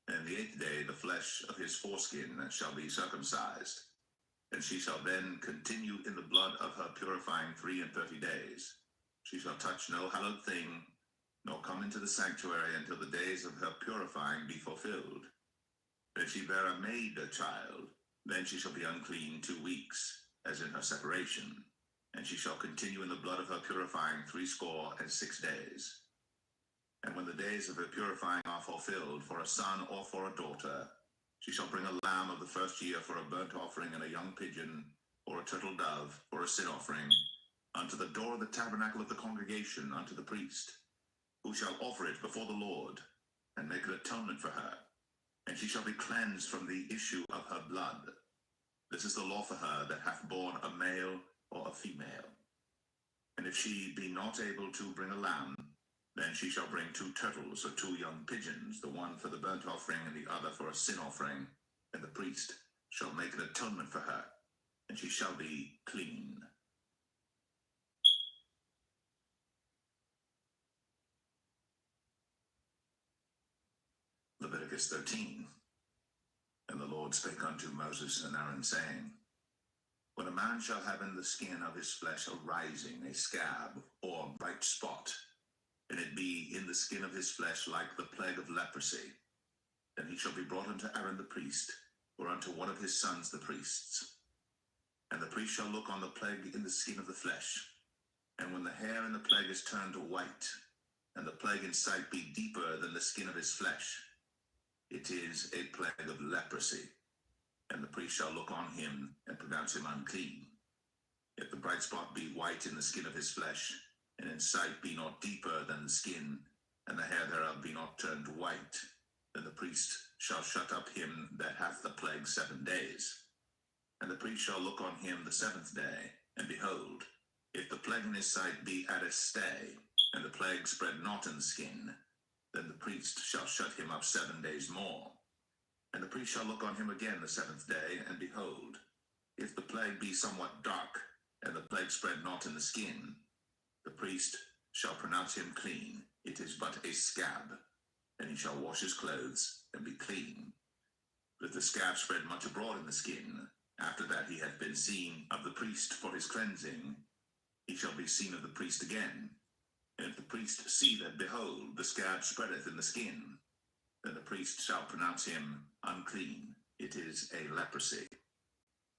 And the 8th day the flesh of his foreskin shall be circumcised, and she shall then continue in the blood of her purifying 33 days. She shall touch no hallowed thing, nor come into the sanctuary until the days of her purifying be fulfilled. If she bear a maid a child, then she shall be unclean 2 weeks, as in her separation, and she shall continue in the blood of her purifying 66 days. And when the days of her purifying are fulfilled, for a son or for a daughter, she shall bring a lamb of the first year for a burnt offering, and a young pigeon, or a turtle dove, for a sin offering, unto the door of the tabernacle of the congregation, unto the priest, who shall offer it before the Lord, and make an atonement for her. And she shall be cleansed from the issue of her blood. This is the law for her that hath borne a male or a female. And if she be not able to bring a lamb, then she shall bring 2 turtles or 2 young pigeons, the one for the burnt offering and the other for a sin offering, and the priest shall make an atonement for her. and she shall be clean. Leviticus 13. And the Lord spake unto Moses and Aaron, saying, When a man shall have in the skin of his flesh a rising, a scab, or a bright spot, and it be in the skin of his flesh like the plague of leprosy, then he shall be brought unto Aaron the priest, or unto one of his sons the priests. And the priest shall look on the plague in the skin of the flesh, and when the hair in the plague is turned white, and the plague in sight be deeper than the skin of his flesh, it is a plague of leprosy, and the priest shall look on him and pronounce him unclean. If the bright spot be white in the skin of his flesh, and in sight be not deeper than the skin, and the hair thereof be not turned white, then the priest shall shut up him that hath the plague 7 days. And the priest shall look on him the 7th day, and behold, if the plague in his sight be at a stay, and the plague spread not in the skin, then the priest shall shut him up 7 days more. And the priest shall look on him again the 7th day, and behold, if the plague be somewhat dark, and the plague spread not in the skin, the priest shall pronounce him clean. It is but a scab, and he shall wash his clothes, and be clean. But if the scab spread much abroad in the skin, after that he hath been seen of the priest for his cleansing, he shall be seen of the priest again. And if the priest see that, behold, the scab spreadeth in the skin, then the priest shall pronounce him unclean. It is a leprosy.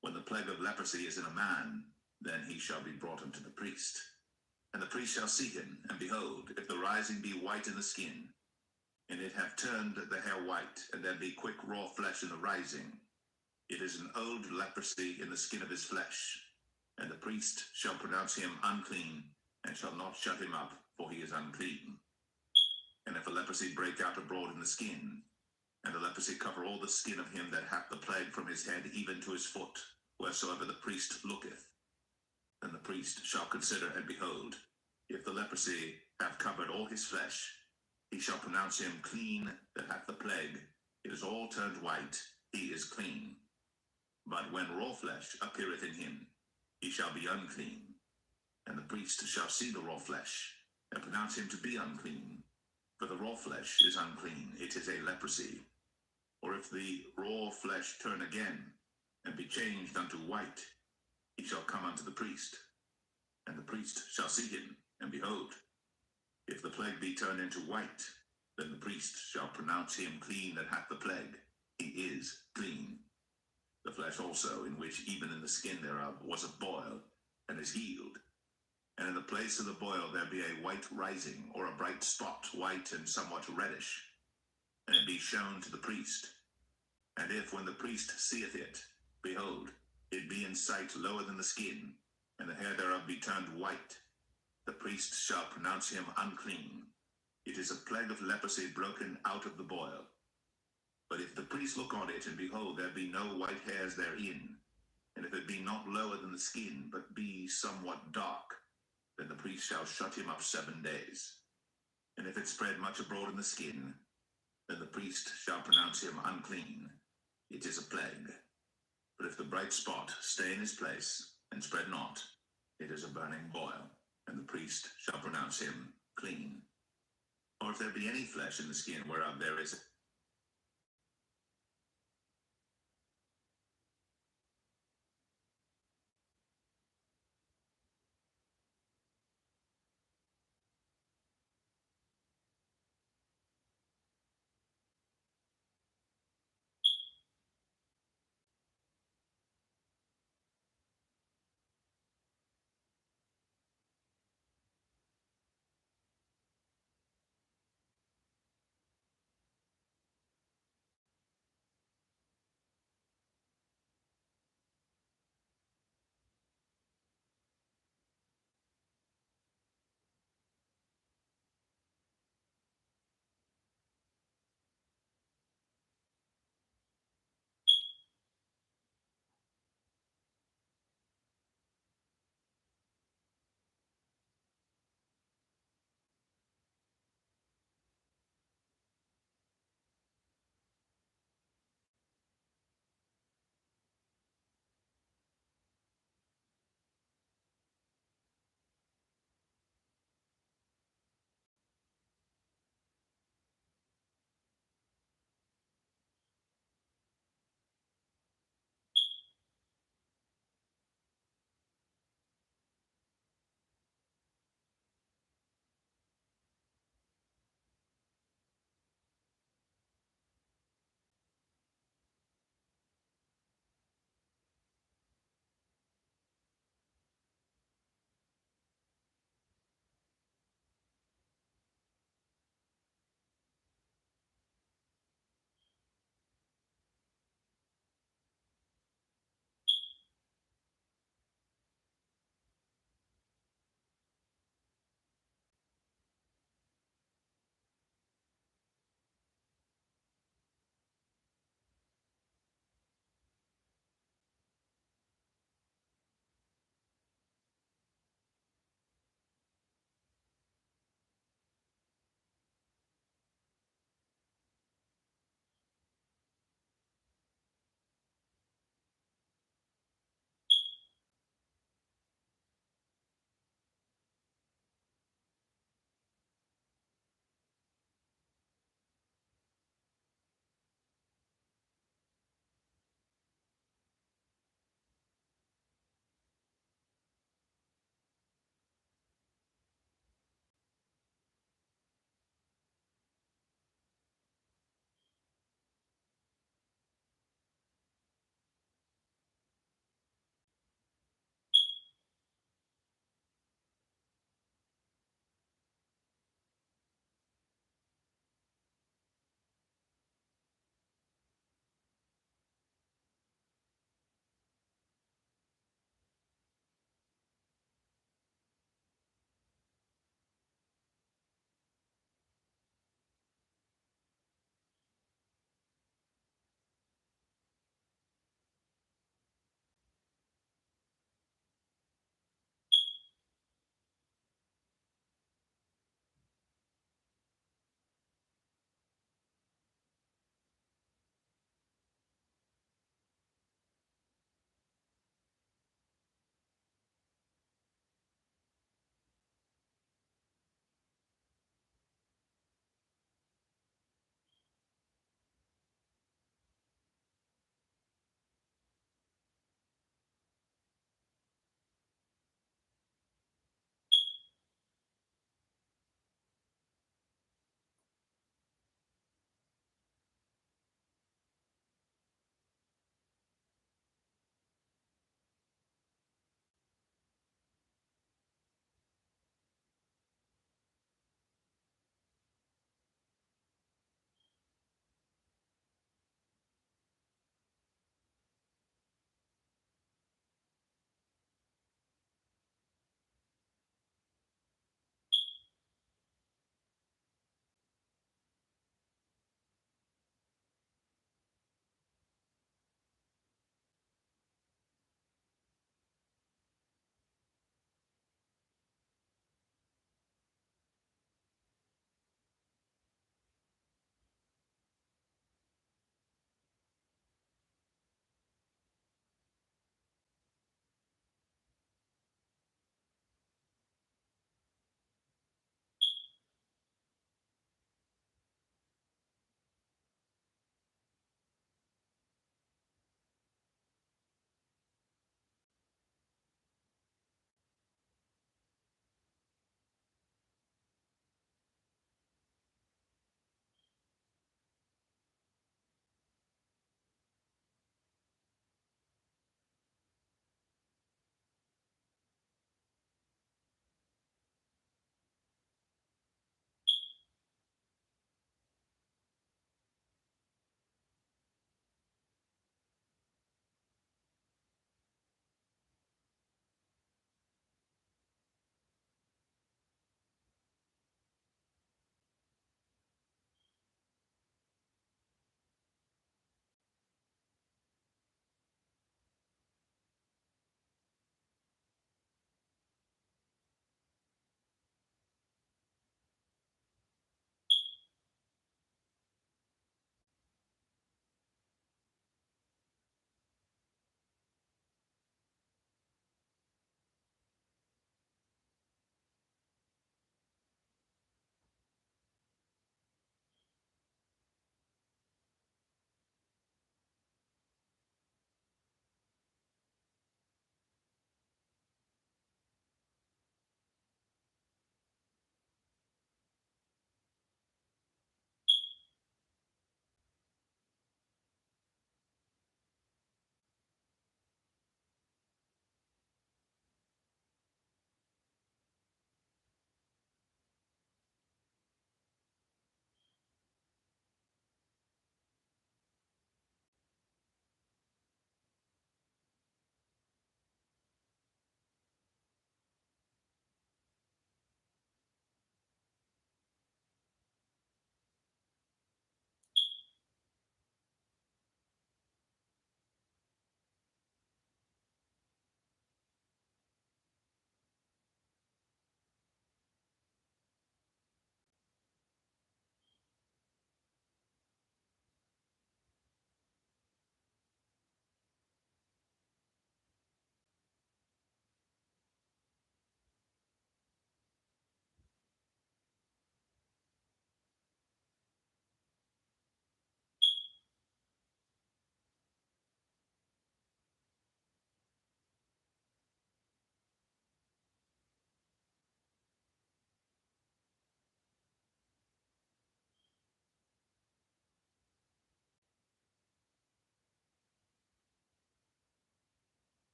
When the plague of leprosy is in a man, then he shall be brought unto the priest. And the priest shall see him, and behold, if the rising be white in the skin, and it have turned the hair white, and there be quick raw flesh in the rising, it is an old leprosy in the skin of his flesh. And the priest shall pronounce him unclean, and shall not shut him up, for he is unclean. And if a leprosy break out abroad in the skin, and the leprosy cover all the skin of him that hath the plague from his head even to his foot, wheresoever the priest looketh, then the priest shall consider, and behold, if the leprosy have covered all his flesh, he shall pronounce him clean that hath the plague. It is all turned white, he is clean. But when raw flesh appeareth in him, he shall be unclean. And the priest shall see the raw flesh, and pronounce him to be unclean. For the raw flesh is unclean, it is a leprosy. Or if the raw flesh turn again, and be changed unto white, he shall come unto the priest. And the priest shall see him, and behold, if the plague be turned into white, then the priest shall pronounce him clean that hath the plague. He is clean. The flesh also, in which even in the skin thereof was a boil, and is healed. And in the place of the boil there be a white rising, or a bright spot, white and somewhat reddish, and it be shown to the priest. And if, when the priest seeth it, behold, it be in sight lower than the skin, and the hair thereof be turned white, the priest shall pronounce him unclean. It is a plague of leprosy broken out of the boil. But if the priest look on it, and behold, there be no white hairs therein, and if it be not lower than the skin, but be somewhat dark, then the priest shall shut him up 7 days. And if it spread much abroad in the skin, then the priest shall pronounce him unclean. It is a plague. But if the bright spot stay in his place, and spread not, it is a burning boil, and the priest shall pronounce him clean. Or if there be any flesh in the skin whereof there is